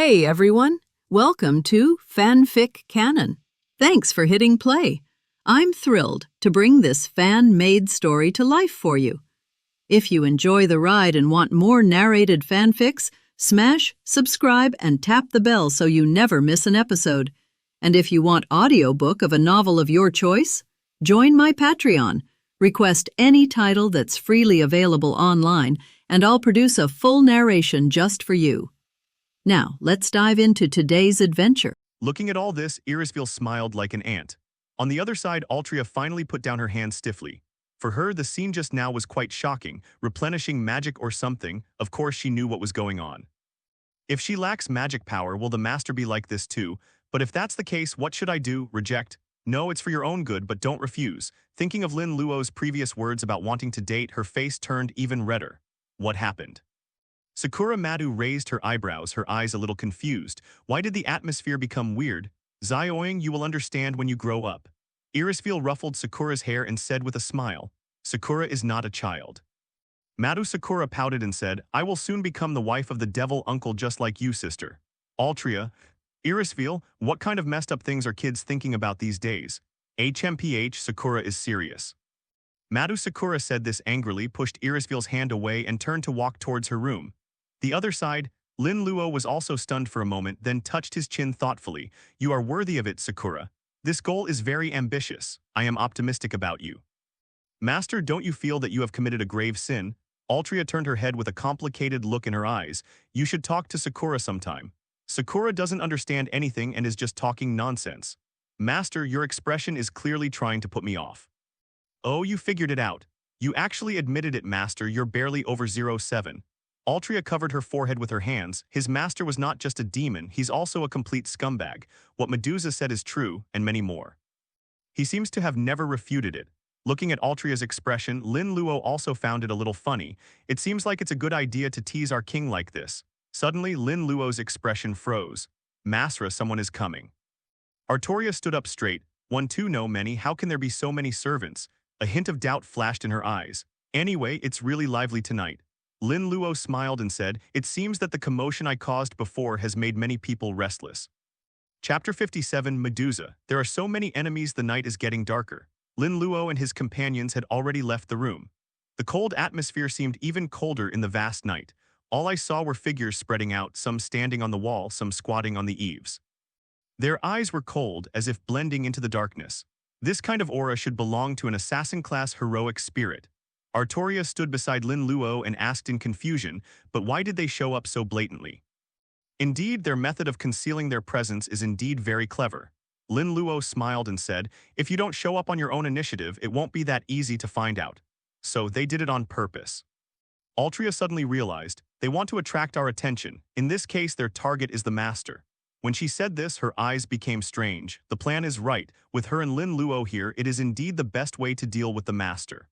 Hey everyone, welcome to FanFic Canon. Thanks for hitting play. I'm thrilled to bring this fan-made story to life for you. If you enjoy the ride and want more narrated fanfics, smash, subscribe, and tap the bell so you never miss an episode. And if you want audiobook of a novel of your choice, join my Patreon. Request any title that's freely available online, and I'll produce a full narration just for you. Now, let's dive into today's adventure. Looking at all this, Irisville smiled like an ant. On the other side, Altria finally put down her hand stiffly. For her, the scene just now was quite shocking, replenishing magic or something. Of course, she knew what was going on. If she lacks magic power, will the master be like this too? But if that's the case, what should I do? Reject? No, it's for your own good, but don't refuse. Thinking of Lin Luo's previous words about wanting to date, her face turned even redder. What happened? Sakura Madu raised her eyebrows, her eyes a little confused. Why did the atmosphere become weird? Zioing, you will understand when you grow up. Irisville ruffled Sakura's hair and said with a smile, Sakura is not a child. Madu Sakura pouted and said, I will soon become the wife of the devil uncle just like you, sister. Altria, Irisville, what kind of messed up things are kids thinking about these days? HMPH, Sakura is serious. Madu Sakura said this angrily, pushed Irisville's hand away and turned to walk towards her room. The other side, Lin Luo was also stunned for a moment, then touched his chin thoughtfully. You are worthy of it, Sakura. This goal is very ambitious. I am optimistic about you. Master, don't you feel that you have committed a grave sin? Altria turned her head with a complicated look in her eyes. You should talk to Sakura sometime. Sakura doesn't understand anything and is just talking nonsense. Master, your expression is clearly trying to put me off. Oh, you figured it out. You actually admitted it, Master. You're barely over 07. Altria covered her forehead with her hands. His master was not just a demon, he's also a complete scumbag. What Medusa said is true, and many more. He seems to have never refuted it. Looking at Altria's expression, Lin Luo also found it a little funny. It seems like it's a good idea to tease our king like this. Suddenly, Lin Luo's expression froze. Masra, someone is coming. Artoria stood up straight. One, two, no, many. How can there be so many servants? A hint of doubt flashed in her eyes. Anyway, it's really lively tonight. Lin Luo smiled and said, it seems that the commotion I caused before has made many people restless. Chapter 57, Medusa. There are so many enemies, the night is getting darker. Lin Luo and his companions had already left the room. The cold atmosphere seemed even colder in the vast night. All I saw were figures spreading out, some standing on the wall, some squatting on the eaves. Their eyes were cold, as if blending into the darkness. This kind of aura should belong to an assassin-class heroic spirit. Artoria stood beside Lin Luo and asked in confusion, but why did they show up so blatantly? Indeed, their method of concealing their presence is indeed very clever. Lin Luo smiled and said, if you don't show up on your own initiative, it won't be that easy to find out. So they did it on purpose. Altria suddenly realized, they want to attract our attention. In this case, their target is the master. When she said this, her eyes became strange. The plan is right. With her and Lin Luo here, it is indeed the best way to deal with the master.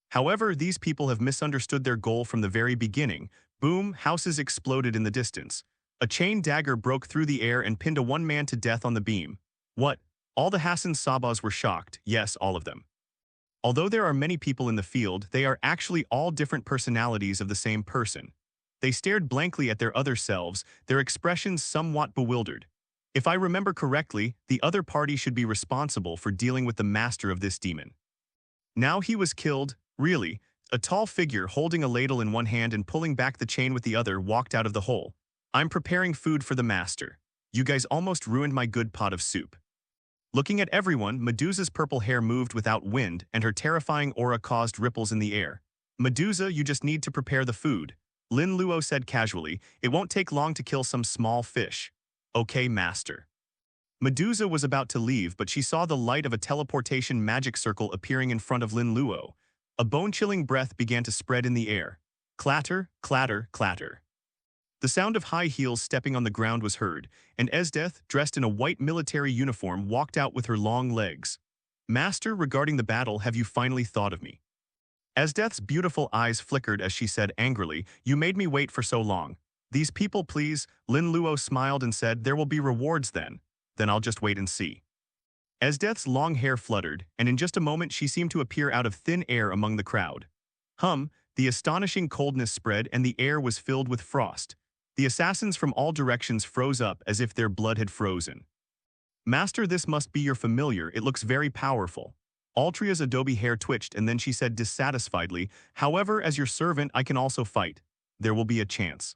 However, these people have misunderstood their goal from the very beginning. Boom, houses exploded in the distance. A chain dagger broke through the air and pinned a one man to death on the beam. What? All the Hassan Sabas were shocked. Yes, all of them. Although there are many people in the field, they are actually all different personalities of the same person. They stared blankly at their other selves, their expressions somewhat bewildered. If I remember correctly, the other party should be responsible for dealing with the master of this demon. Now he was killed. Really, a tall figure holding a ladle in one hand and pulling back the chain with the other walked out of the hole. I'm preparing food for the master. You guys almost ruined my good pot of soup. Looking at everyone, Medusa's purple hair moved without wind and her terrifying aura caused ripples in the air. Medusa, you just need to prepare the food. Lin Luo said casually, it won't take long to kill some small fish. Okay, master. Medusa was about to leave, but she saw the light of a teleportation magic circle appearing in front of Lin Luo. A bone-chilling breath began to spread in the air. Clatter, clatter, clatter. The sound of high heels stepping on the ground was heard, and Esdeth, dressed in a white military uniform, walked out with her long legs. Master, regarding the battle, have you finally thought of me? Esdeth's beautiful eyes flickered as she said angrily, you made me wait for so long. These people, please. Lin Luo smiled and said, there will be rewards then. Then I'll just wait and see. Esdeth's long hair fluttered, and in just a moment she seemed to appear out of thin air among the crowd. The astonishing coldness spread and the air was filled with frost. The assassins from all directions froze up as if their blood had frozen. Master, this must be your familiar, it looks very powerful. Altria's adobe hair twitched and then she said dissatisfiedly, however, as your servant I can also fight. There will be a chance.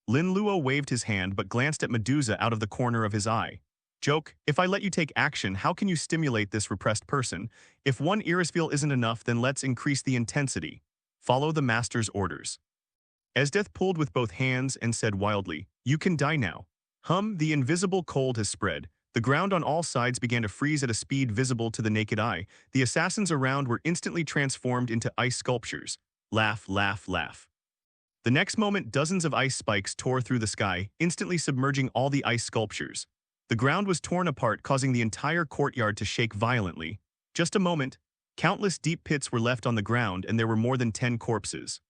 Lin Luo waved his hand but glanced at Medusa out of the corner of his eye. Joke, if I let you take action, how can you stimulate this repressed person? If one Irisfeel isn't enough, then let's increase the intensity. Follow the master's orders. Esdeath pulled with both hands and said wildly, you can die now. The invisible cold has spread. The ground on all sides began to freeze at a speed visible to the naked eye. The assassins around were instantly transformed into ice sculptures. Laugh, laugh, laugh. The next moment, dozens of ice spikes tore through the sky, instantly submerging all the ice sculptures. The ground was torn apart, causing the entire courtyard to shake violently. Just a moment, countless deep pits were left on the ground and there were more than 10 corpses.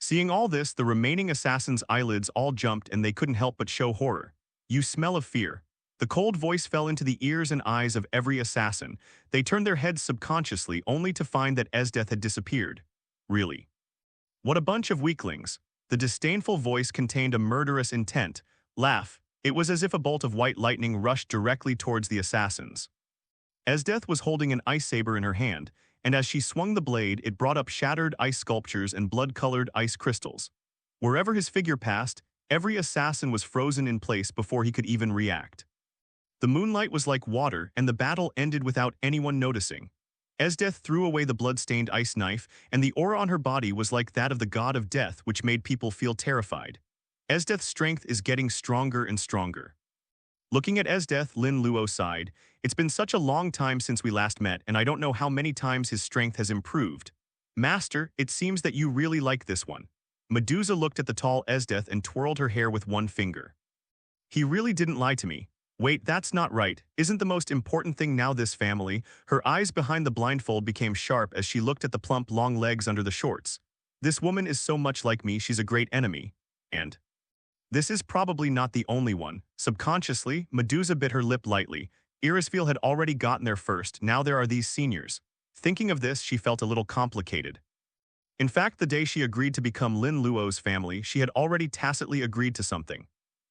Seeing all this, the remaining assassins' eyelids all jumped and they couldn't help but show horror. You smell of fear. The cold voice fell into the ears and eyes of every assassin. They turned their heads subconsciously only to find that Esdeath had disappeared. Really? What a bunch of weaklings. The disdainful voice contained a murderous intent. Laugh. It was as if a bolt of white lightning rushed directly towards the assassins. Esdeath was holding an ice saber in her hand, and as she swung the blade, it brought up shattered ice sculptures and blood-colored ice crystals. Wherever his figure passed, every assassin was frozen in place before he could even react. The moonlight was like water, and the battle ended without anyone noticing. Esdeath threw away the blood-stained ice knife, and the aura on her body was like that of the god of death, which made people feel terrified. Esdeath's strength is getting stronger and stronger. Looking at Esdeath, Lin Luo sighed. It's been such a long time since we last met, and I don't know how many times his strength has improved. Master, it seems that you really like this one. Medusa looked at the tall Esdeath and twirled her hair with one finger. He really didn't lie to me. Wait, that's not right. Isn't the most important thing now this family? Her eyes behind the blindfold became sharp as she looked at the plump, long legs under the shorts. This woman is so much like me, she's a great enemy. And this is probably not the only one. Subconsciously, Medusa bit her lip lightly. Irisfeel had already gotten there first, now there are these seniors. Thinking of this, she felt a little complicated. In fact, the day she agreed to become Lin Luo's family, she had already tacitly agreed to something.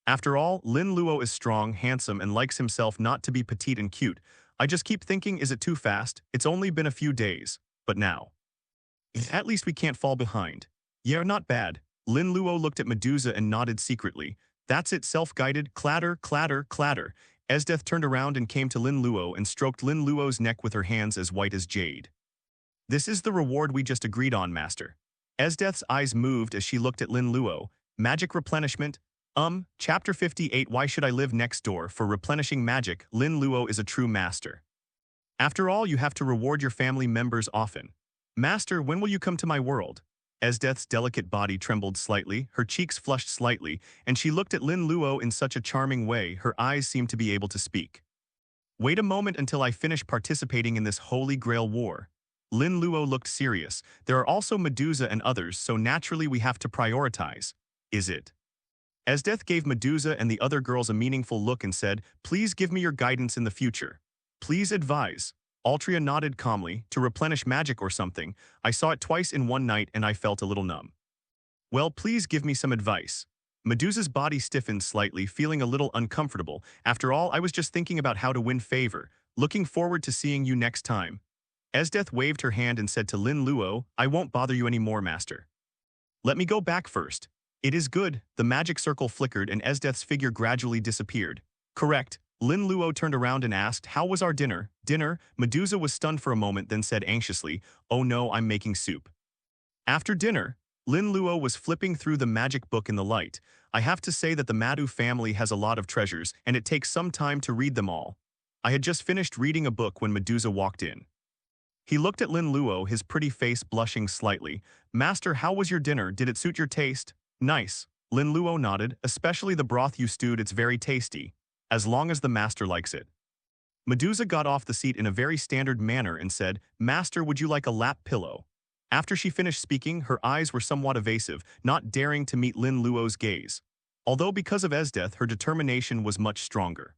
After all, Lin Luo is strong, handsome, and likes himself not to be petite and cute. I just keep thinking, is it too fast? It's only been a few days. But now. At least we can't fall behind. Yeah, not bad. Lin Luo looked at Medusa and nodded secretly. That's it, self-guided, clatter, clatter, clatter. Esdeath turned around and came to Lin Luo and stroked Lin Luo's neck with her hands as white as jade. This is the reward we just agreed on, master. Esdeath's eyes moved as she looked at Lin Luo. Magic replenishment. Chapter 58, Why Should I Live Next Door? For replenishing magic, Lin Luo is a true master. After all, you have to reward your family members often. Master, when will you come to my world? Esdeath's delicate body trembled slightly, her cheeks flushed slightly, and she looked at Lin Luo in such a charming way, her eyes seemed to be able to speak. Wait a moment until I finish participating in this Holy Grail war. Lin Luo looked serious. There are also Medusa and others, so naturally we have to prioritize. Is it? Esdeath gave Medusa and the other girls a meaningful look and said, please give me your guidance in the future. Please advise. Altria nodded calmly, to replenish magic or something. I saw it twice in one night and I felt a little numb. Well, please give me some advice. Medusa's body stiffened slightly, feeling a little uncomfortable. After all, I was just thinking about how to win favor. Looking forward to seeing you next time. Esdeath waved her hand and said to Lin Luo, I won't bother you anymore, master. Let me go back first. It is good. The magic circle flickered and Esdeath's figure gradually disappeared. Correct. Lin Luo turned around and asked, how was our dinner? Dinner? Medusa was stunned for a moment, then said anxiously, oh no, I'm making soup. After dinner, Lin Luo was flipping through the magic book in the light. I have to say that the Madu family has a lot of treasures, and it takes some time to read them all. I had just finished reading a book when Medusa walked in. He looked at Lin Luo, his pretty face blushing slightly. Master, how was your dinner? Did it suit your taste? Nice. Lin Luo nodded, especially the broth you stewed, it's very tasty. As long as the master likes it. Medusa got off the seat in a very standard manner and said, Master, would you like a lap pillow? After she finished speaking, her eyes were somewhat evasive, not daring to meet Lin Luo's gaze. Although because of Esdeath, her determination was much stronger.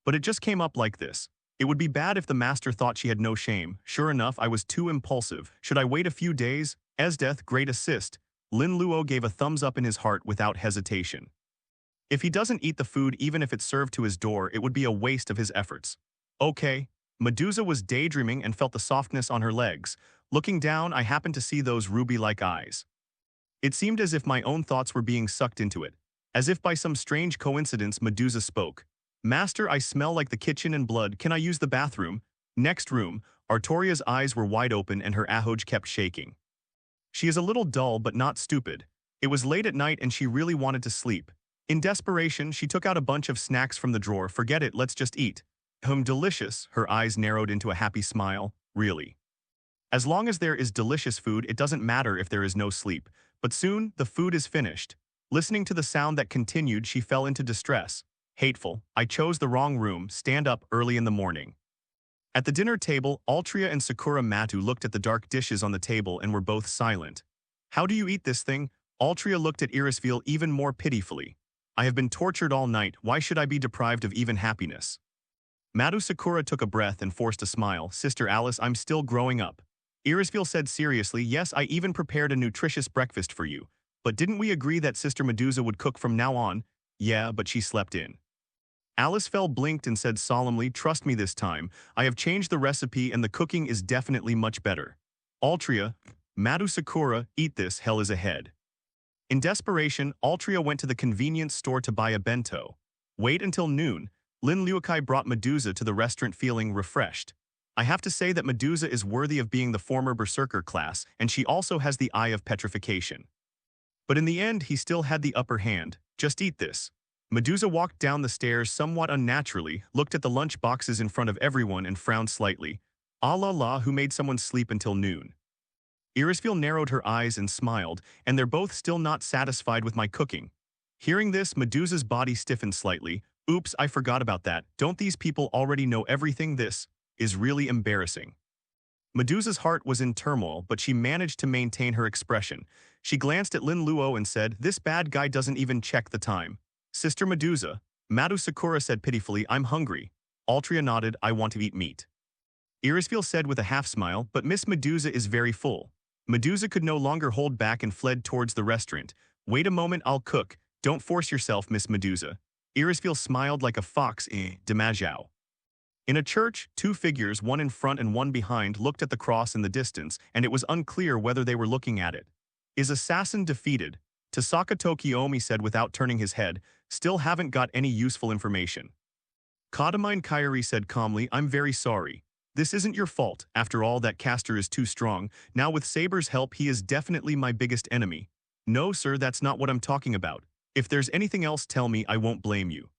But it just came up like this. It would be bad if the master thought she had no shame. Sure enough, I was too impulsive. Should I wait a few days? Esdeath, great assist. Lin Luo gave a thumbs up in his heart without hesitation. If he doesn't eat the food even if it's served to his door, it would be a waste of his efforts. Okay. Medusa was daydreaming and felt the softness on her legs. Looking down, I happened to see those ruby-like eyes. It seemed as if my own thoughts were being sucked into it. As if by some strange coincidence, Medusa spoke. Master, I smell like the kitchen and blood. Can I use the bathroom? Next room. Artoria's eyes were wide open and her ahoj kept shaking. She is a little dull but not stupid. It was late at night and she really wanted to sleep. In desperation, she took out a bunch of snacks from the drawer. Forget it, let's just eat. Delicious. Her eyes narrowed into a happy smile. Really. As long as there is delicious food, it doesn't matter if there is no sleep. But soon, the food is finished. Listening to the sound that continued, she fell into distress. Hateful. I chose the wrong room. Stand up early in the morning. At the dinner table, Altria and Sakura Matu looked at the dark dishes on the table and were both silent. How do you eat this thing? Altria looked at Irisveal even more pitifully. I have been tortured all night. Why should I be deprived of even happiness? Matu Sakura took a breath and forced a smile. Sister Alice, I'm still growing up. Irisveal said seriously, yes, I even prepared a nutritious breakfast for you. But didn't we agree that Sister Medusa would cook from now on? Yeah, but she slept in. Alice Fell blinked and said solemnly, trust me this time, I have changed the recipe and the cooking is definitely much better. Altria, Matu Sakura, eat this, hell is ahead. In desperation, Altria went to the convenience store to buy a bento. Wait until noon. Lin Luo brought Medusa to the restaurant feeling refreshed. I have to say that Medusa is worthy of being the former berserker class, and she also has the eye of petrification. But in the end, he still had the upper hand. Just eat this. Medusa walked down the stairs somewhat unnaturally, looked at the lunch boxes in front of everyone and frowned slightly. Ah la la, who made someone sleep until noon? Irisveal narrowed her eyes and smiled, and they're both still not satisfied with my cooking. Hearing this, Medusa's body stiffened slightly. Oops, I forgot about that. Don't these people already know everything? This is really embarrassing. Medusa's heart was in turmoil, but she managed to maintain her expression. She glanced at Lin Luo and said, this bad guy doesn't even check the time. Sister Medusa, Matu Sakura said pitifully, I'm hungry. Altria nodded, I want to eat meat. Irisveal said with a half-smile, but Miss Medusa is very full. Medusa could no longer hold back and fled towards the restaurant. Wait a moment, I'll cook. Don't force yourself, Miss Medusa. Irisveal smiled like a fox Dimajau. In a church, two figures, one in front and one behind, looked at the cross in the distance, and it was unclear whether they were looking at it. Is assassin defeated? Tasaka Tokiomi said without turning his head, still haven't got any useful information. Kadamine Kairi said calmly, I'm very sorry. This isn't your fault. After all, that caster is too strong. Now with Saber's help, he is definitely my biggest enemy. No, sir, that's not what I'm talking about. If there's anything else, tell me, I won't blame you.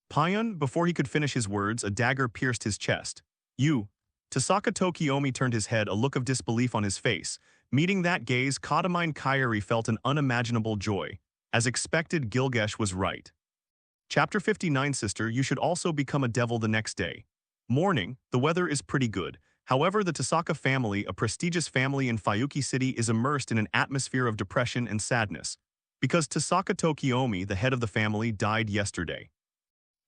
Payan, before he could finish his words, a dagger pierced his chest. You. Tasaka Tokiomi turned his head, a look of disbelief on his face. Meeting that gaze, Kadamine Kairi felt an unimaginable joy. As expected, Gilgamesh was right. Chapter 59, Sister, you should also become a devil the next day. Morning, the weather is pretty good. However, the Tasaka family, a prestigious family in Fayuki City, is immersed in an atmosphere of depression and sadness. Because Tasaka Tokiomi, the head of the family, died yesterday.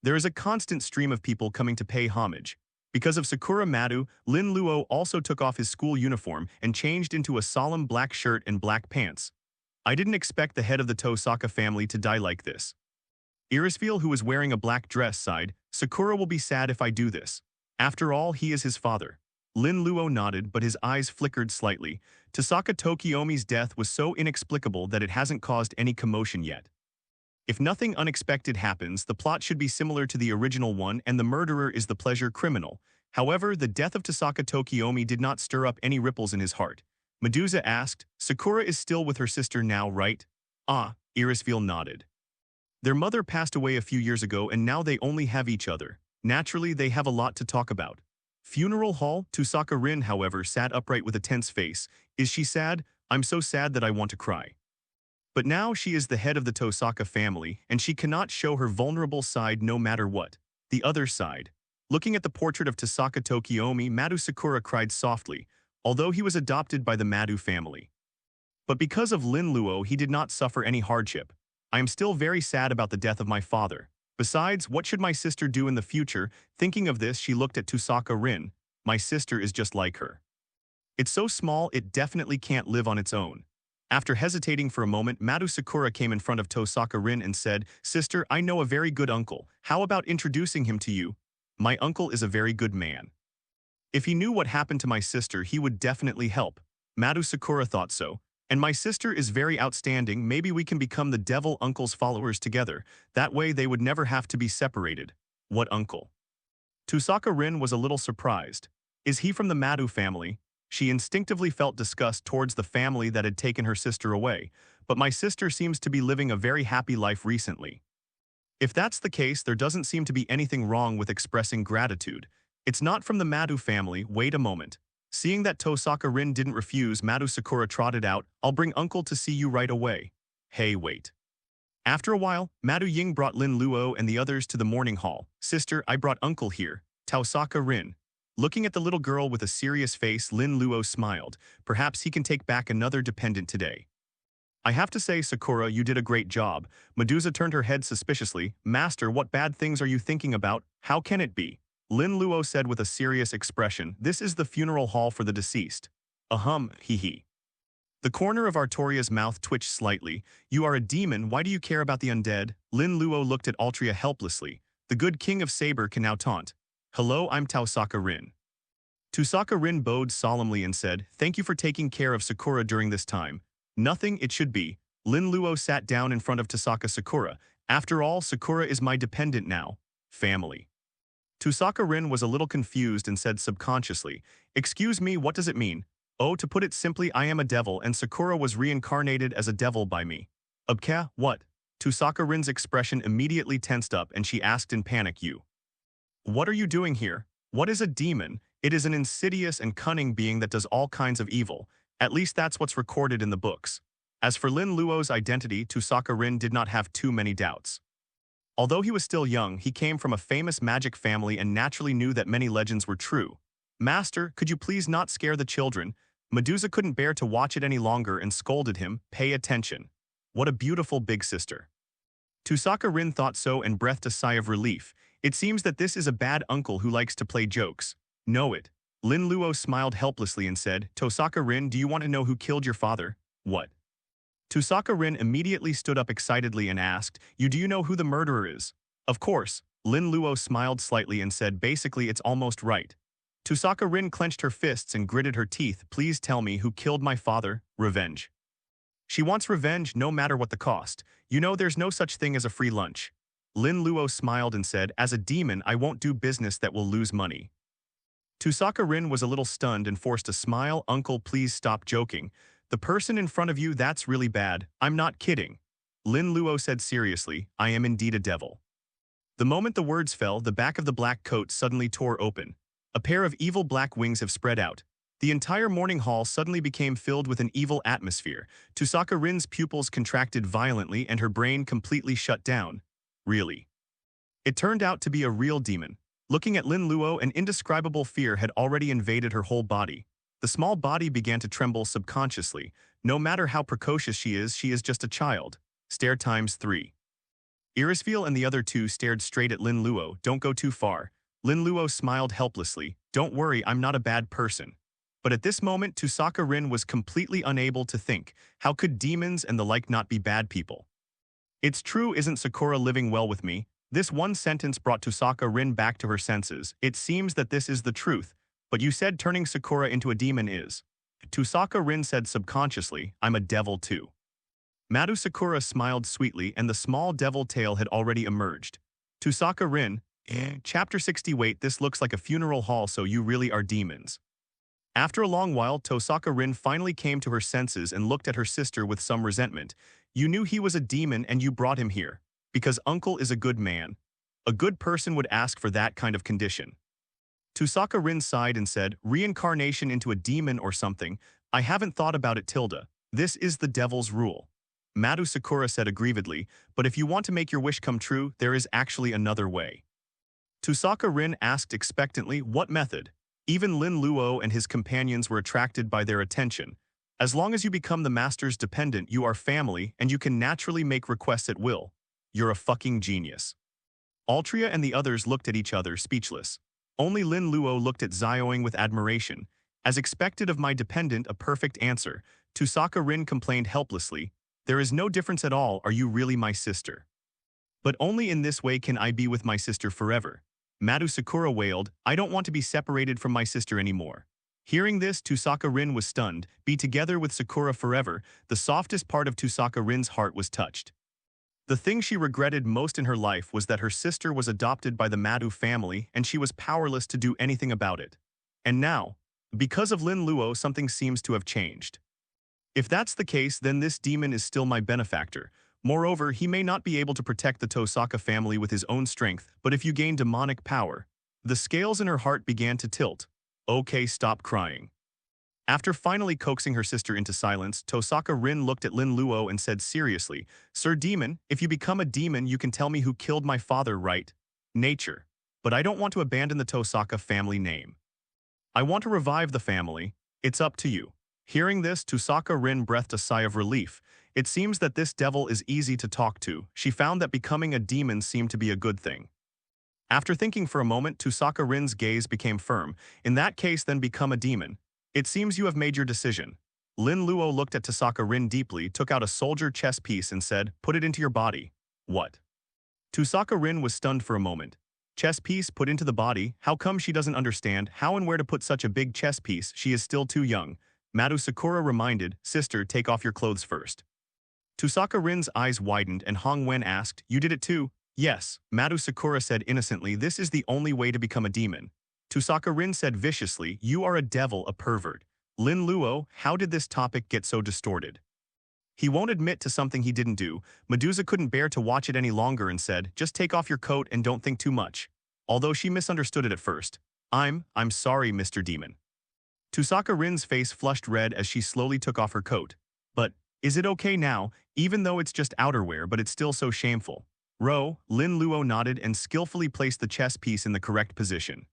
There is a constant stream of people coming to pay homage. Because of Sakura Matu, Lin Luo also took off his school uniform and changed into a solemn black shirt and black pants. I didn't expect the head of the Tosaka family to die like this. Irisveal, who was wearing a black dress, sighed, Sakura will be sad if I do this. After all, he is his father. Lin Luo nodded, but his eyes flickered slightly. Tasaka Tokiomi's death was so inexplicable that it hasn't caused any commotion yet. If nothing unexpected happens, the plot should be similar to the original one and the murderer is the pleasure criminal. However, the death of Tasaka Tokiomi did not stir up any ripples in his heart. Medusa asked, Sakura is still with her sister now, right? Ah, Irisveal nodded. Their mother passed away a few years ago and now they only have each other. Naturally, they have a lot to talk about. Funeral hall, Tusaka Rin, however, sat upright with a tense face. Is she sad? I'm so sad that I want to cry. But now she is the head of the Tosaka family, and she cannot show her vulnerable side no matter what. The other side. Looking at the portrait of Tasaka Tokiomi, Matu Sakura cried softly, although he was adopted by the Matu family. But because of Lin Luo, he did not suffer any hardship. I am still very sad about the death of my father. Besides, what should my sister do in the future? Thinking of this, she looked at Tusaka Rin. My sister is just like her. It's so small, it definitely can't live on its own. After hesitating for a moment, Madu Sakura came in front of Tosaka Rin and said, "Sister, I know a very good uncle. How about introducing him to you? My uncle is a very good man. If he knew what happened to my sister, he would definitely help." Madu Sakura thought so. "And my sister is very outstanding. Maybe we can become the devil uncle's followers together. That way they would never have to be separated." "What uncle?" Tosaka Rin was a little surprised. Is he from the Madu family? She instinctively felt disgust towards the family that had taken her sister away, but my sister seems to be living a very happy life recently. If that's the case, there doesn't seem to be anything wrong with expressing gratitude. It's not from the Madu family. Wait a moment. Seeing that Tosaka Rin didn't refuse, Madu Sakura trotted out, "I'll bring uncle to see you right away." Hey, wait. After a while, Madu Ying brought Lin Luo and the others to the morning hall. "Sister, I brought uncle here." Tosaka Rin. Looking at the little girl with a serious face, Lin Luo smiled. Perhaps he can take back another dependent today. "I have to say, Sakura, you did a great job." Medusa turned her head suspiciously. "Master, what bad things are you thinking about? How can it be?" Lin Luo said with a serious expression, "This is the funeral hall for the deceased." Hee. The corner of Artoria's mouth twitched slightly. "You are a demon, why do you care about the undead?" Lin Luo looked at Altria helplessly. The good king of Saber can now taunt. "Hello, I'm Tosaka Rin." Tosaka Rin bowed solemnly and said, "Thank you for taking care of Sakura during this time." "Nothing, it should be." Lin Luo sat down in front of Tosaka Sakura. "After all, Sakura is my dependent now." Family. Tosaka Rin was a little confused and said subconsciously, "Excuse me, what does it mean?" "Oh, to put it simply, I am a devil and Sakura was reincarnated as a devil by me." "Ubka, what?" Tosaka Rin's expression immediately tensed up and she asked in panic, "You? What are you doing here? What is a demon?" "It is an insidious and cunning being that does all kinds of evil. At least that's what's recorded in the books." As for Lin Luo's identity, Tosaka Rin did not have too many doubts. Although he was still young, he came from a famous magic family and naturally knew that many legends were true. "Master, could you please not scare the children?" Medusa couldn't bear to watch it any longer and scolded him, "Pay attention." What a beautiful big sister. Tosaka Rin thought so and breathed a sigh of relief. It seems that this is a bad uncle who likes to play jokes. "Know it." Lin Luo smiled helplessly and said, "Tosaka Rin, do you want to know who killed your father?" "What?" Tosaka Rin immediately stood up excitedly and asked, Do you know who the murderer is?" "Of course." Lin Luo smiled slightly and said, "Basically, it's almost right." Tosaka Rin clenched her fists and gritted her teeth. "Please tell me who killed my father." "Revenge." She wants revenge no matter what the cost. You know there's no such thing as a free lunch. Lin Luo smiled and said, "As a demon, I won't do business that will lose money." Tosaka Rin was a little stunned and forced a smile. "Uncle, please stop joking. The person in front of you, that's really bad. I'm not kidding." Lin Luo said seriously, "I am indeed a devil." The moment the words fell, the back of the black coat suddenly tore open. A pair of evil black wings have spread out. The entire morning hall suddenly became filled with an evil atmosphere. Tosaka Rin's pupils contracted violently and her brain completely shut down. Really? It turned out to be a real demon. Looking at Lin Luo, an indescribable fear had already invaded her whole body. The small body began to tremble subconsciously. No matter how precocious she is just a child. Stare ×3. Irisville and the other two stared straight at Lin Luo. "Don't go too far." Lin Luo smiled helplessly. "Don't worry, I'm not a bad person." But at this moment, Tosaka Rin was completely unable to think. How could demons and the like not be bad people? "It's true, isn't Sakura living well with me?" This one sentence brought Tosaka Rin back to her senses. "It seems that this is the truth. But you said turning Sakura into a demon is." Tosaka Rin said subconsciously, "I'm a devil too." Madu Sakura smiled sweetly and the small devil tail had already emerged. Tosaka Rin, Chapter 60. Wait, this looks like a funeral hall, so you really are demons. After a long while, Tosaka Rin finally came to her senses and looked at her sister with some resentment. "You knew he was a demon and you brought him here. Because uncle is a good man. A good person would ask for that kind of condition." Tosaka Rin sighed and said, "Reincarnation into a demon or something. I haven't thought about it, Tilda. This is the devil's rule." Madu Sakura said aggrievedly, "But if you want to make your wish come true, there is actually another way." Tosaka Rin asked expectantly, "What method?" Even Lin Luo and his companions were attracted by their attention. "As long as you become the master's dependent, you are family and you can naturally make requests at will. You're a fucking genius." Altria and the others looked at each other, speechless. Only Lin Luo looked at Zioing with admiration. "As expected of my dependent, a perfect answer." Tusaka Rin complained helplessly. There is no difference at all, are you really my sister? But only in this way can I be with my sister forever. Madu Sakura wailed, I don't want to be separated from my sister anymore. Hearing this, Tusaka Rin was stunned. Be together with Sakura forever, the softest part of Tusaka Rin's heart was touched. The thing she regretted most in her life was that her sister was adopted by the Madu family and she was powerless to do anything about it. And now, because of Lin Luo, something seems to have changed. If that's the case, then this demon is still my benefactor. Moreover, he may not be able to protect the Tosaka family with his own strength, but if you gain demonic power. The scales in her heart began to tilt. Okay, stop crying. After finally coaxing her sister into silence, Tosaka Rin looked at Lin Luo and said seriously, Sir Demon, if you become a demon, you can tell me who killed my father, right? Nature. But I don't want to abandon the Tosaka family name. I want to revive the family. It's up to you. Hearing this, Tusaka Rin breathed a sigh of relief. It seems that this devil is easy to talk to. She found that becoming a demon seemed to be a good thing. After thinking for a moment, Tusaka Rin's gaze became firm. In that case, then become a demon. It seems you have made your decision. Lin Luo looked at Tusaka Rin deeply, took out a soldier chess piece and said, put it into your body. What? Tusaka Rin was stunned for a moment. Chess piece put into the body? How come she doesn't understand how and where to put such a big chess piece? She is still too young. Madu Sakura reminded, sister, take off your clothes first. Tusaka Rin's eyes widened and Hong Wen asked, you did it too? Yes, Madu Sakura said innocently, this is the only way to become a demon. Tusaka Rin said viciously, you are a devil, a pervert. Lin Luo, how did this topic get so distorted? He won't admit to something he didn't do. Medusa couldn't bear to watch it any longer and said, just take off your coat and don't think too much. Although she misunderstood it at first. I'm sorry, Mr. Demon. Tusaka Rin's face flushed red as she slowly took off her coat. But, is it okay now, even though it's just outerwear but it's still so shameful? Lin Luo nodded and skillfully placed the chess piece in the correct position.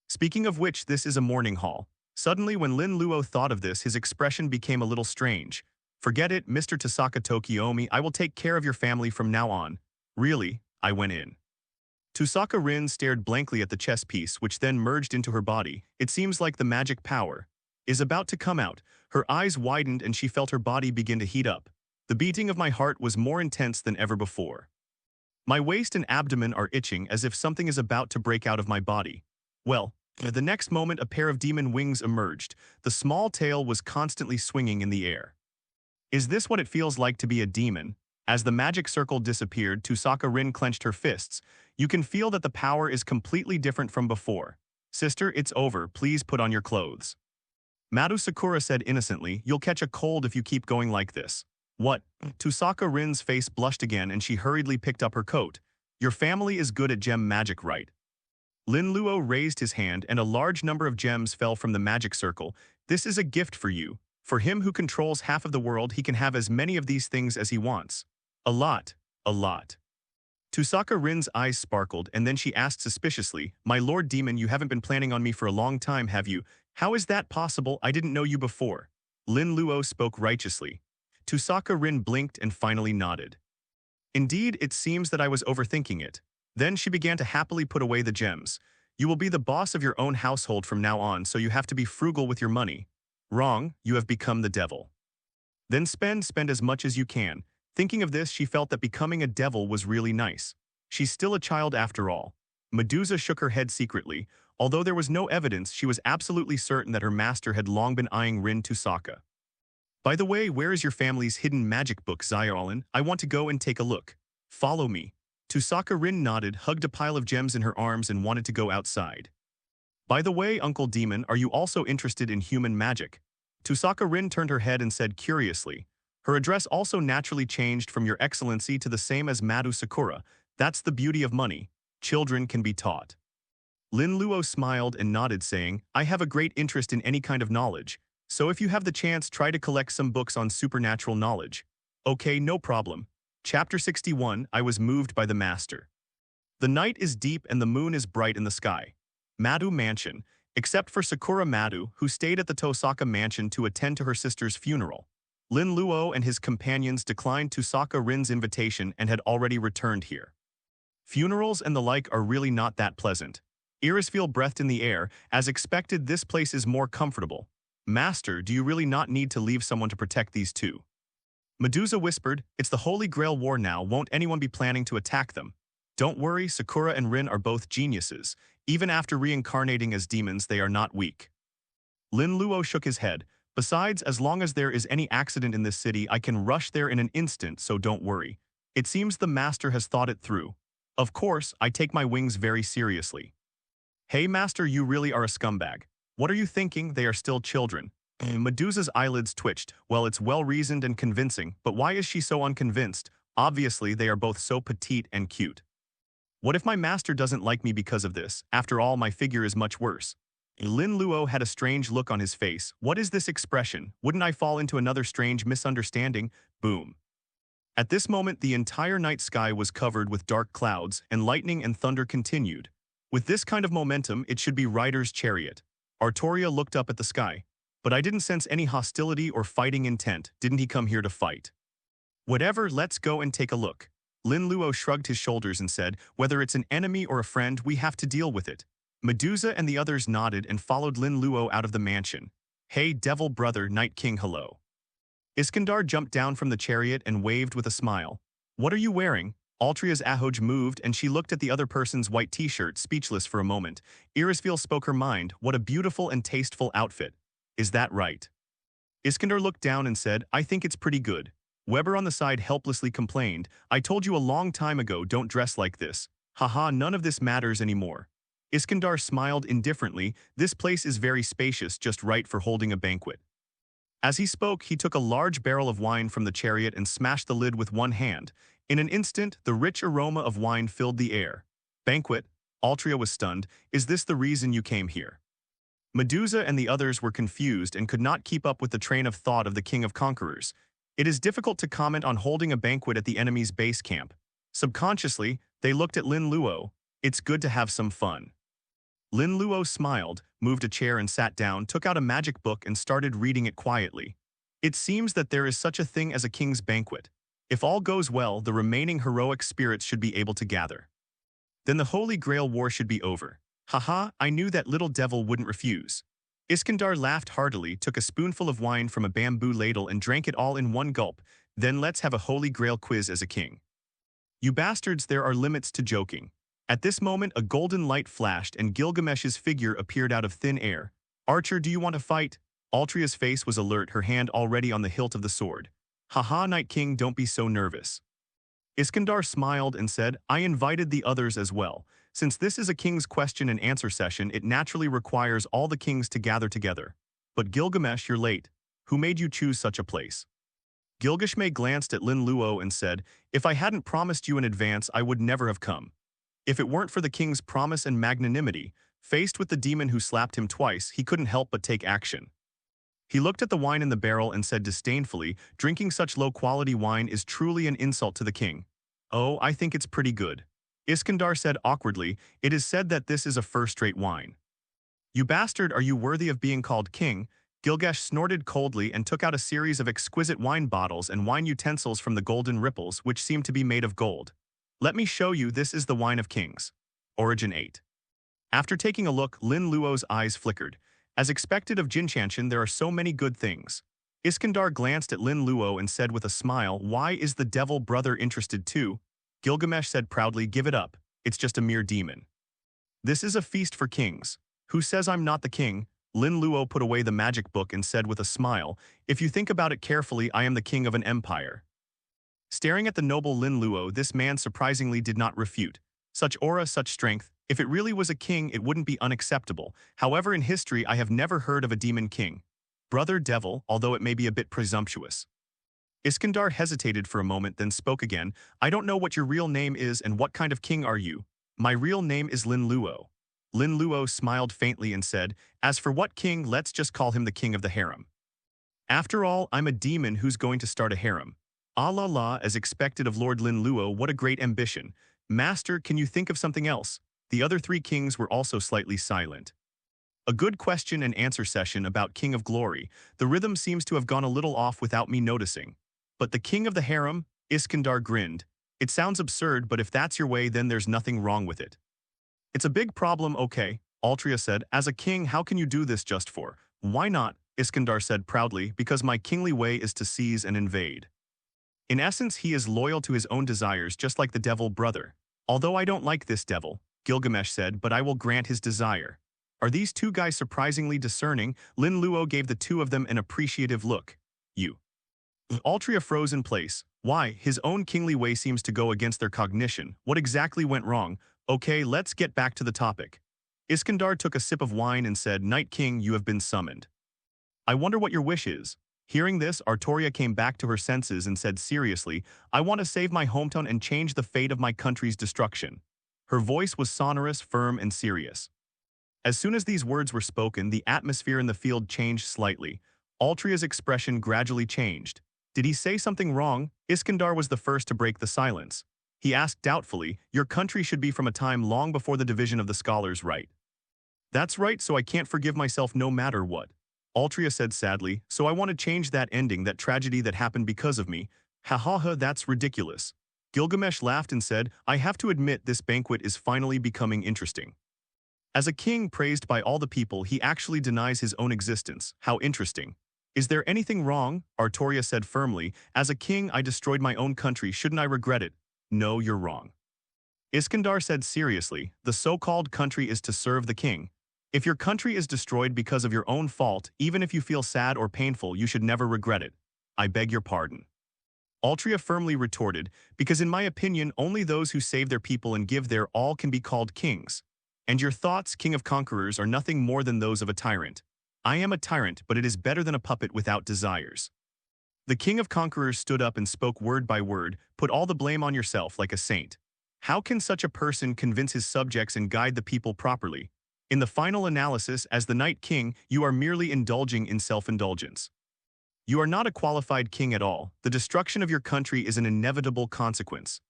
Speaking of which, this is a morning hall. Suddenly when Lin Luo thought of this, his expression became a little strange. Forget it, Mr. Tasaka Tokiomi, I will take care of your family from now on. Really, I went in. Tusaka Rin stared blankly at the chess piece, which then merged into her body. It seems like the magic power is about to come out. Her eyes widened and she felt her body begin to heat up. The beating of my heart was more intense than ever before. My waist and abdomen are itching as if something is about to break out of my body. Well, the next moment a pair of demon wings emerged. The small tail was constantly swinging in the air. Is this what it feels like to be a demon? As the magic circle disappeared, Tusaka Rin clenched her fists. You can feel that the power is completely different from before. Sister, it's over. Please put on your clothes. Madu Sakura said innocently, you'll catch a cold if you keep going like this. What? Tusaka Rin's face blushed again and she hurriedly picked up her coat. Your family is good at gem magic, right? Lin Luo raised his hand and a large number of gems fell from the magic circle. This is a gift for you. For him who controls half of the world, he can have as many of these things as he wants. A lot. A lot. Tusaka Rin's eyes sparkled and then she asked suspiciously, my lord demon, you haven't been planning on me for a long time, have you? How is that possible? I didn't know you before. Lin Luo spoke righteously. Tusaka Rin blinked and finally nodded. Indeed, it seems that I was overthinking it. Then she began to happily put away the gems. You will be the boss of your own household from now on, so you have to be frugal with your money. Wrong, you have become the devil. Then spend as much as you can. Thinking of this, she felt that becoming a devil was really nice. She's still a child after all. Medusa shook her head secretly. Although there was no evidence, she was absolutely certain that her master had long been eyeing Rin Tusaka. By the way, where is your family's hidden magic book, Xiaolin? I want to go and take a look. Follow me. Tusaka Rin nodded, hugged a pile of gems in her arms and wanted to go outside. By the way, Uncle Demon, are you also interested in human magic? Tusaka Rin turned her head and said curiously. Her address also naturally changed from Your Excellency to the same as Madu Sakura. That's the beauty of money. Children can be taught. Lin Luo smiled and nodded, saying, I have a great interest in any kind of knowledge. So if you have the chance, try to collect some books on supernatural knowledge. Okay, no problem. Chapter 61, I was moved by the master. The night is deep and the moon is bright in the sky. Madu Mansion, except for Sakura Madu, who stayed at the Tosaka Mansion to attend to her sister's funeral. Lin Luo and his companions declined Tusaka Rin's invitation and had already returned here. Funerals and the like are really not that pleasant. Irisfeel breathed in the air. As expected, this place is more comfortable. Master, do you really not need to leave someone to protect these two? Medusa whispered, it's the Holy Grail War now, won't anyone be planning to attack them? Don't worry, Sakura and Rin are both geniuses. Even after reincarnating as demons, they are not weak. Lin Luo shook his head. Besides, as long as there is any accident in this city, I can rush there in an instant, so don't worry. It seems the master has thought it through. Of course, I take my wings very seriously. Hey master, you really are a scumbag. What are you thinking? They are still children. Medusa's eyelids twitched. Well, it's well-reasoned and convincing, but why is she so unconvinced? Obviously, they are both so petite and cute. What if my master doesn't like me because of this? After all, my figure is much worse. Lin Luo had a strange look on his face. What is this expression? Wouldn't I fall into another strange misunderstanding? Boom. At this moment, the entire night sky was covered with dark clouds, and lightning and thunder continued. With this kind of momentum, it should be Ryder's chariot. Artoria looked up at the sky. But I didn't sense any hostility or fighting intent. Didn't he come here to fight? Whatever, let's go and take a look. Lin Luo shrugged his shoulders and said, whether it's an enemy or a friend, we have to deal with it. Medusa and the others nodded and followed Lin Luo out of the mansion. Hey, devil brother, Night King, hello. Iskandar jumped down from the chariot and waved with a smile. What are you wearing? Altria's ahoj moved and she looked at the other person's white t-shirt, speechless for a moment. Irisfeel spoke her mind. What a beautiful and tasteful outfit. Is that right? Iskandar looked down and said, I think it's pretty good. Weber on the side helplessly complained, I told you a long time ago, don't dress like this. Haha, none of this matters anymore. Iskandar smiled indifferently. This place is very spacious, just right for holding a banquet. As he spoke, he took a large barrel of wine from the chariot and smashed the lid with one hand. In an instant, the rich aroma of wine filled the air. Banquet? Altria was stunned. Is this the reason you came here? Medusa and the others were confused and could not keep up with the train of thought of the King of Conquerors. It is difficult to comment on holding a banquet at the enemy's base camp. Subconsciously, they looked at Lin Luo. It's good to have some fun. Lin Luo smiled, moved a chair and sat down, took out a magic book and started reading it quietly. It seems that there is such a thing as a king's banquet. If all goes well, the remaining heroic spirits should be able to gather. Then the Holy Grail War should be over. Haha, I knew that little devil wouldn't refuse. Iskandar laughed heartily, took a spoonful of wine from a bamboo ladle and drank it all in one gulp. Then let's have a Holy Grail quiz as a king. You bastards, there are limits to joking. At this moment, a golden light flashed and Gilgamesh's figure appeared out of thin air. Archer, do you want to fight? Altria's face was alert, her hand already on the hilt of the sword. Haha, Night King, don't be so nervous. Iskandar smiled and said, I invited the others as well. Since this is a king's question and answer session, it naturally requires all the kings to gather together. But Gilgamesh, you're late. Who made you choose such a place? Gilgamesh glanced at Lin Luo and said, if I hadn't promised you in advance, I would never have come. If it weren't for the king's promise and magnanimity, faced with the demon who slapped him twice, he couldn't help but take action. He looked at the wine in the barrel and said disdainfully, drinking such low-quality wine is truly an insult to the king. Oh, I think it's pretty good. Iskandar said awkwardly, it is said that this is a first-rate wine. You bastard, are you worthy of being called king? Gilgamesh snorted coldly and took out a series of exquisite wine bottles and wine utensils from the golden ripples, which seemed to be made of gold. Let me show you, this is the wine of kings. Origin 8. After taking a look, Lin Luo's eyes flickered. As expected of Jinchanshan, there are so many good things. Iskandar glanced at Lin Luo and said with a smile, why is the devil brother interested too? Gilgamesh said proudly, give it up. It's just a mere demon. This is a feast for kings. Who says I'm not the king? Lin Luo put away the magic book and said with a smile, if you think about it carefully, I am the king of an empire. Staring at the noble Lin Luo, this man surprisingly did not refute. Such aura, such strength, if it really was a king, it wouldn't be unacceptable. However, in history, I have never heard of a demon king. Brother devil, although it may be a bit presumptuous. Iskandar hesitated for a moment, then spoke again. I don't know what your real name is and what kind of king are you? My real name is Lin Luo. Lin Luo smiled faintly and said, as for what king, let's just call him the king of the harem. After all, I'm a demon who's going to start a harem. Ah la la, as expected of Lord Lin Luo, what a great ambition. Master, can you think of something else? The other three kings were also slightly silent. A good question and answer session about King of Glory. The rhythm seems to have gone a little off without me noticing. But the king of the harem? Iskandar grinned. It sounds absurd, but if that's your way, then there's nothing wrong with it. It's a big problem, okay, Altria said. As a king, how can you do this just for? Why not? Iskandar said proudly, because my kingly way is to seize and invade. In essence, he is loyal to his own desires just like the devil brother. Although I don't like this devil, Gilgamesh said, but I will grant his desire. Are these two guys surprisingly discerning? Lin Luo gave the two of them an appreciative look. You. Altria froze in place. Why? His own kingly way seems to go against their cognition. What exactly went wrong? Okay, let's get back to the topic. Iskandar took a sip of wine and said, Night King, you have been summoned. I wonder what your wish is. Hearing this, Artoria came back to her senses and said seriously, I want to save my hometown and change the fate of my country's destruction. Her voice was sonorous, firm, and serious. As soon as these words were spoken, the atmosphere in the field changed slightly. Altria's expression gradually changed. Did he say something wrong? Iskandar was the first to break the silence. He asked doubtfully, Your country should be from a time long before the division of the scholars, right? That's right, so I can't forgive myself no matter what. Altria said sadly, so I want to change that ending, that tragedy that happened because of me. Ha ha ha, that's ridiculous. Gilgamesh laughed and said, I have to admit this banquet is finally becoming interesting. As a king praised by all the people, he actually denies his own existence. How interesting. Is there anything wrong? Artoria said firmly, As a king, I destroyed my own country. Shouldn't I regret it? No, you're wrong. Iskandar said seriously, the so-called country is to serve the king. If your country is destroyed because of your own fault, even if you feel sad or painful, you should never regret it. I beg your pardon. Altria firmly retorted, because in my opinion, only those who save their people and give their all can be called kings. And your thoughts, king of conquerors, are nothing more than those of a tyrant. I am a tyrant, but it is better than a puppet without desires. The king of conquerors stood up and spoke word by word, put all the blame on yourself like a saint. How can such a person convince his subjects and guide the people properly? In the final analysis, as the Night King, you are merely indulging in self-indulgence. You are not a qualified king at all. The destruction of your country is an inevitable consequence.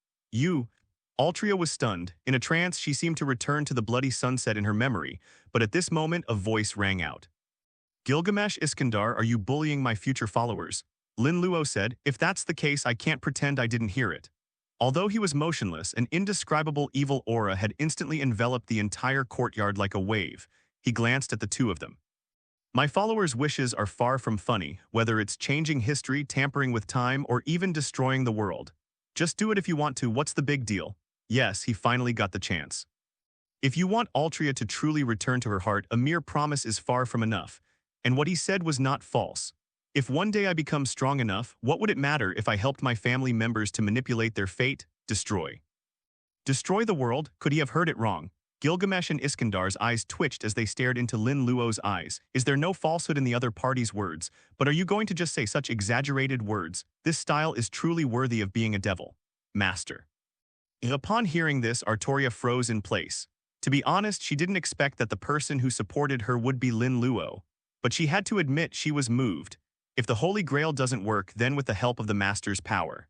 Altria was stunned. In a trance, she seemed to return to the bloody sunset in her memory, but at this moment a voice rang out. Gilgamesh, Iskandar, are you bullying my future followers? Lin Luo said, If that's the case, I can't pretend I didn't hear it. Although he was motionless, an indescribable evil aura had instantly enveloped the entire courtyard like a wave. He glanced at the two of them. My followers' wishes are far from funny, whether it's changing history, tampering with time, or even destroying the world. Just do it if you want to, what's the big deal? Yes, he finally got the chance. If you want Altria to truly return to her heart, a mere promise is far from enough. And what he said was not false. If one day I become strong enough, what would it matter if I helped my family members to manipulate their fate? Destroy. Destroy the world? Could he have heard it wrong? Gilgamesh and Iskandar's eyes twitched as they stared into Lin Luo's eyes. Is there no falsehood in the other party's words? But are you going to just say such exaggerated words? This style is truly worthy of being a devil. Master. Upon hearing this, Artoria froze in place. To be honest, she didn't expect that the person who supported her would be Lin Luo. But she had to admit she was moved. If the Holy Grail doesn't work, then with the help of the Master's power.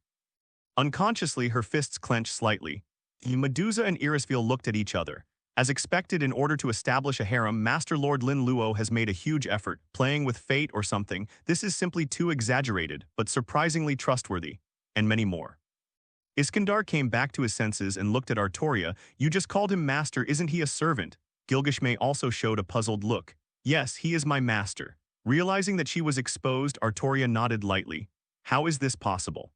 Unconsciously, her fists clenched slightly. Medusa and Irisfeel looked at each other. As expected, in order to establish a harem, Master Lord Lin Luo has made a huge effort, playing with fate or something. This is simply too exaggerated, but surprisingly trustworthy. And many more. Iskandar came back to his senses and looked at Artoria. You just called him master, isn't he a servant? Gilgamesh also showed a puzzled look. Yes, he is my master. Realizing that she was exposed, Artoria nodded lightly. How is this possible?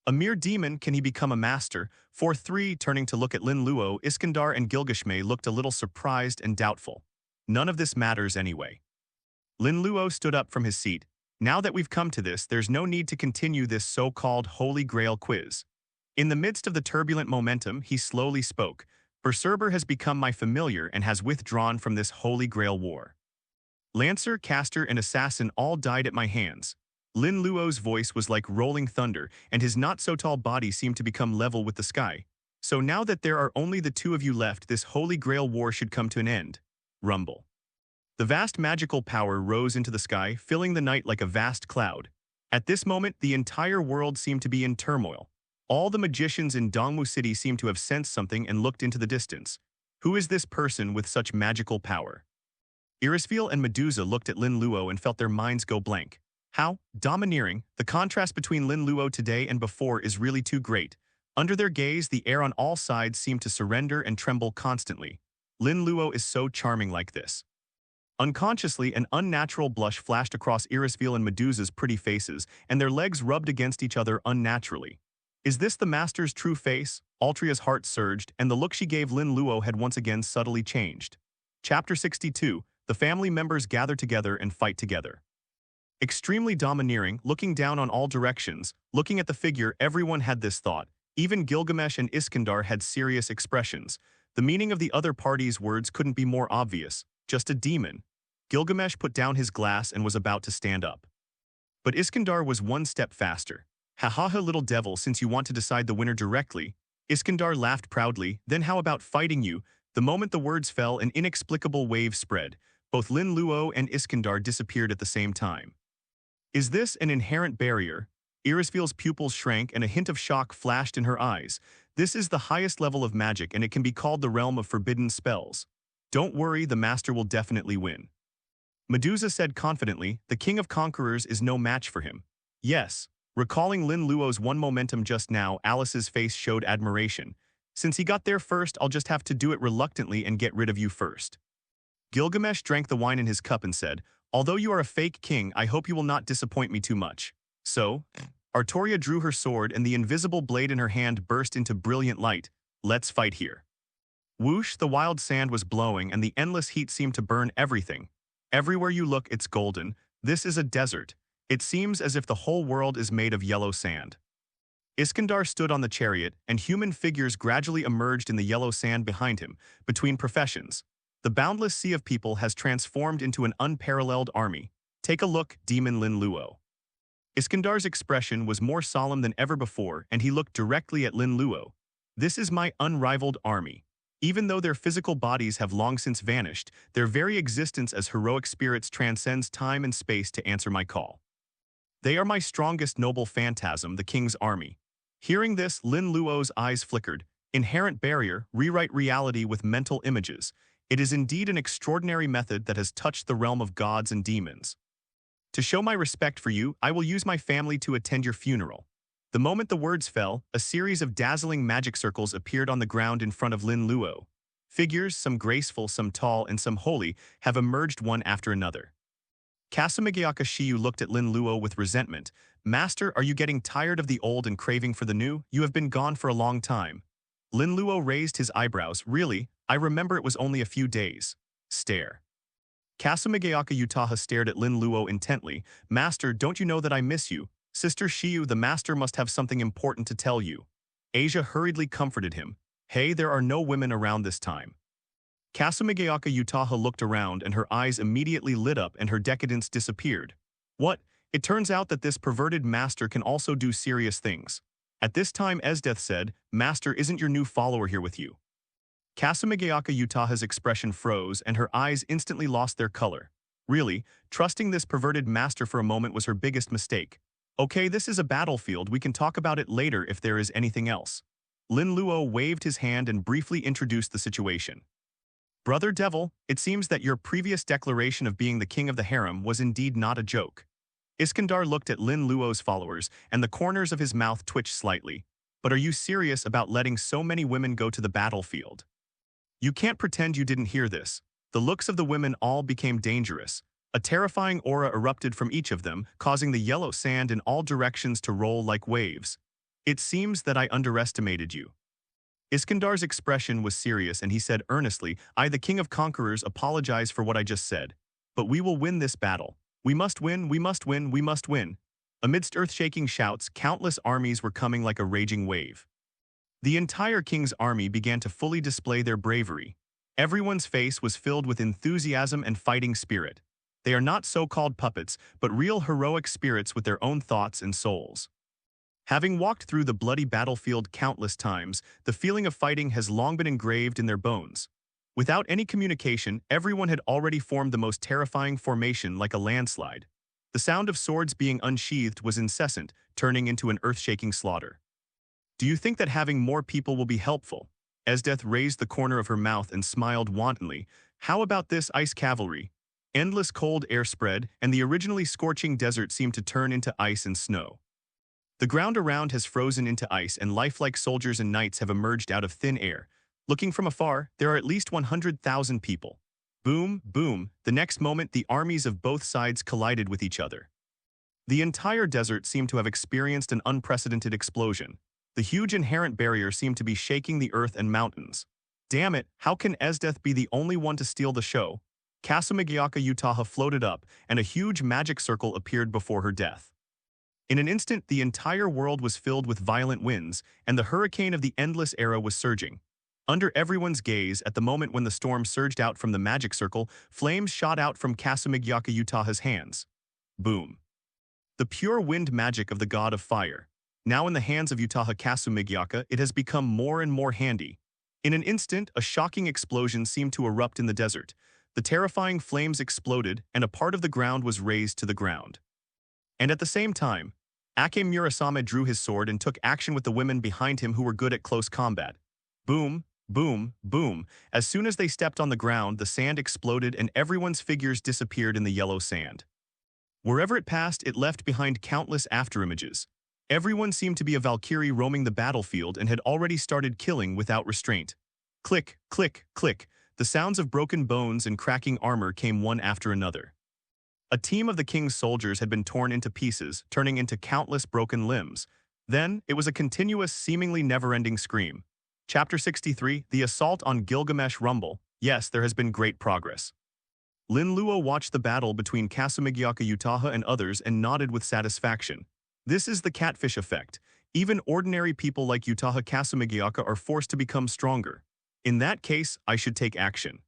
A mere demon, can he become a master? For three, turning to look at Lin Luo, Iskandar and Gilgamesh looked a little surprised and doubtful. None of this matters anyway. Lin Luo stood up from his seat. Now that we've come to this, there's no need to continue this so-called Holy Grail quiz. In the midst of the turbulent momentum, he slowly spoke. Berserker has become my familiar and has withdrawn from this Holy Grail war. Lancer, caster, and assassin all died at my hands. Lin Luo's voice was like rolling thunder, and his not-so-tall body seemed to become level with the sky. So now that there are only the two of you left, this Holy Grail war should come to an end. Rumble. The vast magical power rose into the sky, filling the night like a vast cloud. At this moment, the entire world seemed to be in turmoil. All the magicians in Dongmu City seemed to have sensed something and looked into the distance. Who is this person with such magical power? Irisfeel and Medusa looked at Lin Luo and felt their minds go blank. How domineering! The contrast between Lin Luo today and before is really too great. Under their gaze, the air on all sides seemed to surrender and tremble constantly. Lin Luo is so charming like this. Unconsciously, an unnatural blush flashed across Irisfeel and Medusa's pretty faces, and their legs rubbed against each other unnaturally. Is this the master's true face? Altria's heart surged, and the look she gave Lin Luo had once again subtly changed. Chapter 62. The family members gather together and fight together. Extremely domineering, looking down on all directions, looking at the figure, everyone had this thought. Even Gilgamesh and Iskandar had serious expressions. The meaning of the other party's words couldn't be more obvious. Just a demon. Gilgamesh put down his glass and was about to stand up. But Iskandar was one step faster. Ha ha ha, little devil, since you want to decide the winner directly. Iskandar laughed proudly. Then how about fighting you? The moment the words fell, an inexplicable wave spread. Both Lin Luo and Iskandar disappeared at the same time. Is this an inherent barrier? Irisfeel's pupils shrank and a hint of shock flashed in her eyes. This is the highest level of magic, and it can be called the realm of forbidden spells. Don't worry, the master will definitely win. Medusa said confidently, the king of conquerors is no match for him. Yes. Recalling Lin Luo's one momentum just now, Alice's face showed admiration. Since he got there first, I'll just have to do it reluctantly and get rid of you first. Gilgamesh drank the wine in his cup and said, although you are a fake king, I hope you will not disappoint me too much. So, Artoria drew her sword and the invisible blade in her hand burst into brilliant light. Let's fight here. Whoosh, the wild sand was blowing and the endless heat seemed to burn everything. Everywhere you look, it's golden. This is a desert. It seems as if the whole world is made of yellow sand. Iskandar stood on the chariot, and human figures gradually emerged in the yellow sand behind him, between professions. The boundless sea of people has transformed into an unparalleled army. Take a look, Demon Lin Luo. Iskandar's expression was more solemn than ever before, and he looked directly at Lin Luo. This is my unrivaled army. Even though their physical bodies have long since vanished, their very existence as heroic spirits transcends time and space to answer my call. They are my strongest noble phantasm, the king's army. Hearing this, Lin Luo's eyes flickered. Inherent barrier, rewrite reality with mental images. It is indeed an extraordinary method that has touched the realm of gods and demons. To show my respect for you, I will use my family to attend your funeral. The moment the words fell, a series of dazzling magic circles appeared on the ground in front of Lin Luo. Figures, some graceful, some tall, and some holy, have emerged one after another. Kasumigayaka Shiyu looked at Lin Luo with resentment. Master, are you getting tired of the old and craving for the new? You have been gone for a long time. Lin Luo raised his eyebrows. Really? I remember it was only a few days. Stare. Kasumigayaka Utaha stared at Lin Luo intently. Master, don't you know that I miss you? Sister Shiyu, the master must have something important to tell you. Asia hurriedly comforted him. Hey, there are no women around this time. Kasumigayaka Utaha looked around and her eyes immediately lit up and her decadence disappeared. What? It turns out that this perverted master can also do serious things. At this time Esdeath said, Master, isn't your new follower here with you? Kasumigayaka Utaha's expression froze and her eyes instantly lost their color. Really, trusting this perverted master for a moment was her biggest mistake. Okay, this is a battlefield, we can talk about it later if there is anything else. Lin Luo waved his hand and briefly introduced the situation. Brother Devil, it seems that your previous declaration of being the king of the harem was indeed not a joke. Iskandar looked at Lin Luo's followers, and the corners of his mouth twitched slightly. But are you serious about letting so many women go to the battlefield? You can't pretend you didn't hear this. The looks of the women all became dangerous. A terrifying aura erupted from each of them, causing the yellow sand in all directions to roll like waves. It seems that I underestimated you. Iskandar's expression was serious and he said earnestly, I, the king of conquerors, apologize for what I just said. But we will win this battle. We must win, we must win, we must win. Amidst earth-shaking shouts, countless armies were coming like a raging wave. The entire king's army began to fully display their bravery. Everyone's face was filled with enthusiasm and fighting spirit. They are not so-called puppets, but real heroic spirits with their own thoughts and souls. Having walked through the bloody battlefield countless times, the feeling of fighting has long been engraved in their bones. Without any communication, everyone had already formed the most terrifying formation like a landslide. The sound of swords being unsheathed was incessant, turning into an earth-shaking slaughter. Do you think that having more people will be helpful? Esdeath raised the corner of her mouth and smiled wantonly. How about this ice cavalry? Endless cold air spread, and the originally scorching desert seemed to turn into ice and snow. The ground around has frozen into ice and lifelike soldiers and knights have emerged out of thin air. Looking from afar, there are at least 100,000 people. Boom, boom, the next moment the armies of both sides collided with each other. The entire desert seemed to have experienced an unprecedented explosion. The huge inherent barrier seemed to be shaking the earth and mountains. Damn it, how can Esdeath be the only one to steal the show? Kasumigiaka Utaha floated up, and a huge magic circle appeared before her death. In an instant, the entire world was filled with violent winds, and the hurricane of the endless era was surging. Under everyone's gaze, at the moment when the storm surged out from the magic circle, flames shot out from Kasumigiaka Utaha's hands. Boom. The pure wind magic of the god of fire. Now in the hands of Utaha Kasumigiaka, it has become more and more handy. In an instant, a shocking explosion seemed to erupt in the desert. The terrifying flames exploded, and a part of the ground was razed to the ground. And at the same time, Ake Murasame drew his sword and took action with the women behind him who were good at close combat. Boom, boom, boom. As soon as they stepped on the ground, the sand exploded and everyone's figures disappeared in the yellow sand. Wherever it passed, it left behind countless afterimages. Everyone seemed to be a Valkyrie roaming the battlefield and had already started killing without restraint. Click, click, click. The sounds of broken bones and cracking armor came one after another. A team of the king's soldiers had been torn into pieces, turning into countless broken limbs. Then, it was a continuous, seemingly never-ending scream. Chapter 63, The Assault on Gilgamesh Rumble. Yes, there has been great progress. Lin Luo watched the battle between Kasumigiaka Utaha and others and nodded with satisfaction. This is the catfish effect. Even ordinary people like Utaha Kasumigiaka are forced to become stronger. In that case, I should take action.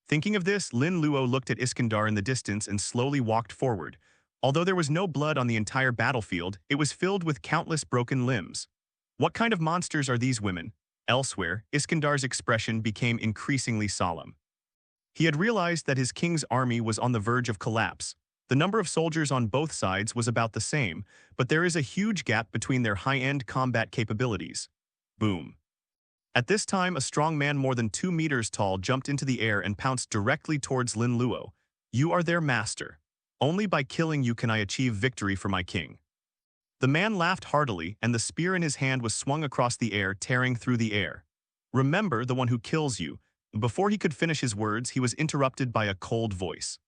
Thinking of this, Lin Luo looked at Iskandar in the distance and slowly walked forward. Although there was no blood on the entire battlefield, it was filled with countless broken limbs. What kind of monsters are these women? Elsewhere, Iskandar's expression became increasingly solemn. He had realized that his king's army was on the verge of collapse. The number of soldiers on both sides was about the same, but there is a huge gap between their high-end combat capabilities. Boom. At this time, a strong man more than 2 meters tall jumped into the air and pounced directly towards Lin Luo. You are their master. Only by killing you can I achieve victory for my king. The man laughed heartily, and the spear in his hand was swung across the air, tearing through the air. Remember the one who kills you. Before he could finish his words, he was interrupted by a cold voice.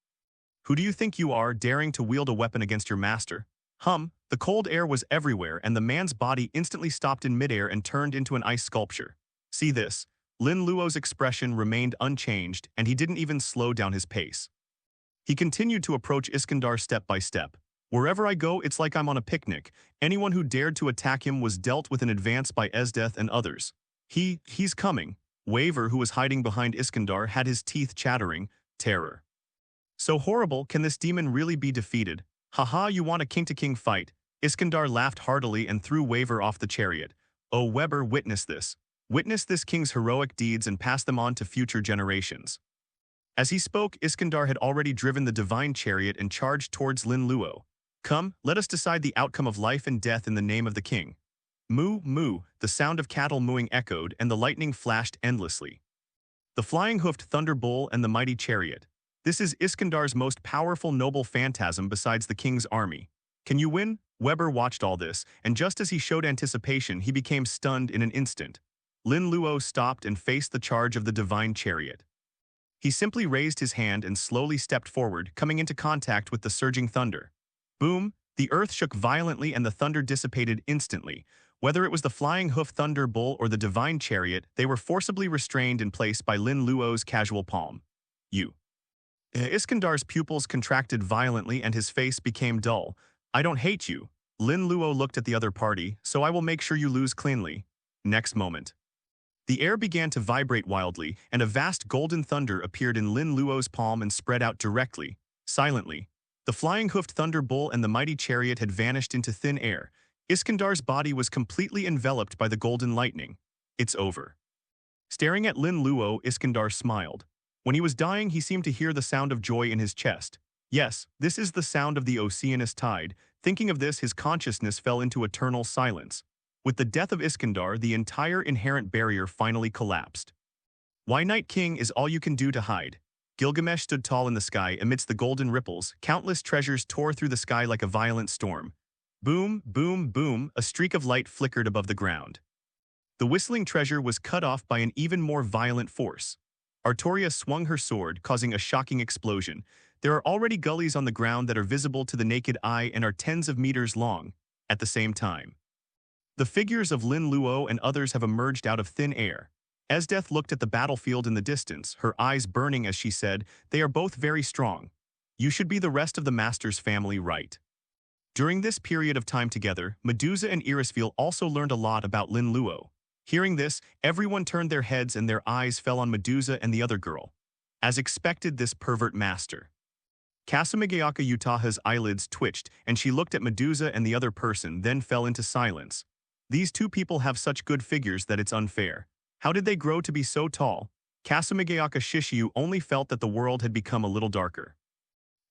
Who do you think you are, daring to wield a weapon against your master? The cold air was everywhere, and the man's body instantly stopped in midair and turned into an ice sculpture. See this. Lin Luo's expression remained unchanged, and he didn't even slow down his pace. He continued to approach Iskandar step by step. Wherever I go, it's like I'm on a picnic. Anyone who dared to attack him was dealt with in advance by Esdeath and others. He's coming. Waver, who was hiding behind Iskandar, had his teeth chattering. Terror. So horrible, can this demon really be defeated? Haha, you want a king-to-king fight. Iskandar laughed heartily and threw Waver off the chariot. Oh, Weber, witness this. Witness this king's heroic deeds and pass them on to future generations. As he spoke, Iskandar had already driven the divine chariot and charged towards Lin Luo. Come, let us decide the outcome of life and death in the name of the king. Moo, moo, the sound of cattle mooing echoed, and the lightning flashed endlessly. The flying-hoofed thunder bull and the mighty chariot. This is Iskandar's most powerful noble phantasm besides the king's army. Can you win? Weber watched all this, and just as he showed anticipation, he became stunned in an instant. Lin Luo stopped and faced the charge of the divine chariot. He simply raised his hand and slowly stepped forward, coming into contact with the surging thunder. Boom! The earth shook violently and the thunder dissipated instantly. Whether it was the flying hoof thunder bull or the divine chariot, they were forcibly restrained in place by Lin Luo's casual palm. Iskandar's pupils contracted violently and his face became dull. I don't hate you. Lin Luo looked at the other party, so I will make sure you lose cleanly. Next moment. The air began to vibrate wildly, and a vast golden thunder appeared in Lin Luo's palm and spread out directly, silently. The flying-hoofed thunder bull and the mighty chariot had vanished into thin air. Iskandar's body was completely enveloped by the golden lightning. It's over. Staring at Lin Luo, Iskandar smiled. When he was dying, he seemed to hear the sound of joy in his chest. Yes, this is the sound of the Oceanus tide. Thinking of this, his consciousness fell into eternal silence. With the death of Iskandar, the entire inherent barrier finally collapsed. Why, Night King, is all you can do to hide? Gilgamesh stood tall in the sky amidst the golden ripples. Countless treasures tore through the sky like a violent storm. Boom, boom, boom, a streak of light flickered above the ground. The whistling treasure was cut off by an even more violent force. Artoria swung her sword, causing a shocking explosion. There are already gullies on the ground that are visible to the naked eye and are tens of meters long. At the same time, the figures of Lin Luo and others have emerged out of thin air. Esdeath looked at the battlefield in the distance, her eyes burning as she said, "They are both very strong. You should be the rest of the Master's family, right?" During this period of time together, Medusa and Irisfeel also learned a lot about Lin Luo. Hearing this, everyone turned their heads and their eyes fell on Medusa and the other girl. As expected, this pervert master. Kasumigayaka Utaha's eyelids twitched, and she looked at Medusa and the other person, then fell into silence. These two people have such good figures that it's unfair. How did they grow to be so tall? Kasumigayaka Shishiu only felt that the world had become a little darker.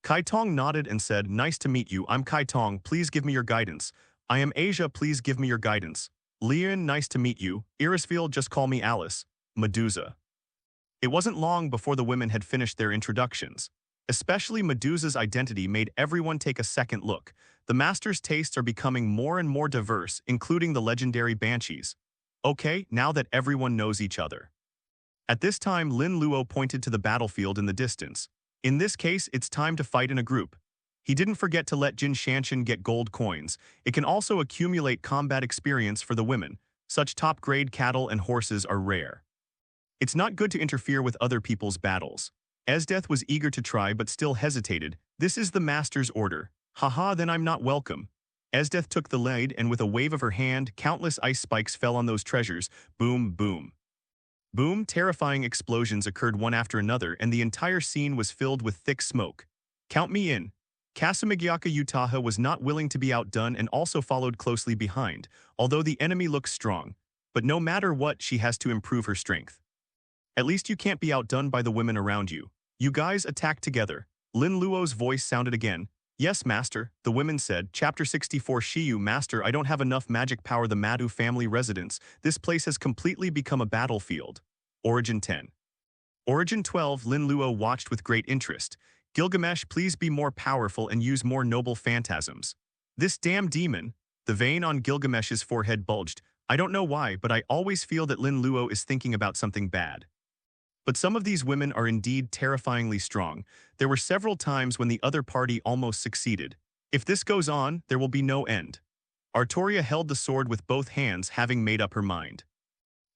Kai Tong nodded and said, "Nice to meet you. I'm Kai Tong. Please give me your guidance. I am Asia. Please give me your guidance. Leon, nice to meet you. Irisfeel, just call me Alice." Medusa. It wasn't long before the women had finished their introductions. Especially Medusa's identity made everyone take a second look. The Master's tastes are becoming more and more diverse, including the legendary banshees. Okay, now that everyone knows each other. At this time, Lin Luo pointed to the battlefield in the distance. In this case, it's time to fight in a group. He didn't forget to let Jin Shanshan get gold coins. It can also accumulate combat experience for the women. Such top-grade cattle and horses are rare. It's not good to interfere with other people's battles. Esdeath was eager to try but still hesitated. "This is the Master's order." "Haha, then I'm not welcome." Esdeath took the lead and with a wave of her hand, countless ice spikes fell on those treasures. Boom, boom. Boom, terrifying explosions occurred one after another and the entire scene was filled with thick smoke. "Count me in." Kasumigayaka Utaha was not willing to be outdone and also followed closely behind, although the enemy looks strong. But no matter what, she has to improve her strength. "At least you can't be outdone by the women around you. You guys attack together." Lin Luo's voice sounded again. "Yes, Master," the women said. Chapter 64 Shiyu, "Master, I don't have enough magic power. The Madu family residence. This place has completely become a battlefield." Origin 10. Origin 12 Lin Luo watched with great interest. "Gilgamesh, please be more powerful and use more noble phantasms." "This damn demon." The vein on Gilgamesh's forehead bulged. "I don't know why, but I always feel that Lin Luo is thinking about something bad." But some of these women are indeed terrifyingly strong. There were several times when the other party almost succeeded. If this goes on, there will be no end. Artoria held the sword with both hands, having made up her mind.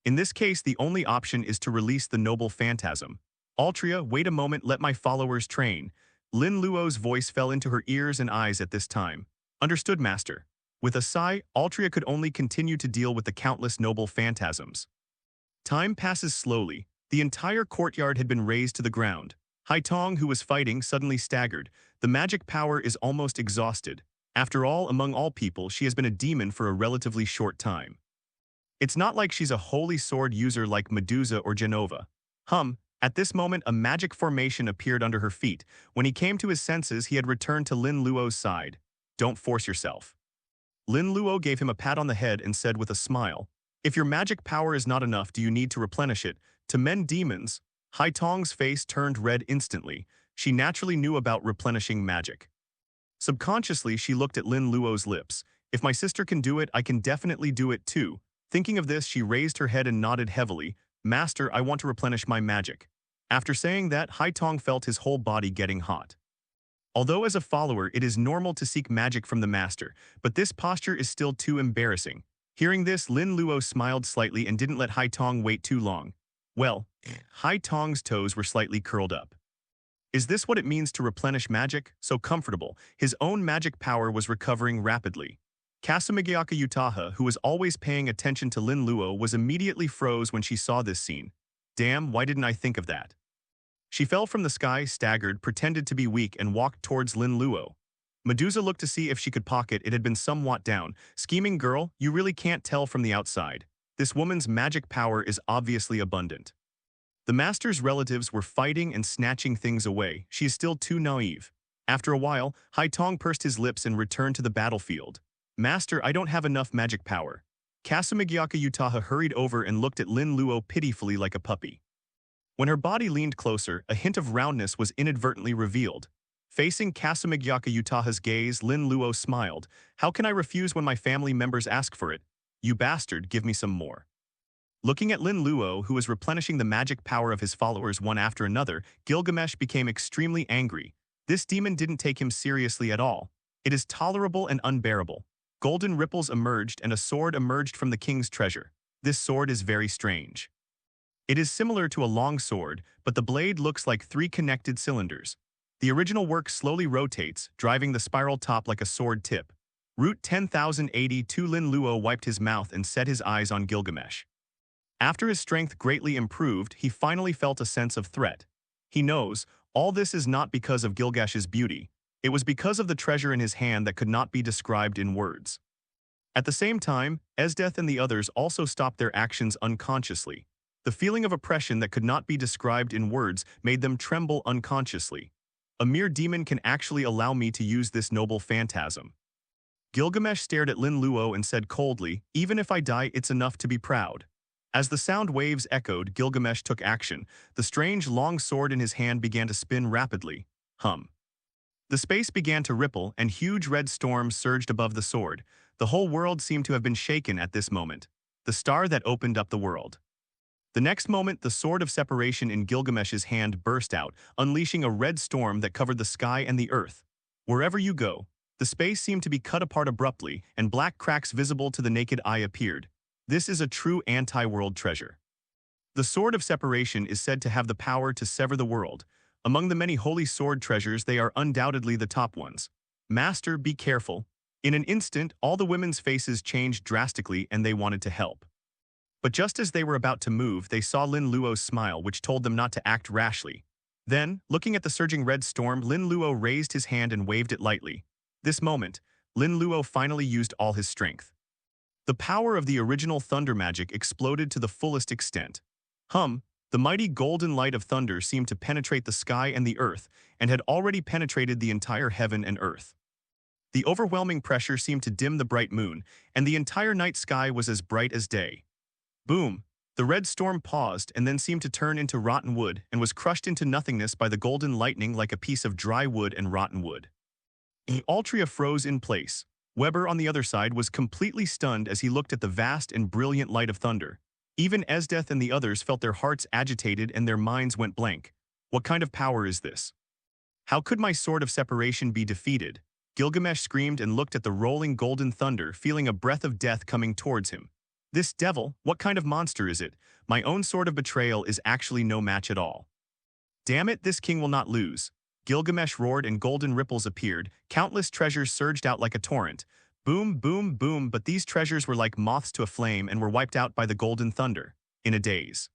In this case, the only option is to release the noble phantasm. "Altria, wait a moment, let my followers train." Lin Luo's voice fell into her ears and eyes at this time. "Understood, Master." With a sigh, Altria could only continue to deal with the countless noble phantasms. Time passes slowly. The entire courtyard had been razed to the ground. Haitong, who was fighting, suddenly staggered. The magic power is almost exhausted. After all, among all people, she has been a demon for a relatively short time. It's not like she's a holy sword user like Medusa or Genova. At this moment, a magic formation appeared under her feet. When he came to his senses, he had returned to Lin Luo's side. "Don't force yourself." Lin Luo gave him a pat on the head and said with a smile, "If your magic power is not enough, do you need to replenish it? To mend demons?" Haitong's face turned red instantly. She naturally knew about replenishing magic. Subconsciously, she looked at Lin Luo's lips. "If my sister can do it, I can definitely do it too." Thinking of this, she raised her head and nodded heavily. "Master, I want to replenish my magic." After saying that, Haitong felt his whole body getting hot. Although as a follower, it is normal to seek magic from the Master, but this posture is still too embarrassing. Hearing this, Lin Luo smiled slightly and didn't let Haitong wait too long. Well, Haitong's toes were slightly curled up. Is this what it means to replenish magic? So comfortable. His own magic power was recovering rapidly. Kasumigayaka Utaha, who was always paying attention to Lin Luo, was immediately froze when she saw this scene. Damn, why didn't I think of that? She fell from the sky, staggered, pretended to be weak, and walked towards Lin Luo. Medusa looked to see if she could pocket. It had been somewhat down. "Scheming girl, you really can't tell from the outside. This woman's magic power is obviously abundant." The Master's relatives were fighting and snatching things away. She is still too naive. After a while, Haitong pursed his lips and returned to the battlefield. "Master, I don't have enough magic power." Kasumigayaka Utaha hurried over and looked at Lin Luo pitifully like a puppy. When her body leaned closer, a hint of roundness was inadvertently revealed. Facing Kasumigayaka Utaha's gaze, Lin Luo smiled. "How can I refuse when my family members ask for it? You bastard, give me some more." Looking at Lin Luo, who was replenishing the magic power of his followers one after another, Gilgamesh became extremely angry. This demon didn't take him seriously at all. It is tolerable and unbearable. Golden ripples emerged and a sword emerged from the king's treasure. This sword is very strange. It is similar to a long sword, but the blade looks like three connected cylinders. The original work slowly rotates, driving the spiral top like a sword tip. Route 10,082 Lin Luo wiped his mouth and set his eyes on Gilgamesh. After his strength greatly improved, he finally felt a sense of threat. He knows, all this is not because of Gilgamesh's beauty. It was because of the treasure in his hand that could not be described in words. At the same time, Esdeth and the others also stopped their actions unconsciously. The feeling of oppression that could not be described in words made them tremble unconsciously. A mere demon can actually allow me to use this noble phantasm. Gilgamesh stared at Lin Luo and said coldly, "Even if I die, it's enough to be proud." As the sound waves echoed, Gilgamesh took action. The strange long sword in his hand began to spin rapidly. Hum. The space began to ripple, and huge red storms surged above the sword. The whole world seemed to have been shaken at this moment. The star that opened up the world. The next moment, the sword of separation in Gilgamesh's hand burst out, unleashing a red storm that covered the sky and the earth. Wherever you go, the space seemed to be cut apart abruptly, and black cracks visible to the naked eye appeared. This is a true anti-world treasure. The sword of separation is said to have the power to sever the world. Among the many holy sword treasures, they are undoubtedly the top ones. Master, be careful. In an instant, all the women's faces changed drastically and they wanted to help. But just as they were about to move, they saw Lin Luo's smile, which told them not to act rashly. Then, looking at the surging red storm, Lin Luo raised his hand and waved it lightly. This moment, Lin Luo finally used all his strength. The power of the original thunder magic exploded to the fullest extent. The mighty golden light of thunder seemed to penetrate the sky and the earth, and had already penetrated the entire heaven and earth. The overwhelming pressure seemed to dim the bright moon, and the entire night sky was as bright as day. Boom! The red storm paused and then seemed to turn into rotten wood and was crushed into nothingness by the golden lightning like a piece of dry wood and rotten wood. Altria froze in place. Weber, on the other side, was completely stunned as he looked at the vast and brilliant light of thunder. Even Esdeth and the others felt their hearts agitated and their minds went blank. What kind of power is this? How could my sword of separation be defeated? Gilgamesh screamed and looked at the rolling golden thunder, feeling a breath of death coming towards him. This devil, what kind of monster is it? My own sword of betrayal is actually no match at all. Damn it, this king will not lose. Gilgamesh roared and golden ripples appeared. Countless treasures surged out like a torrent. Boom, boom, boom, but these treasures were like moths to a flame and were wiped out by the golden thunder. In a daze.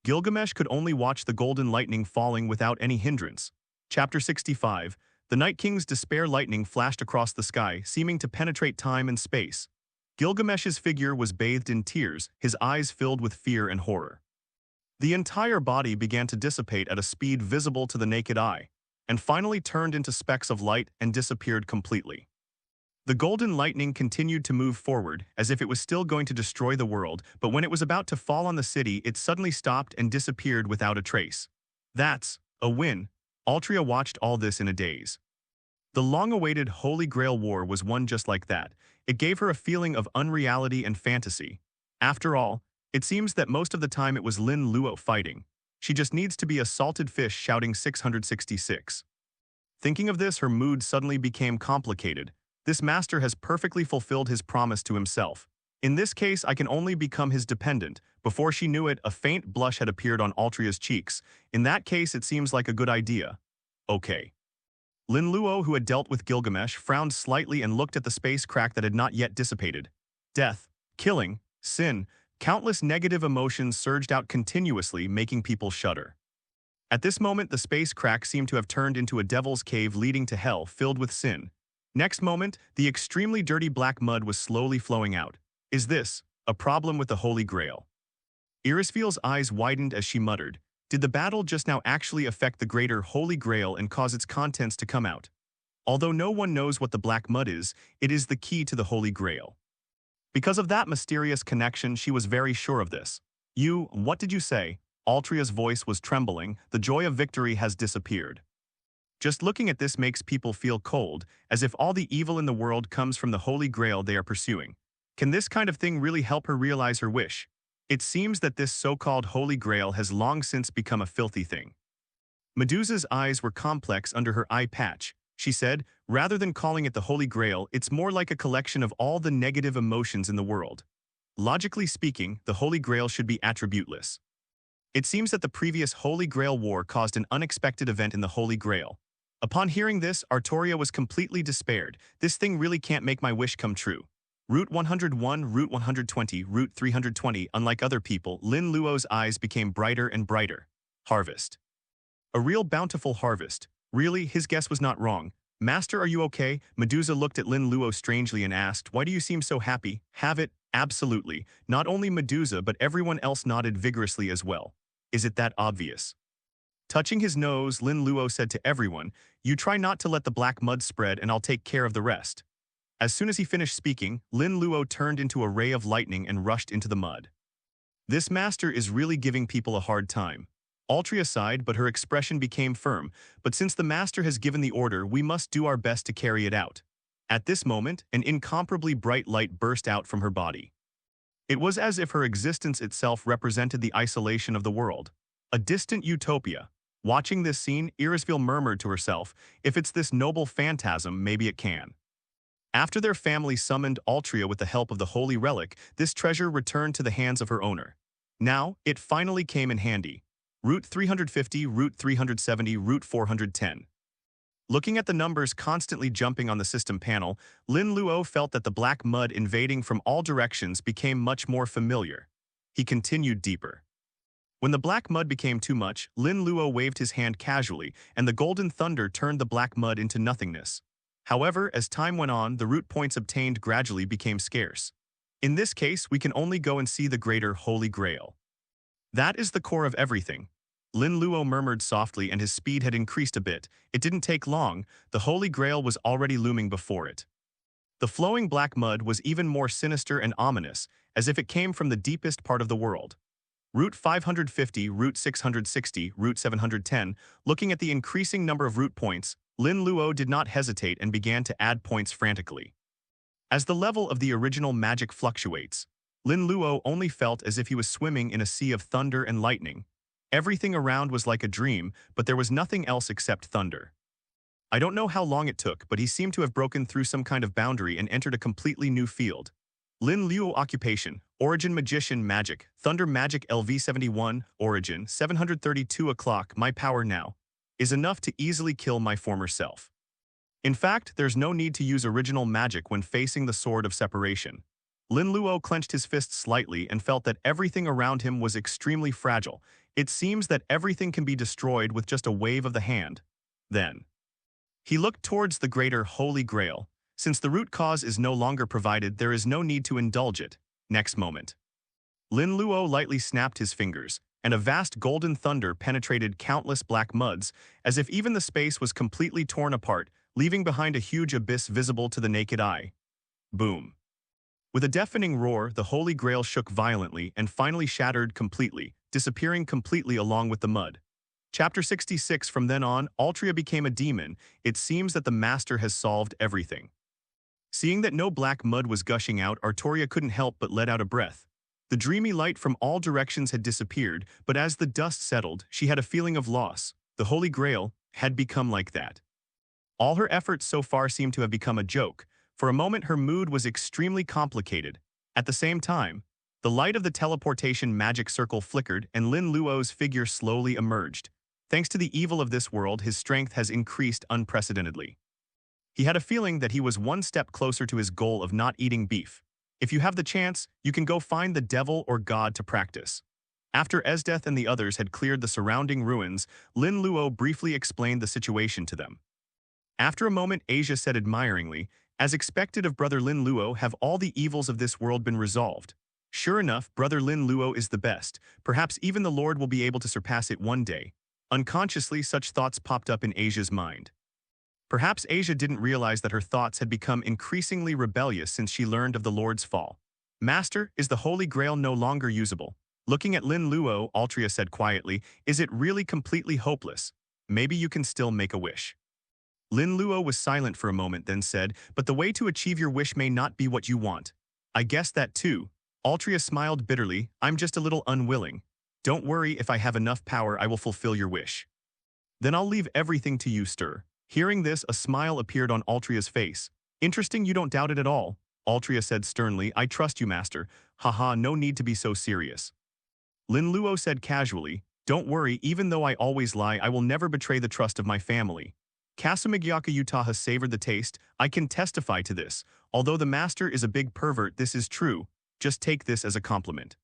Gilgamesh could only watch the golden lightning falling without any hindrance. Chapter 65. The Night King's despair lightning flashed across the sky, seeming to penetrate time and space. Gilgamesh's figure was bathed in tears, his eyes filled with fear and horror. The entire body began to dissipate at a speed visible to the naked eye, and finally turned into specks of light and disappeared completely. The golden lightning continued to move forward, as if it was still going to destroy the world, but when it was about to fall on the city, it suddenly stopped and disappeared without a trace. That's a win. Altria watched all this in a daze. The long-awaited Holy Grail War was won just like that. It gave her a feeling of unreality and fantasy. After all, it seems that most of the time it was Lin Luo fighting. She just needs to be a salted fish shouting 666. Thinking of this, her mood suddenly became complicated. This master has perfectly fulfilled his promise to himself. In this case, I can only become his dependent. Before she knew it, a faint blush had appeared on Altria's cheeks. In that case, it seems like a good idea. Okay. Lin Luo, who had dealt with Gilgamesh, frowned slightly and looked at the space crack that had not yet dissipated. Death, killing, sin, countless negative emotions surged out continuously, making people shudder. At this moment, the space crack seemed to have turned into a devil's cave leading to hell, filled with sin. Next moment, the extremely dirty black mud was slowly flowing out. Is this a problem with the Holy Grail? Irisfield's eyes widened as she muttered, did the battle just now actually affect the greater Holy Grail and cause its contents to come out? Although no one knows what the black mud is, it is the key to the Holy Grail. Because of that mysterious connection, she was very sure of this. What did you say? Altria's voice was trembling. The joy of victory has disappeared. Just looking at this makes people feel cold, as if all the evil in the world comes from the Holy Grail they are pursuing. Can this kind of thing really help her realize her wish? It seems that this so-called Holy Grail has long since become a filthy thing. Medusa's eyes were complex under her eye patch. She said, rather than calling it the Holy Grail, it's more like a collection of all the negative emotions in the world. Logically speaking, the Holy Grail should be attributeless. It seems that the previous Holy Grail War caused an unexpected event in the Holy Grail. Upon hearing this, Artoria was completely despaired. This thing really can't make my wish come true. Route 101, Route 120, Route 320. Unlike other people, Lin Luo's eyes became brighter and brighter. Harvest. A real bountiful harvest. Really, his guess was not wrong. Master, are you okay? Medusa looked at Lin Luo strangely and asked, why do you seem so happy? Have it? Absolutely. Not only Medusa but everyone else nodded vigorously as well. Is it that obvious? Touching his nose, Lin Luo said to everyone, you try not to let the black mud spread and I'll take care of the rest. As soon as he finished speaking, Lin Luo turned into a ray of lightning and rushed into the mud. This master is really giving people a hard time. Altria sighed, but her expression became firm. But since the master has given the order, we must do our best to carry it out. At this moment, an incomparably bright light burst out from her body. It was as if her existence itself represented the isolation of the world. A distant utopia. Watching this scene, Irisville murmured to herself, if it's this noble phantasm, maybe it can. After their family summoned Altria with the help of the holy relic, this treasure returned to the hands of her owner. Now, it finally came in handy. Route 350, Route 370, Route 410. Looking at the numbers constantly jumping on the system panel, Lin Luo felt that the black mud invading from all directions became much more familiar. He continued deeper. When the black mud became too much, Lin Luo waved his hand casually, and the golden thunder turned the black mud into nothingness. However, as time went on, the root points obtained gradually became scarce. In this case, we can only go and see the greater Holy Grail. That is the core of everything. Lin Luo murmured softly, and his speed had increased a bit. It didn't take long, the Holy Grail was already looming before it. The flowing black mud was even more sinister and ominous, as if it came from the deepest part of the world. Route 550, Route 660, Route 710, looking at the increasing number of route points, Lin Luo did not hesitate and began to add points frantically. As the level of the original magic fluctuates, Lin Luo only felt as if he was swimming in a sea of thunder and lightning. Everything around was like a dream, but there was nothing else except thunder. I don't know how long it took, but he seemed to have broken through some kind of boundary and entered a completely new field. Lin Luo occupation, origin magician magic, thunder magic LV71, origin 732 o'clock, my power now is enough to easily kill my former self. In fact, there's no need to use original magic when facing the sword of separation. Lin Luo clenched his fists slightly and felt that everything around him was extremely fragile. It seems that everything can be destroyed with just a wave of the hand. Then, he looked towards the greater Holy Grail. Since the root cause is no longer provided, there is no need to indulge it. Next moment, Lin Luo lightly snapped his fingers, and a vast golden thunder penetrated countless black muds, as if even the space was completely torn apart, leaving behind a huge abyss visible to the naked eye. Boom. With a deafening roar, the Holy Grail shook violently and finally shattered completely, disappearing completely along with the mud. Chapter 66. From then on, Altria became a demon. It seems that the master has solved everything. Seeing that no black mud was gushing out, Artoria couldn't help but let out a breath. The dreamy light from all directions had disappeared, but as the dust settled, she had a feeling of loss. The Holy Grail had become like that. All her efforts so far seemed to have become a joke. For a moment, her mood was extremely complicated. At the same time, the light of the teleportation magic circle flickered and Lin Luo's figure slowly emerged. Thanks to the evil of this world, his strength has increased unprecedentedly. He had a feeling that he was one step closer to his goal of not eating beef. If you have the chance, you can go find the devil or god to practice. After Esdeth and the others had cleared the surrounding ruins, Lin Luo briefly explained the situation to them. After a moment, Asia said admiringly, as expected of Brother Lin Luo, have all the evils of this world been resolved? Sure enough, Brother Lin Luo is the best. Perhaps even the Lord will be able to surpass it one day. Unconsciously, such thoughts popped up in Asia's mind. Perhaps Asia didn't realize that her thoughts had become increasingly rebellious since she learned of the Lord's fall. Master, is the Holy Grail no longer usable? Looking at Lin Luo, Altria said quietly, is it really completely hopeless? Maybe you can still make a wish. Lin Luo was silent for a moment, then said, but the way to achieve your wish may not be what you want. I guess that too. Altria smiled bitterly. I'm just a little unwilling. Don't worry, if I have enough power, I will fulfill your wish. Then I'll leave everything to you, Stir. Hearing this, a smile appeared on Altria's face. Interesting, you don't doubt it at all. Altria said sternly, I trust you, master. Haha, no need to be so serious. Lin Luo said casually, don't worry, even though I always lie, I will never betray the trust of my family. Kasamigyaka Utaha savored the taste. I can testify to this. Although the master is a big pervert, this is true. Just take this as a compliment.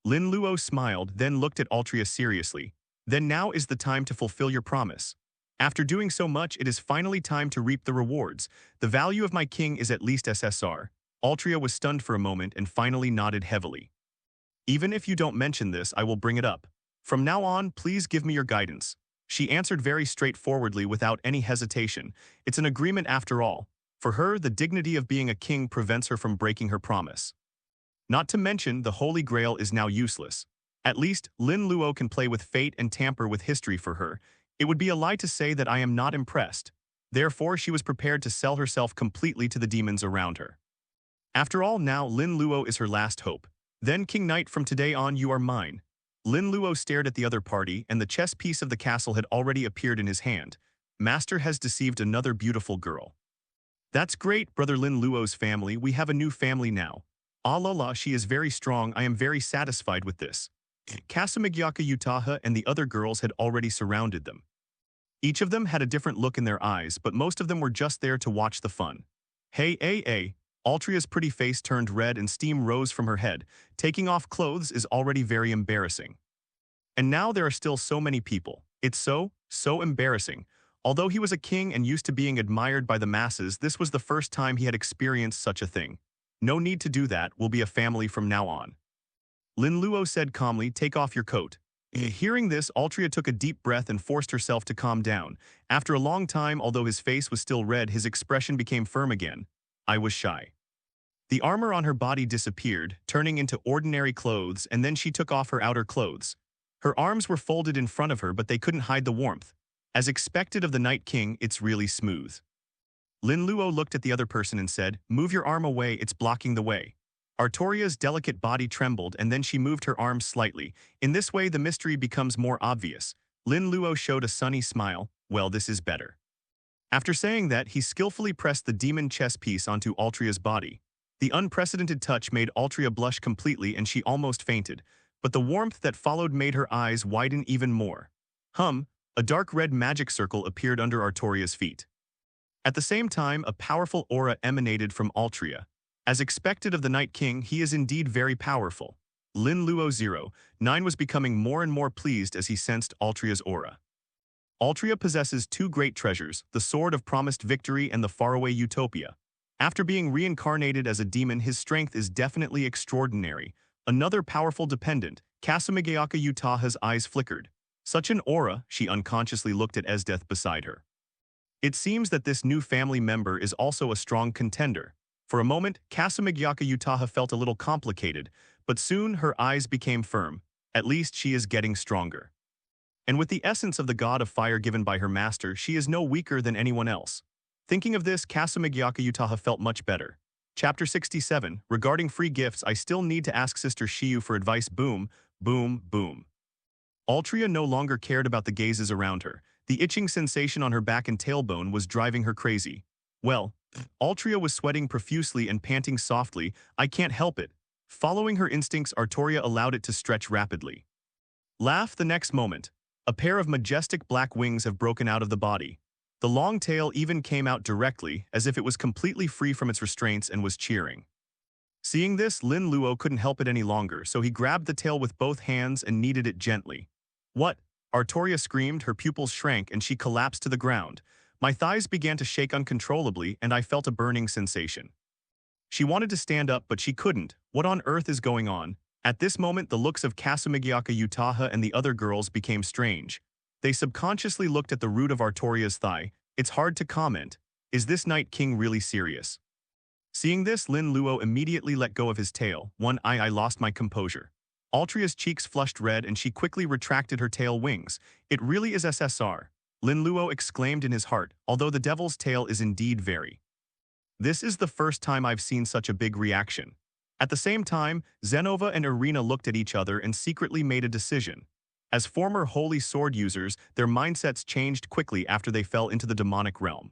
Lin Luo smiled, then looked at Altria seriously. Then now is the time to fulfill your promise. After doing so much, it is finally time to reap the rewards. The value of my king is at least SSR. Altria was stunned for a moment and finally nodded heavily. Even if you don't mention this, I will bring it up. From now on, please give me your guidance. She answered very straightforwardly without any hesitation. It's an agreement after all. For her, the dignity of being a king prevents her from breaking her promise. Not to mention, the Holy Grail is now useless. At least, Lin Luo can play with fate and tamper with history for her. It would be a lie to say that I am not impressed. Therefore, she was prepared to sell herself completely to the demons around her. After all, now Lin Luo is her last hope. Then, King Knight, from today on you are mine. Lin Luo stared at the other party, and the chess piece of the castle had already appeared in his hand. Master has deceived another beautiful girl. That's great, brother Lin Luo's family, we have a new family now. Ah la la, she is very strong, I am very satisfied with this. Kasamigyaka Utaha and the other girls had already surrounded them. Each of them had a different look in their eyes, but most of them were just there to watch the fun. Hey. Altria's pretty face turned red and steam rose from her head. Taking off clothes is already very embarrassing. And now there are still so many people. It's so embarrassing. Although he was a king and used to being admired by the masses, this was the first time he had experienced such a thing. No need to do that, we'll be a family from now on. Lin Luo said calmly, take off your coat. Hearing this, Altria took a deep breath and forced herself to calm down. After a long time, although his face was still red, his expression became firm again. I was shy. The armor on her body disappeared, turning into ordinary clothes, and then she took off her outer clothes. Her arms were folded in front of her, but they couldn't hide the warmth. As expected of the Night King, it's really smooth. Lin Luo looked at the other person and said, move your arm away, it's blocking the way. Artoria's delicate body trembled, and then she moved her arms slightly. In this way, the mystery becomes more obvious. Lin Luo showed a sunny smile. Well, this is better. After saying that, he skillfully pressed the demon chess piece onto Altria's body. The unprecedented touch made Altria blush completely and she almost fainted, but the warmth that followed made her eyes widen even more. A dark red magic circle appeared under Artoria's feet. At the same time, a powerful aura emanated from Altria. As expected of the Night King, he is indeed very powerful. Lin Luo 09 was becoming more and more pleased as he sensed Altria's aura. Altria possesses two great treasures, the Sword of Promised Victory and the Faraway Utopia. After being reincarnated as a demon, his strength is definitely extraordinary. Another powerful dependent, Kasamigyaka Utaha's eyes flickered. Such an aura, she unconsciously looked at Esdeath beside her. It seems that this new family member is also a strong contender. For a moment, Kasamigyaka Utaha felt a little complicated, but soon her eyes became firm. At least she is getting stronger. And with the essence of the god of fire given by her master, she is no weaker than anyone else. Thinking of this, Kasamigyaka Utaha felt much better. Chapter 67, regarding free gifts, I still need to ask Sister Shiyu for advice. Boom, boom, boom. Altria no longer cared about the gazes around her. The itching sensation on her back and tailbone was driving her crazy. Well, Altria was sweating profusely and panting softly. I can't help it. Following her instincts, Artoria allowed it to stretch rapidly. Laugh the next moment. A pair of majestic black wings have broken out of the body. The long tail even came out directly, as if it was completely free from its restraints and was cheering. Seeing this, Lin Luo couldn't help it any longer, so he grabbed the tail with both hands and kneaded it gently. What? Artoria screamed, her pupils shrank, and she collapsed to the ground. My thighs began to shake uncontrollably, and I felt a burning sensation. She wanted to stand up, but she couldn't. What on earth is going on? At this moment, the looks of Kasamigyaka Utaha and the other girls became strange. They subconsciously looked at the root of Artoria's thigh. It's hard to comment. Is this Night King really serious? Seeing this, Lin Luo immediately let go of his tail. I lost my composure. Altria's cheeks flushed red and she quickly retracted her tail wings. It really is SSR. Lin Luo exclaimed in his heart, although the devil's tail is indeed very. This is the first time I've seen such a big reaction. At the same time, Zenova and Irina looked at each other and secretly made a decision. As former holy sword users, their mindsets changed quickly after they fell into the demonic realm.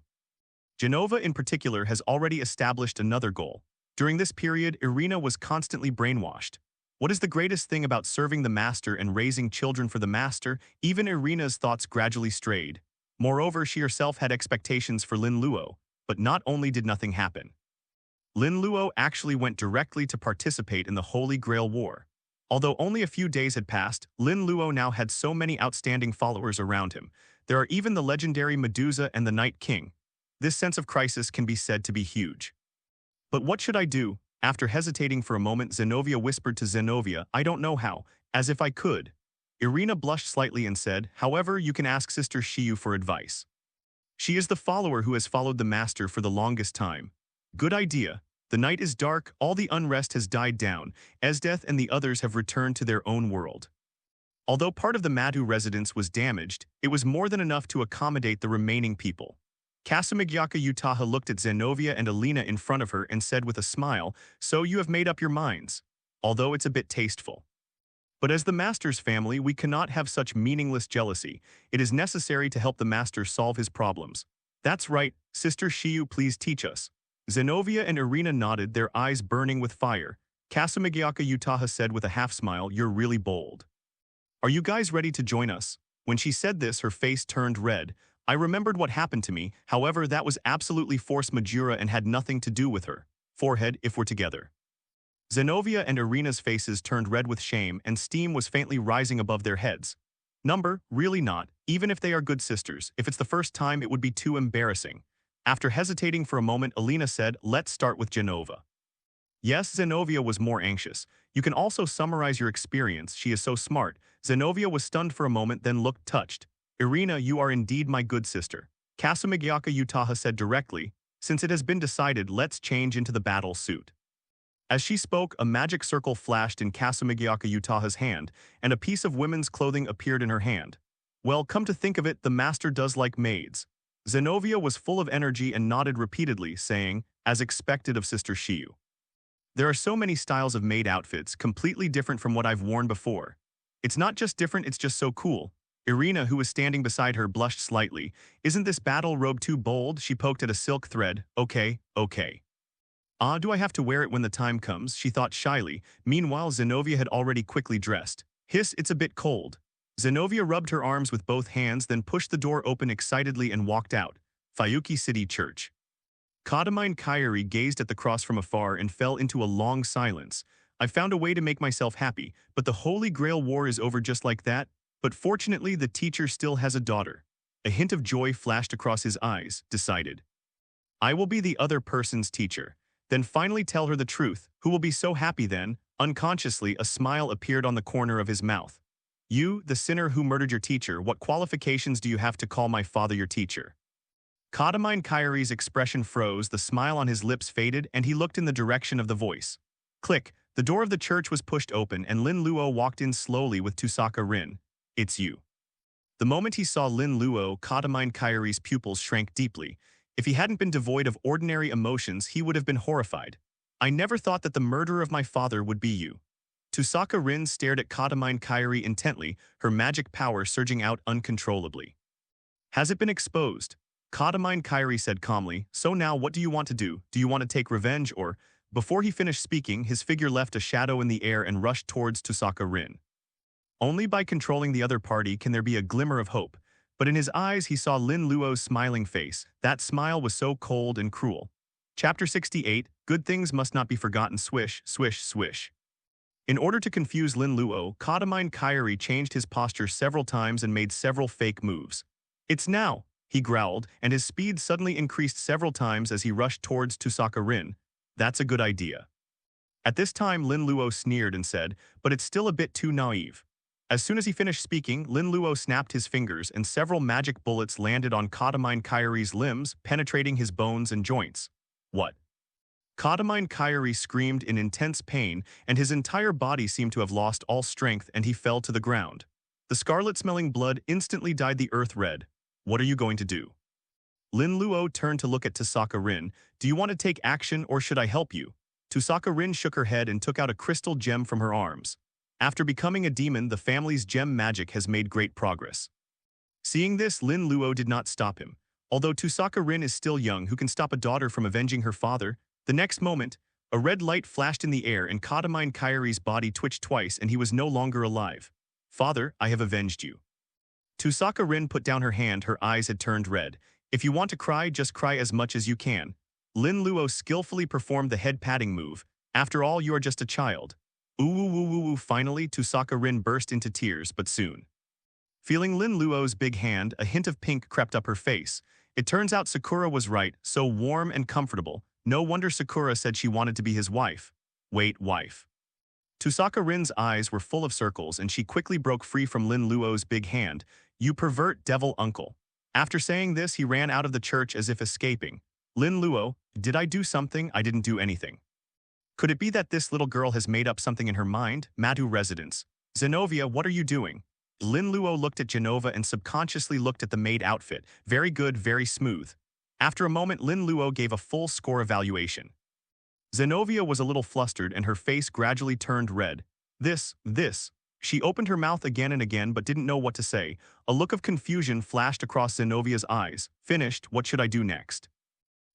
Genova in particular has already established another goal. During this period, Irina was constantly brainwashed. What is the greatest thing about serving the master and raising children for the master? Even Irina's thoughts gradually strayed. Moreover, she herself had expectations for Lin Luo, but not only did nothing happen. Lin Luo actually went directly to participate in the Holy Grail War. Although only a few days had passed, Lin Luo now had so many outstanding followers around him. There are even the legendary Medusa and the Night King. This sense of crisis can be said to be huge. But what should I do? After hesitating for a moment, Zenobia whispered to Zenobia, I don't know how, as if I could. Irina blushed slightly and said, however, you can ask Sister Shiyu for advice. She is the follower who has followed the master for the longest time. Good idea. The night is dark, all the unrest has died down, Esdeath and the others have returned to their own world. Although part of the Madhu residence was damaged, it was more than enough to accommodate the remaining people. Kasamigyaka Utaha looked at Zenobia and Alina in front of her and said with a smile, so you have made up your minds, although it's a bit tasteful. But as the master's family, we cannot have such meaningless jealousy. It is necessary to help the master solve his problems. That's right, Sister Shiyu, please teach us. Zenobia and Irina nodded, their eyes burning with fire. Kasamigyaka Utaha said with a half-smile, you're really bold. Are you guys ready to join us? When she said this, her face turned red. I remembered what happened to me, however, that was absolutely force majeure and had nothing to do with her. Forehead, if we're together. Zenobia and Irina's faces turned red with shame and steam was faintly rising above their heads. Number, really not, even if they are good sisters. If it's the first time, it would be too embarrassing. After hesitating for a moment, Alina said, let's start with Genova. Yes, Zenobia was more anxious. You can also summarize your experience, she is so smart. Zenobia was stunned for a moment, then looked touched. Irina, you are indeed my good sister. Kasamigyaka Utaha said directly, since it has been decided, let's change into the battle suit. As she spoke, a magic circle flashed in Kasamigyaka Utaha's hand, and a piece of women's clothing appeared in her hand. Well, come to think of it, the master does like maids. Zenobia was full of energy and nodded repeatedly, saying, as expected of Sister Shiyu. There are so many styles of maid outfits, completely different from what I've worn before. It's not just different, it's just so cool. Irina, who was standing beside her, blushed slightly. Isn't this battle robe too bold? She poked at a silk thread. Okay. Do I have to wear it when the time comes? She thought shyly. Meanwhile, Zenobia had already quickly dressed. Hiss, it's a bit cold. Zenobia rubbed her arms with both hands, then pushed the door open excitedly and walked out. Fayuki City Church. Kadamine Kairi gazed at the cross from afar and fell into a long silence. I found a way to make myself happy, but the Holy Grail War is over just like that. But fortunately, the teacher still has a daughter. A hint of joy flashed across his eyes, decided. I will be the other person's teacher. Then finally tell her the truth. Who will be so happy then? Unconsciously, a smile appeared on the corner of his mouth. You, the sinner who murdered your teacher, what qualifications do you have to call my father your teacher? Kadamine Kairi's expression froze, the smile on his lips faded, and he looked in the direction of the voice. Click, the door of the church was pushed open and Lin Luo walked in slowly with Tusaka Rin. It's you. The moment he saw Lin Luo, Kadamine Kairi's pupils shrank deeply. If he hadn't been devoid of ordinary emotions, he would have been horrified. I never thought that the murderer of my father would be you. Tusaka Rin stared at Kadamine Kairi intently, her magic power surging out uncontrollably. Has it been exposed? Kadamine Kairi said calmly, so now what do you want to do? Do you want to take revenge or… Before he finished speaking, his figure left a shadow in the air and rushed towards Tusaka Rin. Only by controlling the other party can there be a glimmer of hope. But in his eyes he saw Lin Luo's smiling face. That smile was so cold and cruel. Chapter 68, Good Things Must Not Be Forgotten. Swish, swish, swish. In order to confuse Lin Luo, Kadamine Kairi changed his posture several times and made several fake moves. It's now, he growled, and his speed suddenly increased several times as he rushed towards Tusaka Rin. That's a good idea. At this time Lin Luo sneered and said, but it's still a bit too naive. As soon as he finished speaking, Lin Luo snapped his fingers and several magic bullets landed on Kadamine Kairi's limbs, penetrating his bones and joints. What? Kadamine Kairi screamed in intense pain, and his entire body seemed to have lost all strength, and he fell to the ground. The scarlet-smelling blood instantly dyed the earth red. What are you going to do? Lin Luo turned to look at Tusaka Rin. Do you want to take action or should I help you? Tusaka Rin shook her head and took out a crystal gem from her arms. After becoming a demon, the family's gem magic has made great progress. Seeing this, Lin Luo did not stop him. Although Tusaka Rin is still young, who can stop a daughter from avenging her father? The next moment, a red light flashed in the air and Katamine Kairi's body twitched twice and he was no longer alive. Father, I have avenged you. Tusaka Rin put down her hand, her eyes had turned red. If you want to cry, just cry as much as you can. Lin Luo skillfully performed the head patting move. After all, you are just a child. Ooh. Finally, Tusaka Rin burst into tears, but soon. Feeling Lin Luo's big hand, a hint of pink crept up her face. It turns out Sakura was right, so warm and comfortable. No wonder Sakura said she wanted to be his wife. Wait, wife. Tusaka Rin's eyes were full of circles and she quickly broke free from Lin Luo's big hand. You pervert devil uncle. After saying this, he ran out of the church as if escaping. Lin Luo, did I do something? I didn't do anything. Could it be that this little girl has made up something in her mind? Matu residence. Zenovia, what are you doing? Lin Luo looked at Genova and subconsciously looked at the maid outfit. Very good, very smooth. After a moment, Lin Luo gave a full score evaluation. Zenovia was a little flustered and her face gradually turned red. This. She opened her mouth again and again but didn't know what to say. A look of confusion flashed across Zenovia's eyes. Finished, what should I do next?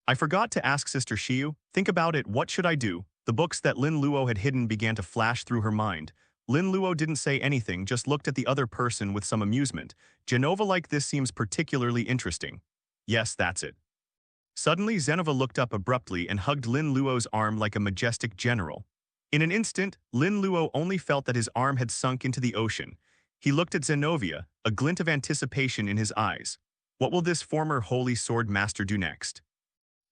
I forgot to ask Sister Shiyu. Think about it, what should I do? The books that Lin Luo had hidden began to flash through her mind. Lin Luo didn't say anything, just looked at the other person with some amusement. Genova, like this seems particularly interesting. Yes, that's it. Suddenly, Zenova looked up abruptly and hugged Lin Luo's arm like a majestic general. In an instant, Lin Luo only felt that his arm had sunk into the ocean. He looked at Zenovia, a glint of anticipation in his eyes. What will this former holy sword master do next?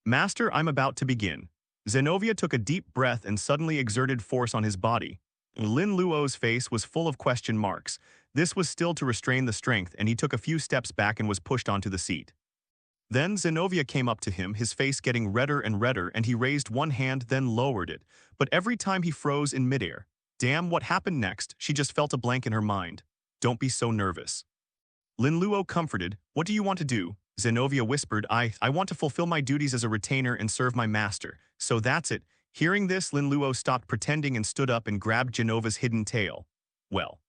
Master, I'm about to begin. Zenovia took a deep breath and suddenly exerted force on his body. Lin Luo's face was full of question marks. This was still to restrain the strength, and he took a few steps back and was pushed onto the seat. Then Zenovia came up to him, his face getting redder and redder, and he raised one hand, then lowered it. But every time he froze in midair. Damn, what happened next? She just felt a blank in her mind. Don't be so nervous. Lin Luo comforted. What do you want to do? Zenovia whispered, I want to fulfill my duties as a retainer and serve my master. So that's it. Hearing this, Lin Luo stopped pretending and stood up and grabbed Genova's hidden tail. Well.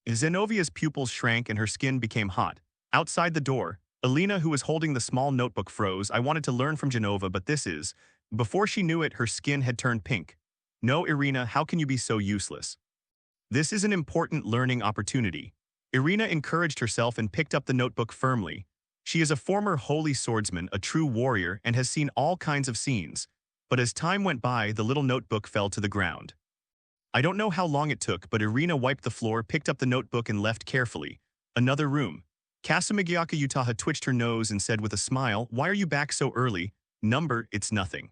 Zenovia's pupils shrank and her skin became hot. Outside the door, Alina, who was holding the small notebook, froze. I wanted to learn from Genova, but this is... Before she knew it, her skin had turned pink. No, Irina, how can you be so useless? This is an important learning opportunity. Irina encouraged herself and picked up the notebook firmly. She is a former holy swordsman, a true warrior, and has seen all kinds of scenes. But as time went by, the little notebook fell to the ground. I don't know how long it took, but Irina wiped the floor, picked up the notebook, and left carefully. Another room. Kasumigiaka Utaha twitched her nose and said with a smile, Why are you back so early? Number, it's nothing.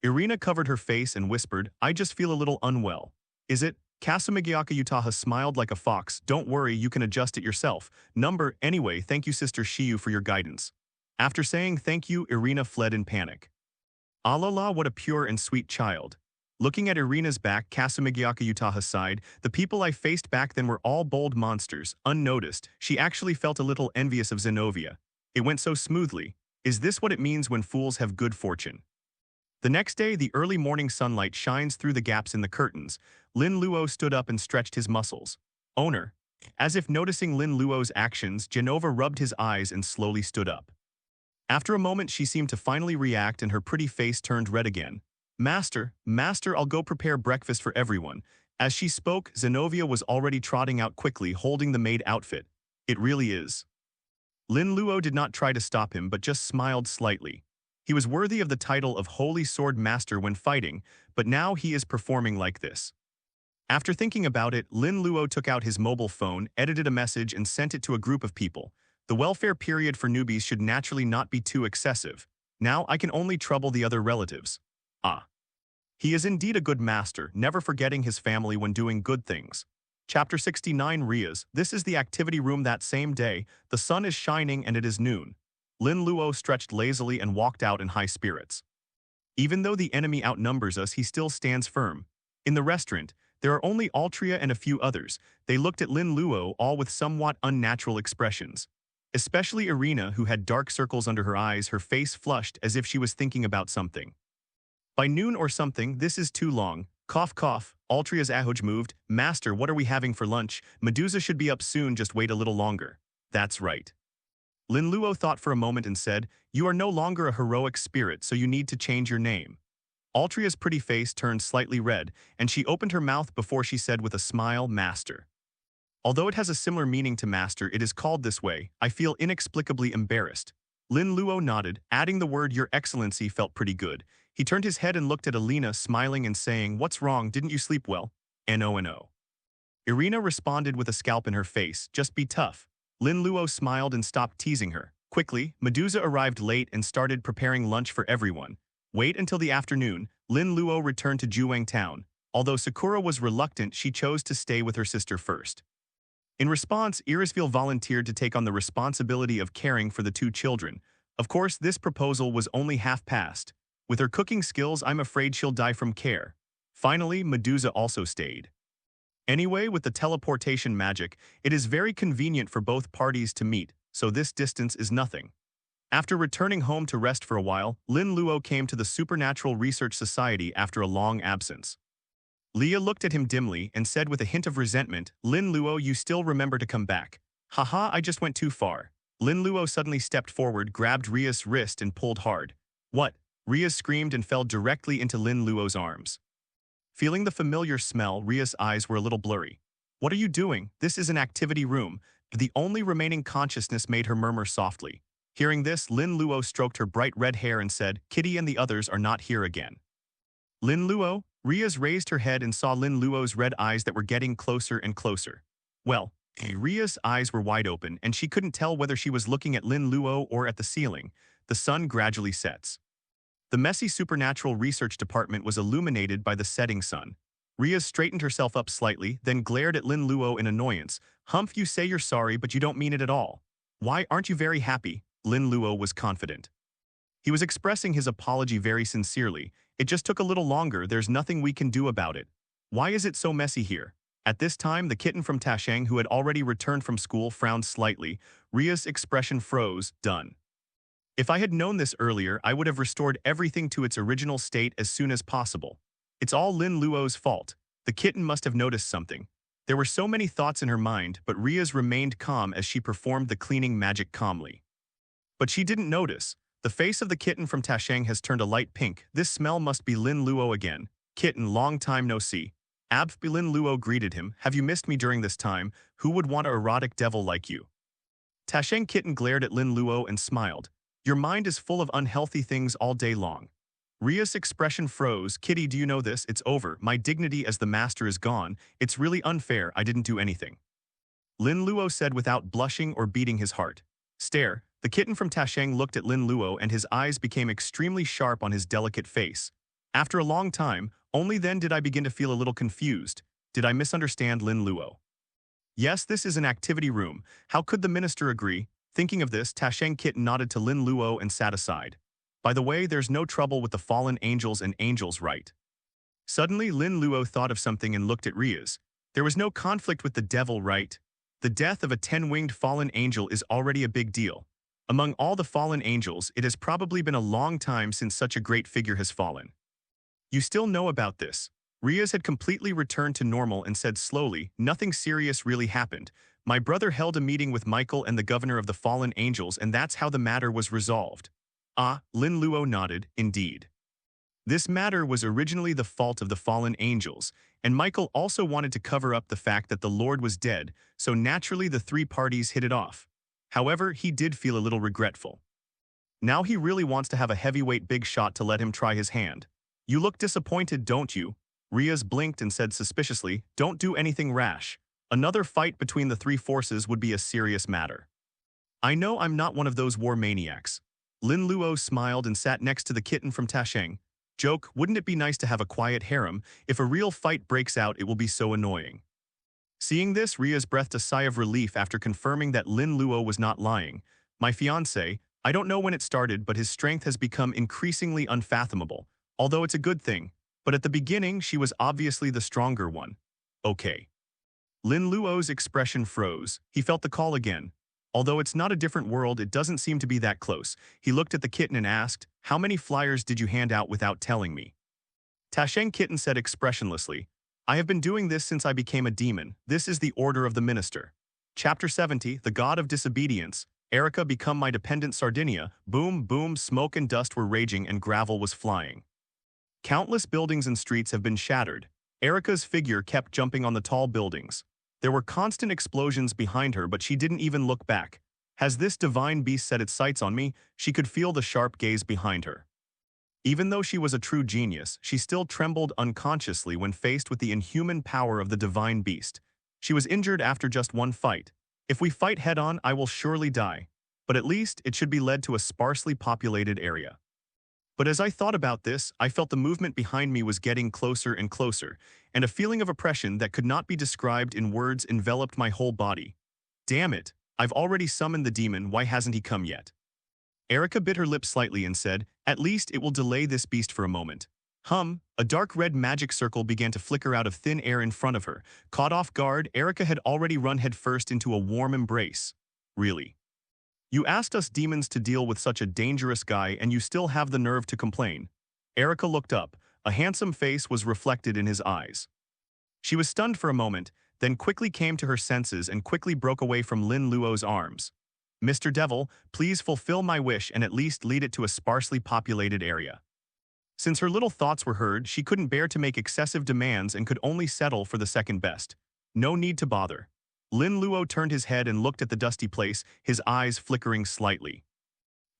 Irina covered her face and whispered, I just feel a little unwell. Is it? Kasumigiaka Utaha smiled like a fox. Don't worry, you can adjust it yourself. Number, anyway, thank you Sister Shiyu for your guidance. After saying thank you, Irina fled in panic. Alala, what a pure and sweet child. Looking at Irina's back, Kasumigiaka Utaha sighed. The people I faced back then were all bold monsters, unnoticed. She actually felt a little envious of Zenovia. It went so smoothly. Is this what it means when fools have good fortune? The next day, the early morning sunlight shines through the gaps in the curtains. Lin Luo stood up and stretched his muscles. Owner. As if noticing Lin Luo's actions, Genova rubbed his eyes and slowly stood up. After a moment, she seemed to finally react and her pretty face turned red again. Master, I'll go prepare breakfast for everyone. As she spoke, Zenovia was already trotting out quickly, holding the maid outfit. It really is. Lin Luo did not try to stop him, but just smiled slightly. He was worthy of the title of Holy Sword Master when fighting, but now he is performing like this. After thinking about it, Lin Luo took out his mobile phone, edited a message, and sent it to a group of people. The welfare period for newbies should naturally not be too excessive. Now I can only trouble the other relatives. Ah. He is indeed a good master, never forgetting his family when doing good things. Chapter 69 Rias. This is the activity room that same day. The sun is shining and it is noon. Lin Luo stretched lazily and walked out in high spirits. Even though the enemy outnumbers us, he still stands firm. In the restaurant, there are only Altria and a few others. They looked at Lin Luo, all with somewhat unnatural expressions. Especially Irina, who had dark circles under her eyes, her face flushed as if she was thinking about something. By noon or something, this is too long. Cough, cough. Altria's ahoj moved. Master, what are we having for lunch? Medusa should be up soon, just wait a little longer. That's right. Lin Luo thought for a moment and said, you are no longer a heroic spirit, so you need to change your name. Altria's pretty face turned slightly red, and she opened her mouth before she said with a smile, Master. Although it has a similar meaning to master, it is called this way. I feel inexplicably embarrassed. Lin Luo nodded, adding the word Your Excellency felt pretty good. He turned his head and looked at Alina, smiling and saying, What's wrong, didn't you sleep well? No. Irina responded with a scalp in her face, just be tough. Lin Luo smiled and stopped teasing her. Quickly, Medusa arrived late and started preparing lunch for everyone. Wait until the afternoon, Lin Luo returned to Juwang Town. Although Sakura was reluctant, she chose to stay with her sister first. In response, Irisville volunteered to take on the responsibility of caring for the two children. Of course, this proposal was only half-passed. With her cooking skills, I'm afraid she'll die from care. Finally, Medusa also stayed. Anyway, with the teleportation magic, it is very convenient for both parties to meet, so this distance is nothing. After returning home to rest for a while, Lin Luo came to the Supernatural Research Society after a long absence. Leah looked at him dimly and said with a hint of resentment, Lin Luo, you still remember to come back. Haha, I just went too far. Lin Luo suddenly stepped forward, grabbed Rias' wrist and pulled hard. What? Rias screamed and fell directly into Lin Luo's arms. Feeling the familiar smell, Rias' eyes were a little blurry. What are you doing? This is an activity room. The only remaining consciousness made her murmur softly. Hearing this, Lin Luo stroked her bright red hair and said, Kitty and the others are not here again. Lin Luo? Rias raised her head and saw Lin Luo's red eyes that were getting closer and closer. Well, Rias' eyes were wide open, and she couldn't tell whether she was looking at Lin Luo or at the ceiling. The sun gradually sets. The messy supernatural research department was illuminated by the setting sun. Rias straightened herself up slightly, then glared at Lin Luo in annoyance. Humph, you say you're sorry, but you don't mean it at all. Why, aren't you very happy? Lin Luo was confident. He was expressing his apology very sincerely. It just took a little longer, there's nothing we can do about it. Why is it so messy here? At this time, the kitten from Tasheng, who had already returned from school, frowned slightly. Ria's expression froze, done. If I had known this earlier, I would have restored everything to its original state as soon as possible. It's all Lin Luo's fault. The kitten must have noticed something. There were so many thoughts in her mind, but Rias remained calm as she performed the cleaning magic calmly. But she didn't notice. The face of the kitten from Tasheng has turned a light pink. This smell must be Lin Luo again. Kitten, long time no see. Lin Luo greeted him. Have you missed me during this time? Who would want an erotic devil like you? Tasheng kitten glared at Lin Luo and smiled. Your mind is full of unhealthy things all day long. Ria's expression froze. Kitty, do you know this? It's over. My dignity as the master is gone. It's really unfair. I didn't do anything. Lin Luo said without blushing or beating his heart. Stare. The kitten from Tasheng looked at Lin Luo and his eyes became extremely sharp on his delicate face. After a long time, only then did I begin to feel a little confused. Did I misunderstand Lin Luo? Yes, this is an activity room. How could the minister agree? Thinking of this, Tasheng kitten nodded to Lin Luo and sat aside. By the way, there's no trouble with the fallen angels and angels, right? Suddenly, Lin Luo thought of something and looked at Rias. There was no conflict with the devil, right? The death of a 10-winged fallen angel is already a big deal. Among all the fallen angels, it has probably been a long time since such a great figure has fallen. You still know about this. Rias had completely returned to normal and said slowly, nothing serious really happened. My brother held a meeting with Michael and the governor of the fallen angels, and that's how the matter was resolved. Ah, Lin Luo nodded, indeed. This matter was originally the fault of the fallen angels, and Michael also wanted to cover up the fact that the Lord was dead, so naturally the three parties hit it off. However, he did feel a little regretful. Now he really wants to have a heavyweight big shot to let him try his hand. You look disappointed, don't you? Rias blinked and said suspiciously, don't do anything rash. Another fight between the three forces would be a serious matter. I know I'm not one of those war maniacs. Lin Luo smiled and sat next to the kitten from Tasheng. Joke, wouldn't it be nice to have a quiet harem? If a real fight breaks out, it will be so annoying. Seeing this, Rias breathed a sigh of relief after confirming that Lin Luo was not lying. My fiancé, I don't know when it started, but his strength has become increasingly unfathomable, although it's a good thing. But at the beginning, she was obviously the stronger one. Okay. Lin Luo's expression froze. He felt the call again. Although it's not a different world, it doesn't seem to be that close. He looked at the kitten and asked, how many flyers did you hand out without telling me? Tasheng Kitten said expressionlessly, I have been doing this since I became a demon. This is the order of the minister. Chapter 70, The God of Disobedience. Erica become my dependent Sardinia. Boom, boom, smoke and dust were raging and gravel was flying. Countless buildings and streets have been shattered. Erica's figure kept jumping on the tall buildings. There were constant explosions behind her, but she didn't even look back. As this divine beast set its sights on me, she could feel the sharp gaze behind her. Even though she was a true genius, she still trembled unconsciously when faced with the inhuman power of the divine beast. She was injured after just one fight. If we fight head-on, I will surely die. But at least it should be led to a sparsely populated area. But as I thought about this, I felt the movement behind me was getting closer and closer, and a feeling of oppression that could not be described in words enveloped my whole body. Damn it, I've already summoned the demon, why hasn't he come yet? Erica bit her lip slightly and said, at least it will delay this beast for a moment. A dark red magic circle began to flicker out of thin air in front of her. Caught off guard, Erica had already run headfirst into a warm embrace. Really? You asked us demons to deal with such a dangerous guy and you still have the nerve to complain. Erica looked up. A handsome face was reflected in his eyes. She was stunned for a moment, then quickly came to her senses and quickly broke away from Lin Luo's arms. Mr. Devil, please fulfill my wish and at least lead it to a sparsely populated area. Since her little thoughts were heard, she couldn't bear to make excessive demands and could only settle for the second best. No need to bother. Lin Luo turned his head and looked at the dusty place, his eyes flickering slightly.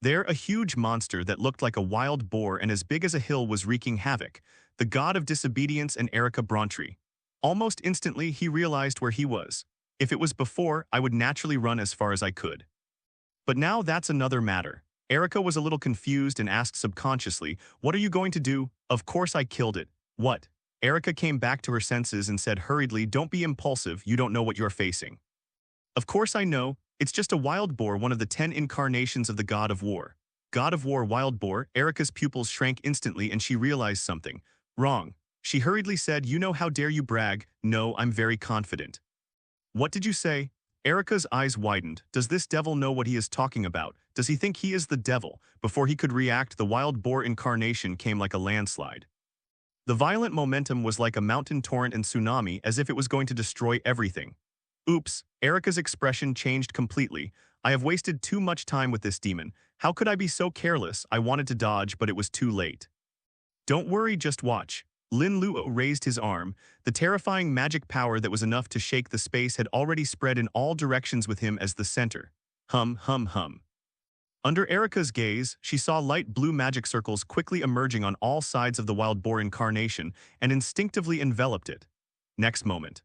There, a huge monster that looked like a wild boar and as big as a hill was wreaking havoc, the god of disobedience and Erica Brontry. Almost instantly, he realized where he was. If it was before, I would naturally run as far as I could. But now that's another matter. Erica was a little confused and asked subconsciously, what are you going to do? Of course I killed it. What? Erica came back to her senses and said hurriedly, don't be impulsive, you don't know what you're facing. Of course I know, it's just a wild boar, one of the 10 incarnations of the god of war. God of war, wild boar. Erica's pupils shrank instantly and she realized something. Wrong. She hurriedly said, you know, how dare you brag? No, I'm very confident. What did you say? Erica's eyes widened. Does this devil know what he is talking about? Does he think he is the devil? Before he could react, the wild boar incarnation came like a landslide. The violent momentum was like a mountain torrent and tsunami, as if it was going to destroy everything. Oops, Erica's expression changed completely. I have wasted too much time with this demon. How could I be so careless? I wanted to dodge, but it was too late. Don't worry, just watch. Lin Luo raised his arm. The terrifying magic power that was enough to shake the space had already spread in all directions with him as the center. Hum. Under Erica's gaze, she saw light blue magic circles quickly emerging on all sides of the wild boar incarnation and instinctively enveloped it. Next moment.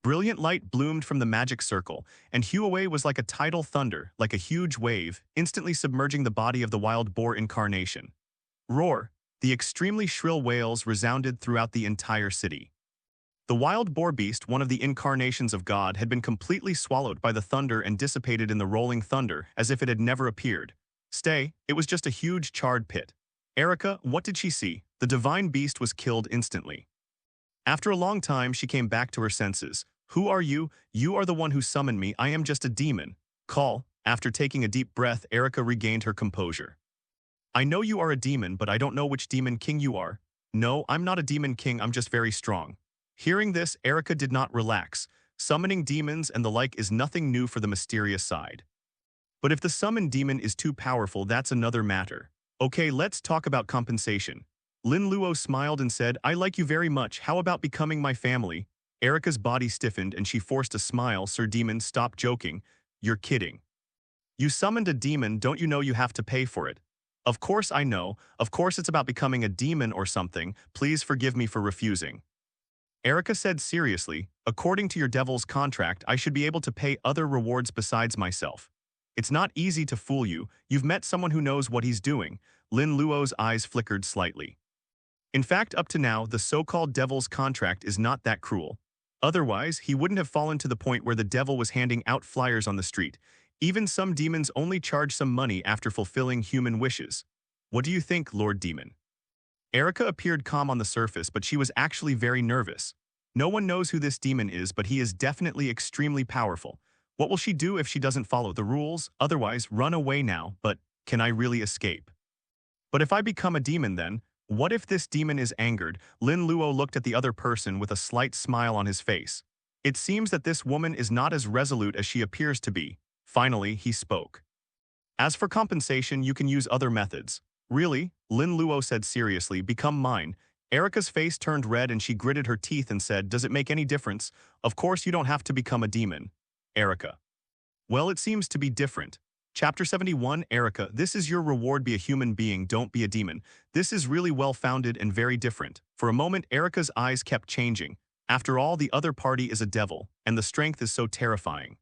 Brilliant light bloomed from the magic circle, and Huawei was like a tidal thunder, like a huge wave, instantly submerging the body of the wild boar incarnation. Roar! The extremely shrill wails resounded throughout the entire city. The wild boar beast, one of the incarnations of God, had been completely swallowed by the thunder and dissipated in the rolling thunder as if it had never appeared. Stay, it was just a huge charred pit. Erica, what did she see? The divine beast was killed instantly. After a long time, she came back to her senses. Who are you? You are the one who summoned me. I am just a demon. Call. After taking a deep breath, Erica regained her composure. I know you are a demon, but I don't know which demon king you are. No, I'm not a demon king, I'm just very strong. Hearing this, Erica did not relax. Summoning demons and the like is nothing new for the mysterious side. But if the summoned demon is too powerful, that's another matter. Okay, let's talk about compensation. Lin Luo smiled and said, I like you very much, how about becoming my family? Erica's body stiffened and she forced a smile. Sir Demon, stop joking. You're kidding. You summoned a demon, don't you know you have to pay for it? Of course I know, of course it's about becoming a demon or something, please forgive me for refusing. Erica said seriously, according to your devil's contract, I should be able to pay other rewards besides myself. It's not easy to fool you, you've met someone who knows what he's doing. Lin Luo's eyes flickered slightly. In fact, up to now, the so-called devil's contract is not that cruel. Otherwise, he wouldn't have fallen to the point where the devil was handing out flyers on the street. Even some demons only charge some money after fulfilling human wishes. What do you think, Lord Demon? Erica appeared calm on the surface, but she was actually very nervous. No one knows who this demon is, but he is definitely extremely powerful. What will she do if she doesn't follow the rules? Otherwise, run away now, but can I really escape? But if I become a demon then, What if this demon is angered? Lin Luo looked at the other person with a slight smile on his face. It seems that this woman is not as resolute as she appears to be. Finally, he spoke. As for compensation, you can use other methods. Really? Lin Luo said seriously, become mine. Erica's face turned red and she gritted her teeth and said, does it make any difference? Of course you don't have to become a demon. Erica. Well, it seems to be different. Chapter 71, Erica, this is your reward, be a human being, don't be a demon. This is really well-founded and very different. For a moment, Erica's eyes kept changing. After all, the other party is a devil, and the strength is so terrifying.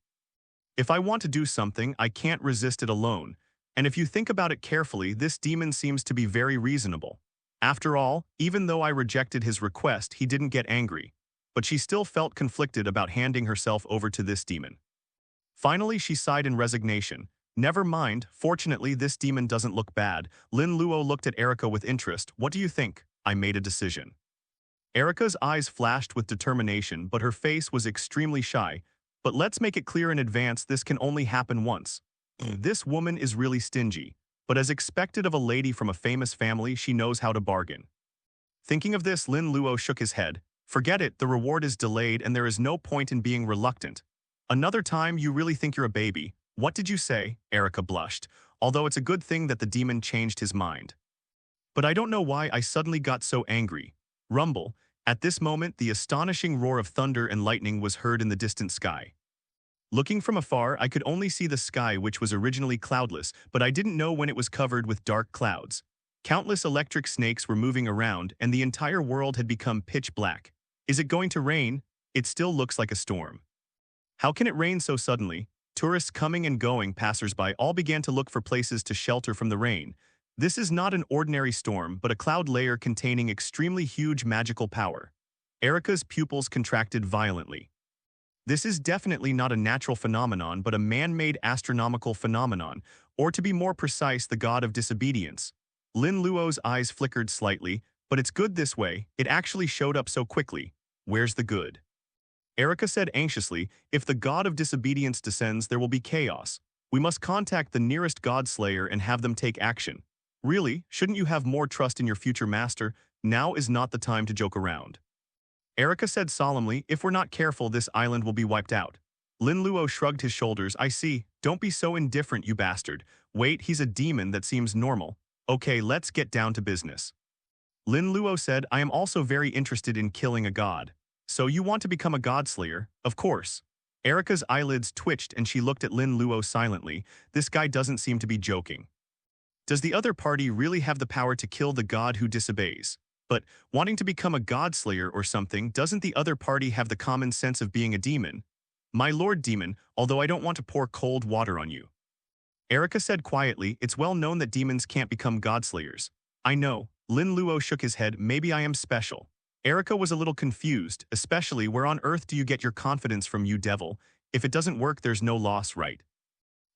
If I want to do something, I can't resist it alone. And if you think about it carefully, this demon seems to be very reasonable. After all, even though I rejected his request, he didn't get angry. But she still felt conflicted about handing herself over to this demon. Finally, she sighed in resignation. Never mind, fortunately this demon doesn't look bad. Lin Luo looked at Erica with interest. What do you think? I made a decision. Erica's eyes flashed with determination, but her face was extremely shy. But let's make it clear in advance, this can only happen once. This woman is really stingy, but as expected of a lady from a famous family, she knows how to bargain. Thinking of this, Lin Luo shook his head. Forget it, the reward is delayed and there is no point in being reluctant. Another time you really think you're a baby. What did you say? Erica blushed, although it's a good thing that the demon changed his mind. But I don't know why I suddenly got so angry. Rumble. At this moment, the astonishing roar of thunder and lightning was heard in the distant sky. Looking from afar, I could only see the sky, which was originally cloudless, but I didn't know when it was covered with dark clouds. Countless electric snakes were moving around, and the entire world had become pitch black. Is it going to rain? It still looks like a storm. How can it rain so suddenly? Tourists coming and going, passers-by, all began to look for places to shelter from the rain. This is not an ordinary storm, but a cloud layer containing extremely huge magical power. Erica's pupils contracted violently. This is definitely not a natural phenomenon, but a man-made astronomical phenomenon, or to be more precise, the god of disobedience. Lin Luo's eyes flickered slightly, but it's good this way, it actually showed up so quickly. Where's the good? Erica said anxiously, if the god of disobedience descends, there will be chaos. We must contact the nearest god slayer and have them take action. Really, shouldn't you have more trust in your future master? Now is not the time to joke around. Erica said solemnly, if we're not careful, this island will be wiped out. Lin Luo shrugged his shoulders. I see. Don't be so indifferent, you bastard. Wait, he's a demon that seems normal. Okay, let's get down to business. Lin Luo said, I am also very interested in killing a god. So you want to become a god slayer? Of course. Erica's eyelids twitched and she looked at Lin Luo silently. This guy doesn't seem to be joking. Does the other party really have the power to kill the god who disobeys? But, wanting to become a god slayer or something, doesn't the other party have the common sense of being a demon? My lord demon, although I don't want to pour cold water on you. Erica said quietly, it's well known that demons can't become god slayers. I know. Lin Luo shook his head, maybe I am special. Erica was a little confused, especially where on earth do you get your confidence from, you devil? If it doesn't work, there's no loss, right?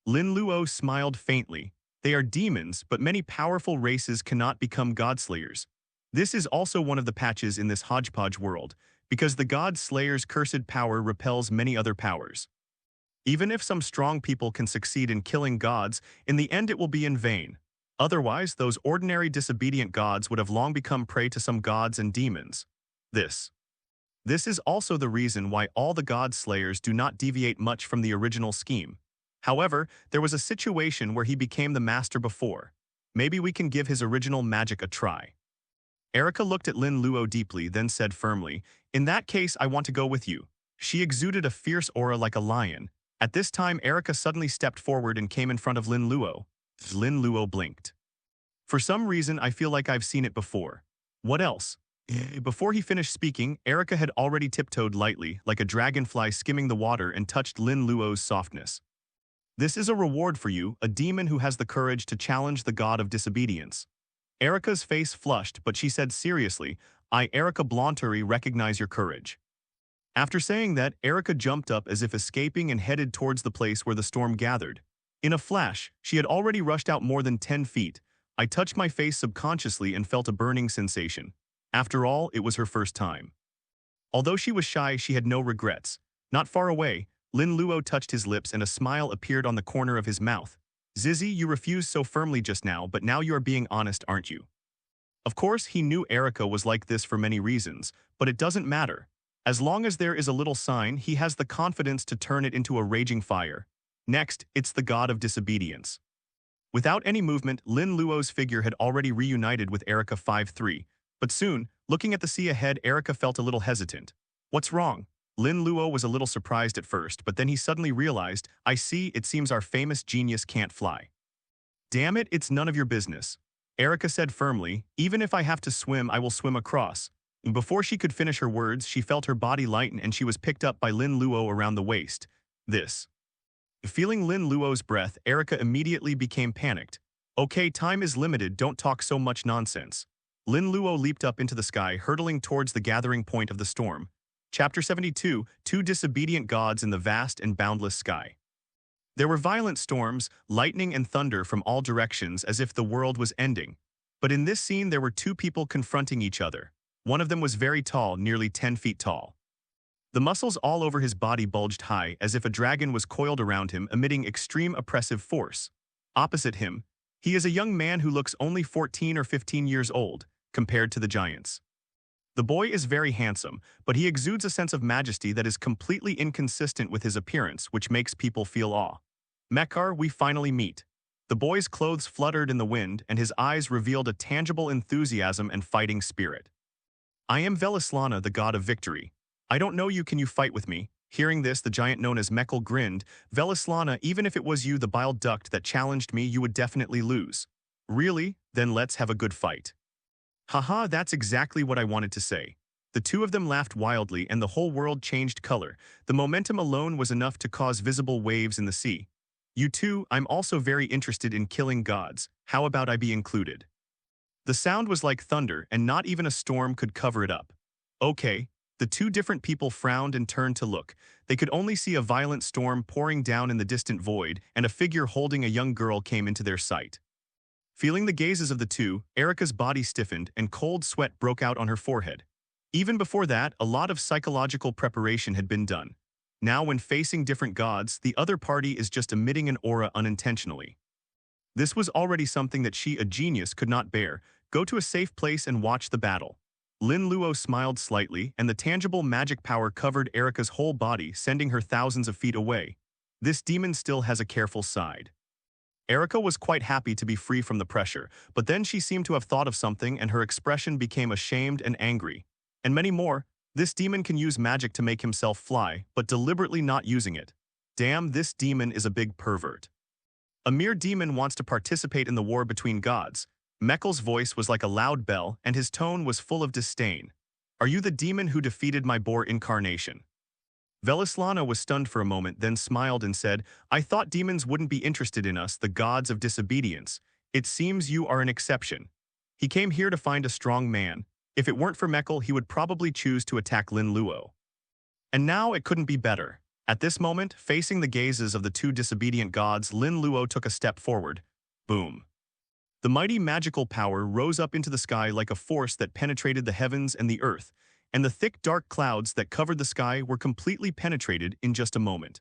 Lin Luo smiled faintly. They are demons, but many powerful races cannot become god slayers. This is also one of the patches in this hodgepodge world, because the god slayer's cursed power repels many other powers. Even if some strong people can succeed in killing gods, in the end it will be in vain. Otherwise, those ordinary disobedient gods would have long become prey to some gods and demons. This is also the reason why all the god slayers do not deviate much from the original scheme. However, there was a situation where he became the master before. Maybe we can give his original magic a try. Erica looked at Lin Luo deeply, then said firmly, in that case, I want to go with you. She exuded a fierce aura like a lion. At this time, Erica suddenly stepped forward and came in front of Lin Luo. Lin Luo blinked. For some reason, I feel like I've seen it before. What else? Before he finished speaking, Erica had already tiptoed lightly, like a dragonfly skimming the water, and touched Lin Luo's softness. This is a reward for you, a demon who has the courage to challenge the god of disobedience. Erica's face flushed, but she said seriously, I, Erica Blontery, recognize your courage. After saying that, Erica jumped up as if escaping and headed towards the place where the storm gathered. In a flash, she had already rushed out more than 10 feet. I touched my face subconsciously and felt a burning sensation. After all, it was her first time. Although she was shy, she had no regrets. Not far away, Lin Luo touched his lips and a smile appeared on the corner of his mouth. Zizi, you refused so firmly just now, but now you are being honest, aren't you? Of course, he knew Erica was like this for many reasons, but it doesn't matter. As long as there is a little sign, he has the confidence to turn it into a raging fire. Next, it's the god of disobedience. Without any movement, Lin Luo's figure had already reunited with Erica 5-3, but soon, looking at the sea ahead, Erica felt a little hesitant. What's wrong? Lin Luo was a little surprised at first, but then he suddenly realized, I see, it seems our famous genius can't fly. Damn it, it's none of your business. Erica said firmly, even if I have to swim, I will swim across. Before she could finish her words, she felt her body lighten and she was picked up by Lin Luo around the waist. This. Feeling Lin Luo's breath, Erica immediately became panicked. Okay, time is limited, don't talk so much nonsense. Lin Luo leaped up into the sky, hurtling towards the gathering point of the storm. Chapter 72, Two Disobedient Gods in the Vast and Boundless Sky. There were violent storms, lightning and thunder from all directions as if the world was ending. But in this scene there were two people confronting each other. One of them was very tall, nearly 10 feet tall. The muscles all over his body bulged high as if a dragon was coiled around him, emitting extreme oppressive force. Opposite him, he is a young man who looks only 14 or 15 years old, compared to the giants. The boy is very handsome, but he exudes a sense of majesty that is completely inconsistent with his appearance, which makes people feel awe. Mekar, we finally meet. The boy's clothes fluttered in the wind, and his eyes revealed a tangible enthusiasm and fighting spirit. I am Velislana, the god of victory. I don't know you, can you fight with me? Hearing this, the giant known as Mekl grinned. Velislana, even if it was you, the bile duct, that challenged me, you would definitely lose. Really? Then let's have a good fight. Haha, that's exactly what I wanted to say. The two of them laughed wildly and the whole world changed color. The momentum alone was enough to cause visible waves in the sea. You two, I'm also very interested in killing gods. How about I be included? The sound was like thunder and not even a storm could cover it up. Okay. The two different people frowned and turned to look. They could only see a violent storm pouring down in the distant void, and a figure holding a young girl came into their sight. Feeling the gazes of the two, Erica's body stiffened and cold sweat broke out on her forehead. Even before that, a lot of psychological preparation had been done. Now when facing different gods, the other party is just emitting an aura unintentionally. This was already something that she, a genius, could not bear. Go to a safe place and watch the battle. Lin Luo smiled slightly, and the tangible magic power covered Erica's whole body, sending her thousands of feet away. This demon still has a careful side. Erica was quite happy to be free from the pressure, but then she seemed to have thought of something and her expression became ashamed and angry. And many more. This demon can use magic to make himself fly, but deliberately not using it. Damn, this demon is a big pervert. A mere demon wants to participate in the war between gods. Mekl's voice was like a loud bell, and his tone was full of disdain. Are you the demon who defeated my boar incarnation? Velislana was stunned for a moment, then smiled and said, I thought demons wouldn't be interested in us, the gods of disobedience. It seems you are an exception. He came here to find a strong man. If it weren't for Mekl, he would probably choose to attack Lin Luo. And now it couldn't be better. At this moment, facing the gazes of the two disobedient gods, Lin Luo took a step forward. Boom. The mighty magical power rose up into the sky like a force that penetrated the heavens and the earth, and the thick dark clouds that covered the sky were completely penetrated in just a moment.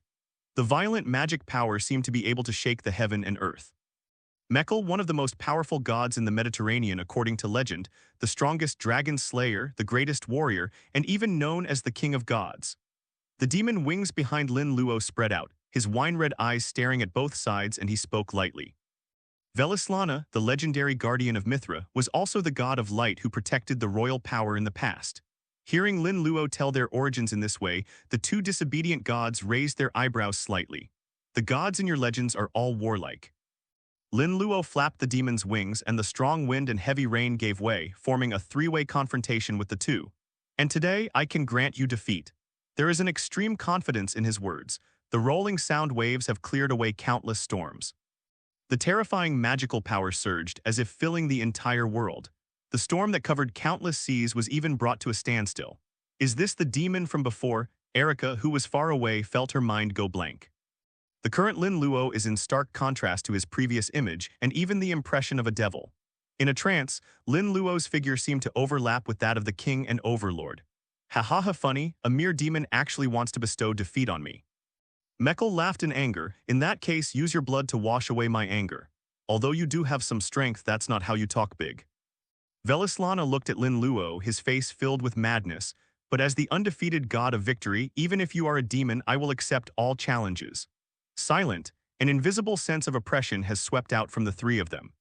The violent magic power seemed to be able to shake the heaven and earth. Mekl, one of the most powerful gods in the Mediterranean according to legend, the strongest dragon slayer, the greatest warrior, and even known as the king of gods. The demon wings behind Lin Luo spread out, his wine-red eyes staring at both sides, and he spoke lightly. Velislana, the legendary guardian of Mithra, was also the god of light who protected the royal power in the past. Hearing Lin Luo tell their origins in this way, the two disobedient gods raised their eyebrows slightly. The gods in your legends are all warlike. Lin Luo flapped the demon's wings and the strong wind and heavy rain gave way, forming a three-way confrontation with the two. And today, I can grant you defeat. There is an extreme confidence in his words. The rolling sound waves have cleared away countless storms. The terrifying magical power surged as if filling the entire world. The storm that covered countless seas was even brought to a standstill. Is this the demon from before? Erica, who was far away, felt her mind go blank. The current Lin Luo is in stark contrast to his previous image and even the impression of a devil. In a trance, Lin Luo's figure seemed to overlap with that of the king and overlord. Ha ha ha, funny, a mere demon actually wants to bestow defeat on me. Mekl laughed in anger. In that case, use your blood to wash away my anger. Although you do have some strength, that's not how you talk big. Velislana looked at Lin Luo, his face filled with madness. But as the undefeated god of victory, even if you are a demon, I will accept all challenges. Silent, an invisible sense of oppression has swept out from the three of them.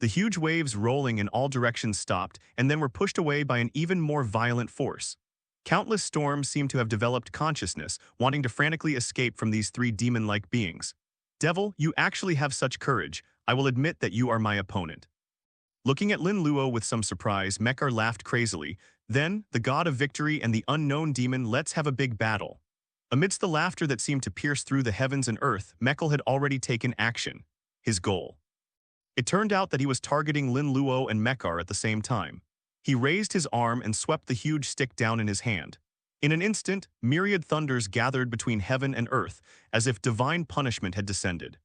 The huge waves rolling in all directions stopped and then were pushed away by an even more violent force. Countless storms seemed to have developed consciousness, wanting to frantically escape from these three demon-like beings. Devil, you actually have such courage. I will admit that you are my opponent. Looking at Lin Luo with some surprise, Mekar laughed crazily. Then, the god of victory and the unknown demon, let's have a big battle. Amidst the laughter that seemed to pierce through the heavens and earth, Mekl had already taken action. His goal. It turned out that he was targeting Lin Luo and Mekar at the same time. He raised his arm and swept the huge stick down in his hand. In an instant, myriad thunders gathered between heaven and earth, as if divine punishment had descended.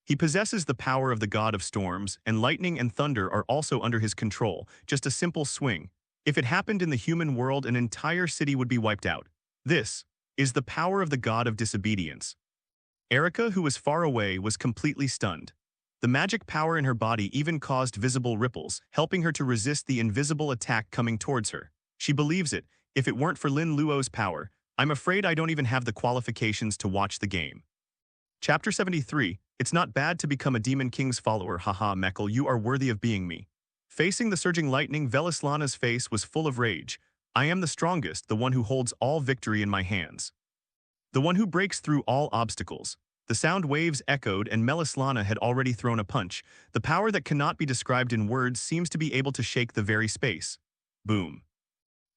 He possesses the power of the god of storms, and lightning and thunder are also under his control, just a simple swing. If it happened in the human world, an entire city would be wiped out. This is the power of the god of disobedience. Erica, who was far away, was completely stunned. The magic power in her body even caused visible ripples, helping her to resist the invisible attack coming towards her. She believes it. If it weren't for Lin Luo's power, I'm afraid I don't even have the qualifications to watch the game. Chapter 73, It's not bad to become a Demon King's follower, haha Mekl, you are worthy of being me. Facing the surging lightning, Velislana's face was full of rage. I am the strongest, the one who holds all victory in my hands. The one who breaks through all obstacles. The sound waves echoed and Velislana had already thrown a punch. The power that cannot be described in words seems to be able to shake the very space. Boom.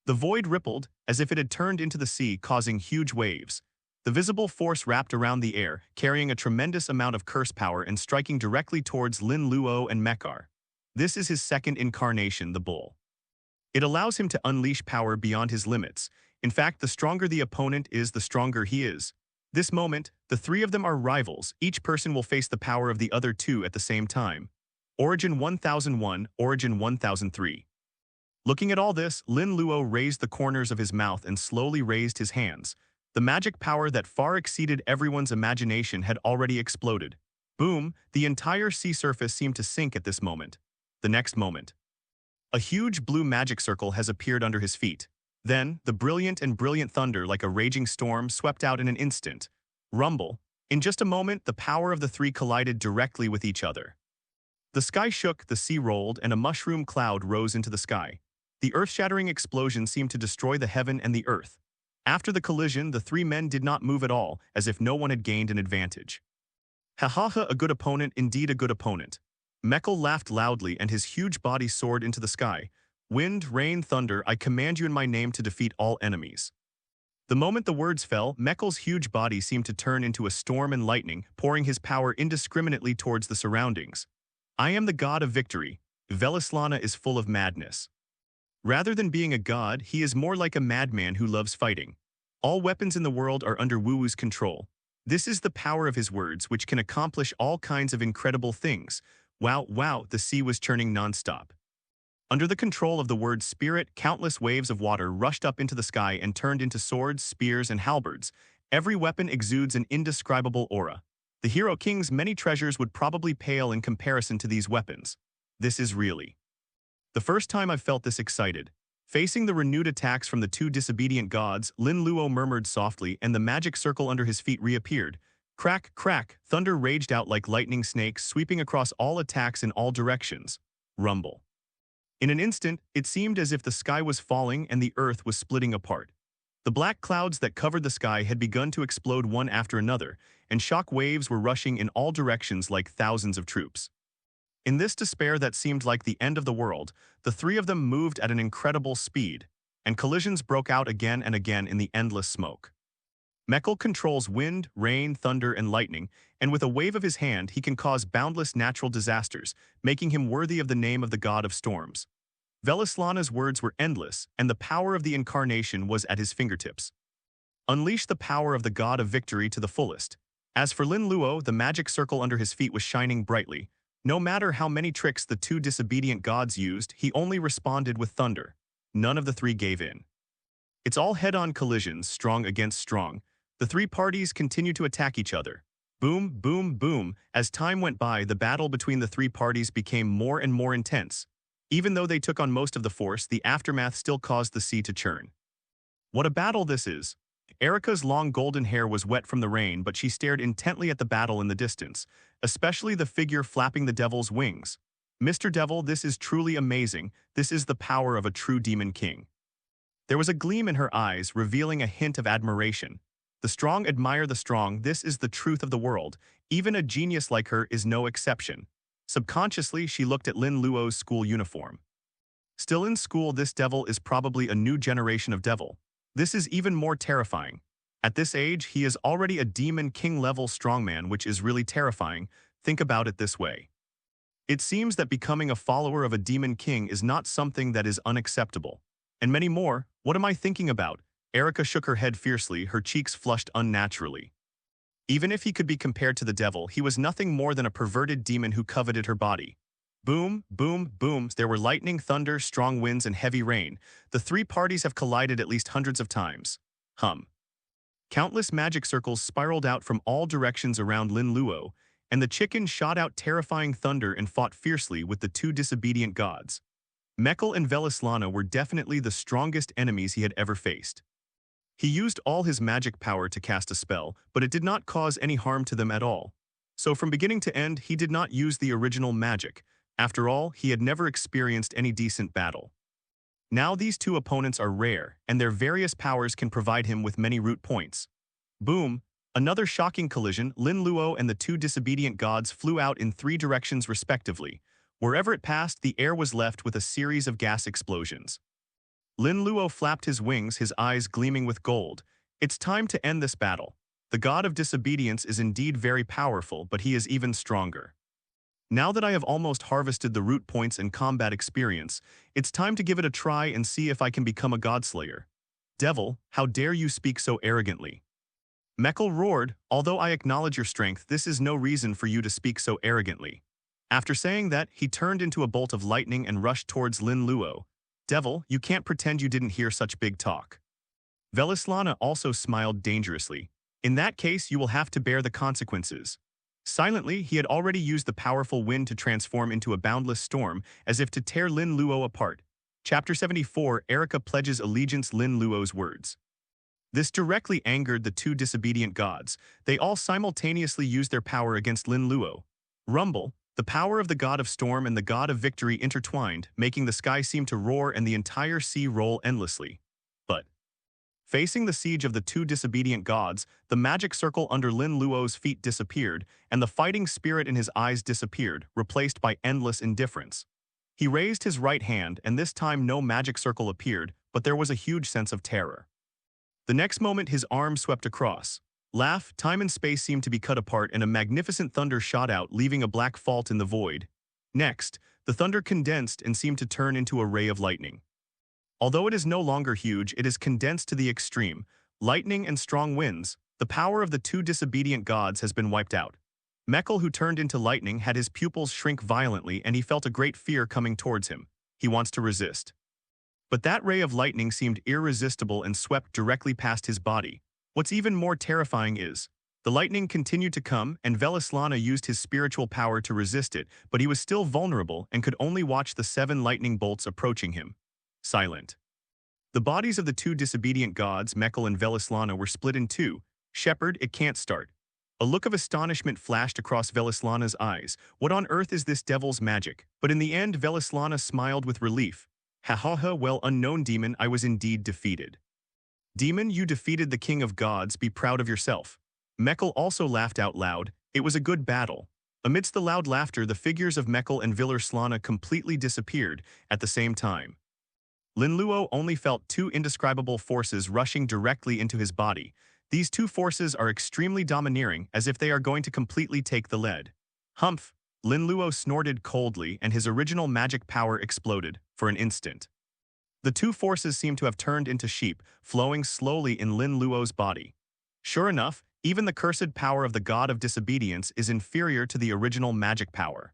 The void rippled, as if it had turned into the sea, causing huge waves. The visible force wrapped around the air, carrying a tremendous amount of curse power and striking directly towards Lin Luo and Mekar. This is his second incarnation, the bull. It allows him to unleash power beyond his limits. In fact, the stronger the opponent is, the stronger he is. This moment, the three of them are rivals. Each person will face the power of the other two at the same time. Origin 1001, Origin 1003. Looking at all this, Lin Luo raised the corners of his mouth and slowly raised his hands. The magic power that far exceeded everyone's imagination had already exploded. Boom, the entire sea surface seemed to sink at this moment. The next moment. A huge blue magic circle has appeared under his feet. Then, the brilliant thunder like a raging storm swept out in an instant. Rumble. In just a moment, the power of the three collided directly with each other. The sky shook, the sea rolled, and a mushroom cloud rose into the sky. The earth-shattering explosion seemed to destroy the heaven and the earth. After the collision, the three men did not move at all, as if no one had gained an advantage. Ha ha ha, a good opponent, indeed a good opponent. Mekl laughed loudly and his huge body soared into the sky. Wind, rain, thunder, I command you in my name to defeat all enemies. The moment the words fell, Mekl's huge body seemed to turn into a storm and lightning, pouring his power indiscriminately towards the surroundings. I am the god of victory. Velislana is full of madness. Rather than being a god, he is more like a madman who loves fighting. All weapons in the world are under Wuwu's control. This is the power of his words, which can accomplish all kinds of incredible things. Wow, wow, the sea was churning non-stop. Under the control of the word spirit, countless waves of water rushed up into the sky and turned into swords, spears, and halberds. Every weapon exudes an indescribable aura. The Hero King's many treasures would probably pale in comparison to these weapons. This is really the first time I've felt this excited. Facing the renewed attacks from the two disobedient gods, Lin Luo murmured softly and the magic circle under his feet reappeared. Crack, crack, thunder raged out like lightning snakes, sweeping across all attacks in all directions. Rumble. In an instant, it seemed as if the sky was falling and the earth was splitting apart. The black clouds that covered the sky had begun to explode one after another, and shock waves were rushing in all directions like thousands of troops. In this despair that seemed like the end of the world, the three of them moved at an incredible speed, and collisions broke out again and again in the endless smoke. Mekl controls wind, rain, thunder, and lightning, and with a wave of his hand he can cause boundless natural disasters, making him worthy of the name of the god of storms. Velislana's words were endless, and the power of the incarnation was at his fingertips. Unleash the power of the god of victory to the fullest. As for Lin Luo, the magic circle under his feet was shining brightly. No matter how many tricks the two disobedient gods used, he only responded with thunder. None of the three gave in. It's all head-on collisions, strong against strong. The three parties continued to attack each other. Boom, boom, boom. As time went by, the battle between the three parties became more and more intense. Even though they took on most of the force, the aftermath still caused the sea to churn. What a battle this is! Erica's long golden hair was wet from the rain, but she stared intently at the battle in the distance, especially the figure flapping the devil's wings. Mr. Devil, this is truly amazing. This is the power of a true demon king. There was a gleam in her eyes, revealing a hint of admiration. The strong admire the strong. This is the truth of the world. Even a genius like her is no exception. Subconsciously, she looked at Lin Luo's school uniform. Still in school, this devil is probably a new generation of devil. This is even more terrifying. At this age, he is already a demon king-level strongman, which is really terrifying. Think about it this way. It seems that becoming a follower of a demon king is not something that is unacceptable. And many more. What am I thinking about? Erica shook her head fiercely, her cheeks flushed unnaturally. Even if he could be compared to the devil, he was nothing more than a perverted demon who coveted her body. Boom, boom, boom. There were lightning, thunder, strong winds, and heavy rain. The three parties have collided at least hundreds of times. Countless magic circles spiraled out from all directions around Lin Luo, and the chicken shot out terrifying thunder and fought fiercely with the two disobedient gods. Mekl and Velislana were definitely the strongest enemies he had ever faced. He used all his magic power to cast a spell, but it did not cause any harm to them at all. So from beginning to end, he did not use the original magic. After all, he had never experienced any decent battle. Now these two opponents are rare, and their various powers can provide him with many root points. Boom! Another shocking collision. Lin Luo and the two disobedient gods flew out in three directions respectively. Wherever it passed, the air was left with a series of gas explosions. Lin Luo flapped his wings, his eyes gleaming with gold. It's time to end this battle. The god of disobedience is indeed very powerful, but he is even stronger. Now that I have almost harvested the root points and combat experience, it's time to give it a try and see if I can become a godslayer. Devil, how dare you speak so arrogantly? Mekl roared, although I acknowledge your strength, this is no reason for you to speak so arrogantly. After saying that, he turned into a bolt of lightning and rushed towards Lin Luo. Devil, you can't pretend you didn't hear such big talk. Velislana also smiled dangerously. In that case, you will have to bear the consequences. Silently, he had already used the powerful wind to transform into a boundless storm, as if to tear Lin Luo apart. Chapter 74, Erica pledges allegiance. Lin Luo's words. This directly angered the two disobedient gods. They all simultaneously used their power against Lin Luo. Rumble, the power of the god of storm and the god of victory intertwined, making the sky seem to roar and the entire sea roll endlessly. But facing the siege of the two disobedient gods, the magic circle under Lin Luo's feet disappeared, and the fighting spirit in his eyes disappeared, replaced by endless indifference. He raised his right hand, and this time no magic circle appeared, but there was a huge sense of terror. The next moment his arm swept across. Time and space seemed to be cut apart and a magnificent thunder shot out, leaving a black fault in the void. Next, the thunder condensed and seemed to turn into a ray of lightning. Although it is no longer huge, it is condensed to the extreme. Lightning and strong winds, the power of the two disobedient gods has been wiped out. Mekl, who turned into lightning, had his pupils shrink violently and he felt a great fear coming towards him. He wants to resist. But that ray of lightning seemed irresistible and swept directly past his body. What's even more terrifying is, the lightning continued to come and Velislana used his spiritual power to resist it, but he was still vulnerable and could only watch the 7 lightning bolts approaching him. Silent. The bodies of the two disobedient gods, Mekl and Velislana, were split in two. Shepherd, it can't start. A look of astonishment flashed across Velislana's eyes. What on earth is this devil's magic? But in the end, Velislana smiled with relief. Ha ha ha, well, unknown demon, I was indeed defeated. Demon, you defeated the king of gods, be proud of yourself. Mekl also laughed out loud. It was a good battle. Amidst the loud laughter, the figures of Mekl and Velislana completely disappeared at the same time. Lin Luo only felt 2 indescribable forces rushing directly into his body. These 2 forces are extremely domineering, as if they are going to completely take the lead. Humph! Lin Luo snorted coldly and his original magic power exploded for an instant. The 2 forces seemed to have turned into sheep, flowing slowly in Lin Luo's body. Sure enough, even the cursed power of the god of disobedience is inferior to the original magic power.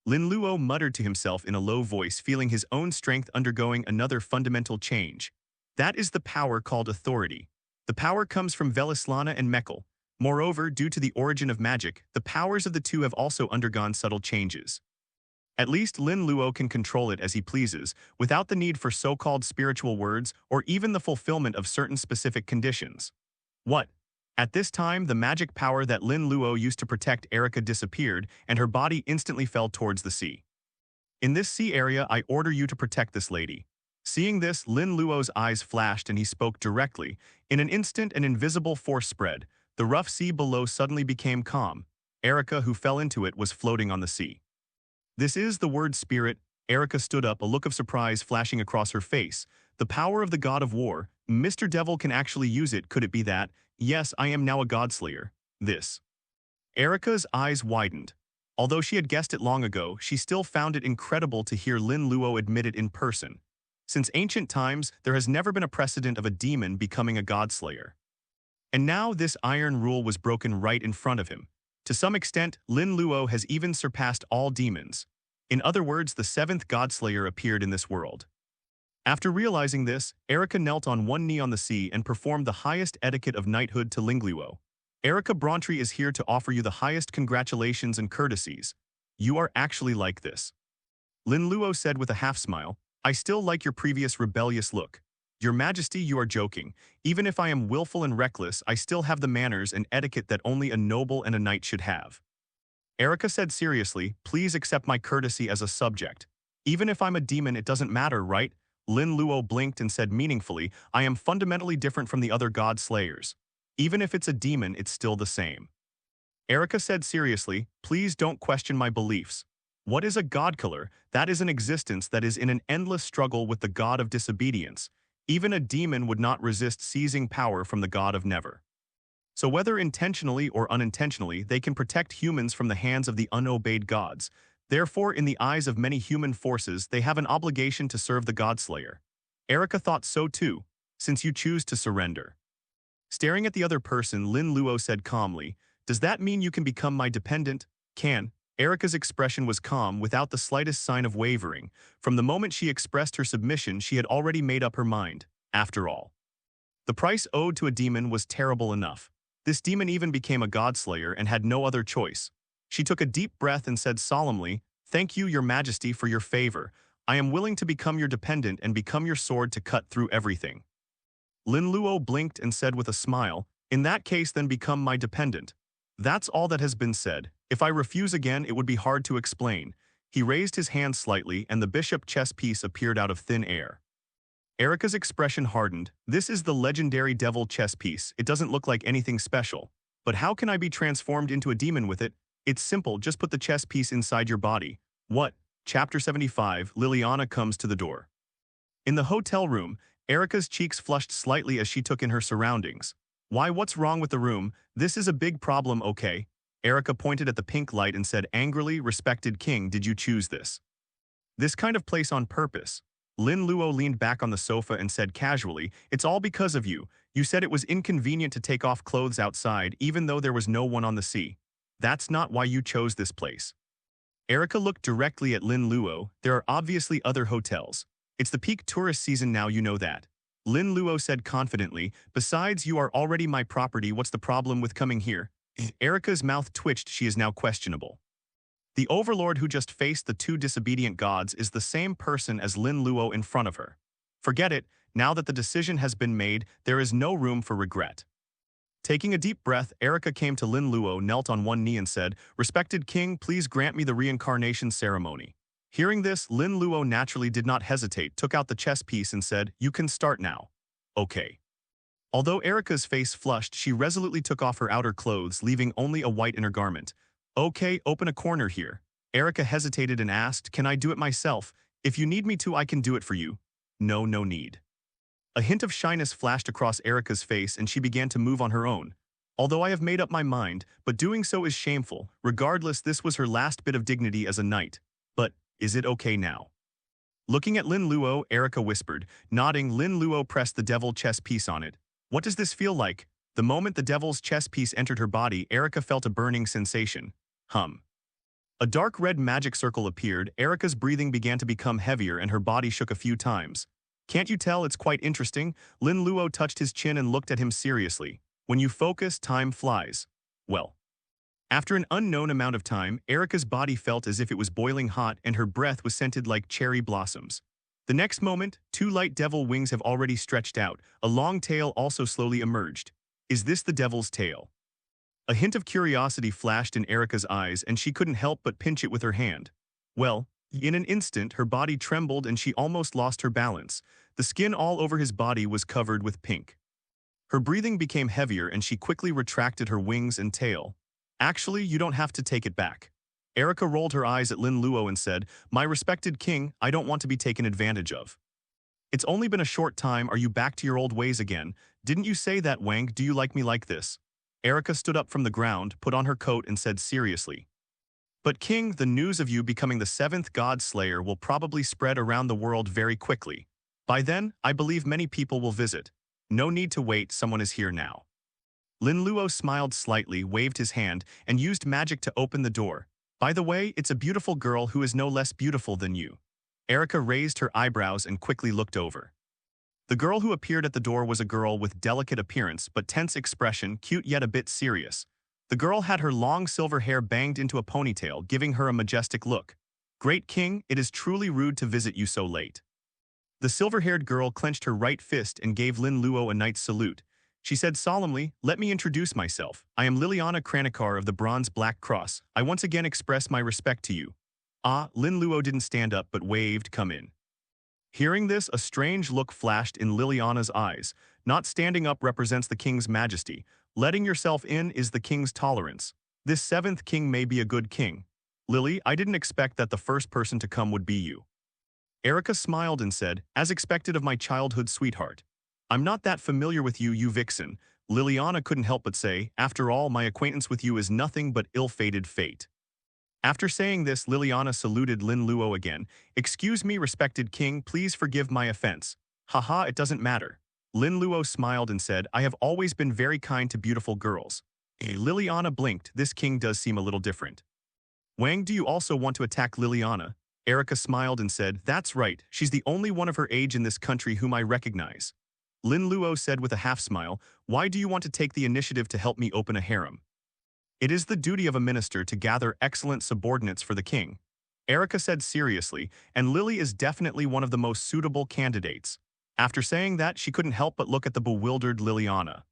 Lin Luo muttered to himself in a low voice, feeling his own strength undergoing another fundamental change. That is the power called authority. The power comes from Velislana and Mekl. Moreover, due to the origin of magic, the powers of the 2 have also undergone subtle changes. At least Lin Luo can control it as he pleases, without the need for so-called spiritual words or even the fulfillment of certain specific conditions. What? At this time, the magic power that Lin Luo used to protect Erica disappeared, and her body instantly fell towards the sea. In this sea area, I order you to protect this lady. Seeing this, Lin Luo's eyes flashed and he spoke directly. In an instant, an invisible force spread. The rough sea below suddenly became calm. Erica, who fell into it, was floating on the sea. This is the word spirit. Erica stood up, a look of surprise flashing across her face. The power of the god of war. Mr. Devil can actually use it. Could it be that? Yes, I am now a godslayer. This. Erica's eyes widened. Although she had guessed it long ago, she still found it incredible to hear Lin Luo admit it in person. Since ancient times, there has never been a precedent of a demon becoming a godslayer. And now this iron rule was broken right in front of him. To some extent, Lin Luo has even surpassed all demons. In other words, the seventh godslayer appeared in this world. After realizing this, Erica knelt on one knee on the sea and performed the highest etiquette of knighthood to Lin Luo. Erica Brauntree is here to offer you the highest congratulations and courtesies. You are actually like this. Lin Luo said with a half-smile, I still like your previous rebellious look. Your Majesty, you are joking. Even if I am willful and reckless, I still have the manners and etiquette that only a noble and a knight should have. Erica said seriously, please accept my courtesy as a subject. Even if I'm a demon, it doesn't matter, right? Lin Luo blinked and said meaningfully, I am fundamentally different from the other god slayers. Even if it's a demon, it's still the same. Erica said seriously, please don't question my beliefs. What is a god killer? That is an existence that is in an endless struggle with the god of disobedience. Even a demon would not resist seizing power from the god of never. So whether intentionally or unintentionally, they can protect humans from the hands of the unobeyed gods. Therefore, in the eyes of many human forces, they have an obligation to serve the godslayer. Erica thought so too, since you choose to surrender. Staring at the other person, Lin Luo said calmly, does that mean you can become my dependent? Can? Erica's expression was calm, without the slightest sign of wavering. From the moment she expressed her submission, she had already made up her mind. After all, the price owed to a demon was terrible enough. This demon even became a godslayer and had no other choice. She took a deep breath and said solemnly, thank you, your majesty, for your favor. I am willing to become your dependent and become your sword to cut through everything. Lin Luo blinked and said with a smile, in that case then become my dependent. That's all that has been said. If I refuse again, it would be hard to explain. He raised his hand slightly and the bishop chess piece appeared out of thin air. Erica's expression hardened. This is the legendary devil chess piece. It doesn't look like anything special. But how can I be transformed into a demon with it? It's simple, just put the chess piece inside your body. What? Chapter 75, Liliana comes to the door. In the hotel room, Erica's cheeks flushed slightly as she took in her surroundings. Why, what's wrong with the room? This is a big problem, okay? Erica pointed at the pink light and said angrily, respected king, did you choose this? This kind of place on purpose. Lin Luo leaned back on the sofa and said casually, it's all because of you. You said it was inconvenient to take off clothes outside even though there was no one on the sea. That's not why you chose this place. Erica looked directly at Lin Luo. There are obviously other hotels. It's the peak tourist season now, you know that. Lin Luo said confidently, besides you are already my property, what's the problem with coming here? Erica's mouth twitched, she is now questionable. The overlord who just faced the two disobedient gods is the same person as Lin Luo in front of her. Forget it, now that the decision has been made, there is no room for regret. Taking a deep breath, Erica came to Lin Luo, knelt on one knee and said, respected king, please grant me the reincarnation ceremony. Hearing this, Lin Luo naturally did not hesitate, took out the chess piece and said, you can start now. Okay. Although Erica's face flushed, she resolutely took off her outer clothes, leaving only a white inner garment. Okay, open a corner here. Erica hesitated and asked, can I do it myself? If you need me to, I can do it for you. No, no need. A hint of shyness flashed across Erica's face and she began to move on her own. Although I have made up my mind, but doing so is shameful. Regardless, this was her last bit of dignity as a knight. But, is it okay now? Looking at Lin Luo, Erica whispered. Nodding, Lin Luo pressed the devil chess piece on it. What does this feel like? The moment the devil's chess piece entered her body, Erica felt a burning sensation. A dark red magic circle appeared, Erica's breathing began to become heavier and her body shook a few times. Can't you tell it's quite interesting? Lin Luo touched his chin and looked at him seriously. When you focus, time flies. Well. After an unknown amount of time, Erica's body felt as if it was boiling hot and her breath was scented like cherry blossoms. The next moment, two light devil wings have already stretched out. A long tail also slowly emerged. Is this the devil's tail? A hint of curiosity flashed in Erica's eyes and she couldn't help but pinch it with her hand. Well, in an instant, her body trembled and she almost lost her balance. The skin all over his body was covered with pink. Her breathing became heavier and she quickly retracted her wings and tail. Actually, you don't have to take it back. Erica rolled her eyes at Lin Luo and said, "My respected king, I don't want to be taken advantage of." "It's only been a short time, are you back to your old ways again? Didn't you say that, Wang? Do you like me like this?" Erica stood up from the ground, put on her coat and said seriously, "But king, the news of you becoming the seventh god slayer will probably spread around the world very quickly. By then, I believe many people will visit. No need to wait, someone is here now." Lin Luo smiled slightly, waved his hand, and used magic to open the door. "By the way, it's a beautiful girl who is no less beautiful than you." Erica raised her eyebrows and quickly looked over. The girl who appeared at the door was a girl with delicate appearance but tense expression, cute yet a bit serious. The girl had her long silver hair banged into a ponytail, giving her a majestic look. "Great king, it is truly rude to visit you so late." The silver-haired girl clenched her right fist and gave Lin Luo a knight's salute. She said solemnly, "Let me introduce myself. I am Liliana Kranikar of the Bronze Black Cross. I once again express my respect to you." Lin Luo didn't stand up but waved, "Come in." Hearing this, a strange look flashed in Liliana's eyes. Not standing up represents the king's majesty. Letting yourself in is the king's tolerance. This seventh king may be a good king. Lily, I didn't expect that the first person to come would be you. Erica smiled and said, "As expected of my childhood sweetheart. I'm not that familiar with you, you vixen." Liliana couldn't help but say, "After all, my acquaintance with you is nothing but ill-fated fate." After saying this, Liliana saluted Lin Luo again. "Excuse me, respected king, please forgive my offense." "Haha, it doesn't matter." Lin Luo smiled and said, "I have always been very kind to beautiful girls." Liliana blinked. This king does seem a little different. "Wang, do you also want to attack Liliana?" Erica smiled and said, "That's right, she's the only one of her age in this country whom I recognize." Lin Luo said with a half-smile, "Why do you want to take the initiative to help me open a harem?" "It is the duty of a minister to gather excellent subordinates for the king." Erica said seriously, "And Lily is definitely one of the most suitable candidates." After saying that, she couldn't help but look at the bewildered Liliana.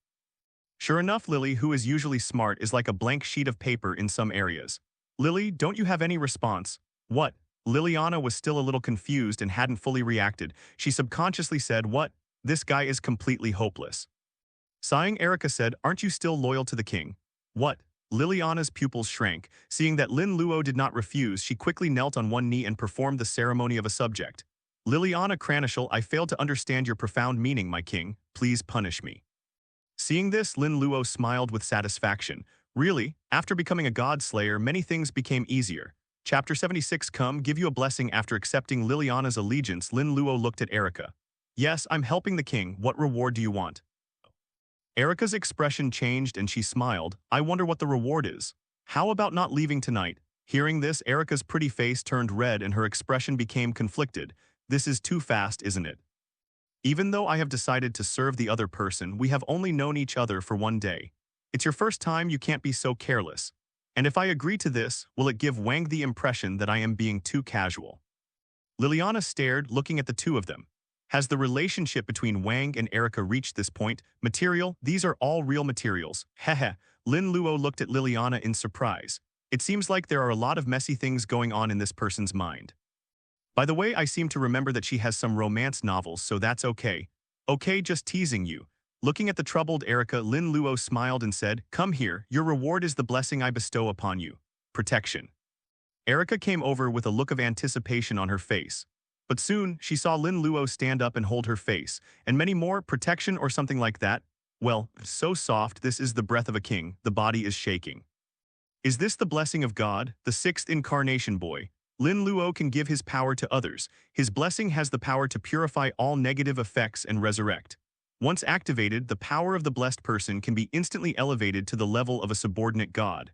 Sure enough, Lily, who is usually smart, is like a blank sheet of paper in some areas. "Lily, don't you have any response?" "What?" Liliana was still a little confused and hadn't fully reacted. She subconsciously said, "What? This guy is completely hopeless." Sighing, Erica said, "Aren't you still loyal to the king?" "What?" Liliana's pupils shrank. Seeing that Lin Luo did not refuse, she quickly knelt on one knee and performed the ceremony of a subject. "Liliana Kranishal, I failed to understand your profound meaning, my king. Please punish me." Seeing this, Lin Luo smiled with satisfaction. Really, after becoming a god slayer, many things became easier. Chapter 76. Come, give you a blessing. After accepting Liliana's allegiance, Lin Luo looked at Erica. "Yes, I'm helping the king. What reward do you want?" Erica's expression changed and she smiled. "I wonder what the reward is. How about not leaving tonight?" Hearing this, Erica's pretty face turned red and her expression became conflicted. "This is too fast, isn't it? Even though I have decided to serve the other person, we have only known each other for one day. It's your first time, you can't be so careless. And if I agree to this, will it give Wang the impression that I am being too casual?" Liliana stared, looking at the two of them. Has the relationship between Wang and Erica reached this point? Material? These are all real materials. Hehe. Lin Luo looked at Liliana in surprise. It seems like there are a lot of messy things going on in this person's mind. By the way, I seem to remember that she has some romance novels, so that's okay. Okay, just teasing you. Looking at the troubled Erica, Lin Luo smiled and said, "Come here, your reward is the blessing I bestow upon you. Protection." Erica came over with a look of anticipation on her face. But soon, she saw Lin Luo stand up and hold her face, and many more, protection or something like that. Well, so soft, this is the breath of a king, the body is shaking. Is this the blessing of God, the sixth incarnation boy? Lin Luo can give his power to others. His blessing has the power to purify all negative effects and resurrect. Once activated, the power of the blessed person can be instantly elevated to the level of a subordinate god.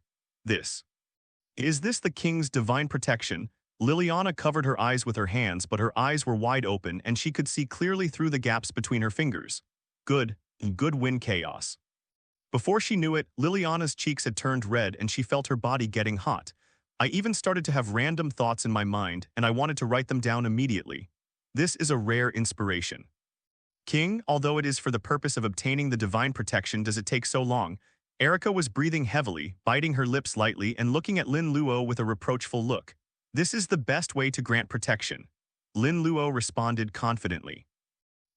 Is this the king's divine protection? Liliana covered her eyes with her hands, but her eyes were wide open and she could see clearly through the gaps between her fingers. Good win chaos. Before she knew it, Liliana's cheeks had turned red and she felt her body getting hot. I even started to have random thoughts in my mind and I wanted to write them down immediately. This is a rare inspiration. King, although it is for the purpose of obtaining the divine protection, does it take so long? Erica was breathing heavily, biting her lips lightly and looking at Lin Luo with a reproachful look. This is the best way to grant protection. Lin Luo responded confidently.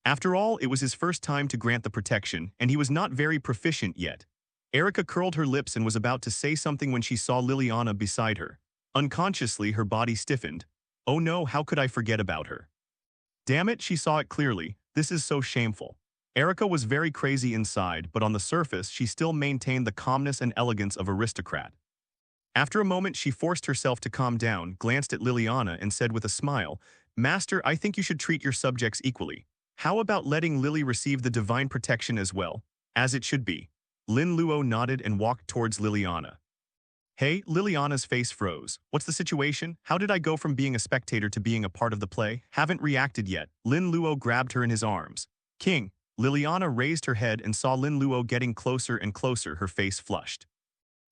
After all, it was his first time to grant the protection, and he was not very proficient yet. Erica curled her lips and was about to say something when she saw Liliana beside her. Unconsciously, her body stiffened. Oh no, how could I forget about her? Damn it, she saw it clearly. This is so shameful. Erica was very crazy inside, but on the surface, she still maintained the calmness and elegance of aristocrat. After a moment, she forced herself to calm down, glanced at Liliana, and said with a smile, Master, I think you should treat your subjects equally. How about letting Lily receive the divine protection as well, as it should be? Lin Luo nodded and walked towards Liliana. Hey, Liliana's face froze. What's the situation? How did I go from being a spectator to being a part of the play? Haven't reacted yet. Lin Luo grabbed her in his arms. King. Liliana raised her head and saw Lin Luo getting closer and closer, her face flushed.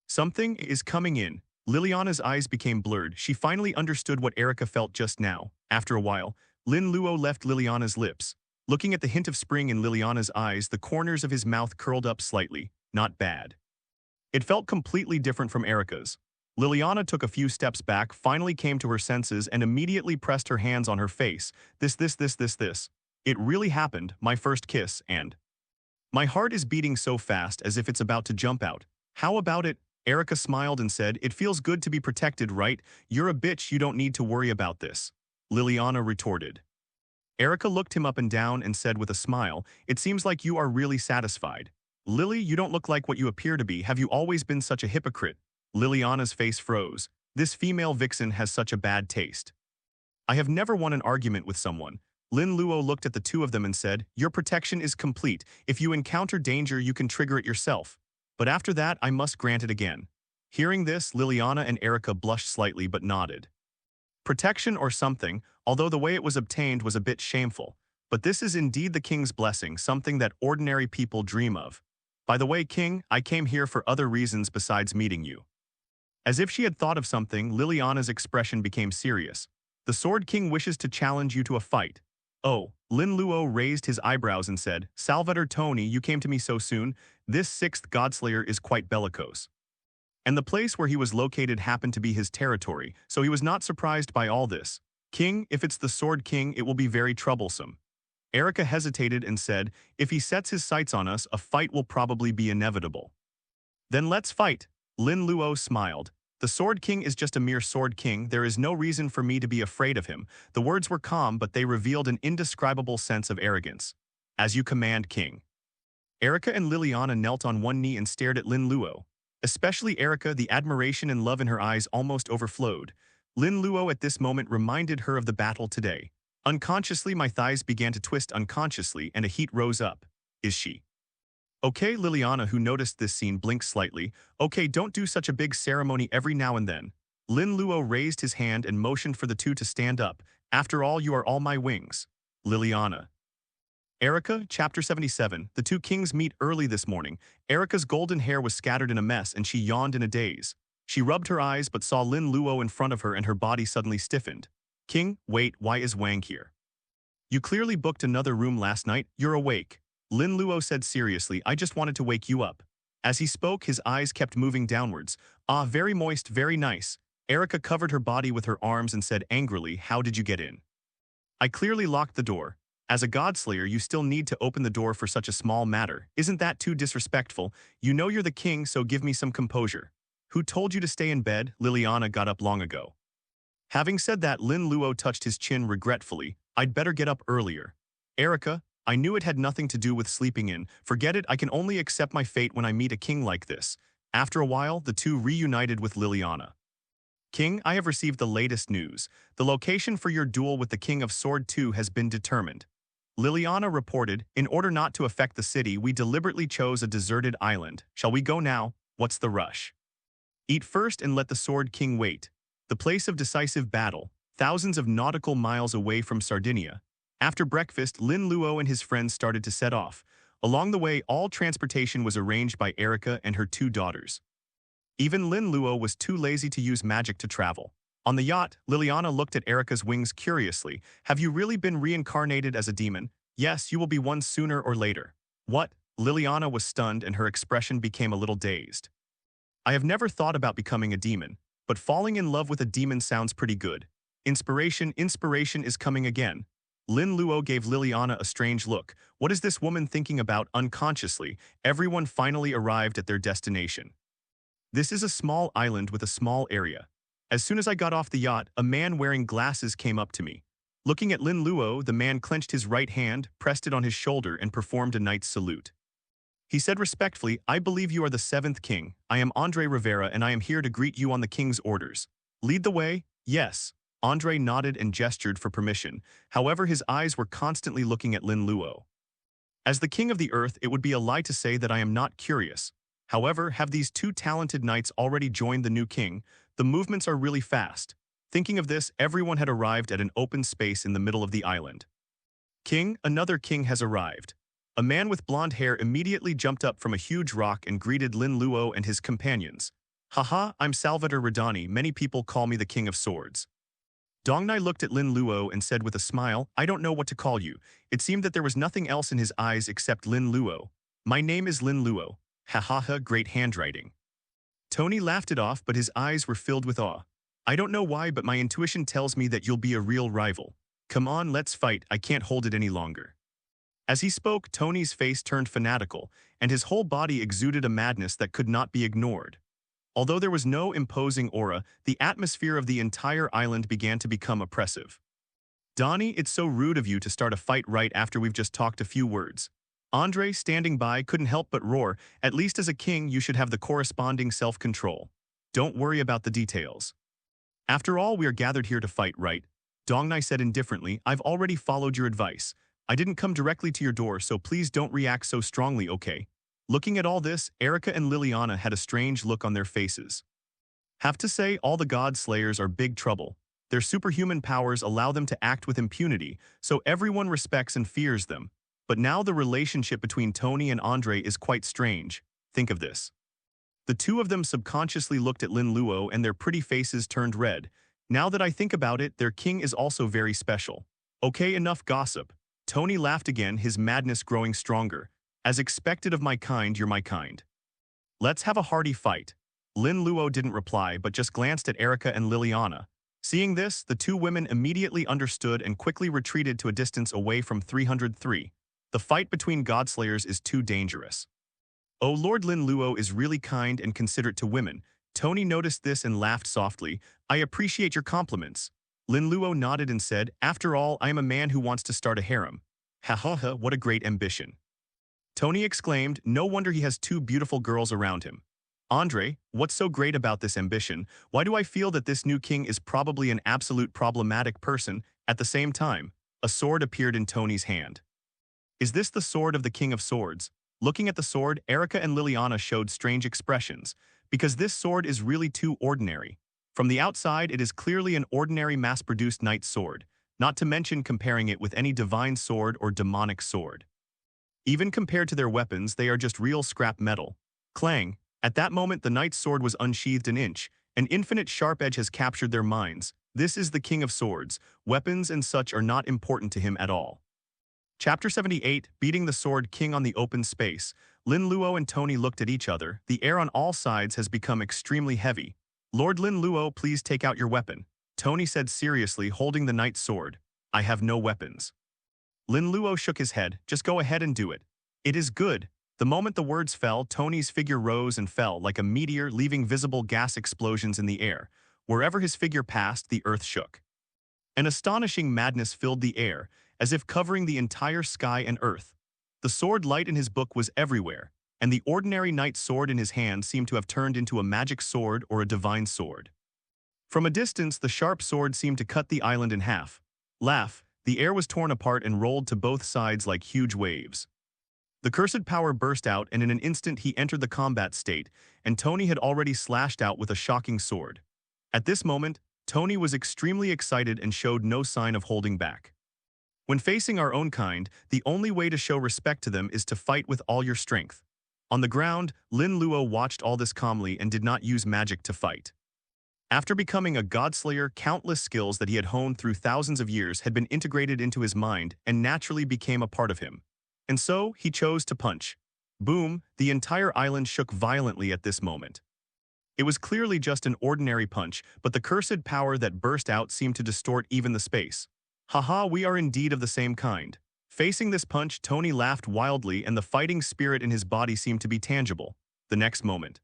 Something is coming in. Liliana's eyes became blurred. She finally understood what Erica felt just now. After a while, Lin Luo left Liliana's lips. Looking at the hint of spring in Liliana's eyes, the corners of his mouth curled up slightly. Not bad. It felt completely different from Erica's. Liliana took a few steps back, finally came to her senses, and immediately pressed her hands on her face. This. It really happened, my first kiss, and my heart is beating so fast as if it's about to jump out. How about it? Erica smiled and said, It feels good to be protected, right? You're a bitch, you don't need to worry about this. Liliana retorted. Erica looked him up and down and said with a smile, It seems like you are really satisfied. Lily, you don't look like what you appear to be. Have you always been such a hypocrite? Liliana's face froze. This female vixen has such a bad taste. I have never won an argument with someone. Lin Luo looked at the two of them and said, Your protection is complete. If you encounter danger, you can trigger it yourself. But after that, I must grant it again. Hearing this, Liliana and Erica blushed slightly but nodded. Protection or something, although the way it was obtained was a bit shameful. But this is indeed the king's blessing, something that ordinary people dream of. By the way, King, I came here for other reasons besides meeting you. As if she had thought of something, Liliana's expression became serious. The Sword King wishes to challenge you to a fight. Oh, Lin Luo raised his eyebrows and said, Salvador Tony, you came to me so soon. This sixth Godslayer is quite bellicose. And the place where he was located happened to be his territory, so he was not surprised by all this. King, if it's the Sword King, it will be very troublesome. Erica hesitated and said, If he sets his sights on us, a fight will probably be inevitable. Then let's fight. Lin Luo smiled. The Sword King is just a mere Sword King. There is no reason for me to be afraid of him. The words were calm, but they revealed an indescribable sense of arrogance. As you command, King. Erica and Liliana knelt on one knee and stared at Lin Luo. Especially Erica, the admiration and love in her eyes almost overflowed. Lin Luo at this moment reminded her of the battle today. Unconsciously, my thighs began to twist unconsciously and a heat rose up. Is she? Okay, Liliana, who noticed this scene, blinked slightly. Okay, don't do such a big ceremony every now and then. Lin Luo raised his hand and motioned for the two to stand up. After all, you are all my wings. Liliana. Erica, Chapter 77. The two kings meet early this morning. Erica's golden hair was scattered in a mess and she yawned in a daze. She rubbed her eyes but saw Lin Luo in front of her and her body suddenly stiffened. King, wait, why is Wang here? You clearly booked another room last night. You're awake. Lin Luo said seriously, I just wanted to wake you up. As he spoke, his eyes kept moving downwards. Ah, very moist, very nice. Erica covered her body with her arms and said angrily, How did you get in? I clearly locked the door. As a Godslayer, you still need to open the door for such a small matter. Isn't that too disrespectful? You know you're the king, so give me some composure. Who told you to stay in bed? Liliana got up long ago. Having said that, Lin Luo touched his chin regretfully. I'd better get up earlier. Erica, I knew it had nothing to do with sleeping in. Forget it, I can only accept my fate when I meet a king like this. After a while, the two reunited with Liliana. King, I have received the latest news. The location for your duel with the King of Sword 2 has been determined. Liliana reported, In order not to affect the city, we deliberately chose a deserted island. Shall we go now? What's the rush? Eat first and let the Sword King wait. The place of decisive battle, thousands of nautical miles away from Sardinia. After breakfast, Lin Luo and his friends started to set off. Along the way, all transportation was arranged by Erica and her two daughters. Even Lin Luo was too lazy to use magic to travel. On the yacht, Liliana looked at Erica's wings curiously. Have you really been reincarnated as a demon? Yes, you will be one sooner or later. What? Liliana was stunned and her expression became a little dazed. I have never thought about becoming a demon, but falling in love with a demon sounds pretty good. Inspiration is coming again. Lin Luo gave Liliana a strange look. What is this woman thinking about? Unconsciously, everyone finally arrived at their destination. This is a small island with a small area. As soon as I got off the yacht, a man wearing glasses came up to me. Looking at Lin Luo, the man clenched his right hand, pressed it on his shoulder, and performed a knight's salute. He said respectfully, I believe you are the seventh king. I am Andre Rivera and I am here to greet you on the king's orders. Lead the way? Yes. Andre nodded and gestured for permission. However, his eyes were constantly looking at Lin Luo. As the king of the earth, it would be a lie to say that I am not curious. However, have these two talented knights already joined the new king? The movements are really fast. Thinking of this, everyone had arrived at an open space in the middle of the island. King, another king has arrived. A man with blonde hair immediately jumped up from a huge rock and greeted Lin Luo and his companions. Haha, I'm Salvador Radani. Many people call me the King of Swords. Dongnai looked at Lin Luo and said with a smile, I don't know what to call you. It seemed that there was nothing else in his eyes except Lin Luo. My name is Lin Luo. Ha ha ha, great handwriting. Tony laughed it off, but his eyes were filled with awe. I don't know why, but my intuition tells me that you'll be a real rival. Come on, let's fight. I can't hold it any longer. As he spoke, Tony's face turned fanatical, and his whole body exuded a madness that could not be ignored. Although there was no imposing aura, the atmosphere of the entire island began to become oppressive. Donnie, it's so rude of you to start a fight right after we've just talked a few words. Andre, standing by, couldn't help but roar. At least as a king, you should have the corresponding self-control. Don't worry about the details. After all, we are gathered here to fight, right? Dongnai said indifferently, I've already followed your advice. I didn't come directly to your door, so please don't react so strongly, okay? Looking at all this, Erica and Liliana had a strange look on their faces. Have to say, all the God Slayers are big trouble. Their superhuman powers allow them to act with impunity, so everyone respects and fears them. But now the relationship between Tony and Andre is quite strange. Think of this. The two of them subconsciously looked at Lin Luo and their pretty faces turned red. Now that I think about it, their king is also very special. Okay, enough gossip. Tony laughed again, his madness growing stronger. As expected of my kind, you're my kind. Let's have a hearty fight. Lin Luo didn't reply, but just glanced at Erica and Liliana. Seeing this, the two women immediately understood and quickly retreated to a distance away from 303. The fight between Godslayers is too dangerous. Oh, Lord Lin Luo is really kind and considerate to women. Tony noticed this and laughed softly. I appreciate your compliments. Lin Luo nodded and said, after all, I am a man who wants to start a harem. Ha ha ha, what a great ambition. Tony exclaimed, no wonder he has two beautiful girls around him. Andre, what's so great about this ambition? Why do I feel that this new king is probably an absolute problematic person? At the same time, a sword appeared in Tony's hand. Is this the sword of the King of Swords? Looking at the sword, Erica and Liliana showed strange expressions, because this sword is really too ordinary. From the outside, it is clearly an ordinary mass-produced knight's sword, not to mention comparing it with any divine sword or demonic sword. Even compared to their weapons, they are just real scrap metal. Clang! At that moment, the knight's sword was unsheathed an inch. An infinite sharp edge has captured their minds. This is the King of Swords. Weapons and such are not important to him at all. Chapter 78, Beating the Sword King on the Open Space. Lin Luo and Tony looked at each other. The air on all sides has become extremely heavy. Lord Lin Luo, please take out your weapon. Tony said seriously, holding the knight's sword. I have no weapons. Lin Luo shook his head. Just go ahead and do it. It is good. The moment the words fell, Tony's figure rose and fell like a meteor, leaving visible gas explosions in the air. Wherever his figure passed, the earth shook. An astonishing madness filled the air, as if covering the entire sky and earth. The sword light in his book was everywhere, and the ordinary knight's sword in his hand seemed to have turned into a magic sword or a divine sword. From a distance, the sharp sword seemed to cut the island in half. Laugh, the air was torn apart and rolled to both sides like huge waves. The cursed power burst out, and in an instant he entered the combat state, and Tony had already slashed out with a shocking sword. At this moment, Tony was extremely excited and showed no sign of holding back. When facing our own kind, the only way to show respect to them is to fight with all your strength. On the ground, Lin Luo watched all this calmly and did not use magic to fight. After becoming a godslayer, countless skills that he had honed through thousands of years had been integrated into his mind and naturally became a part of him. And so, he chose to punch. Boom, the entire island shook violently at this moment. It was clearly just an ordinary punch, but the cursed power that burst out seemed to distort even the space. Haha, we are indeed of the same kind. Facing this punch, Tony laughed wildly and the fighting spirit in his body seemed to be tangible. The next moment,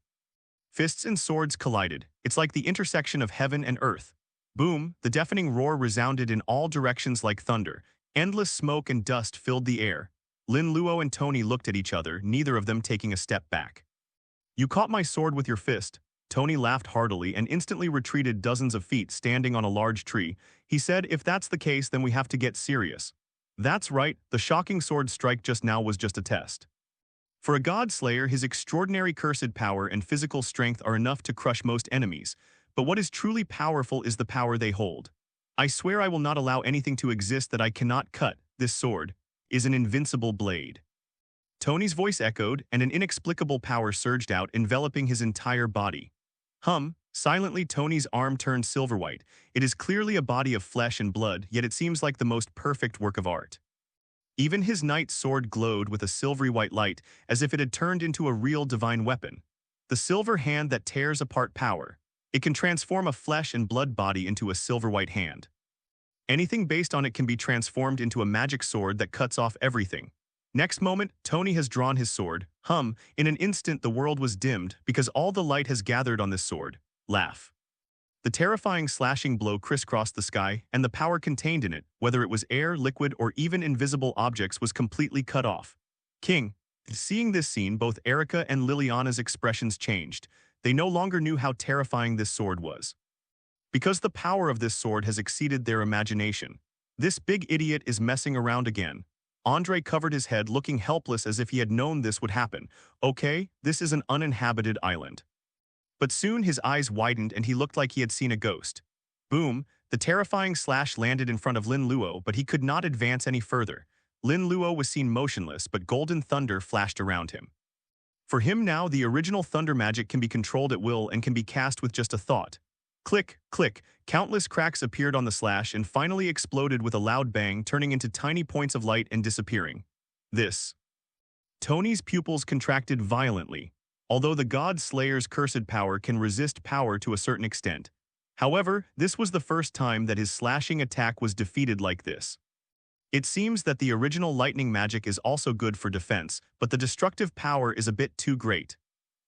fists and swords collided. It's like the intersection of heaven and earth. Boom, the deafening roar resounded in all directions like thunder. Endless smoke and dust filled the air. Lin Luo and Tony looked at each other, neither of them taking a step back. You caught my sword with your fist. Tony laughed heartily and instantly retreated dozens of feet, standing on a large tree. He said, if that's the case, then we have to get serious. That's right, the shocking sword strike just now was just a test. For a god slayer, his extraordinary cursed power and physical strength are enough to crush most enemies, but what is truly powerful is the power they hold. I swear I will not allow anything to exist that I cannot cut. This sword is an invincible blade. Tony's voice echoed, and an inexplicable power surged out, enveloping his entire body. Silently Tony's arm turned silver white. It is clearly a body of flesh and blood, yet it seems like the most perfect work of art. Even his knight's sword glowed with a silvery white light, as if it had turned into a real divine weapon. The silver hand that tears apart power. It can transform a flesh and blood body into a silver white hand. Anything based on it can be transformed into a magic sword that cuts off everything. Next moment, Tony has drawn his sword. In an instant the world was dimmed because all the light has gathered on this sword. Laugh. The terrifying slashing blow crisscrossed the sky, and the power contained in it, whether it was air, liquid, or even invisible objects, was completely cut off. King. Seeing this scene, both Erica and Liliana's expressions changed. They no longer knew how terrifying this sword was. Because the power of this sword has exceeded their imagination. This big idiot is messing around again. Andre covered his head, looking helpless as if he had known this would happen. Okay, this is an uninhabited island. But soon his eyes widened and he looked like he had seen a ghost. Boom, the terrifying slash landed in front of Lin Luo, but he could not advance any further. Lin Luo was seen motionless, but golden thunder flashed around him. For him now, the original thunder magic can be controlled at will and can be cast with just a thought. Click, click, countless cracks appeared on the slash and finally exploded with a loud bang, turning into tiny points of light and disappearing. Tony's pupils contracted violently. Although the God Slayer's cursed power can resist power to a certain extent. However, this was the first time that his slashing attack was defeated like this. It seems that the original lightning magic is also good for defense, but the destructive power is a bit too great.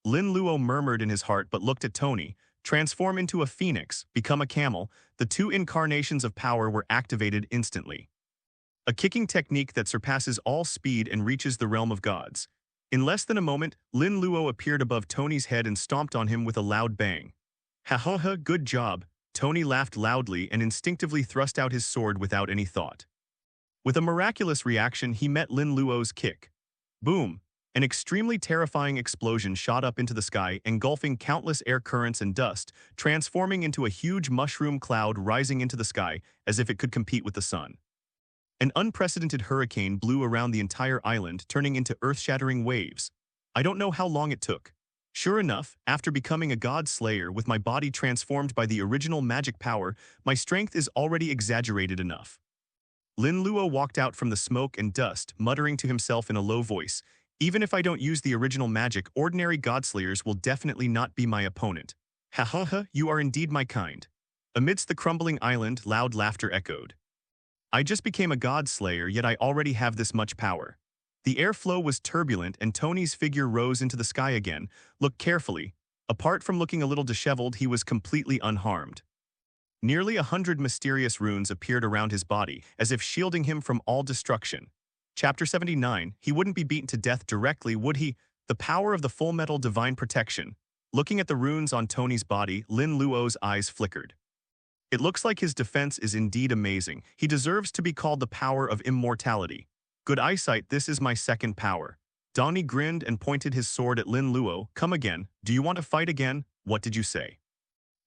Lin Luo murmured in his heart but looked at Tony. Transform into a phoenix, become a camel. The two incarnations of power were activated instantly. A kicking technique that surpasses all speed and reaches the realm of gods. In less than a moment, Lin Luo appeared above Tony's head and stomped on him with a loud bang. Ha ha ha, good job. Tony laughed loudly and instinctively thrust out his sword without any thought. With a miraculous reaction, he met Lin Luo's kick. Boom! An extremely terrifying explosion shot up into the sky, engulfing countless air currents and dust, transforming into a huge mushroom cloud rising into the sky as if it could compete with the sun. An unprecedented hurricane blew around the entire island, turning into earth-shattering waves. I don't know how long it took. Sure enough, after becoming a god slayer with my body transformed by the original magic power, my strength is already exaggerated enough. Lin Luo walked out from the smoke and dust, muttering to himself in a low voice, even if I don't use the original magic, ordinary godslayers will definitely not be my opponent. Ha ha ha, you are indeed my kind. Amidst the crumbling island, loud laughter echoed. I just became a god slayer, yet I already have this much power. The airflow was turbulent and Tony's figure rose into the sky again. Look carefully. Apart from looking a little disheveled, he was completely unharmed. Nearly 100 mysterious runes appeared around his body, as if shielding him from all destruction. Chapter 79, he wouldn't be beaten to death directly, would he? The power of the full metal divine protection. Looking at the runes on Tony's body, Lin Luo's eyes flickered. It looks like his defense is indeed amazing. He deserves to be called the power of immortality. Good eyesight, this is my second power. Donnie grinned and pointed his sword at Lin Luo. Come again. Do you want to fight again? What did you say?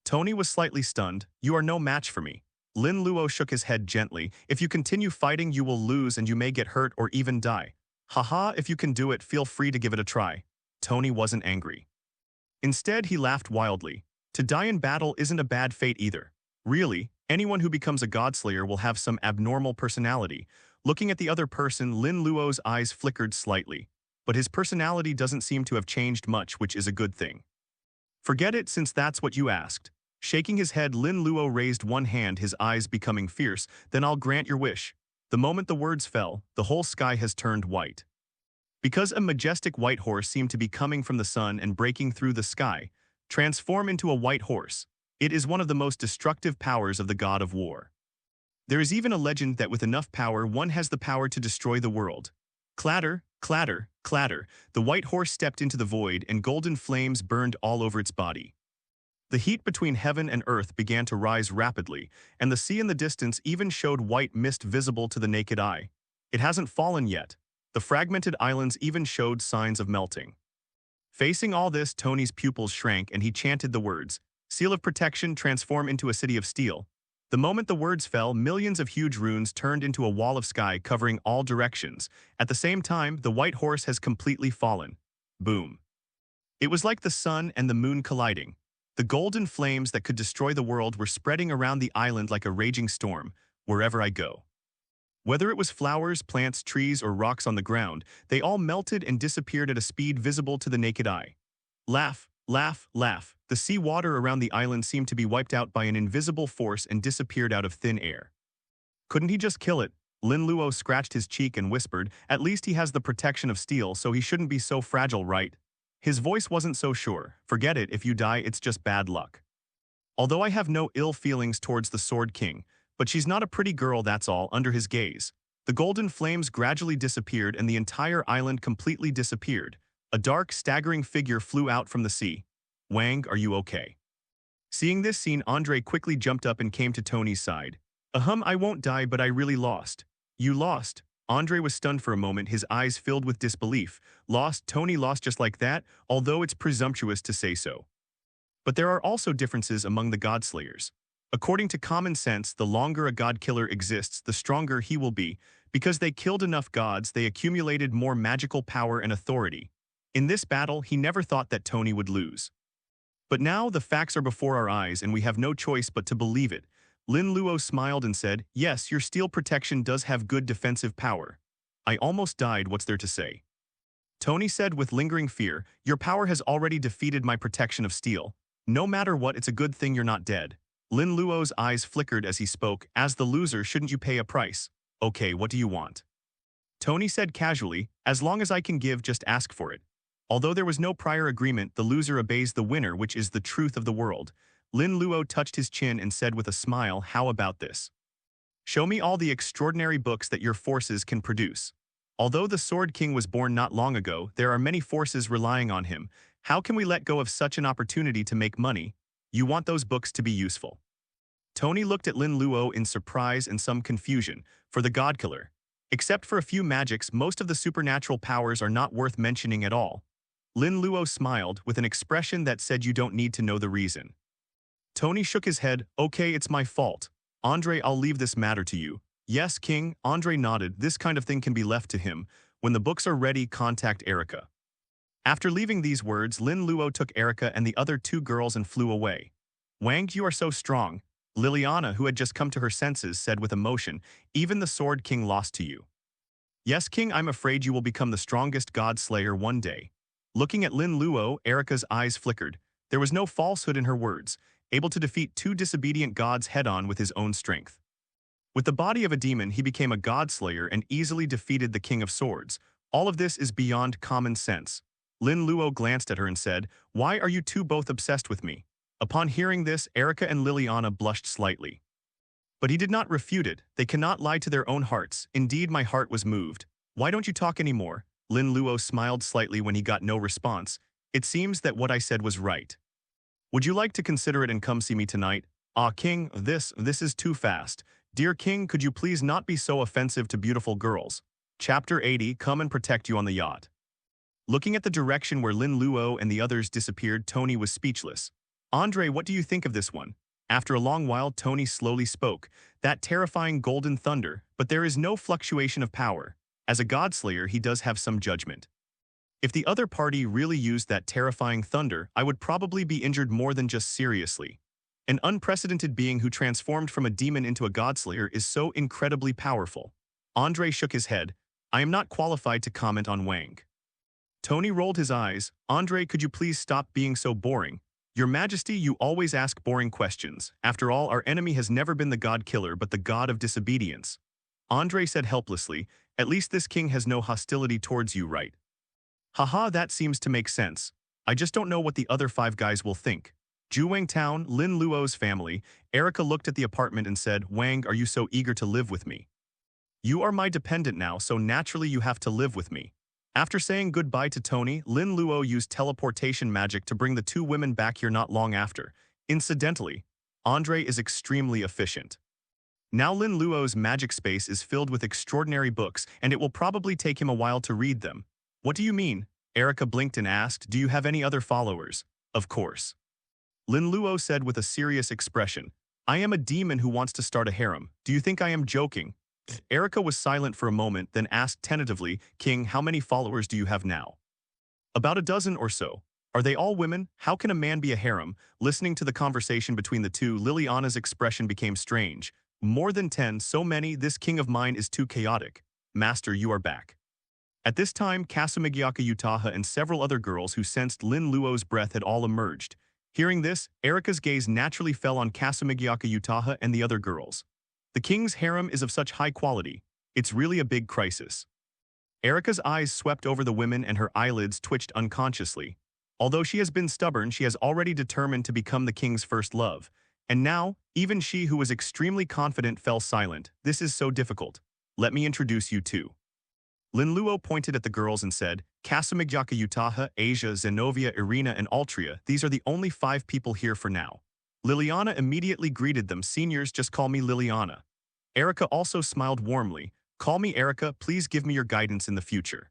Tony was slightly stunned. You are no match for me. Lin Luo shook his head gently. If you continue fighting, you will lose and you may get hurt or even die. Haha, if you can do it, feel free to give it a try. Tony wasn't angry. Instead, he laughed wildly. To die in battle isn't a bad fate either. Really, anyone who becomes a godslayer will have some abnormal personality. Looking at the other person, Lin Luo's eyes flickered slightly. But his personality doesn't seem to have changed much, which is a good thing. Forget it, since that's what you asked. Shaking his head, Lin Luo raised one hand, his eyes becoming fierce. Then I'll grant your wish. The moment the words fell, the whole sky has turned white. Because a majestic white horse seemed to be coming from the sun and breaking through the sky, transform into a white horse. It is one of the most destructive powers of the god of war. There is even a legend that with enough power, one has the power to destroy the world. Clatter, clatter, clatter, the white horse stepped into the void and golden flames burned all over its body. The heat between heaven and earth began to rise rapidly, and the sea in the distance even showed white mist visible to the naked eye. It hasn't fallen yet. The fragmented islands even showed signs of melting. Facing all this, Tony's pupils shrank and he chanted the words, "Seal of protection, transform into a city of steel." The moment the words fell, millions of huge runes turned into a wall of sky covering all directions. At the same time, the white horse has completely fallen. Boom. It was like the sun and the moon colliding. The golden flames that could destroy the world were spreading around the island like a raging storm, wherever I go. Whether it was flowers, plants, trees, or rocks on the ground, they all melted and disappeared at a speed visible to the naked eye. Laugh, laugh, laugh. The sea water around the island seemed to be wiped out by an invisible force and disappeared out of thin air. Couldn't he just kill it? Lin Luo scratched his cheek and whispered, "At least he has the protection of steel, so he shouldn't be so fragile, right?" His voice wasn't so sure. Forget it, if you die, it's just bad luck. Although I have no ill feelings towards the Sword King, but she's not a pretty girl, that's all. Under his gaze, the golden flames gradually disappeared and the entire island completely disappeared. A dark, staggering figure flew out from the sea. "Wang, are you okay?" Seeing this scene, Andre quickly jumped up and came to Tony's side. I won't die, but I really lost." "You lost?" Andre was stunned for a moment, his eyes filled with disbelief. "Lost? Tony lost just like that? Although it's presumptuous to say so. But there are also differences among the godslayers. According to common sense, the longer a god-killer exists, the stronger he will be. Because they killed enough gods, they accumulated more magical power and authority. In this battle, he never thought that Tony would lose. But now the facts are before our eyes and we have no choice but to believe it. Lin Luo smiled and said, "Yes, your steel protection does have good defensive power." "I almost died, what's there to say?" Tony said with lingering fear, "Your power has already defeated my protection of steel. No matter what, it's a good thing you're not dead." Lin Luo's eyes flickered as he spoke. "As the loser, shouldn't you pay a price?" "Okay, what do you want?" Tony said casually, "As long as I can give, just ask for it." Although there was no prior agreement, the loser obeys the winner, which is the truth of the world. Lin Luo touched his chin and said with a smile, "How about this? Show me all the extraordinary books that your forces can produce." Although the Sword King was born not long ago, there are many forces relying on him. How can we let go of such an opportunity to make money? You want those books to be useful. Tony looked at Lin Luo in surprise and some confusion. For the godkiller, except for a few magics, most of the supernatural powers are not worth mentioning at all. Lin Luo smiled with an expression that said you don't need to know the reason. Tony shook his head. "Okay, it's my fault. Andre, I'll leave this matter to you." "Yes, King." Andre nodded. "This kind of thing can be left to him. When the books are ready, contact Erica." After leaving these words, Lin Luo took Erica and the other two girls and flew away. "Wang, you are so strong." Liliana, who had just come to her senses, said with emotion, "Even the Sword King lost to you." "Yes, King, I'm afraid you will become the strongest god slayer one day." Looking at Lin Luo, Erica's eyes flickered. There was no falsehood in her words, able to defeat two disobedient gods head-on with his own strength. With the body of a demon, he became a god slayer and easily defeated the King of Swords. All of this is beyond common sense. Lin Luo glanced at her and said, "Why are you two both obsessed with me?" Upon hearing this, Erica and Liliana blushed slightly. But he did not refute it. They cannot lie to their own hearts. "Indeed, my heart was moved." "Why don't you talk anymore?" Lin Luo smiled slightly when he got no response. "It seems that what I said was right. Would you like to consider it and come see me tonight?" "Ah, King, this is too fast. Dear King, could you please not be so offensive to beautiful girls?" Chapter 80, Come and Protect You on the Yacht. Looking at the direction where Lin Luo and the others disappeared, Tony was speechless. "Andre, what do you think of this one?" After a long while, Tony slowly spoke, that terrifying golden thunder, but there is no fluctuation of power. As a godslayer, he does have some judgment. If the other party really used that terrifying thunder, I would probably be injured more than just seriously. An unprecedented being who transformed from a demon into a godslayer is so incredibly powerful. Andre shook his head. I am not qualified to comment on Wang. Tony rolled his eyes. Andre, could you please stop being so boring? Your Majesty, you always ask boring questions. After all, our enemy has never been the god killer but the god of disobedience. Andre said helplessly, at least this king has no hostility towards you, right? Haha, that seems to make sense. I just don't know what the other 5 guys will think. Juwang Town, Lin Luo's family. Erica looked at the apartment and said, Wang, are you so eager to live with me? You are my dependent now, so naturally you have to live with me. After saying goodbye to Tony, Lin Luo used teleportation magic to bring the 2 women back here not long after. Incidentally, Andre is extremely efficient. Now Lin Luo's magic space is filled with extraordinary books, and it will probably take him a while to read them. What do you mean? Erica blinked and asked, do you have any other followers? Of course. Lin Luo said with a serious expression, I am a demon who wants to start a harem. Do you think I am joking? Erica was silent for a moment, then asked tentatively, King, how many followers do you have now? About a dozen or so. Are they all women? How can a man be a harem? Listening to the conversation between the two, Liliana's expression became strange. More than 10, so many, this king of mine is too chaotic. Master, you are back. At this time, Kasumigayaka Utaha and several other girls who sensed Lin Luo's breath had all emerged. Hearing this, Erica's gaze naturally fell on Kasumigayaka Utaha and the other girls. The king's harem is of such high quality. It's really a big crisis. Erica's eyes swept over the women and her eyelids twitched unconsciously. Although she has been stubborn, she has already determined to become the king's first love. And now, even she who was extremely confident fell silent. This is so difficult. Let me introduce you to. Lin Luo pointed at the girls and said, Kasumigayaka Utaha, Asia, Zenobia, Irina, and Altria, these are the only 5 people here for now. Liliana immediately greeted them. Seniors, just call me Liliana. Erica also smiled warmly. Call me Erica, please give me your guidance in the future.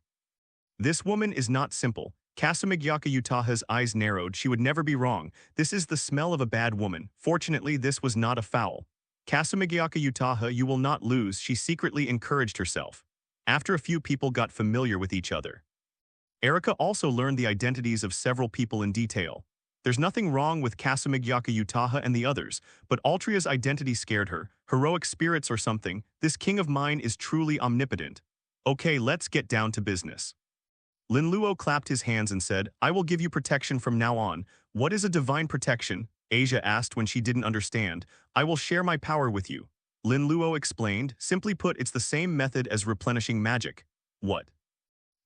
This woman is not simple. Kasumigayaka Utaha's eyes narrowed. She would never be wrong. This is the smell of a bad woman. Fortunately, this was not a foul. Kasumigayaka Utaha, you will not lose, she secretly encouraged herself. After a few people got familiar with each other. Erica also learned the identities of several people in detail. There's nothing wrong with Kasumigayaka Utaha and the others, but Altria's identity scared her. Heroic spirits or something. This king of mine is truly omnipotent. Okay, let's get down to business. Lin Luo clapped his hands and said, I will give you protection from now on. What is a divine protection? Asia asked when she didn't understand. I will share my power with you. Lin Luo explained, simply put, it's the same method as replenishing magic. What?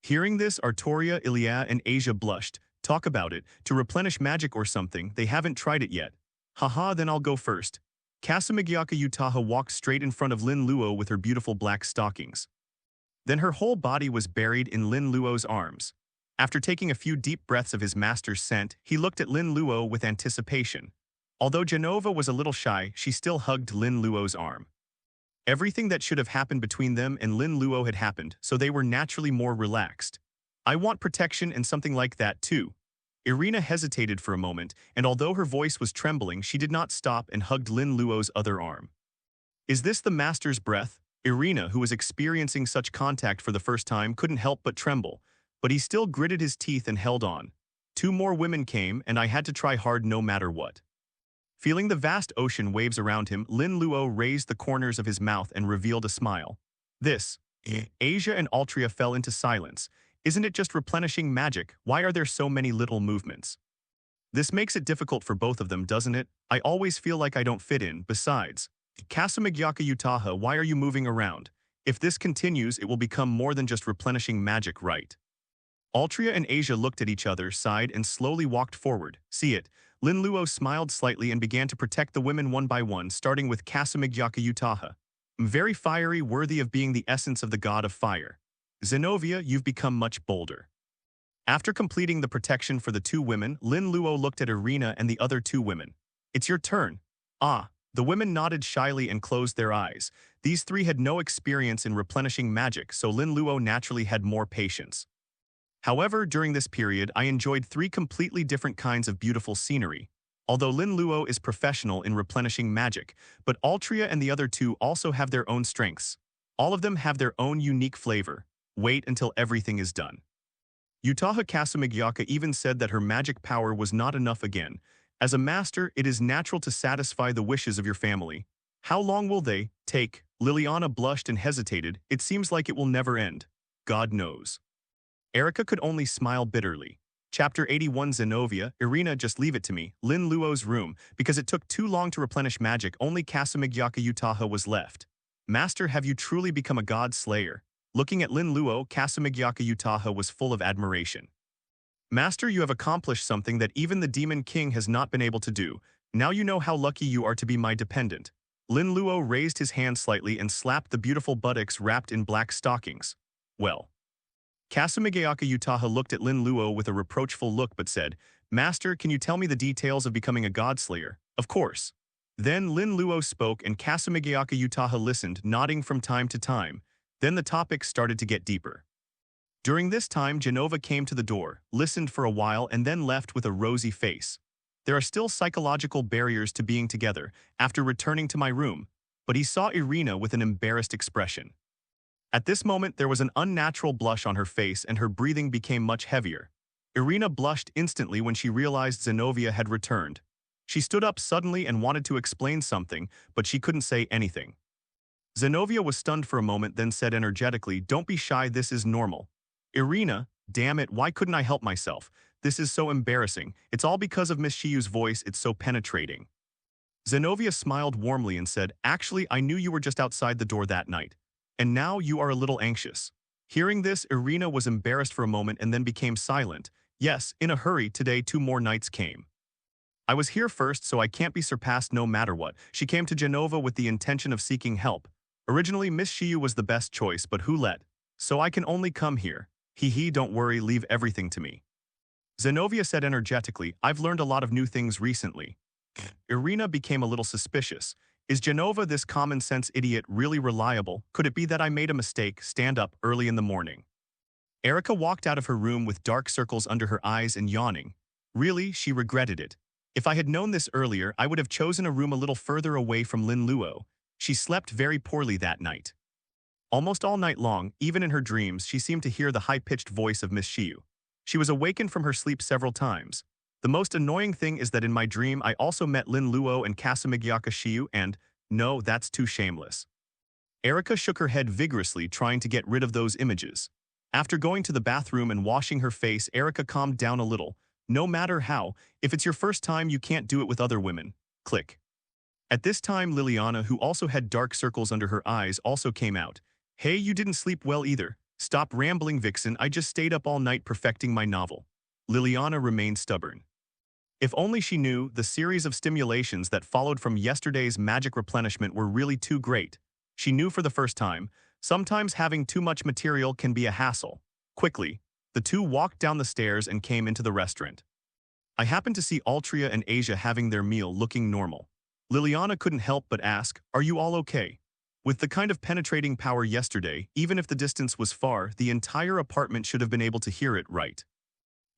Hearing this, Artoria, Ilia, and Asia blushed. Talk about it, to replenish magic or something, they haven't tried it yet. Haha, then I'll go first. Kasumigayaka Utaha walked straight in front of Lin Luo with her beautiful black stockings. Then her whole body was buried in Lin Luo's arms. After taking a few deep breaths of his master's scent, he looked at Lin Luo with anticipation. Although Genova was a little shy, she still hugged Lin Luo's arm. Everything that should have happened between them and Lin Luo had happened, so they were naturally more relaxed. I want protection and something like that too. Irina hesitated for a moment, and although her voice was trembling, she did not stop and hugged Lin Luo's other arm. Is this the master's breath? Irina, who was experiencing such contact for the first time, couldn't help but tremble, but he still gritted his teeth and held on. 2 more women came, and I had to try hard no matter what. Feeling the vast ocean waves around him, Lin Luo raised the corners of his mouth and revealed a smile. This. Asia and Altria fell into silence. Isn't it just replenishing magic? Why are there so many little movements? This makes it difficult for both of them, doesn't it? I always feel like I don't fit in. Besides, Kasumigayaka Utaha, why are you moving around? If this continues, it will become more than just replenishing magic, right? Altria and Asia looked at each other, sighed, and slowly walked forward. See it. Lin Luo smiled slightly and began to protect the women one by one, starting with Kasumigayaka Utaha. Very fiery, worthy of being the essence of the god of fire. Zenobia, you've become much bolder. After completing the protection for the 2 women, Lin Luo looked at Irina and the other 2 women. It's your turn. Ah. The women nodded shyly and closed their eyes. These 3 had no experience in replenishing magic, so Lin Luo naturally had more patience. However, during this period, I enjoyed 3 completely different kinds of beautiful scenery. although Lin Luo is professional in replenishing magic, but Altria and the other two also have their own strengths. All of them have their own unique flavor. Wait until everything is done. Utaha Kasumegyaka even said that her magic power was not enough again. As a master, it is natural to satisfy the wishes of your family. How long will they take? Liliana blushed and hesitated. It seems like it will never end. God knows. Erica could only smile bitterly. Chapter 81 Zenobia, Irina, just leave it to me, Lin Luo's room, because it took too long to replenish magic, only Kasumegyaka Utaha was left. Master, have you truly become a god slayer? Looking at Lin Luo, Kasumegyaka Utaha was full of admiration. Master, you have accomplished something that even the Demon King has not been able to do. Now you know how lucky you are to be my dependent. Lin Luo raised his hand slightly and slapped the beautiful buttocks wrapped in black stockings. Well. Kasumegyaka Utaha looked at Lin Luo with a reproachful look but said, Master, can you tell me the details of becoming a god slayer? Of course. Then Lin Luo spoke and Kasumegyaka Utaha listened, nodding from time to time. Then the topic started to get deeper. During this time, Genova came to the door, listened for a while and then left with a rosy face. There are still psychological barriers to being together after returning to my room, but he saw Irina with an embarrassed expression. At this moment, there was an unnatural blush on her face and her breathing became much heavier. Irina blushed instantly when she realized Zenobia had returned. She stood up suddenly and wanted to explain something, but she couldn't say anything. Zenobia was stunned for a moment, then said energetically, Don't be shy, this is normal. Irina, damn it, why couldn't I help myself? This is so embarrassing. It's all because of Miss Shiyu's voice, it's so penetrating. Zenobia smiled warmly and said, Actually, I knew you were just outside the door that night. And now you are a little anxious. Hearing this, Irina was embarrassed for a moment and then became silent. Yes, in a hurry, today 2 more nights came. I was here first, so I can't be surpassed no matter what. She came to Genova with the intention of seeking help. Originally, Miss Shiyu was the best choice, but who let? So I can only come here. Hee, don't worry, leave everything to me. Zenobia said energetically, I've learned a lot of new things recently. Irina became a little suspicious. Is Genova, this common-sense idiot, really reliable? Could it be that I made a mistake? Stand up early in the morning. Erica walked out of her room with dark circles under her eyes and yawning. Really, she regretted it. If I had known this earlier, I would have chosen a room a little further away from Lin Luo. She slept very poorly that night. Almost all night long, even in her dreams, she seemed to hear the high-pitched voice of Miss Shiyu. She was awakened from her sleep several times. The most annoying thing is that in my dream I also met Lin Luo and Kasumegyaka Shiyu and, no, that's too shameless. Erica shook her head vigorously, trying to get rid of those images. After going to the bathroom and washing her face, Erica calmed down a little. No matter how, if it's your first time you can't do it with other women. Click. At this time Liliana, who also had dark circles under her eyes, also came out. Hey, you didn't sleep well either. Stop rambling, Vixen, I just stayed up all night perfecting my novel. Liliana remained stubborn. If only she knew, the series of stimulations that followed from yesterday's magic replenishment were really too great. She knew for the first time, sometimes having too much material can be a hassle. Quickly, the two walked down the stairs and came into the restaurant. I happened to see Altria and Asia having their meal, looking normal. Liliana couldn't help but ask, Are you all okay? With the kind of penetrating power yesterday, even if the distance was far, the entire apartment should have been able to hear it, right?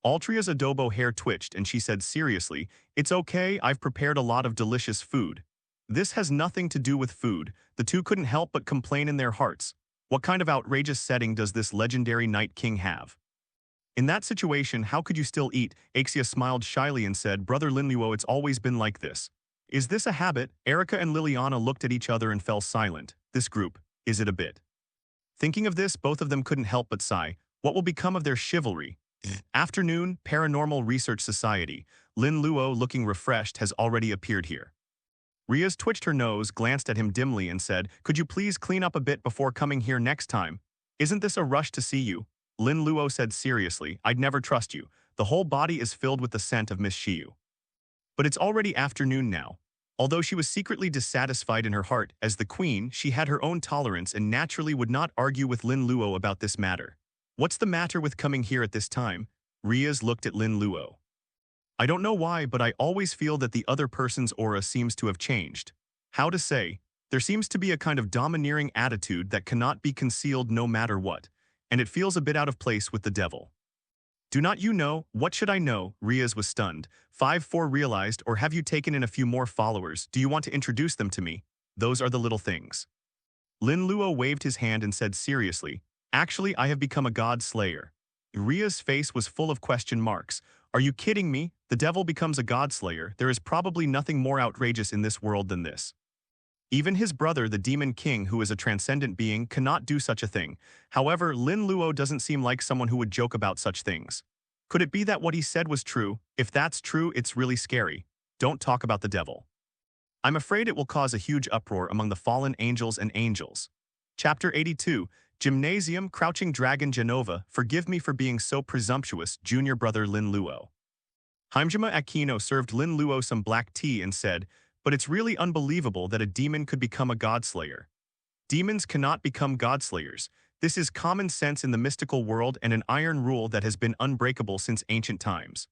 Altria's adobo hair twitched and she said seriously, It's okay, I've prepared a lot of delicious food. This has nothing to do with food. The two couldn't help but complain in their hearts. What kind of outrageous setting does this legendary Night King have? In that situation, how could you still eat? Axia smiled shyly and said, Brother Lin Luo, it's always been like this. Is this a habit? Erica and Liliana looked at each other and fell silent. This group, is it a bit? Thinking of this, both of them couldn't help but sigh. What will become of their chivalry? Afternoon, Paranormal Research Society. Lin Luo, looking refreshed, has already appeared here. Rias twitched her nose, glanced at him dimly and said, Could you please clean up a bit before coming here next time? Isn't this a rush to see you? Lin Luo said seriously, I'd never trust you. The whole body is filled with the scent of Miss Shiyu. But it's already afternoon now. Although she was secretly dissatisfied in her heart, as the queen, she had her own tolerance and naturally would not argue with Lin Luo about this matter. What's the matter with coming here at this time? Rias looked at Lin Luo. I don't know why, but I always feel that the other person's aura seems to have changed. How to say? There seems to be a kind of domineering attitude that cannot be concealed no matter what, and it feels a bit out of place with the devil. Do not you know? What should I know? Rias was stunned. 5-4 realized, or have you taken in a few more followers? Do you want to introduce them to me? Those are the little things. Lin Luo waved his hand and said seriously, actually, I have become a god slayer. Ria's face was full of question marks. Are you kidding me? The devil becomes a god slayer. There is probably nothing more outrageous in this world than this. Even his brother, the Demon King, who is a transcendent being, cannot do such a thing. However, Lin Luo doesn't seem like someone who would joke about such things. Could it be that what he said was true? If that's true, it's really scary. Don't talk about the devil. I'm afraid it will cause a huge uproar among the fallen angels and angels. Chapter 82, Gymnasium, Crouching Dragon Genova, forgive me for being so presumptuous, junior brother Lin Luo. Hajime Aquino served Lin Luo some black tea and said, but it's really unbelievable that a demon could become a godslayer. Demons cannot become godslayers. This is common sense in the mystical world and an iron rule that has been unbreakable since ancient times.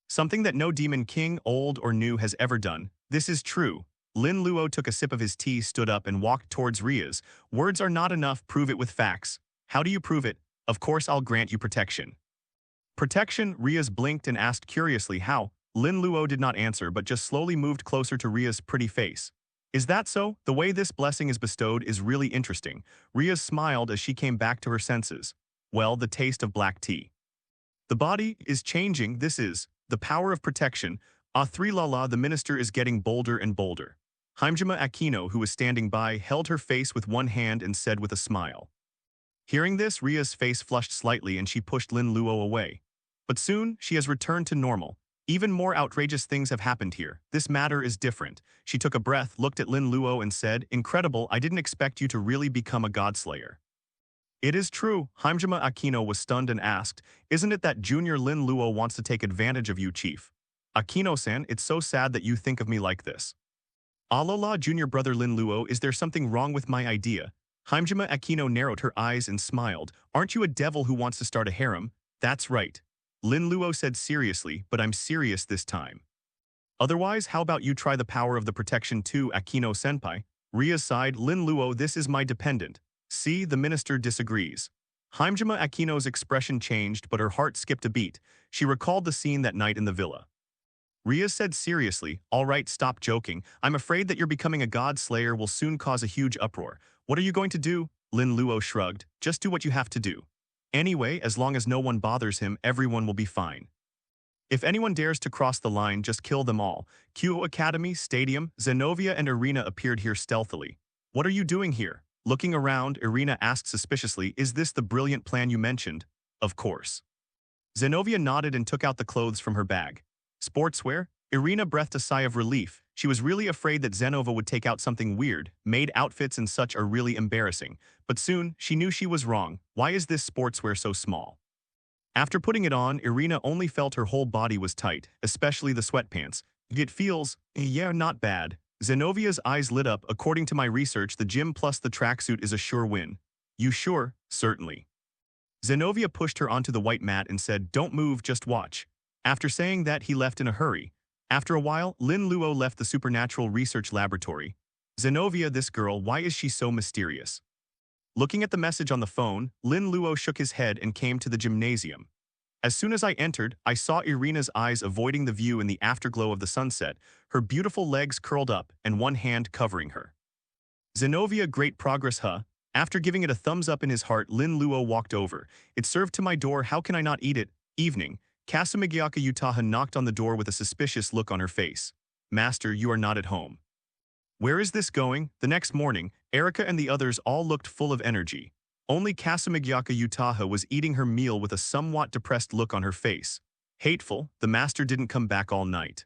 Something that no demon king, old or new, has ever done. This is true. Lin Luo took a sip of his tea, stood up and walked towards Rias. Words are not enough, prove it with facts. How do you prove it? Of course I'll grant you protection. Protection? Rias blinked and asked curiously how. Lin Luo did not answer but just slowly moved closer to Ria's pretty face. Is that so? The way this blessing is bestowed is really interesting. Rias smiled as she came back to her senses. Well, the taste of black tea. The body is changing. This is the power of protection. The minister is getting bolder and bolder. Hajime Aquino, who was standing by, held her face with one hand and said with a smile. Hearing this, Ria's face flushed slightly and she pushed Lin Luo away. But soon, she has returned to normal. Even more outrageous things have happened here. This matter is different. She took a breath, looked at Lin Luo and said, incredible, I didn't expect you to really become a godslayer. It is true. Hajime Aquino was stunned and asked, isn't it that junior Lin Luo wants to take advantage of you, chief? Aquino-san, it's so sad that you think of me like this. Alola, junior brother Lin Luo, is there something wrong with my idea? Hajime Aquino narrowed her eyes and smiled. Aren't you a devil who wants to start a harem? That's right. Lin Luo said seriously, but I'm serious this time. Otherwise, how about you try the power of the protection too, Aquino-senpai? Ria sighed, Lin Luo, this is my dependent. See, the minister disagrees. Hajime Aquino's expression changed, but her heart skipped a beat. She recalled the scene that night in the villa. Ria said seriously, all right, stop joking. I'm afraid that you're becoming a god slayer will soon cause a huge uproar. What are you going to do? Lin Luo shrugged. Just do what you have to do. Anyway, as long as no one bothers him, everyone will be fine. If anyone dares to cross the line, just kill them all. Kyo Academy, Stadium, Zenovia and Irina appeared here stealthily. What are you doing here? Looking around, Irina asked suspiciously, is this the brilliant plan you mentioned? Of course. Zenovia nodded and took out the clothes from her bag. Sportswear? Irina breathed a sigh of relief. She was really afraid that Zenova would take out something weird. Maid outfits and such are really embarrassing. But soon, she knew she was wrong. Why is this sportswear so small? After putting it on, Irina only felt her whole body was tight, especially the sweatpants. It feels, yeah, not bad. Zenovia's eyes lit up. According to my research, the gym plus the tracksuit is a sure win. You sure? Certainly. Zenovia pushed her onto the white mat and said, don't move, just watch. After saying that, he left in a hurry. After a while, Lin Luo left the supernatural research laboratory. Zenovia, this girl, why is she so mysterious? Looking at the message on the phone, Lin Luo shook his head and came to the gymnasium. As soon as I entered, I saw Irina's eyes avoiding the view in the afterglow of the sunset, her beautiful legs curled up and one hand covering her. Zenovia, great progress, huh? After giving it a thumbs up in his heart, Lin Luo walked over. It served to my door, how can I not eat it? Evening. Kasumigiaka Utaha knocked on the door with a suspicious look on her face. Master, you are not at home. Where is this going? The next morning, Erika and the others all looked full of energy. Only Kasumigiaka Utaha was eating her meal with a somewhat depressed look on her face. Hateful, the master didn't come back all night.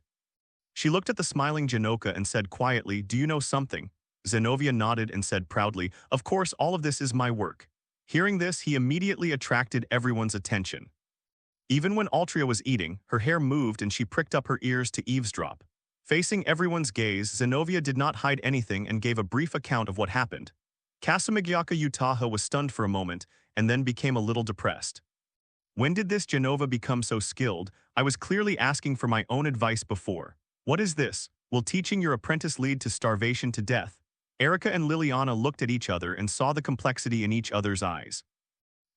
She looked at the smiling Janoka and said quietly, do you know something? Zenovia nodded and said proudly, of course all of this is my work. Hearing this, he immediately attracted everyone's attention. Even when Altria was eating, her hair moved and she pricked up her ears to eavesdrop. Facing everyone's gaze, Zenovia did not hide anything and gave a brief account of what happened. Kasumigiaka Utaha was stunned for a moment and then became a little depressed. When did this Genova become so skilled? I was clearly asking for my own advice before. What is this? Will teaching your apprentice lead to starvation to death? Erika and Liliana looked at each other and saw the complexity in each other's eyes.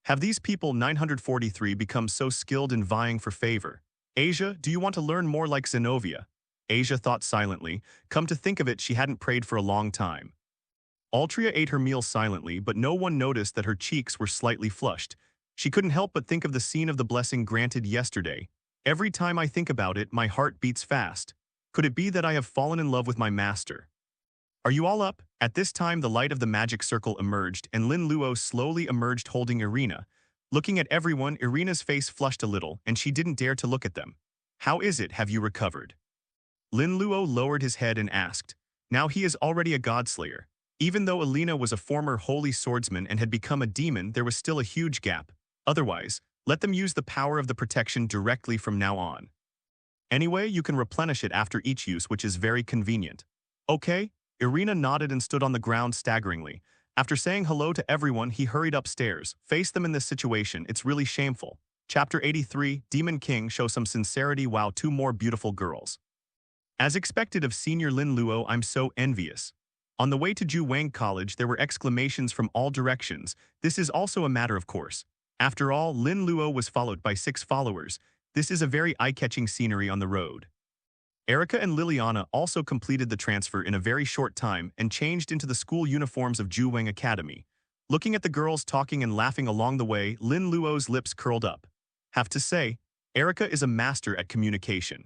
Have these people 943 become so skilled in vying for favor? Asia, do you want to learn more like Zenobia? Asia thought silently. Come to think of it, she hadn't prayed for a long time. Altria ate her meal silently, but no one noticed that her cheeks were slightly flushed. She couldn't help but think of the scene of the blessing granted yesterday. Every time I think about it, my heart beats fast. Could it be that I have fallen in love with my master? Are you all up? At this time, the light of the magic circle emerged, and Lin Luo slowly emerged holding Irina. Looking at everyone, Irina's face flushed a little, and she didn't dare to look at them. How is it, have you recovered? Lin Luo lowered his head and asked. Now he is already a godslayer. Even though Alina was a former holy swordsman and had become a demon, there was still a huge gap. Otherwise, let them use the power of the protection directly from now on. Anyway, you can replenish it after each use, which is very convenient. Okay? Irina nodded and stood on the ground staggeringly. After saying hello to everyone, he hurried upstairs. Face them in this situation, it's really shameful. Chapter 83, Demon King, show some sincerity. Wow, two more beautiful girls. As expected of senior Lin Luo, I'm so envious. On the way to Ju Wang College, there were exclamations from all directions. This is also a matter of course. After all, Lin Luo was followed by 6 followers. This is a very eye-catching scenery on the road. Erica and Liliana also completed the transfer in a very short time and changed into the school uniforms of Ju Wang Academy. Looking at the girls talking and laughing along the way, Lin Luo's lips curled up. Have to say, Erica is a master at communication.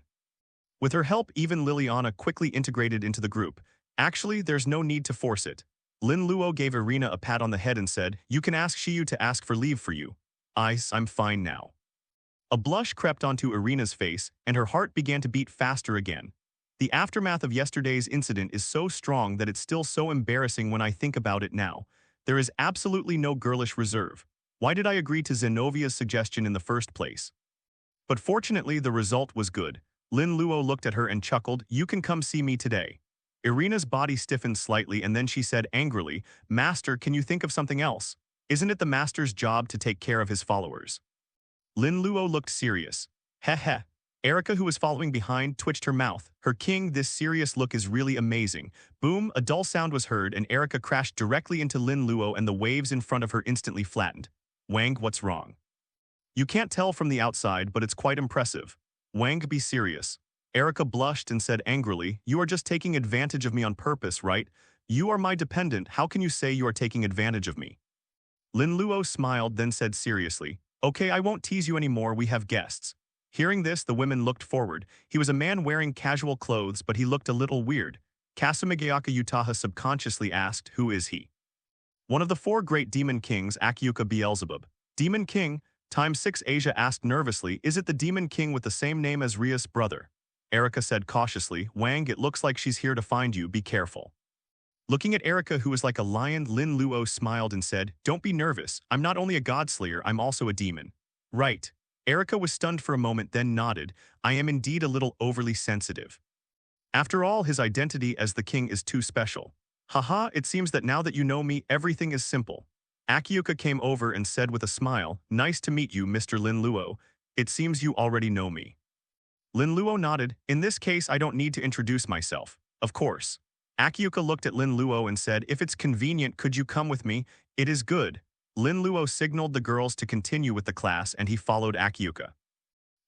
With her help, even Liliana quickly integrated into the group. Actually, there's no need to force it. Lin Luo gave Irina a pat on the head and said, you can ask Shiyu to ask for leave for you. I'm fine now. A blush crept onto Irina's face, and her heart began to beat faster again. The aftermath of yesterday's incident is so strong that it's still so embarrassing when I think about it now. There is absolutely no girlish reserve. Why did I agree to Zenovia's suggestion in the first place? But fortunately, the result was good. Lin Luo looked at her and chuckled, you can come see me today. Irina's body stiffened slightly and then she said angrily, Master, can you think of something else? Isn't it the master's job to take care of his followers? Lin Luo looked serious. Heh. Erica, who was following behind, twitched her mouth. Her king, this serious look is really amazing. Boom, a dull sound was heard and Erica crashed directly into Lin Luo and the waves in front of her instantly flattened. Wang, what's wrong? You can't tell from the outside, but it's quite impressive. Wang, be serious. Erica blushed and said angrily, you are just taking advantage of me on purpose, right? You are my dependent, how can you say you are taking advantage of me? Lin Luo smiled, then said seriously, okay, I won't tease you anymore, we have guests. Hearing this, the women looked forward. He was a man wearing casual clothes, but he looked a little weird. Kasumigayaka Utaha subconsciously asked, who is he? One of the 4 great demon kings, Akyuka Beelzebub. Demon King, times 6. Asia asked nervously, is it the demon king with the same name as Rias' brother? Erica said cautiously, Wang, it looks like she's here to find you, be careful. Looking at Erica, who was like a lion, Lin Luo smiled and said, don't be nervous, I'm not only a godslayer, I'm also a demon. Right. Erica was stunned for a moment, then nodded, I am indeed a little overly sensitive. After all, his identity as the king is too special. Haha, it seems that now that you know me, everything is simple. Akyuka came over and said with a smile, nice to meet you, Mr. Lin Luo. It seems you already know me. Lin Luo nodded, in this case I don't need to introduce myself. Of course. Akyuka looked at Lin Luo and said, if it's convenient, could you come with me? It is good. Lin Luo signaled the girls to continue with the class and he followed Akyuka.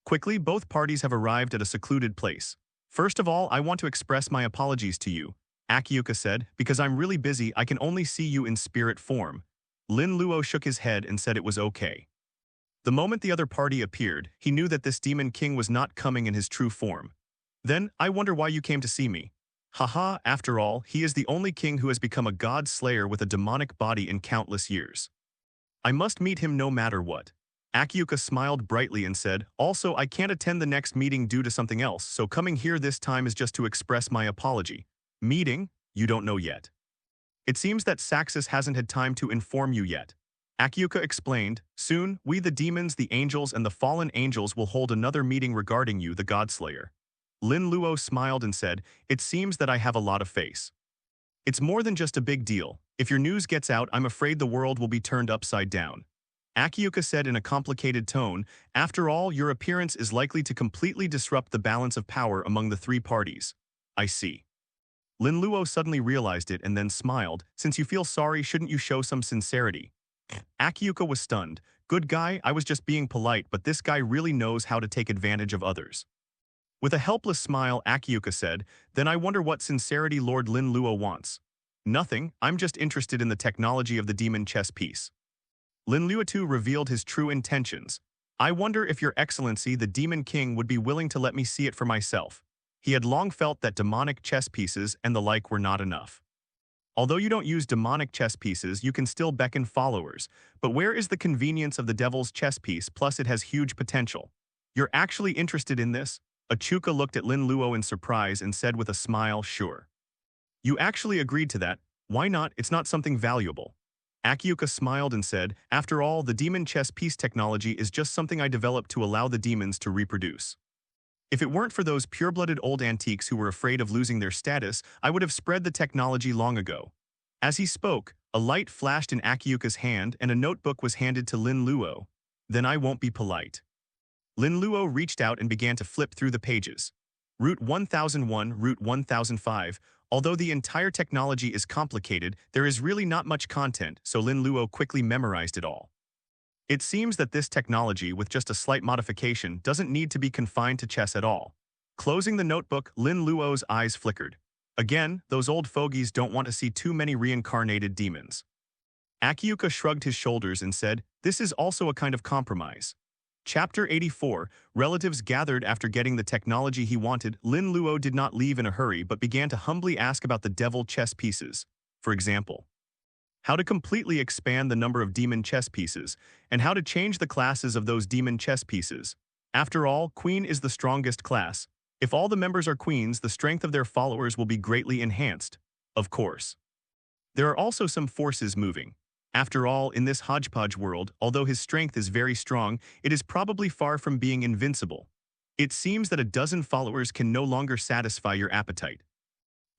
Quickly, both parties have arrived at a secluded place. First of all, I want to express my apologies to you, Akyuka said, because I'm really busy, I can only see you in spirit form. Lin Luo shook his head and said it was okay. The moment the other party appeared, he knew that this demon king was not coming in his true form. Then, I wonder why you came to see me. Haha, after all, he is the only king who has become a god slayer with a demonic body in countless years. I must meet him no matter what. Akyuka smiled brightly and said, also I can't attend the next meeting due to something else, so coming here this time is just to express my apology. Meeting? You don't know yet. It seems that Saxus hasn't had time to inform you yet. Akyuka explained, soon, we the demons, the angels, and the fallen angels will hold another meeting regarding you, the godslayer. Lin Luo smiled and said, it seems that I have a lot of face. It's more than just a big deal. If your news gets out, I'm afraid the world will be turned upside down. Akyuka said in a complicated tone, after all, your appearance is likely to completely disrupt the balance of power among the 3 parties. I see. Lin Luo suddenly realized it and then smiled, since you feel sorry, shouldn't you show some sincerity? Akyuka was stunned. Good guy, I was just being polite, but this guy really knows how to take advantage of others. With a helpless smile, Akiuka said, then I wonder what sincerity Lord Lin Luo wants. Nothing, I'm just interested in the technology of the demon chess piece. Lin Luo too revealed his true intentions. I wonder if Your Excellency, the Demon King, would be willing to let me see it for myself. He had long felt that demonic chess pieces and the like were not enough. Although you don't use demonic chess pieces, you can still beckon followers. But where is the convenience of the devil's chess piece, plus it has huge potential? You're actually interested in this? Achuka looked at Lin Luo in surprise and said with a smile, sure. You actually agreed to that. Why not? It's not something valuable. Akiuka smiled and said, after all, the demon chess piece technology is just something I developed to allow the demons to reproduce. If it weren't for those pure-blooded old antiques who were afraid of losing their status, I would have spread the technology long ago. As he spoke, a light flashed in Akiuka's hand and a notebook was handed to Lin Luo. Then I won't be polite. Lin Luo reached out and began to flip through the pages. Route 1001, Route 1005. Although the entire technology is complicated, there is really not much content, so Lin Luo quickly memorized it all. It seems that this technology, with just a slight modification, doesn't need to be confined to chess at all. Closing the notebook, Lin Luo's eyes flickered. Again, those old fogies don't want to see too many reincarnated demons. Akiuka shrugged his shoulders and said, this is also a kind of compromise. Chapter 84, relatives gathered after getting the technology he wanted. Lin Luo did not leave in a hurry but began to humbly ask about the devil chess pieces. For example, how to completely expand the number of demon chess pieces, and how to change the classes of those demon chess pieces. After all, queen is the strongest class. If all the members are queens, the strength of their followers will be greatly enhanced. Of course. There are also some forces moving. After all, in this hodgepodge world, although his strength is very strong, it is probably far from being invincible. It seems that a dozen followers can no longer satisfy your appetite.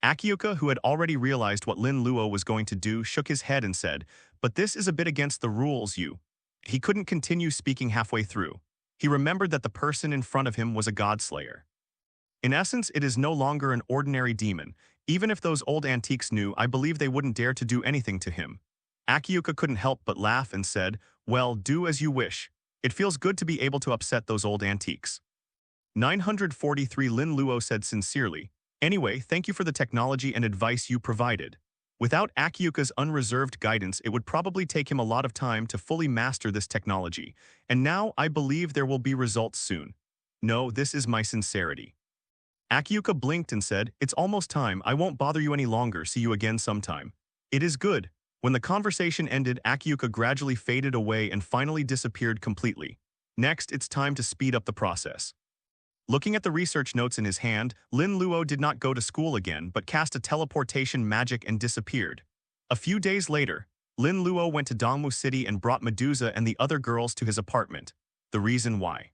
Akiuka, who had already realized what Lin Luo was going to do, shook his head and said, but this is a bit against the rules, you. He couldn't continue speaking halfway through. He remembered that the person in front of him was a godslayer. In essence, it is no longer an ordinary demon. Even if those old antiques knew, I believe they wouldn't dare to do anything to him. Akiuka couldn't help but laugh and said, well, do as you wish. It feels good to be able to upset those old antiques. 943 Lin Luo said sincerely, anyway, thank you for the technology and advice you provided. Without Akiuka's unreserved guidance, it would probably take him a lot of time to fully master this technology, and now I believe there will be results soon. No, this is my sincerity. Akiuka blinked and said, it's almost time, I won't bother you any longer, see you again sometime. It is good. When the conversation ended, Akiuka gradually faded away and finally disappeared completely. Next, it's time to speed up the process. Looking at the research notes in his hand, Lin Luo did not go to school again but cast a teleportation magic and disappeared. A few days later, Lin Luo went to Dongmu City and brought Medusa and the other girls to his apartment. The reason why.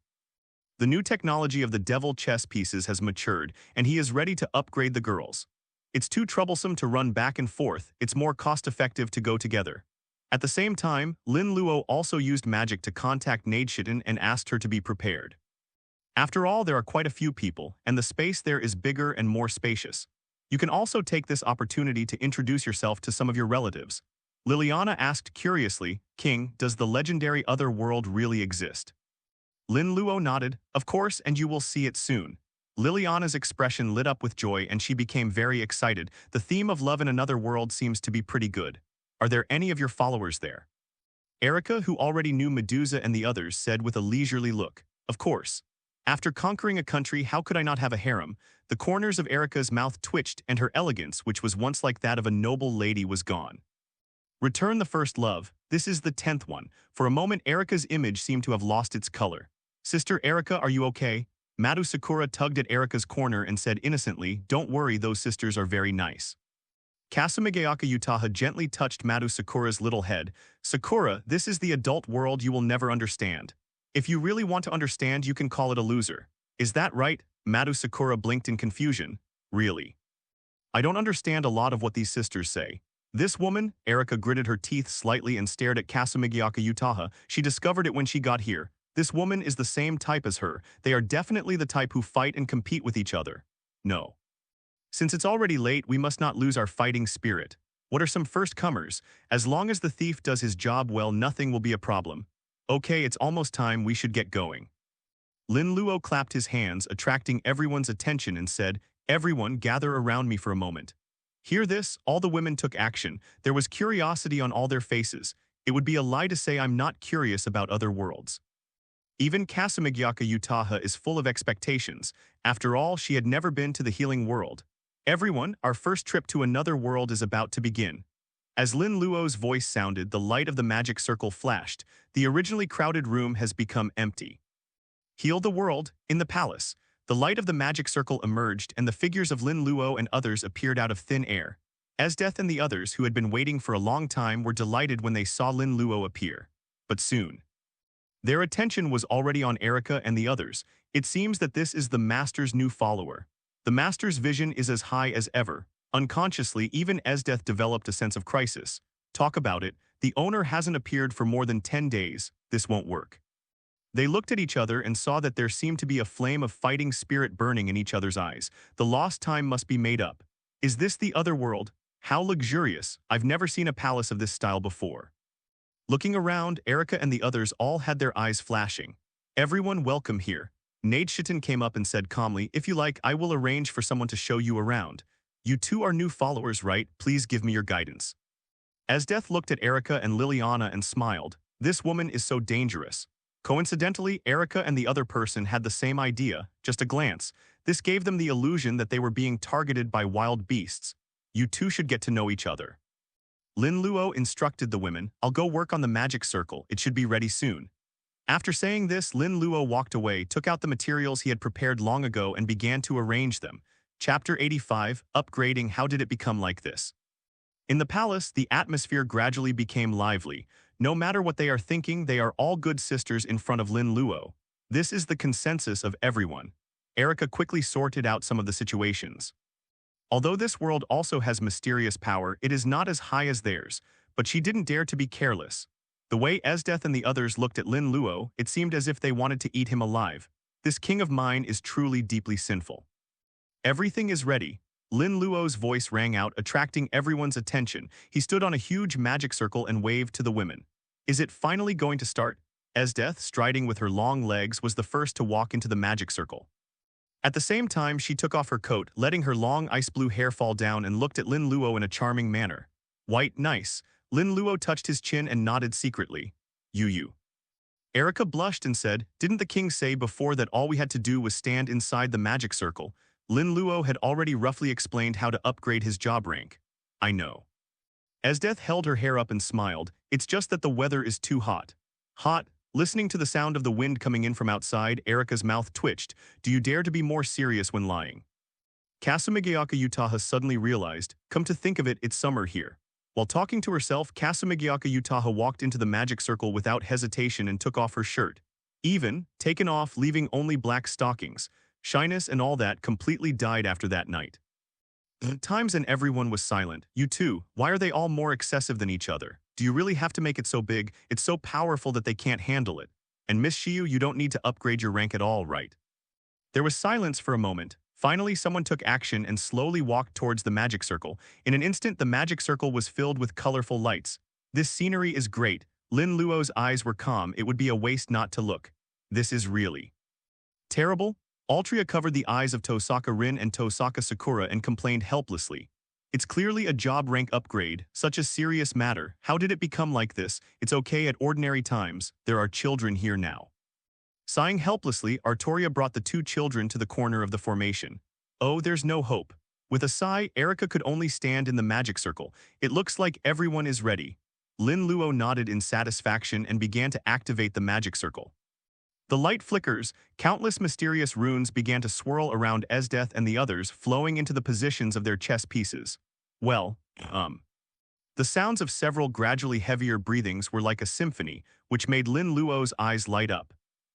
The new technology of the devil chess pieces has matured, and he is ready to upgrade the girls. It's too troublesome to run back and forth, it's more cost-effective to go together. At the same time, Lin Luo also used magic to contact Nadeshiden and asked her to be prepared. After all, there are quite a few people, and the space there is bigger and more spacious. You can also take this opportunity to introduce yourself to some of your relatives. Liliana asked curiously, King, does the legendary other world really exist? Lin Luo nodded, of course, and you will see it soon. Liliana's expression lit up with joy and she became very excited. The theme of love in another world seems to be pretty good. Are there any of your followers there? Erica, who already knew Medusa and the others, said with a leisurely look, of course. After conquering a country, how could I not have a harem? The corners of Erica's mouth twitched and her elegance, which was once like that of a noble lady, was gone. Return the first love. This is the 10th one. For a moment, Erica's image seemed to have lost its color. Sister Erica, are you okay? Madu Sakura tugged at Erica's corner and said innocently, don't worry, those sisters are very nice. Kasumigayaka Utaha gently touched Madu Sakura's little head. Sakura, this is the adult world you will never understand. If you really want to understand, you can call it a loser. Is that right? Madu Sakura blinked in confusion. Really? I don't understand a lot of what these sisters say. This woman, Erica gritted her teeth slightly and stared at Kasumigayaka Utaha. She discovered it when she got here. This woman is the same type as her. They are definitely the type who fight and compete with each other. No. Since it's already late, we must not lose our fighting spirit. What are some first-comers? As long as the thief does his job well, nothing will be a problem. Okay, it's almost time we should get going. Lin Luo clapped his hands, attracting everyone's attention and said, "Everyone, gather around me for a moment." Hear this, all the women took action. There was curiosity on all their faces. It would be a lie to say I'm not curious about other worlds. Even Kasamigyaka Utaha is full of expectations. After all, she had never been to the healing world. Everyone, our first trip to another world is about to begin. As Lin Luo's voice sounded, the light of the magic circle flashed. The originally crowded room has become empty. Heal the world, in the palace. The light of the magic circle emerged and the figures of Lin Luo and others appeared out of thin air. Esdeath and the others, who had been waiting for a long time, were delighted when they saw Lin Luo appear. But soon, their attention was already on Erica and the others. It seems that this is the Master's new follower. The Master's vision is as high as ever. Unconsciously, even Esdeath developed a sense of crisis. Talk about it, the owner hasn't appeared for more than 10 days. This won't work. They looked at each other and saw that there seemed to be a flame of fighting spirit burning in each other's eyes. The lost time must be made up. Is this the other world? How luxurious. I've never seen a palace of this style before. Looking around, Erica and the others all had their eyes flashing. Everyone welcome here. Nadeshiten came up and said calmly, "If you like, I will arrange for someone to show you around. You two are new followers, right? Please give me your guidance." Esdeath looked at Erica and Liliana and smiled. This woman is so dangerous. Coincidentally, Erica and the other person had the same idea, just a glance. This gave them the illusion that they were being targeted by wild beasts. You two should get to know each other. Lin Luo instructed the women, "I'll go work on the magic circle, it should be ready soon." After saying this, Lin Luo walked away, took out the materials he had prepared long ago and began to arrange them. Chapter 85, Upgrading. How did it become like this? In the palace, the atmosphere gradually became lively. No matter what they are thinking, they are all good sisters in front of Lin Luo. This is the consensus of everyone. Erica quickly sorted out some of the situations. Although this world also has mysterious power, it is not as high as theirs, but she didn't dare to be careless. The way Esdeath and the others looked at Lin Luo, it seemed as if they wanted to eat him alive. This king of mine is truly deeply sinful. Everything is ready. Lin Luo's voice rang out, attracting everyone's attention. He stood on a huge magic circle and waved to the women. Is it finally going to start? Esdeath, striding with her long legs, was the first to walk into the magic circle. At the same time, she took off her coat, letting her long ice-blue hair fall down, and looked at Lin Luo in a charming manner. White, nice. Lin Luo touched his chin and nodded secretly. You. Erica blushed and said, "Didn't the king say before that all we had to do was stand inside the magic circle?" Lin Luo had already roughly explained how to upgrade his job rank. I know. Esdeath held her hair up and smiled. It's just that the weather is too hot. Hot? Listening to the sound of the wind coming in from outside, Erica's mouth twitched. Do you dare to be more serious when lying? Kasamigyaka Utaha suddenly realized, come to think of it, it's summer here. While talking to herself, Kasamigyaka Utaha walked into the magic circle without hesitation and took off her shirt. Even, taken off, leaving only black stockings. Shyness and all that completely died after that night. Times and everyone was silent. You too, why are they all more excessive than each other? Do you really have to make it so big? It's so powerful that they can't handle it. And Miss Shiyu, you don't need to upgrade your rank at all, right? There was silence for a moment. Finally, someone took action and slowly walked towards the magic circle. In an instant, the magic circle was filled with colorful lights. This scenery is great. Lin Luo's eyes were calm. It would be a waste not to look. This is really terrible. Altria covered the eyes of Tosaka Rin and Tosaka Sakura and complained helplessly. It's clearly a job rank upgrade, such a serious matter. How did it become like this? It's okay at ordinary times. There are children here now. Sighing helplessly, Artoria brought the two children to the corner of the formation. Oh, there's no hope. With a sigh, Erica could only stand in the magic circle. It looks like everyone is ready. Lin Luo nodded in satisfaction and began to activate the magic circle. The light flickers, countless mysterious runes began to swirl around Esdeath and the others, flowing into the positions of their chess pieces. The sounds of several gradually heavier breathings were like a symphony, which made Lin Luo's eyes light up.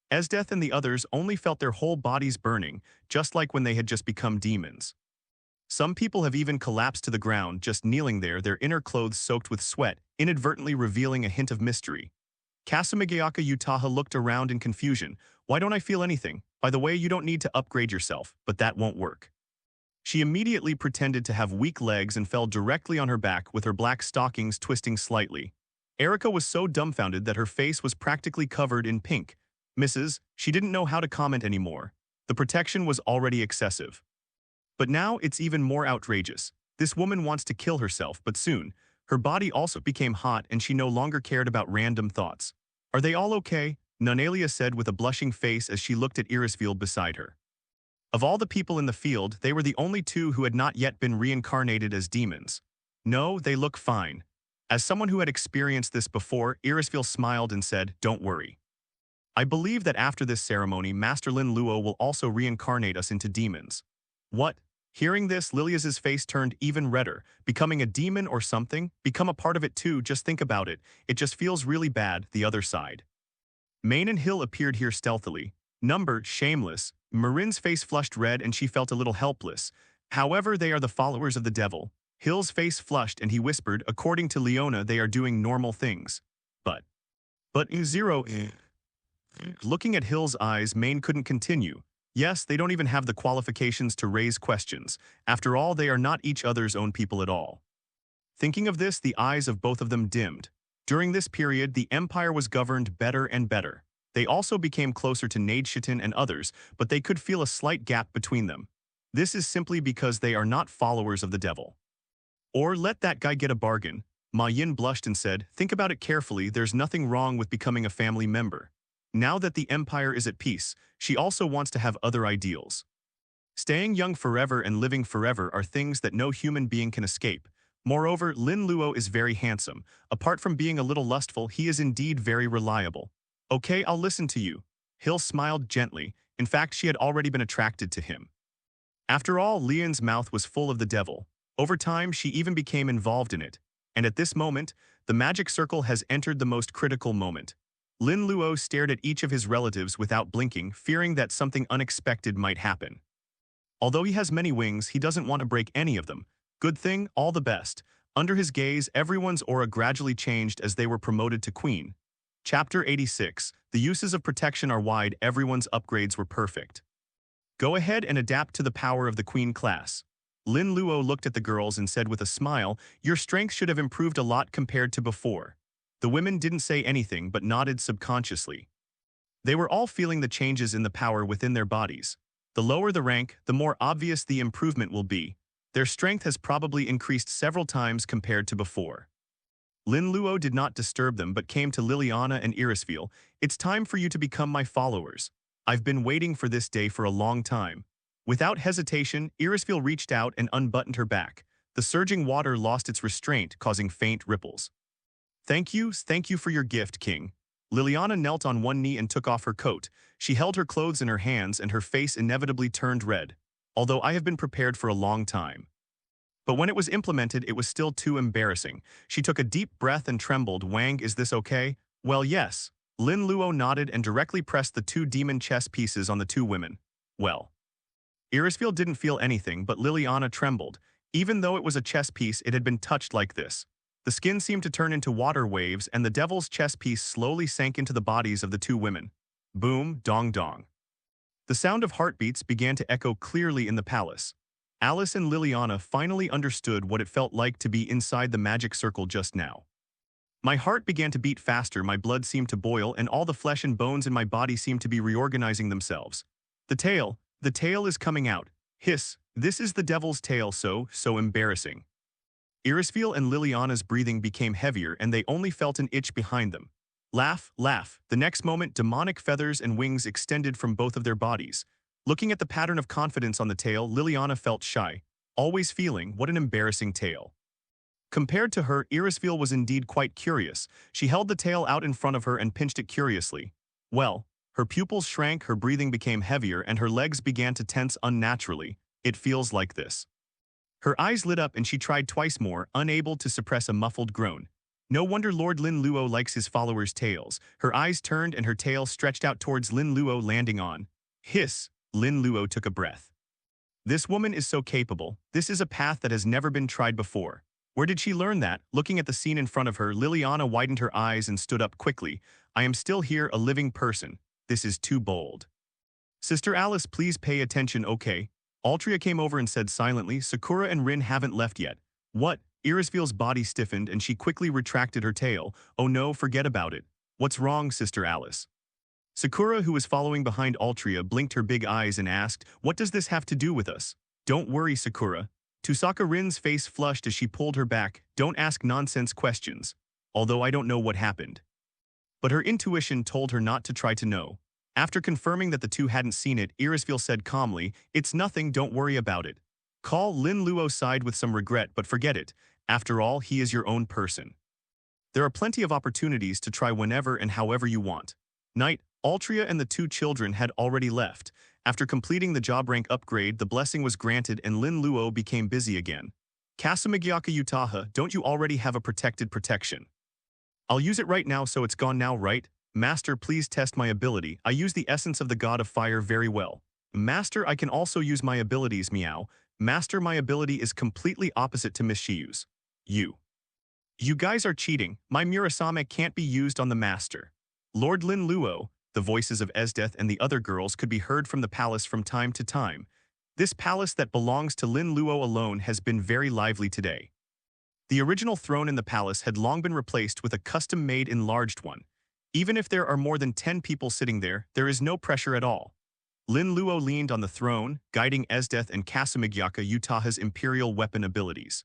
Esdeath and the others only felt their whole bodies burning, just like when they had just become demons. Some people have even collapsed to the ground, just kneeling there, their inner clothes soaked with sweat, inadvertently revealing a hint of mystery. Kasamigyaka Utaha looked around in confusion. Why don't I feel anything? By the way, you don't need to upgrade yourself, but that won't work. She immediately pretended to have weak legs and fell directly on her back with her black stockings twisting slightly. Erica was so dumbfounded that her face was practically covered in pink. She didn't know how to comment anymore. The protection was already excessive. But now it's even more outrageous. This woman wants to kill herself, but soon, her body also became hot and she no longer cared about random thoughts. Are they all okay? Nunalia said with a blushing face as she looked at Irisfield beside her. Of all the people in the field, they were the only two who had not yet been reincarnated as demons. No, they look fine. As someone who had experienced this before, Irisfield smiled and said, "Don't worry. I believe that after this ceremony, Master Lin Luo will also reincarnate us into demons." What? Hearing this, Lilia's face turned even redder. Becoming a demon or something? Become a part of it too, just think about it. It just feels really bad, the other side. Main and Hill appeared here stealthily. Shameless. Marin's face flushed red and she felt a little helpless. However, they are the followers of the devil. Hill's face flushed and he whispered, according to Leona, they are doing normal things. But Zero. Looking at Hill's eyes, Main couldn't continue. Yes, they don't even have the qualifications to raise questions. After all, they are not each other's own people at all. Thinking of this, the eyes of both of them dimmed. During this period, the empire was governed better and better. They also became closer to Nadeshitan and others, but they could feel a slight gap between them. This is simply because they are not followers of the devil. Or let that guy get a bargain. Ma Yin blushed and said, think about it carefully, there's nothing wrong with becoming a family member. Now that the empire is at peace, she also wants to have other ideals. Staying young forever and living forever are things that no human being can escape. Moreover, Lin Luo is very handsome. Apart from being a little lustful, he is indeed very reliable. Okay, I'll listen to you. Hill smiled gently. In fact, she had already been attracted to him. After all, Lian's mouth was full of the devil. Over time, she even became involved in it. And at this moment, the magic circle has entered the most critical moment. Lin Luo stared at each of his relatives without blinking, fearing that something unexpected might happen. Although he has many wings, he doesn't want to break any of them. Good thing, all the best. Under his gaze, everyone's aura gradually changed as they were promoted to queen. Chapter 86. The uses of protection are wide, everyone's upgrades were perfect. Go ahead and adapt to the power of the queen class. Lin Luo looked at the girls and said with a smile, your strength should have improved a lot compared to before. The women didn't say anything but nodded subconsciously. They were all feeling the changes in the power within their bodies. The lower the rank, the more obvious the improvement will be. Their strength has probably increased several times compared to before. Lin Luo did not disturb them but came to Liliana and Irisfield. It's time for you to become my followers. I've been waiting for this day for a long time. Without hesitation, Irisfield reached out and unbuttoned her back. The surging water lost its restraint, causing faint ripples. Thank you for your gift, King. Liliana knelt on one knee and took off her coat. She held her clothes in her hands and her face inevitably turned red. Although I have been prepared for a long time. But when it was implemented, it was still too embarrassing. She took a deep breath and trembled. Wang, is this okay? Well, yes. Lin Luo nodded and directly pressed the two demon chess pieces on the two women. Well. Irisfield didn't feel anything, but Liliana trembled. Even though it was a chess piece, it had been touched like this. The skin seemed to turn into water waves and the devil's chess piece slowly sank into the bodies of the two women. Boom, dong dong. The sound of heartbeats began to echo clearly in the palace. Alice and Liliana finally understood what it felt like to be inside the magic circle just now. My heart began to beat faster, my blood seemed to boil, and all the flesh and bones in my body seemed to be reorganizing themselves. The tail is coming out. Hiss, this is the devil's tail, so embarrassing. Irisfield and Liliana's breathing became heavier and they only felt an itch behind them. Laugh. The next moment, demonic feathers and wings extended from both of their bodies. Looking at the pattern of confidence on the tail, Liliana felt shy, always feeling what an embarrassing tail. Compared to her, Irisfield was indeed quite curious. She held the tail out in front of her and pinched it curiously. Well, her pupils shrank, her breathing became heavier, and her legs began to tense unnaturally. It feels like this. Her eyes lit up and she tried twice more, unable to suppress a muffled groan. No wonder Lord Lin Luo likes his followers' tails. Her eyes turned and her tail stretched out towards Lin Luo, landing on. Hiss. Lin Luo took a breath. This woman is so capable. This is a path that has never been tried before. Where did she learn that? Looking at the scene in front of her, Liliana widened her eyes and stood up quickly. I am still here, a living person. This is too bold. Sister Alice, please pay attention, okay? Altria came over and said silently, Sakura and Rin haven't left yet. What? Irisfield's body stiffened and she quickly retracted her tail. Oh no, forget about it. What's wrong, Sister Alice? Sakura, who was following behind Altria, blinked her big eyes and asked, what does this have to do with us? Don't worry, Sakura. Tusaka Rin's face flushed as she pulled her back. Don't ask nonsense questions. Although I don't know what happened. But her intuition told her not to try to know. After confirming that the two hadn't seen it, Irisfield said calmly, it's nothing, don't worry about it. Call Lin Luo sighed with some regret, but forget it. After all, he is your own person. There are plenty of opportunities to try whenever and however you want. Night, Altria and the two children had already left. After completing the job rank upgrade, the blessing was granted and Lin Luo became busy again. Kasumigyaka Utaha, don't you already have a protected protection? I'll use it right now, so it's gone now, right? Master, please test my ability. I use the essence of the god of fire very well. Master, I can also use my abilities, meow. Master, my ability is completely opposite to Miss Shiyu's. You guys are cheating. My Murasame can't be used on the master. Lord Lin Luo, the voices of Esdeath and the other girls could be heard from the palace from time to time. This palace that belongs to Lin Luo alone has been very lively today. The original throne in the palace had long been replaced with a custom-made enlarged one. Even if there are more than 10 people sitting there, there is no pressure at all. Lin Luo leaned on the throne, guiding Esdeath and Kasumigyaka Utaha's imperial weapon abilities.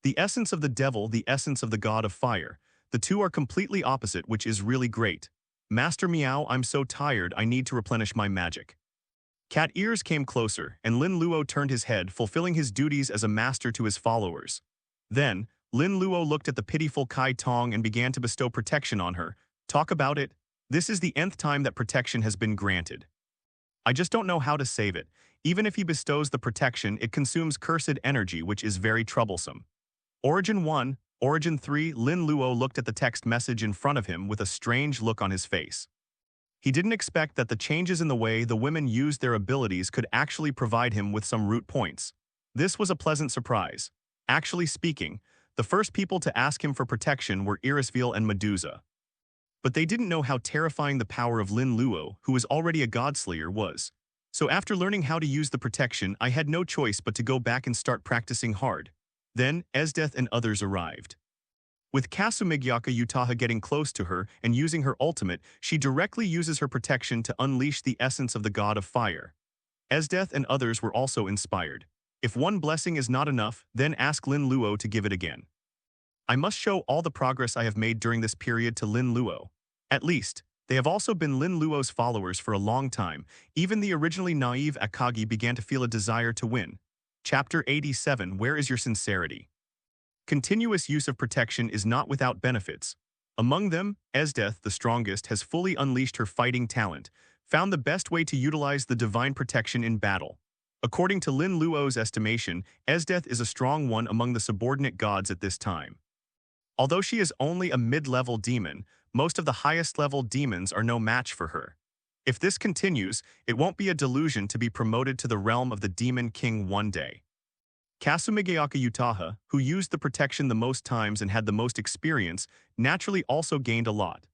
The essence of the devil, the essence of the god of fire. The two are completely opposite, which is really great. Master Meow, I'm so tired, I need to replenish my magic. Cat Ears came closer, and Lin Luo turned his head, fulfilling his duties as a master to his followers. Then, Lin Luo looked at the pitiful Kai Tong and began to bestow protection on her. Talk about it. This is the nth time that protection has been granted. I just don't know how to save it. Even if he bestows the protection, it consumes cursed energy, which is very troublesome. Origin 1, Origin 3, Lin Luo looked at the text message in front of him with a strange look on his face. He didn't expect that the changes in the way the women used their abilities could actually provide him with some root points. This was a pleasant surprise. Actually speaking, the first people to ask him for protection were Irisfield and Medusa. But they didn't know how terrifying the power of Lin Luo, who was already a godslayer, was. So after learning how to use the protection, I had no choice but to go back and start practicing hard. Then, Esdeath and others arrived. With Kasumigyaka Utaha getting close to her and using her ultimate, she directly uses her protection to unleash the essence of the god of fire. Esdeath and others were also inspired. If one blessing is not enough, then ask Lin Luo to give it again. I must show all the progress I have made during this period to Lin Luo. At least, they have also been Lin Luo's followers for a long time. Even the originally naive Akagi began to feel a desire to win. Chapter 87, Where is your sincerity? Continuous use of protection is not without benefits. Among them, Esdeath, the strongest, has fully unleashed her fighting talent, found the best way to utilize the divine protection in battle. According to Lin Luo's estimation, Esdeath is a strong one among the subordinate gods at this time. Although she is only a mid-level demon, most of the highest-level demons are no match for her. If this continues, it won't be a delusion to be promoted to the realm of the Demon King one day. Kasumigyaka Utaha, who used the protection the most times and had the most experience, naturally also gained a lot.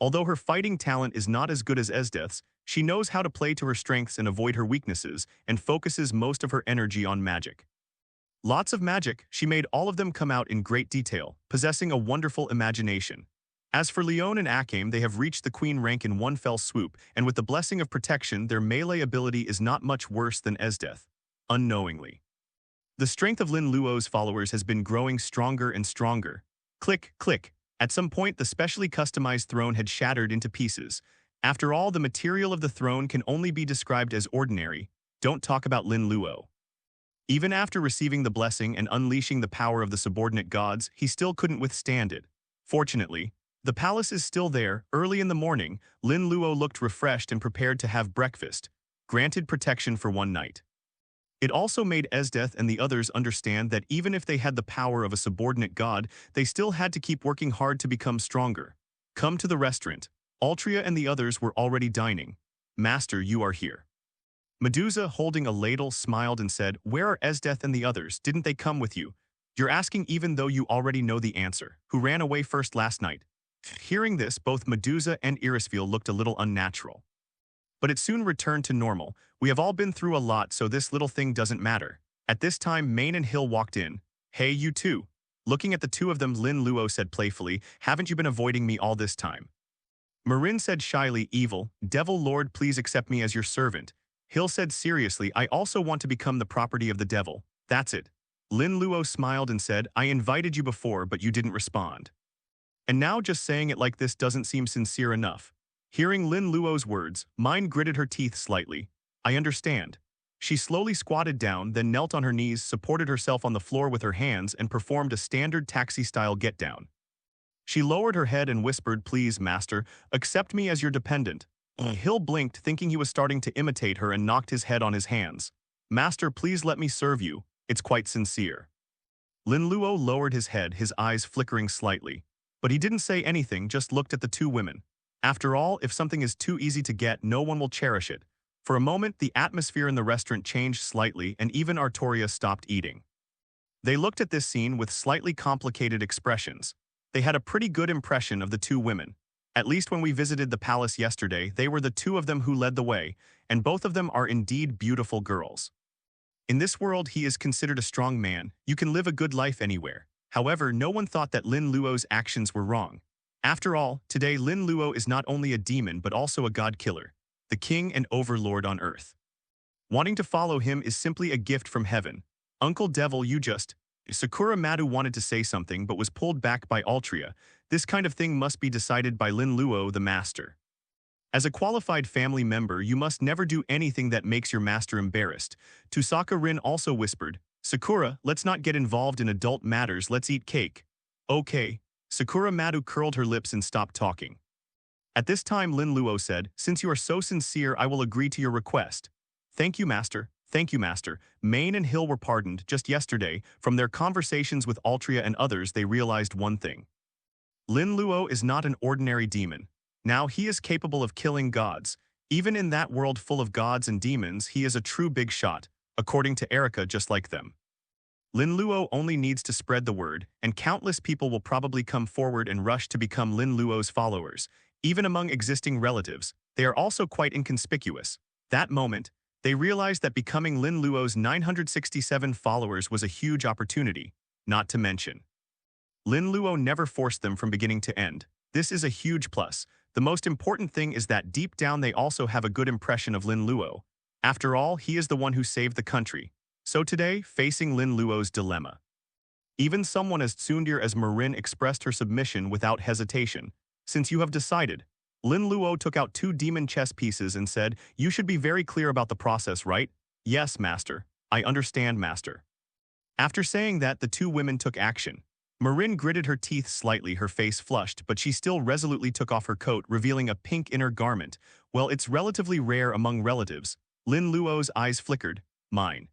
Although her fighting talent is not as good as Esdeath's, she knows how to play to her strengths and avoid her weaknesses, and focuses most of her energy on magic. Lots of magic, she made all of them come out in great detail, possessing a wonderful imagination. As for Leon and Akame, they have reached the queen rank in one fell swoop, and with the blessing of protection, their melee ability is not much worse than Esdeath. Unknowingly. The strength of Lin Luo's followers has been growing stronger and stronger. Click, click. At some point, the specially customized throne had shattered into pieces. After all, the material of the throne can only be described as ordinary. Don't talk about Lin Luo. Even after receiving the blessing and unleashing the power of the subordinate gods, he still couldn't withstand it. Fortunately, the palace is still there. Early in the morning, Lin Luo looked refreshed and prepared to have breakfast, granted protection for one night. It also made Esdeath and the others understand that even if they had the power of a subordinate god, they still had to keep working hard to become stronger. Come to the restaurant. Altria and the others were already dining. Master, you are here. Medusa, holding a ladle, smiled and said, Where are Esdeath and the others? Didn't they come with you? You're asking even though you already know the answer. Who ran away first last night? Hearing this, both Medusa and Irisfield looked a little unnatural. But it soon returned to normal. We have all been through a lot, so this little thing doesn't matter. At this time, Mane and Hill walked in. Hey, you two. Looking at the two of them, Lin Luo said playfully, "Haven't you been avoiding me all this time?" Marin said shyly, "Evil, devil lord, please accept me as your servant." Hill said seriously, "I also want to become the property of the devil. That's it." Lin Luo smiled and said, "I invited you before, but you didn't respond. And now just saying it like this doesn't seem sincere enough." Hearing Lin Luo's words, Mine gritted her teeth slightly. "I understand." She slowly squatted down, then knelt on her knees, supported herself on the floor with her hands, and performed a standard taxi-style get-down. She lowered her head and whispered, "Please, master, accept me as your dependent." Hill blinked, thinking he was starting to imitate her, and knocked his head on his hands. "Master, please let me serve you. It's quite sincere." Lin Luo lowered his head, his eyes flickering slightly. But he didn't say anything, just looked at the two women. After all, if something is too easy to get, no one will cherish it. For a moment, the atmosphere in the restaurant changed slightly, and even Artoria stopped eating. They looked at this scene with slightly complicated expressions. They had a pretty good impression of the two women. At least when we visited the palace yesterday, they were the two of them who led the way, and both of them are indeed beautiful girls. In this world, he is considered a strong man. You can live a good life anywhere. However, no one thought that Lin Luo's actions were wrong. After all, today Lin Luo is not only a demon but also a god killer, the king and overlord on earth. Wanting to follow him is simply a gift from heaven. Uncle Devil, you just... Sakura Madu wanted to say something but was pulled back by Altria. This kind of thing must be decided by Lin Luo, the master. As a qualified family member, you must never do anything that makes your master embarrassed. Tusaka Rin also whispered, "Sakura, let's not get involved in adult matters, let's eat cake." "Okay." Sakura Madu curled her lips and stopped talking. At this time, Lin Luo said, "Since you are so sincere, I will agree to your request." "Thank you, master. Thank you, master." Main and Hill were pardoned just yesterday. From their conversations with Altria and others, they realized one thing. Lin Luo is not an ordinary demon. Now he is capable of killing gods. Even in that world full of gods and demons, he is a true big shot, according to Erica, just like them. Lin Luo only needs to spread the word, and countless people will probably come forward and rush to become Lin Luo's followers. Even among existing relatives, they are also quite inconspicuous. That moment, they realized that becoming Lin Luo's 967 followers was a huge opportunity, not to mention. Lin Luo never forced them from beginning to end. This is a huge plus. The most important thing is that deep down they also have a good impression of Lin Luo. After all, he is the one who saved the country. So today, facing Lin Luo's dilemma. Even someone as tsundere as Marin expressed her submission without hesitation. "Since you have decided." Lin Luo took out 2 demon chess pieces and said, "You should be very clear about the process, right?" "Yes, master. I understand, master." After saying that, the 2 women took action. Marin gritted her teeth slightly, her face flushed, but she still resolutely took off her coat, revealing a pink inner garment. Well, it's relatively rare among relatives. Lin Luo's eyes flickered. "Mine."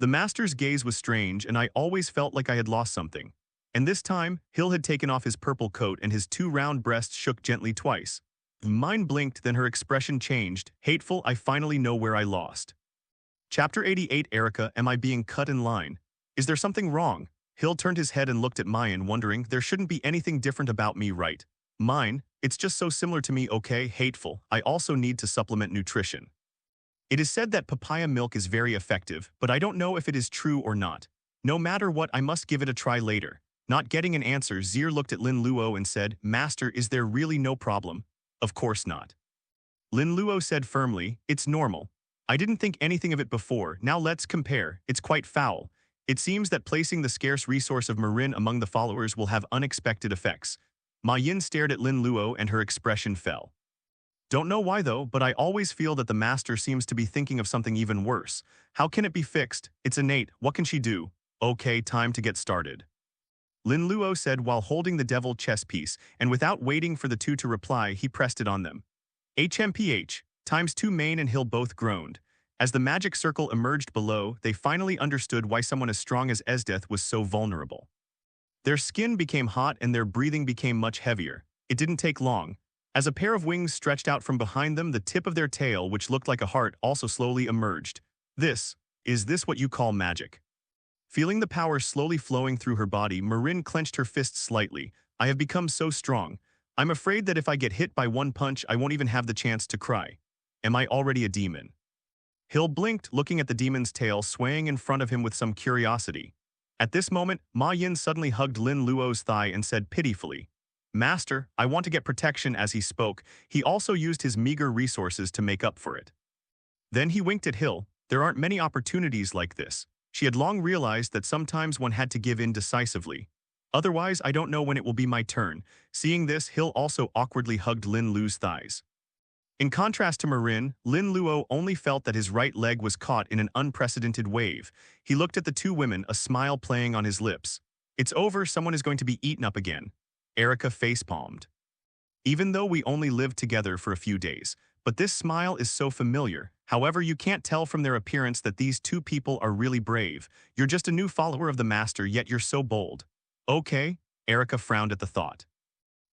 The master's gaze was strange, and I always felt like I had lost something. And this time, Hill had taken off his purple coat and his 2 round breasts shook gently twice. Mine blinked, then her expression changed. "Hateful, I finally know where I lost." Chapter 88. Erica, am I being cut in line? Is there something wrong? Hill turned his head and looked at Mayan, wondering, there shouldn't be anything different about me, right? Mine, it's just so similar to me, okay? Hateful, I also need to supplement nutrition. It is said that papaya milk is very effective, but I don't know if it is true or not. No matter what, I must give it a try later. Not getting an answer, Zir looked at Lin Luo and said, "Master, is there really no problem?" "Of course not." Lin Luo said firmly, "It's normal. I didn't think anything of it before, now let's compare. It's quite foul. It seems that placing the scarce resource of Marin among the followers will have unexpected effects." Ma Yin stared at Lin Luo and her expression fell. "Don't know why though, but I always feel that the master seems to be thinking of something even worse. How can it be fixed? It's innate. What can she do?" "Okay, time to get started." Lin Luo said while holding the devil chess piece, and without waiting for the 2 to reply, he pressed it on them. HMPH, times 2. Main and Hill both groaned. As the magic circle emerged below, they finally understood why someone as strong as Esdeath was so vulnerable. Their skin became hot and their breathing became much heavier. It didn't take long. As a pair of wings stretched out from behind them, the tip of their tail, which looked like a heart, also slowly emerged. Is this what you call magic?" Feeling the power slowly flowing through her body, Marin clenched her fists slightly. "I have become so strong. I'm afraid that if I get hit by one punch, I won't even have the chance to cry. Am I already a demon?" Hill blinked, looking at the demon's tail swaying in front of him with some curiosity. At this moment, Ma Yin suddenly hugged Lin Luo's thigh and said pitifully, "Master, I want to get protection." As he spoke, he also used his meager resources to make up for it. Then he winked at Hill. There aren't many opportunities like this. She had long realized that sometimes one had to give in decisively. Otherwise, I don't know when it will be my turn. Seeing this, Hill also awkwardly hugged Lin Luo's thighs. In contrast to Marin, Lin Luo only felt that his right leg was caught in an unprecedented wave. He looked at the two women, a smile playing on his lips. It's over, someone is going to be eaten up again. Erica facepalmed. Even though we only lived together for a few days, but this smile is so familiar. However, you can't tell from their appearance that these two people are really brave. You're just a new follower of the master, yet you're so bold. Okay, Erica frowned at the thought.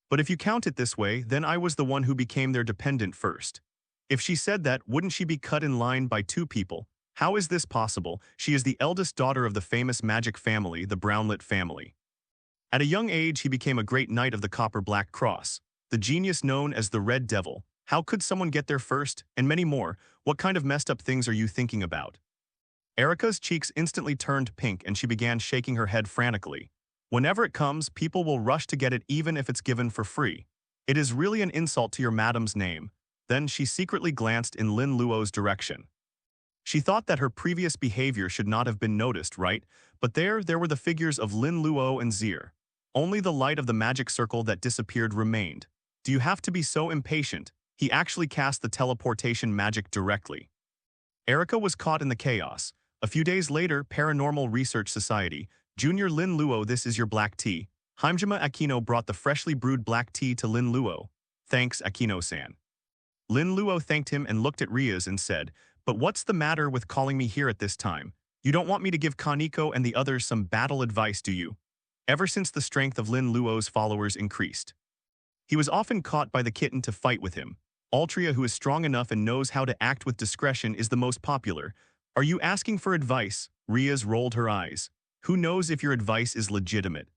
But if you count it this way, then I was the one who became their dependent first. If she said that, wouldn't she be cut in line by two people? How is this possible? She is the eldest daughter of the famous magic family, the Brownlet family. At a young age, he became a great knight of the Copper-Black Cross, the genius known as the Red Devil. How could someone get there first? And many more. What kind of messed up things are you thinking about? Erica's cheeks instantly turned pink and she began shaking her head frantically. Whenever it comes, people will rush to get it even if it's given for free. It is really an insult to your madam's name. Then she secretly glanced in Lin Luo's direction. She thought that her previous behavior should not have been noticed, right? But there were the figures of Lin Luo and Zir. Only the light of the magic circle that disappeared remained. Do you have to be so impatient? He actually cast the teleportation magic directly. Erica was caught in the chaos. A few days later, Paranormal Research Society, Junior Lin Luo, this is your black tea. Hajime Aquino brought the freshly brewed black tea to Lin Luo. Thanks, Aquino-san. Lin Luo thanked him and looked at Rias and said, but what's the matter with calling me here at this time? You don't want me to give Kaneko and the others some battle advice, do you? Ever since the strength of Lin Luo's followers increased, he was often caught by the kitten to fight with him. Altria, who is strong enough and knows how to act with discretion, is the most popular. Are you asking for advice? Rias rolled her eyes. Who knows if your advice is legitimate?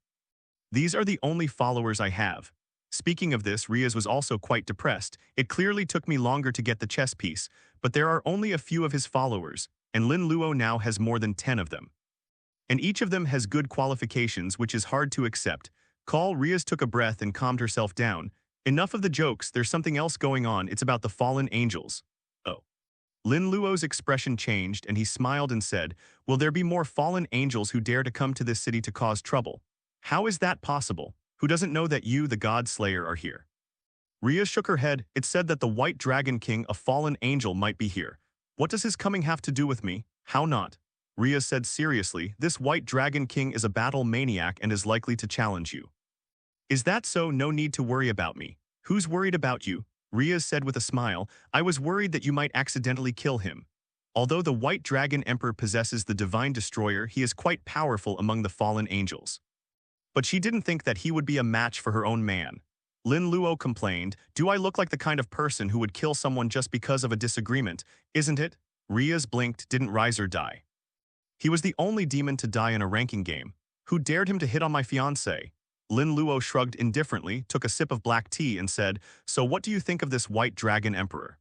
These are the only followers I have. Speaking of this, Rias was also quite depressed. It clearly took me longer to get the chess piece, but there are only a few of his followers, and Lin Luo now has more than 10 of them. And each of them has good qualifications, which is hard to accept. Rias took a breath and calmed herself down. Enough of the jokes, there's something else going on. It's about the fallen angels. Oh. Lin Luo's expression changed and he smiled and said, will there be more fallen angels who dare to come to this city to cause trouble? How is that possible? Who doesn't know that you, the God Slayer, are here? Rias shook her head. It said that the White Dragon King, a fallen angel, might be here. What does his coming have to do with me? How not? Rias said seriously, this White Dragon King is a battle maniac and is likely to challenge you. Is that so? No need to worry about me. Who's worried about you? Rias said with a smile, I was worried that you might accidentally kill him. Although the White Dragon Emperor possesses the Divine Destroyer, he is quite powerful among the fallen angels. But she didn't think that he would be a match for her own man. Lin Luo complained, do I look like the kind of person who would kill someone just because of a disagreement, isn't it? Rias blinked, didn't Riser die? He was the only demon to die in a ranking game. Who dared him to hit on my fiancé? Lin Luo shrugged indifferently, took a sip of black tea and said, so what do you think of this White Dragon Emperor?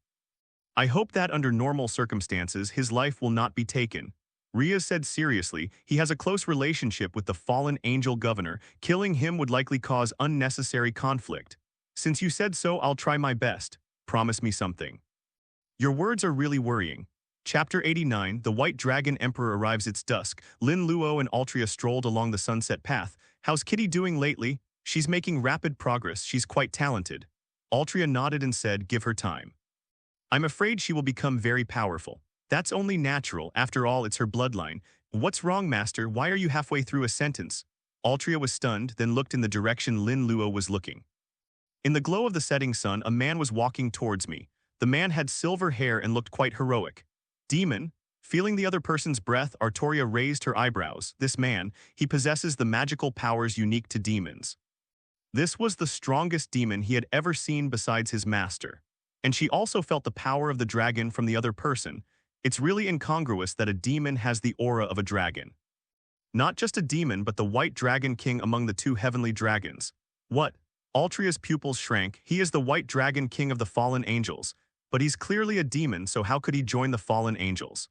I hope that under normal circumstances his life will not be taken. Rias said seriously, he has a close relationship with the fallen angel governor. Killing him would likely cause unnecessary conflict. Since you said so, I'll try my best. Promise me something. Your words are really worrying. Chapter 89, The White Dragon Emperor arrives. It's dusk. Lin Luo and Altria strolled along the sunset path. How's Kitty doing lately? She's making rapid progress. She's quite talented. Altria nodded and said, give her time. I'm afraid she will become very powerful. That's only natural. After all, it's her bloodline. What's wrong, master? Why are you halfway through a sentence? Altria was stunned, then looked in the direction Lin Luo was looking. In the glow of the setting sun, a man was walking towards me. The man had silver hair and looked quite heroic. Demon? Feeling the other person's breath, Artoria raised her eyebrows. This man, he possesses the magical powers unique to demons. This was the strongest demon he had ever seen besides his master. And she also felt the power of the dragon from the other person. It's really incongruous that a demon has the aura of a dragon. Not just a demon, but the White Dragon King among the two heavenly dragons. What? Altria's pupils shrank. He is the White Dragon King of the fallen angels. But he's clearly a demon, so how could he join the fallen angels?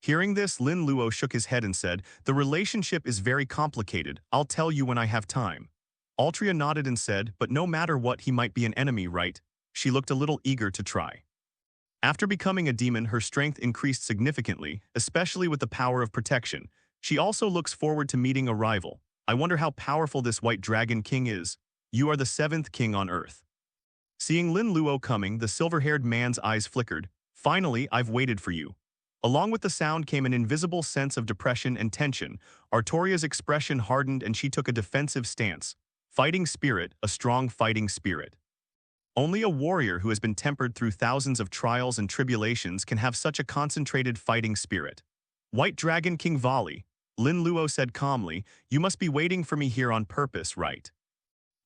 Hearing this, Lin Luo shook his head and said, "The relationship is very complicated. I'll tell you when I have time." Altria nodded and said, "But no matter what, he might be an enemy, right?" She looked a little eager to try. After becoming a demon, her strength increased significantly, especially with the power of protection. She also looks forward to meeting a rival. "I wonder how powerful this White Dragon King is. You are the 7th king on Earth." Seeing Lin Luo coming, the silver-haired man's eyes flickered. "Finally, I've waited for you." Along with the sound came an invisible sense of depression and tension. Artoria's expression hardened and she took a defensive stance. Fighting spirit, a strong fighting spirit. Only a warrior who has been tempered through thousands of trials and tribulations can have such a concentrated fighting spirit. "White Dragon King Vali," Lin Luo said calmly, "you must be waiting for me here on purpose, right?"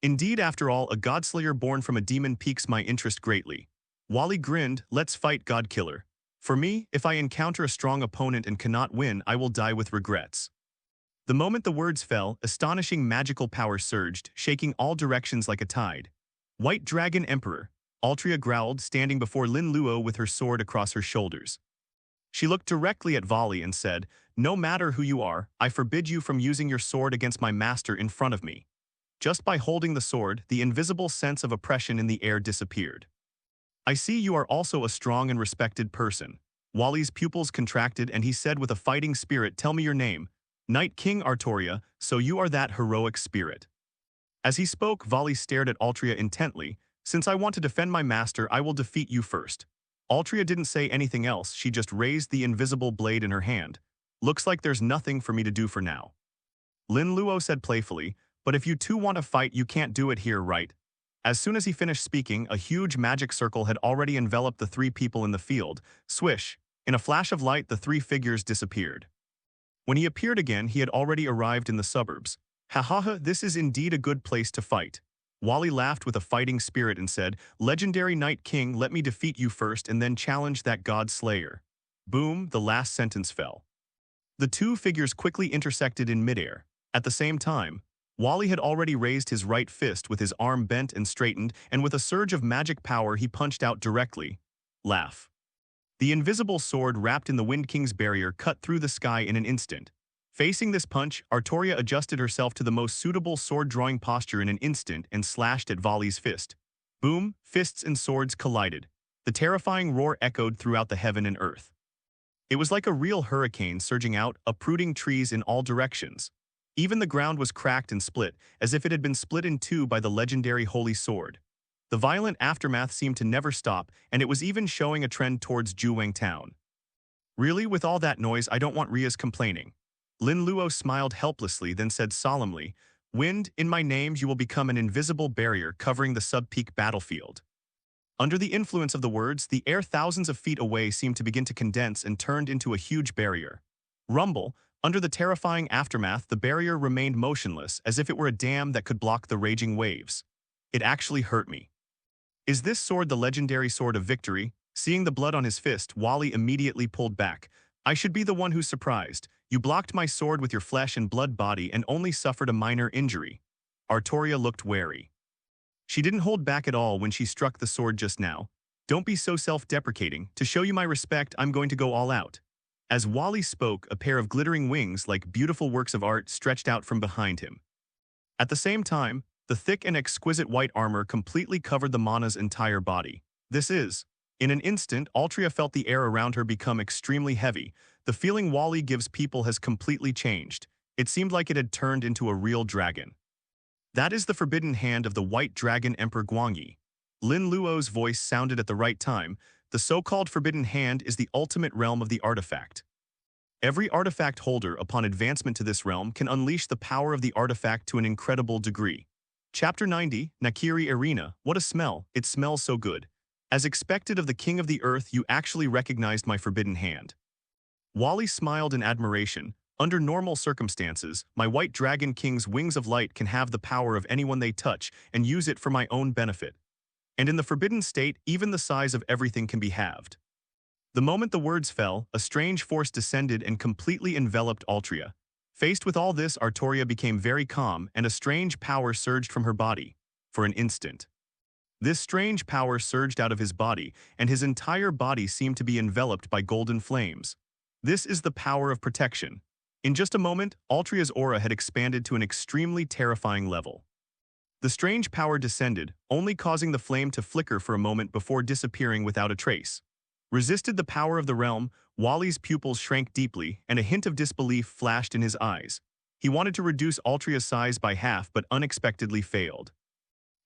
"Indeed, after all, a godslayer born from a demon piques my interest greatly." Wally grinned, "Let's fight, Godkiller. For me, if I encounter a strong opponent and cannot win, I will die with regrets." The moment the words fell, astonishing magical power surged, shaking all directions like a tide. "White Dragon Emperor," Altria growled, standing before Lin Luo with her sword across her shoulders. She looked directly at Vali and said, "No matter who you are, I forbid you from using your sword against my master in front of me." Just by holding the sword, the invisible sense of oppression in the air disappeared. "I see you are also a strong and respected person." Wally's pupils contracted and he said with a fighting spirit, "Tell me your name." "Night King Artoria, so you are that heroic spirit." As he spoke, Vali stared at Altria intently. "Since I want to defend my master, I will defeat you first." Altria didn't say anything else, she just raised the invisible blade in her hand. "Looks like there's nothing for me to do for now." Lin Luo said playfully, "But if you two want to fight, you can't do it here, right?" As soon as he finished speaking, a huge magic circle had already enveloped the 3 people in the field. Swish! In a flash of light, the 3 figures disappeared. When he appeared again, he had already arrived in the suburbs. "Ha ha ha, this is indeed a good place to fight." Wally laughed with a fighting spirit and said, "Legendary Night King, let me defeat you first and then challenge that God Slayer." Boom, the last sentence fell. The 2 figures quickly intersected in midair. At the same time, Wally had already raised his right fist with his arm bent and straightened, and with a surge of magic power he punched out directly. Laugh. The invisible sword wrapped in the Wind King's barrier cut through the sky in an instant. Facing this punch, Artoria adjusted herself to the most suitable sword-drawing posture in an instant and slashed at Vali's fist. Boom, fists and swords collided. The terrifying roar echoed throughout the heaven and earth. It was like a real hurricane surging out, uprooting trees in all directions. Even the ground was cracked and split, as if it had been split in 2 by the legendary Holy Sword. The violent aftermath seemed to never stop, and it was even showing a trend towards Juwang Town. "Really, with all that noise, I don't want Rias complaining." Lin Luo smiled helplessly, then said solemnly, "Wind, in my name you will become an invisible barrier covering the sub-peak battlefield." Under the influence of the words, the air thousands of feet away seemed to begin to condense and turned into a huge barrier. Rumble. Under the terrifying aftermath, the barrier remained motionless, as if it were a dam that could block the raging waves. "It actually hurt me." "Is this sword the legendary sword of victory?" Seeing the blood on his fist, Wally immediately pulled back. "I should be the one who's surprised. You blocked my sword with your flesh and blood body and only suffered a minor injury." Artoria looked wary. She didn't hold back at all when she struck the sword just now. "Don't be so self-deprecating. To show you my respect, I'm going to go all out." As Wally spoke, a pair of glittering wings like beautiful works of art stretched out from behind him. At the same time, the thick and exquisite white armor completely covered the Mana's entire body. In an instant, Altria felt the air around her become extremely heavy. The feeling Wally gives people has completely changed. It seemed like it had turned into a real dragon. "That is the forbidden hand of the White Dragon Emperor Guangyi." Lin Luo's voice sounded at the right time. "The so-called forbidden hand is the ultimate realm of the artifact. Every artifact holder, upon advancement to this realm, can unleash the power of the artifact to an incredible degree." Chapter 90, Nakiri Arena. What a smell, it smells so good. "As expected of the King of the Earth, you actually recognized my forbidden hand." Wally smiled in admiration. "Under normal circumstances, my White Dragon King's wings of light can have the power of anyone they touch and use it for my own benefit. And in the forbidden state, even the size of everything can be halved." The moment the words fell, a strange force descended and completely enveloped Altria. Faced with all this, Artoria became very calm, and a strange power surged from her body. For an instant. This strange power surged out of his body, and his entire body seemed to be enveloped by golden flames. This is the power of protection. In just a moment, Altria's aura had expanded to an extremely terrifying level. The strange power descended, only causing the flame to flicker for a moment before disappearing without a trace. Resisted the power of the realm, Wally's pupils shrank deeply, and a hint of disbelief flashed in his eyes. He wanted to reduce Altria's size by half but unexpectedly failed.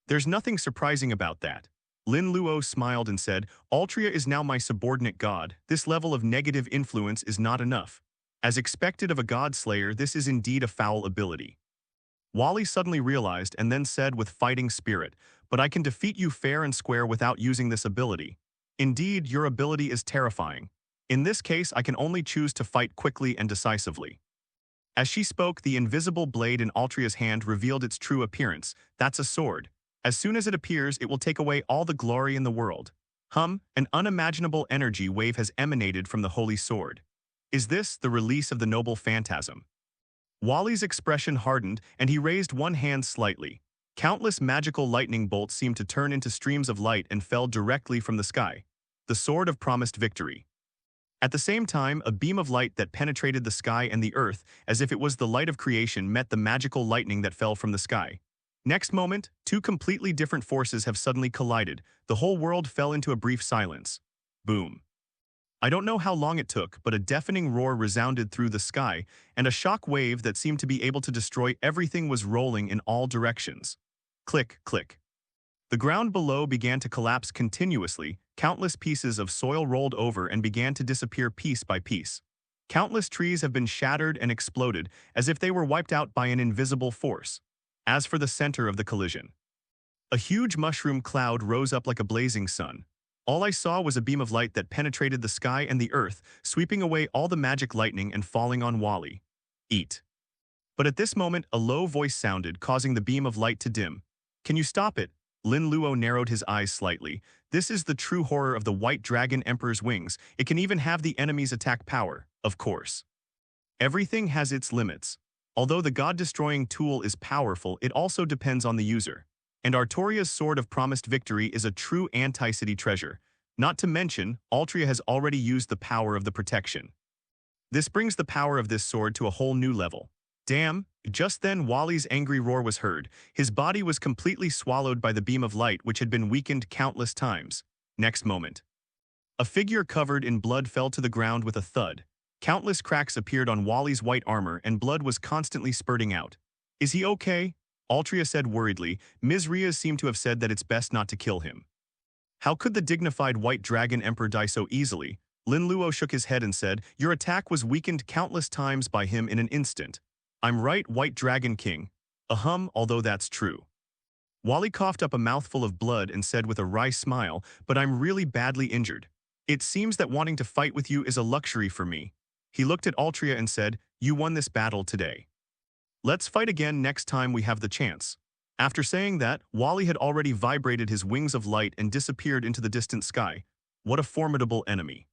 There's nothing surprising about that. Lin Luo smiled and said, Altria is now my subordinate god. This level of negative influence is not enough. As expected of a god slayer, this is indeed a foul ability. Wally suddenly realized and then said with fighting spirit, but I can defeat you fair and square without using this ability. Indeed, your ability is terrifying. In this case, I can only choose to fight quickly and decisively. As she spoke, the invisible blade in Altria's hand revealed its true appearance. That's a sword. As soon as it appears, it will take away all the glory in the world. An unimaginable energy wave has emanated from the holy sword. Is this the release of the noble phantasm? Wally's expression hardened, and he raised one hand slightly. Countless magical lightning bolts seemed to turn into streams of light and fell directly from the sky. The sword of promised victory. At the same time, a beam of light that penetrated the sky and the earth, as if it was the light of creation, met the magical lightning that fell from the sky. Next moment, two completely different forces have suddenly collided. The whole world fell into a brief silence. Boom. I don't know how long it took, but a deafening roar resounded through the sky, and a shock wave that seemed to be able to destroy everything was rolling in all directions. Click, click. The ground below began to collapse continuously. Countless pieces of soil rolled over and began to disappear piece by piece. Countless trees have been shattered and exploded, as if they were wiped out by an invisible force. As for the center of the collision, a huge mushroom cloud rose up like a blazing sun. All I saw was a beam of light that penetrated the sky and the earth, sweeping away all the magic lightning and falling on Wally. Eat. But at this moment, a low voice sounded, causing the beam of light to dim. Can you stop it? Lin Luo narrowed his eyes slightly. This is the true horror of the White Dragon Emperor's wings. It can even have the enemy's attack power, of course. Everything has its limits. Although the god-destroying tool is powerful, it also depends on the user. And Artoria's Sword of Promised Victory is a true anti-city treasure. Not to mention, Altria has already used the power of the protection. This brings the power of this sword to a whole new level. Damn! Just then Wally's angry roar was heard. His body was completely swallowed by the beam of light which had been weakened countless times. Next moment, a figure covered in blood fell to the ground with a thud. Countless cracks appeared on Wally's white armor and blood was constantly spurting out. Is he okay? Altria said worriedly. Ms. Rias seemed to have said that it's best not to kill him. How could the dignified White Dragon Emperor die so easily? Lin Luo shook his head and said, your attack was weakened countless times by him in an instant. I'm right, White Dragon King. Although that's true. Wally coughed up a mouthful of blood and said with a wry smile, but I'm really badly injured. It seems that wanting to fight with you is a luxury for me. He looked at Altria and said, you won this battle today. Let's fight again next time we have the chance. After saying that, Wally had already vibrated his wings of light and disappeared into the distant sky. What a formidable enemy.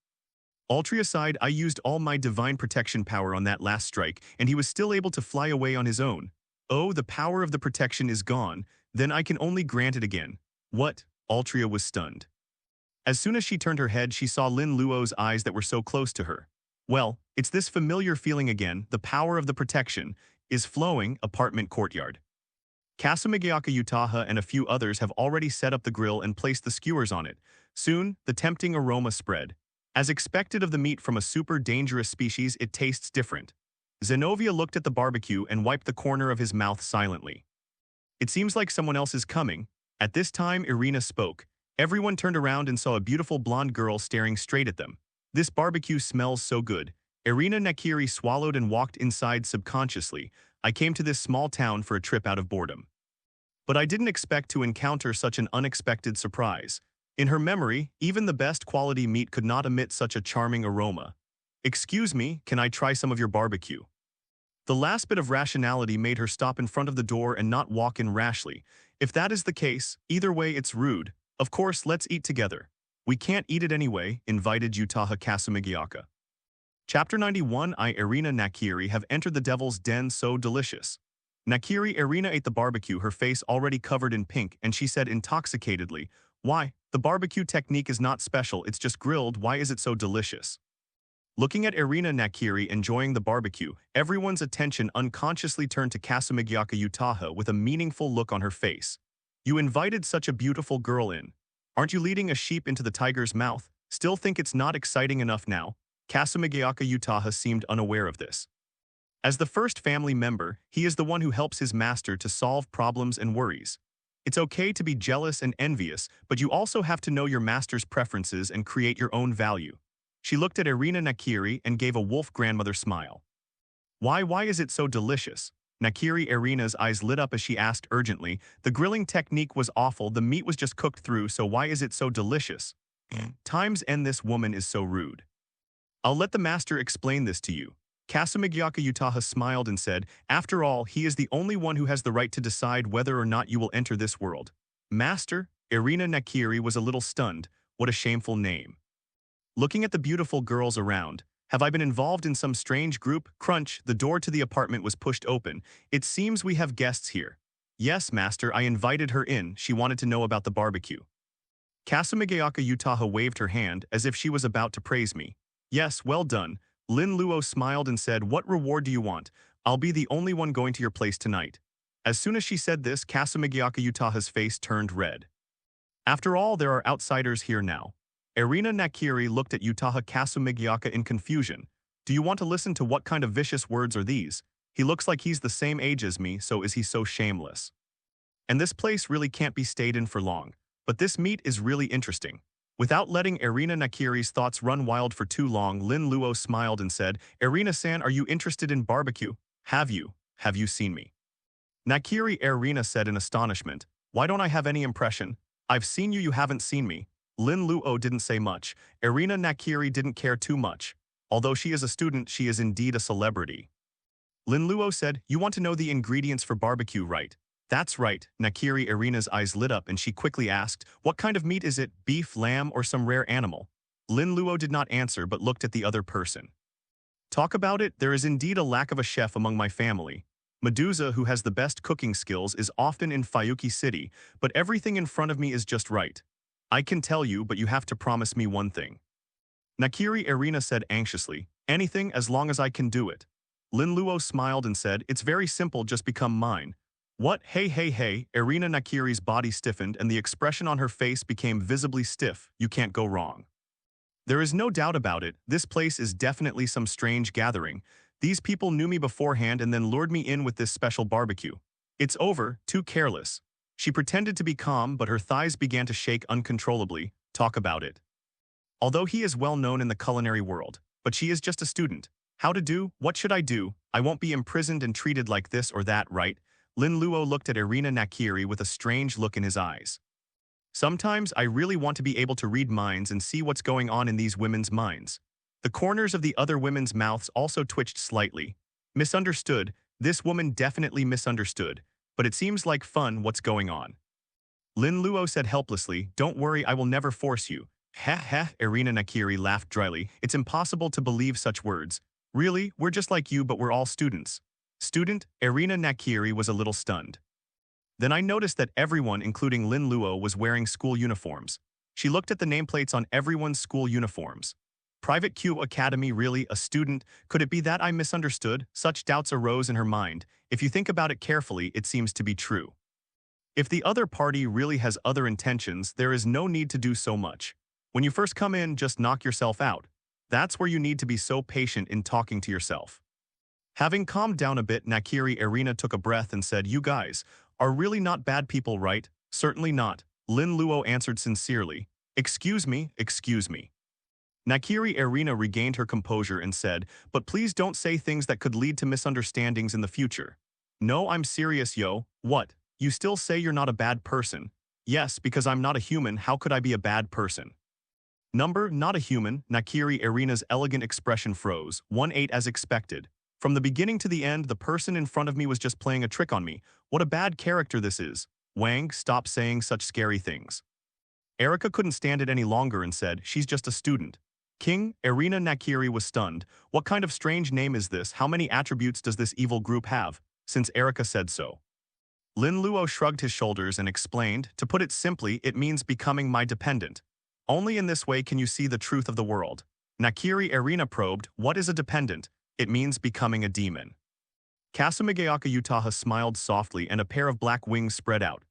Altria sighed, I used all my divine protection power on that last strike, and he was still able to fly away on his own. Oh, the power of the protection is gone, then I can only grant it again. What? Altria was stunned. As soon as she turned her head, she saw Lin Luo's eyes that were so close to her. Well, it's this familiar feeling again, the power of the protection, is flowing, apartment courtyard. Kasumigaoka Utaha and a few others have already set up the grill and placed the skewers on it. Soon, the tempting aroma spread. As expected of the meat from a super dangerous species, it tastes different. Zenobia looked at the barbecue and wiped the corner of his mouth silently. It seems like someone else is coming. At this time, Irina spoke. Everyone turned around and saw a beautiful blonde girl staring straight at them. This barbecue smells so good. Irina Nakiri swallowed and walked inside subconsciously. I came to this small town for a trip out of boredom. But I didn't expect to encounter such an unexpected surprise. In her memory, even the best quality meat could not emit such a charming aroma. Excuse me, can I try some of your barbecue? The last bit of rationality made her stop in front of the door and not walk in rashly. If that is the case, either way it's rude. Of course, let's eat together. We can't eat it anyway, invited Utaha Kasumigaoka. Chapter 91 I Irina Nakiri have entered the devil's den so delicious. Nakiri Irina ate the barbecue, her face already covered in pink, and she said intoxicatedly, why, the barbecue technique is not special, it's just grilled, why is it so delicious? Looking at Irina Nakiri enjoying the barbecue, everyone's attention unconsciously turned to Kasumigyaka Utaha with a meaningful look on her face. You invited such a beautiful girl in. Aren't you leading a sheep into the tiger's mouth? Still think it's not exciting enough now? Kasumigyaka Utaha seemed unaware of this. As the first family member, he is the one who helps his master to solve problems and worries. It's okay to be jealous and envious, but you also have to know your master's preferences and create your own value. She looked at Irina Nakiri and gave a wolf grandmother smile. Why is it so delicious? Nakiri Irina's eyes lit up as she asked urgently. The grilling technique was awful, the meat was just cooked through, so why is it so delicious? Times end, this woman is so rude. I'll let the master explain this to you. Kasumigyaka Utaha smiled and said, after all, he is the only one who has the right to decide whether or not you will enter this world. Master? Irina Nakiri was a little stunned. What a shameful name. Looking at the beautiful girls around, have I been involved in some strange group? Crunch, the door to the apartment was pushed open. It seems we have guests here. Yes, master, I invited her in. She wanted to know about the barbecue. Kasumigyaka Utaha waved her hand as if she was about to praise me. Yes, well done. Lin Luo smiled and said, what reward do you want? I'll be the only one going to your place tonight. As soon as she said this, Kasumigyaka Utaha's face turned red. After all, there are outsiders here now. Irina Nakiri looked at Utaha Kasumigyaka in confusion. Do you want to listen to what kind of vicious words are these? He looks like he's the same age as me, so is he so shameless? And this place really can't be stayed in for long. But this meat is really interesting. Without letting Irina Nakiri's thoughts run wild for too long, Lin Luo smiled and said, Irina-san, are you interested in barbecue? Have you seen me? Nakiri Irina said in astonishment. Why don't I have any impression? I've seen you, you haven't seen me. Lin Luo didn't say much. Irina Nakiri didn't care too much. Although she is a student, she is indeed a celebrity. Lin Luo said, you want to know the ingredients for barbecue, right? That's right. Nakiri Irina's eyes lit up and she quickly asked, what kind of meat is it, beef, lamb, or some rare animal? Lin Luo did not answer but looked at the other person. Talk about it, there is indeed a lack of a chef among my family. Medusa, who has the best cooking skills, is often in Fayuki City, but everything in front of me is just right. I can tell you, but you have to promise me one thing. Nakiri Irina said anxiously, anything as long as I can do it. Lin Luo smiled and said, it's very simple, just become mine. What? Hey, Irina Nakiri's body stiffened and the expression on her face became visibly stiff. You can't go wrong. There is no doubt about it, this place is definitely some strange gathering. These people knew me beforehand and then lured me in with this special barbecue. It's over, too careless. She pretended to be calm, but her thighs began to shake uncontrollably. Talk about it. Although he is well known in the culinary world, but she is just a student. How to do? What should I do? I won't be imprisoned and treated like this or that, right? Lin Luo looked at Irina Nakiri with a strange look in his eyes. Sometimes I really want to be able to read minds and see what's going on in these women's minds. The corners of the other women's mouths also twitched slightly. Misunderstood. This woman definitely misunderstood. But it seems like fun, what's going on. Lin Luo said helplessly, don't worry, I will never force you. Heh, Irina Nakiri laughed dryly. It's impossible to believe such words. Really, we're just like you, but we're all students. Student? Irina Nakiri was a little stunned. Then I noticed that everyone, including Lin Luo, was wearing school uniforms. She looked at the nameplates on everyone's school uniforms. Private Q Academy, really, a student? Could it be that I misunderstood? Such doubts arose in her mind. If you think about it carefully, it seems to be true. If the other party really has other intentions, there is no need to do so much. When you first come in, just knock yourself out. That's where you need to be so patient in talking to yourself. Having calmed down a bit, Nakiri Irina took a breath and said, you guys are really not bad people, right? Certainly not. Lin Luo answered sincerely. Excuse me. Nakiri Irina regained her composure and said, but please don't say things that could lead to misunderstandings in the future. No, I'm serious, yo. What? You still say you're not a bad person? Yes, because I'm not a human, how could I be a bad person? Number, not a human. Nakiri Irina's elegant expression froze. 1-8 as expected. From the beginning to the end, the person in front of me was just playing a trick on me. What a bad character this is. Wang, stop saying such scary things. Erica couldn't stand it any longer and said, she's just a student. King, Irina Nakiri was stunned. What kind of strange name is this? How many attributes does this evil group have? Since Erica said so. Lin Luo shrugged his shoulders and explained, to put it simply, it means becoming my dependent. Only in this way can you see the truth of the world. Nakiri Irina probed, what is a dependent? It means becoming a demon. Kasumigayaka Utaha smiled softly and a pair of black wings spread out.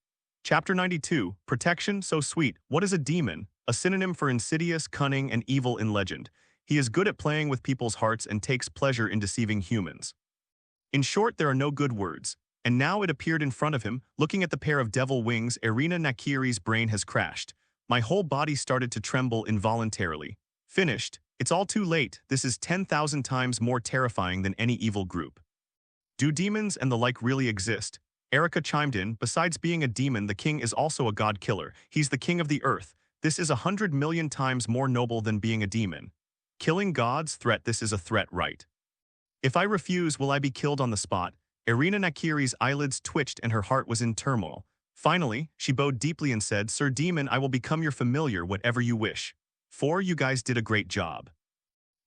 Chapter 92, Protection, so sweet. What is a demon? A synonym for insidious, cunning, and evil in legend. He is good at playing with people's hearts and takes pleasure in deceiving humans. In short, there are no good words. And now it appeared in front of him, looking at the pair of devil wings. Irina Nakiri's brain has crashed. My whole body started to tremble involuntarily. Finished. It's all too late. This is 10,000 times more terrifying than any evil group. Do demons and the like really exist? Erica chimed in, besides being a demon, the king is also a god killer. He's the king of the earth. This is 100 million times more noble than being a demon. Killing gods? Threat. This is a threat, right? If I refuse, will I be killed on the spot? Irina Nakiri's eyelids twitched and her heart was in turmoil. Finally, she bowed deeply and said, Sir Demon, I will become your familiar, whatever you wish. You guys did a great job.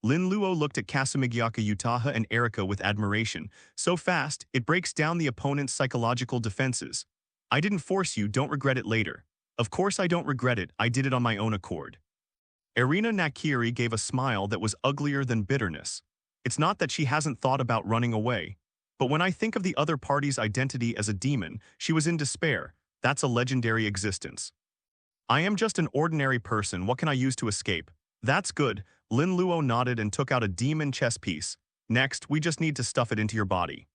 Lin Luo looked at Kasumigayaka Utaha and Erica with admiration. So fast, it breaks down the opponent's psychological defenses. I didn't force you, don't regret it later. Of course I don't regret it, I did it on my own accord. Irina Nakiri gave a smile that was uglier than bitterness. It's not that she hasn't thought about running away. But when I think of the other party's identity as a demon, she was in despair. That's a legendary existence. I am just an ordinary person, what can I use to escape? That's good. Lin Luo nodded and took out a demon chess piece. Next, we just need to stuff it into your body.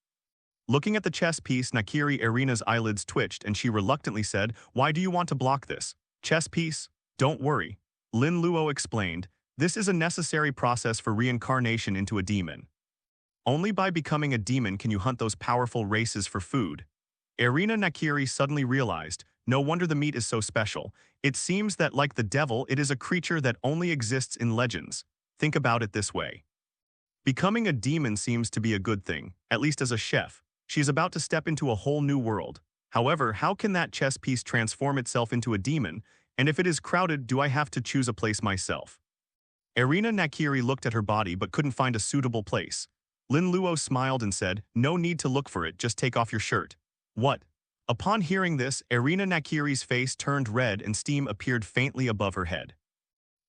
Looking at the chess piece, Nakiri Irina's eyelids twitched and she reluctantly said, Why do you want to block this? Chess piece? Don't worry. Lin Luo explained, this is a necessary process for reincarnation into a demon. Only by becoming a demon can you hunt those powerful races for food. Irina Nakiri suddenly realized, no wonder the meat is so special. It seems that like the devil, it is a creature that only exists in legends. Think about it this way. Becoming a demon seems to be a good thing, at least as a chef. She is about to step into a whole new world. However, how can that chess piece transform itself into a demon? And if it is crowded, do I have to choose a place myself? Irina Nakiri looked at her body but couldn't find a suitable place. Lin Luo smiled and said, No need to look for it, just take off your shirt. What? Upon hearing this, Irina Nakiri's face turned red and steam appeared faintly above her head.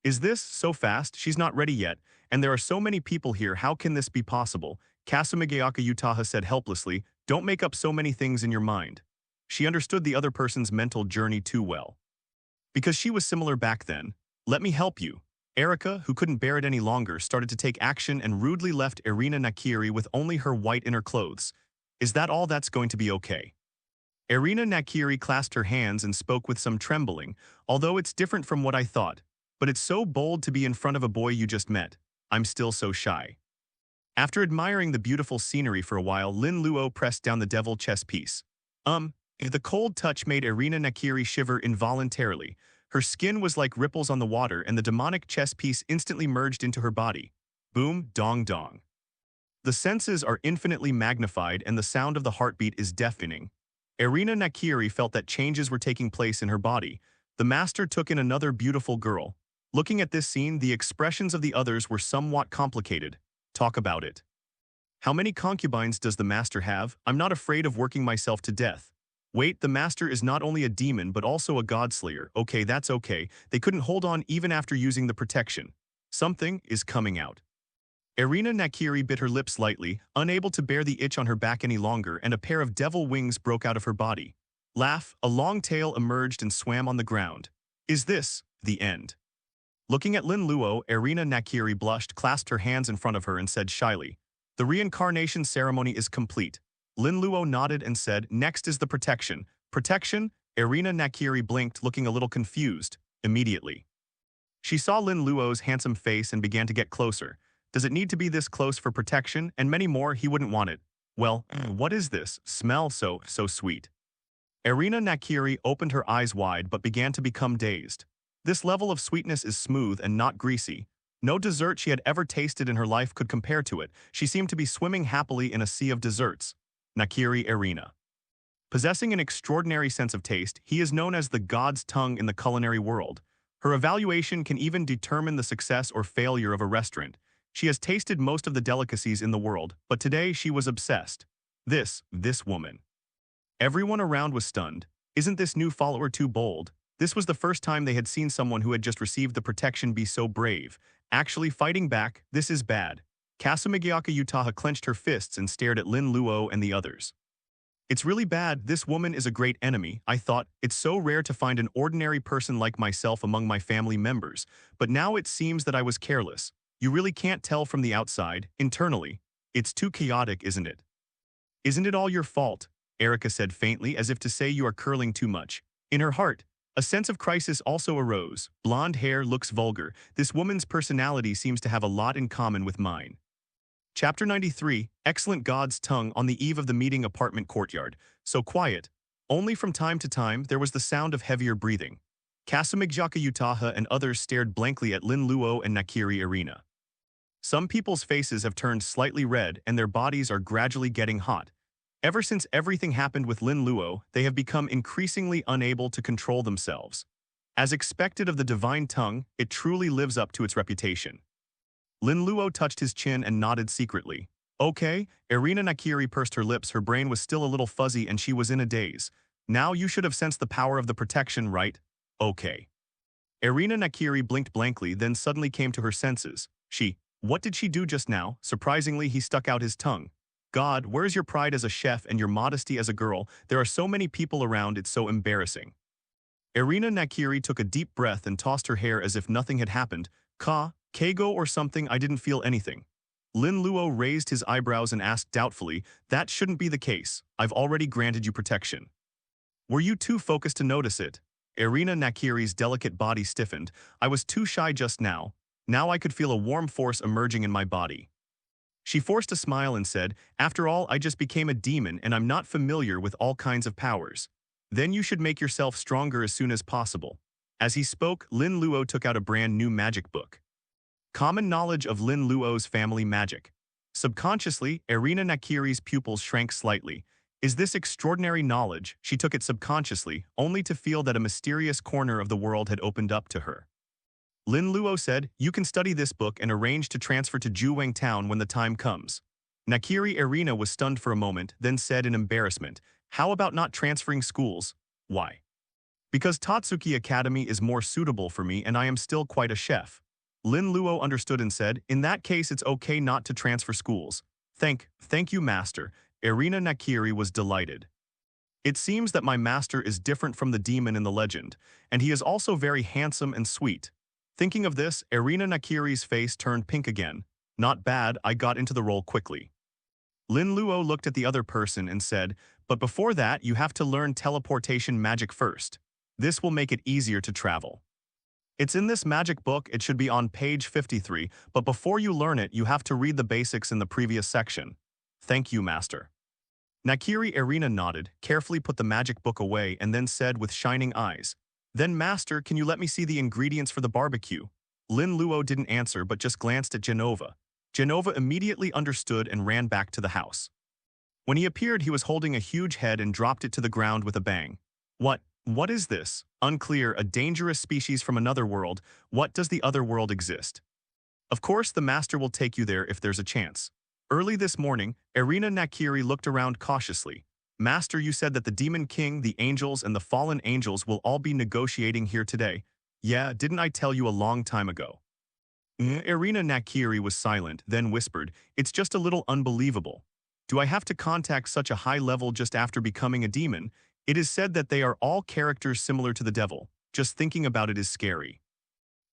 Is this so fast? She's not ready yet, and there are so many people here, how can this be possible? Kasumigayaka Utaha said helplessly, Don't make up so many things in your mind. She understood the other person's mental journey too well. Because she was similar back then. Let me help you. Erica, who couldn't bear it any longer, started to take action and rudely left Irina Nakiri with only her white inner clothes. Is that all? That's going to be okay. Irina Nakiri clasped her hands and spoke with some trembling, although it's different from what I thought. But it's so bold to be in front of a boy you just met. I'm still so shy. After admiring the beautiful scenery for a while, Lin Luo pressed down the devil chess piece. The cold touch made Irina Nakiri shiver involuntarily. Her skin was like ripples on the water and the demonic chess piece instantly merged into her body. Boom, dong dong. The senses are infinitely magnified and the sound of the heartbeat is deafening. Irina Nakiri felt that changes were taking place in her body. The master took in another beautiful girl. Looking at this scene, the expressions of the others were somewhat complicated. Talk about it. How many concubines does the master have? I'm not afraid of working myself to death. Wait, the master is not only a demon but also a godslayer. Okay, that's okay. They couldn't hold on even after using the protection. Something is coming out. Irina Nakiri bit her lips lightly, unable to bear the itch on her back any longer, and a pair of devil wings broke out of her body. Laugh, a long tail emerged and swam on the ground. Is this the end? Looking at Lin Luo, Irina Nakiri blushed, clasped her hands in front of her and said shyly, The reincarnation ceremony is complete. Lin Luo nodded and said, Next is the protection. Protection? Irina Nakiri blinked, looking a little confused, immediately. She saw Lin Luo's handsome face and began to get closer. Does it need to be this close for protection? And many more, he wouldn't want it. Well, what is this? Smell so sweet. Irina Nakiri opened her eyes wide but began to become dazed. This level of sweetness is smooth and not greasy. No dessert she had ever tasted in her life could compare to it. She seemed to be swimming happily in a sea of desserts. Nakiri Irina. Possessing an extraordinary sense of taste, he is known as the god's tongue in the culinary world. Her evaluation can even determine the success or failure of a restaurant. She has tasted most of the delicacies in the world, but today she was obsessed. This woman. Everyone around was stunned. Isn't this new follower too bold? This was the first time they had seen someone who had just received the protection be so brave. Actually fighting back, this is bad. Kasumigayaka Utaha clenched her fists and stared at Lin Luo and the others. It's really bad, this woman is a great enemy, I thought. It's so rare to find an ordinary person like myself among my family members, but now it seems that I was careless. You really can't tell from the outside, internally. It's too chaotic, isn't it? Isn't it all your fault? Erica said faintly, as if to say you are curling too much. In her heart, a sense of crisis also arose. Blonde hair looks vulgar. This woman's personality seems to have a lot in common with mine. Chapter 93, Excellent God's Tongue on the eve of the meeting apartment courtyard. So quiet. Only from time to time there was the sound of heavier breathing. Kasumigayaka Utaha and others stared blankly at Lin Luo and Nakiri Irina. Some people's faces have turned slightly red and their bodies are gradually getting hot. Ever since everything happened with Lin Luo, they have become increasingly unable to control themselves. As expected of the divine tongue, it truly lives up to its reputation. Lin Luo touched his chin and nodded secretly. Okay, Irina Nakiri pursed her lips, her brain was still a little fuzzy and she was in a daze. Now you should have sensed the power of the protection, right? Okay. Irina Nakiri blinked blankly, then suddenly came to her senses. What did she do just now? Surprisingly, he stuck out his tongue. God, where's your pride as a chef and your modesty as a girl? There are so many people around, it's so embarrassing. Irina Nakiri took a deep breath and tossed her hair as if nothing had happened. Keigo or something, I didn't feel anything. Lin Luo raised his eyebrows and asked doubtfully, that shouldn't be the case. I've already granted you protection. Were you too focused to notice it? Irina Nakiri's delicate body stiffened. I was too shy just now. Now I could feel a warm force emerging in my body. She forced a smile and said, after all, I just became a demon and I'm not familiar with all kinds of powers. Then you should make yourself stronger as soon as possible. As he spoke, Lin Luo took out a brand new magic book. Common knowledge of Lin Luo's family magic. Subconsciously, Irina Nakiri's pupils shrank slightly. Is this extraordinary knowledge? She took it subconsciously, only to feel that a mysterious corner of the world had opened up to her. Lin Luo said, you can study this book and arrange to transfer to Juwang Town when the time comes. Nakiri Irina was stunned for a moment, then said in embarrassment, how about not transferring schools? Why? Because Tatsuki Academy is more suitable for me and I am still quite a chef. Lin Luo understood and said, in that case it's okay not to transfer schools. Thank you, master. Irina Nakiri was delighted. It seems that my master is different from the demon in the legend, and he is also very handsome and sweet. Thinking of this, Irina Nakiri's face turned pink again. Not bad, I got into the role quickly. Lin Luo looked at the other person and said, but before that you have to learn teleportation magic first. This will make it easier to travel. It's in this magic book, it should be on page 53, but before you learn it you have to read the basics in the previous section. Thank you, master. Nakiri Irina nodded, carefully put the magic book away and then said with shining eyes, then master, can you let me see the ingredients for the barbecue? Lin Luo didn't answer but just glanced at Genova. Genova immediately understood and ran back to the house. When he appeared he was holding a huge head and dropped it to the ground with a bang. What is this? Unclear, a dangerous species from another world. What does the other world exist? Of course the master will take you there if there's a chance. Early this morning, Irina Nakiri looked around cautiously. Master, you said that the Demon King, the angels, and the fallen angels will all be negotiating here today. Yeah, didn't I tell you a long time ago? Irina Nakiri was silent, then whispered, it's just a little unbelievable. Do I have to contact such a high level just after becoming a demon? It is said that they are all characters similar to the devil. Just thinking about it is scary.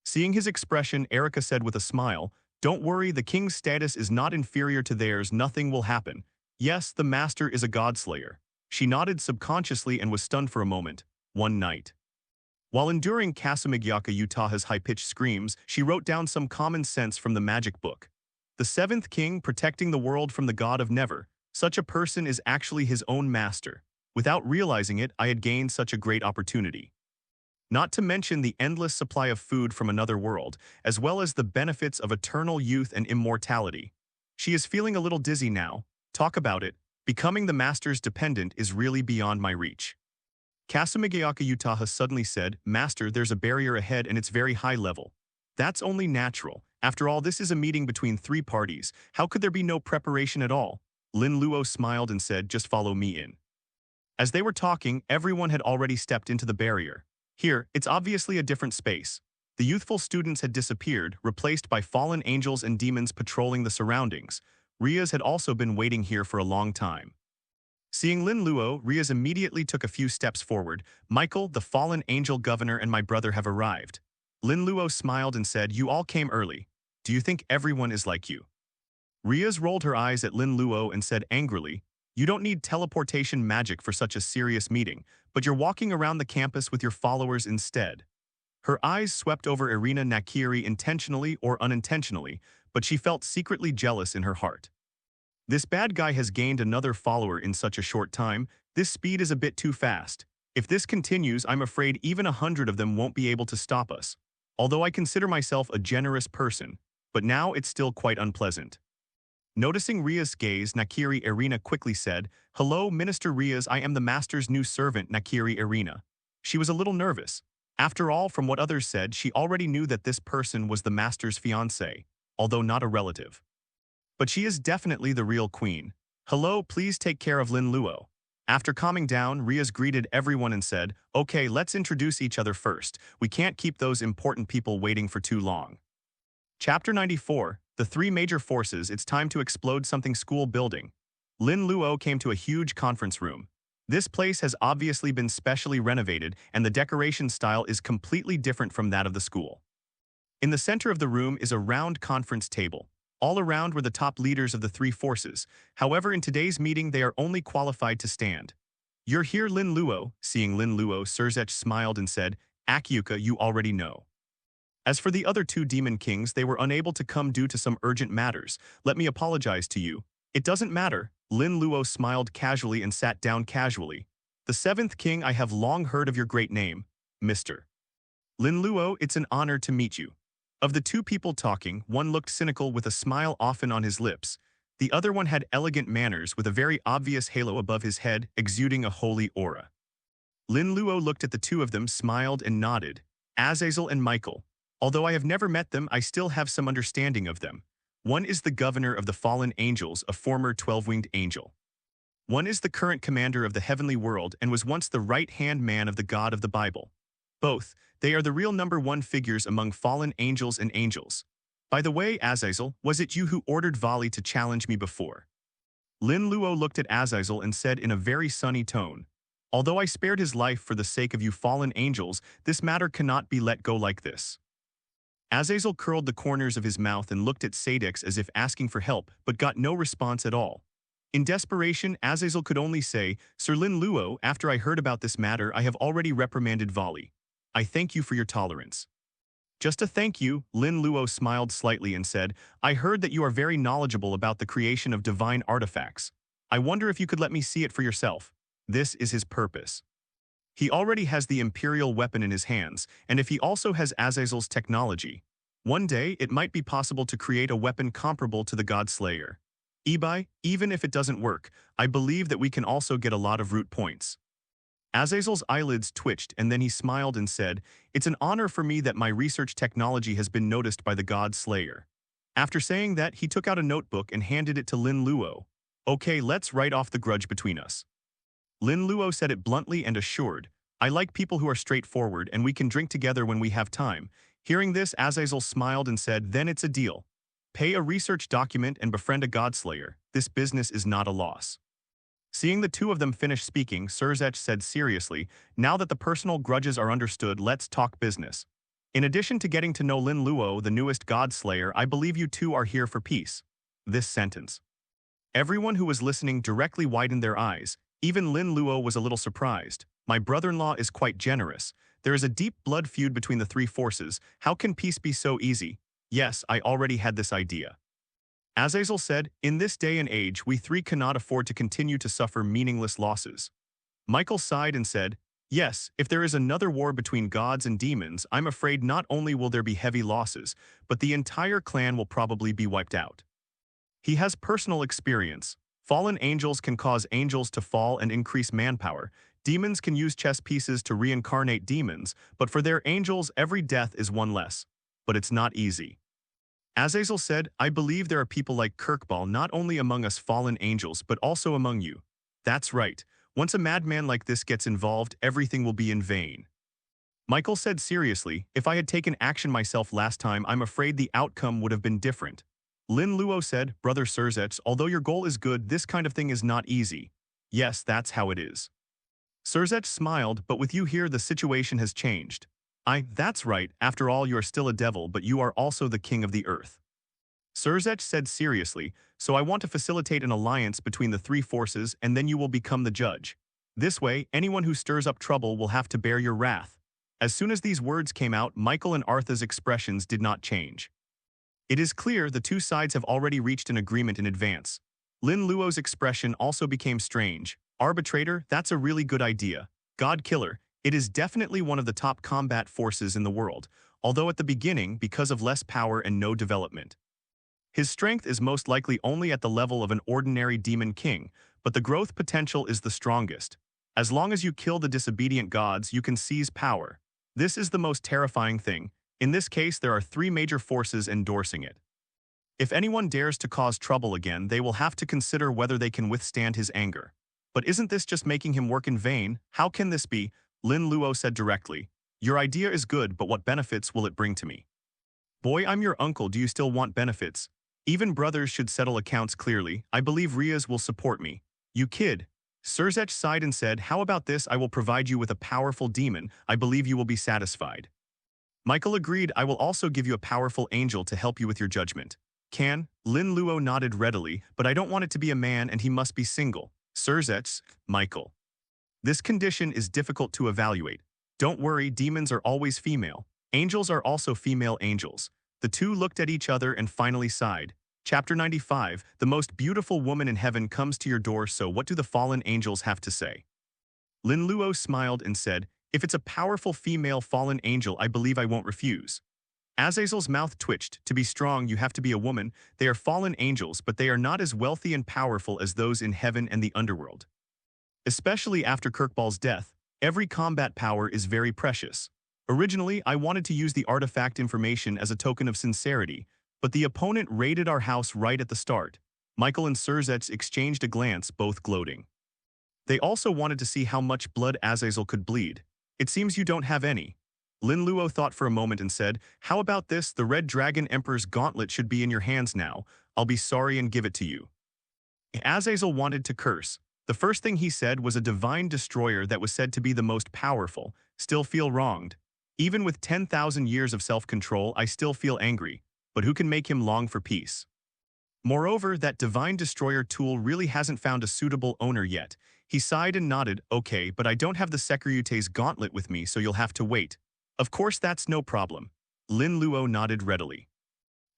Seeing his expression, Erica said with a smile, don't worry, the king's status is not inferior to theirs, nothing will happen. Yes, the master is a godslayer. She nodded subconsciously and was stunned for a moment. One night. While enduring Kasumigayaka Utaha's high-pitched screams, she wrote down some common sense from the magic book. The seventh king protecting the world from the god of never. Such a person is actually his own master. Without realizing it, I had gained such a great opportunity. Not to mention the endless supply of food from another world, as well as the benefits of eternal youth and immortality. She is feeling a little dizzy now. Talk about it. Becoming the master's dependent is really beyond my reach. Kasumigayaka Utaha suddenly said, Master, there's a barrier ahead and it's very high level. That's only natural. After all, this is a meeting between three parties. How could there be no preparation at all? Lin Luo smiled and said, just follow me in. As they were talking, everyone had already stepped into the barrier. Here, it's obviously a different space. The youthful students had disappeared, replaced by fallen angels and demons patrolling the surroundings. Rias had also been waiting here for a long time. Seeing Lin Luo, Rias immediately took a few steps forward. Michael, the fallen angel governor, and my brother have arrived. Lin Luo smiled and said, "You all came early. Do you think everyone is like you?" Rias rolled her eyes at Lin Luo and said angrily, "You don't need teleportation magic for such a serious meeting, but you're walking around the campus with your followers instead." Her eyes swept over Irina Nakiri intentionally or unintentionally, but she felt secretly jealous in her heart. This bad guy has gained another follower in such a short time. This speed is a bit too fast. If this continues, I'm afraid even 100 of them won't be able to stop us. Although I consider myself a generous person, but now it's still quite unpleasant. Noticing Rias' gaze, Nakiri Irina quickly said, "Hello, Minister Rias, I am the master's new servant, Nakiri Irina." She was a little nervous. After all, from what others said, she already knew that this person was the master's fiancé, although not a relative. But she is definitely the real queen. "Hello, please take care of Lin Luo." After calming down, Rias greeted everyone and said, "Okay, let's introduce each other first. We can't keep those important people waiting for too long." Chapter 94, The Three Major Forces, It's Time to Explode Something School Building. Lin Luo came to a huge conference room. This place has obviously been specially renovated, and the decoration style is completely different from that of the school. In the center of the room is a round conference table. All around were the top leaders of the three forces. However, in today's meeting, they are only qualified to stand. "You're here, Lin Luo." Seeing Lin Luo, Surzech smiled and said, "Akyuka, you already know." As for the other two demon kings, they were unable to come due to some urgent matters. "Let me apologize to you." "It doesn't matter." Lin Luo smiled casually and sat down casually. "The seventh king, I have long heard of your great name, Mr. Lin Luo, it's an honor to meet you." Of the two people talking, one looked cynical with a smile often on his lips. The other one had elegant manners with a very obvious halo above his head, exuding a holy aura. Lin Luo looked at the two of them, smiled and nodded. "Azazel and Michael. Although I have never met them, I still have some understanding of them. One is the governor of the fallen angels, a former 12-winged angel. One is the current commander of the heavenly world and was once the right-hand man of the God of the Bible. Both, they are the real number one figures among fallen angels and angels. By the way, Azazel, was it you who ordered Vali to challenge me before?" Lin Luo looked at Azazel and said in a very sunny tone, "Although I spared his life for the sake of you fallen angels, this matter cannot be let go like this." Azazel curled the corners of his mouth and looked at Sadex as if asking for help, but got no response at all. In desperation, Azazel could only say, "Sir Lin Luo, after I heard about this matter, I have already reprimanded Vali. I thank you for your tolerance." "Just a thank you," Lin Luo smiled slightly and said, "I heard that you are very knowledgeable about the creation of divine artifacts. I wonder if you could let me see it for yourself." This is his purpose. He already has the imperial weapon in his hands, and if he also has Azazel's technology, one day it might be possible to create a weapon comparable to the God Slayer. Ebi, even if it doesn't work, I believe that we can also get a lot of root points. Azazel's eyelids twitched and then he smiled and said, "It's an honor for me that my research technology has been noticed by the God Slayer." After saying that, he took out a notebook and handed it to Lin Luo. "Okay, let's write off the grudge between us." Lin Luo said it bluntly and assured, "I like people who are straightforward and we can drink together when we have time." Hearing this, Azazel smiled and said, "Then it's a deal. Pay a research document and befriend a Godslayer. This business is not a loss." Seeing the two of them finish speaking, Surzech said seriously, "Now that the personal grudges are understood, let's talk business. In addition to getting to know Lin Luo, the newest Godslayer, I believe you two are here for peace." This sentence. Everyone who was listening directly widened their eyes. Even Lin Luo was a little surprised. "My brother-in-law is quite generous. There is a deep blood feud between the three forces. How can peace be so easy?" "Yes, I already had this idea." Azazel said, "In this day and age, we three cannot afford to continue to suffer meaningless losses." Michael sighed and said, "Yes, if there is another war between gods and demons, I'm afraid not only will there be heavy losses, but the entire clan will probably be wiped out." He has personal experience. Fallen angels can cause angels to fall and increase manpower. Demons can use chess pieces to reincarnate demons, but for their angels, every death is one less. But it's not easy. Azazel said, "I believe there are people like Kirkball not only among us fallen angels, but also among you." "That's right. Once a madman like this gets involved, everything will be in vain." Michael said seriously, if I had taken action myself last time, I'm afraid the outcome would have been different. Lin Luo said, Brother Surzech, although your goal is good, this kind of thing is not easy. Yes, that's how it is. Surzech smiled, but with you here the situation has changed. That's right, after all you are still a devil, but you are also the king of the earth. Surzech said seriously, so I want to facilitate an alliance between the three forces and then you will become the judge. This way, anyone who stirs up trouble will have to bear your wrath. As soon as these words came out, Michael and Artha's expressions did not change. It is clear the two sides have already reached an agreement in advance. Lin Luo's expression also became strange. Arbitrator, that's a really good idea. God Killer, it is definitely one of the top combat forces in the world, although at the beginning, because of less power and no development. His strength is most likely only at the level of an ordinary demon king, but the growth potential is the strongest. As long as you kill the disobedient gods, you can seize power. This is the most terrifying thing. In this case, there are three major forces endorsing it. If anyone dares to cause trouble again, they will have to consider whether they can withstand his anger. But isn't this just making him work in vain? How can this be? Lin Luo said directly. Your idea is good, but what benefits will it bring to me? Boy, I'm your uncle, do you still want benefits? Even brothers should settle accounts clearly. I believe Rias will support me. You kid. Surzech sighed and said, how about this? I will provide you with a powerful demon. I believe you will be satisfied. Michael agreed. I will also give you a powerful angel to help you with your judgment. Lin Luo nodded readily, but I don't want it to be a man and he must be single. Surzech, Michael. This condition is difficult to evaluate. Don't worry, demons are always female. Angels are also female angels. The two looked at each other and finally sighed. Chapter 95, the most beautiful woman in heaven comes to your door, so what do the fallen angels have to say? Lin Luo smiled and said, if it's a powerful female fallen angel, I believe I won't refuse. Azazel's mouth twitched. To be strong, you have to be a woman. They are fallen angels, but they are not as wealthy and powerful as those in heaven and the underworld. Especially after Kirkball's death, every combat power is very precious. Originally, I wanted to use the artifact information as a token of sincerity, but the opponent raided our house right at the start. Michael and Surzech exchanged a glance, both gloating. They also wanted to see how much blood Azazel could bleed. It seems you don't have any. Lin Luo thought for a moment and said, how about this? The Red Dragon Emperor's gauntlet should be in your hands now. I'll be sorry and give it to you. Azazel wanted to curse. The first thing he said was a divine destroyer that was said to be the most powerful. Still feel wronged. Even with 10,000 years of self-control, I still feel angry. But who can make him long for peace? Moreover, that divine destroyer tool really hasn't found a suitable owner yet. He sighed and nodded, okay, but I don't have the Security's gauntlet with me, so you'll have to wait. Of course, that's no problem. Lin Luo nodded readily.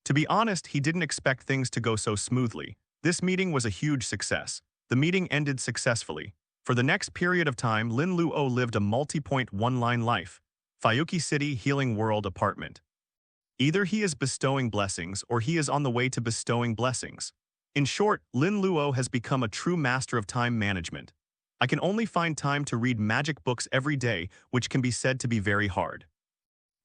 To be honest, he didn't expect things to go so smoothly. This meeting was a huge success. The meeting ended successfully. For the next period of time, Lin Luo lived a multi-point one-line life. Fayuki City Healing World Apartment. Either he is bestowing blessings or he is on the way to bestowing blessings. In short, Lin Luo has become a true master of time management. I can only find time to read magic books every day, which can be said to be very hard.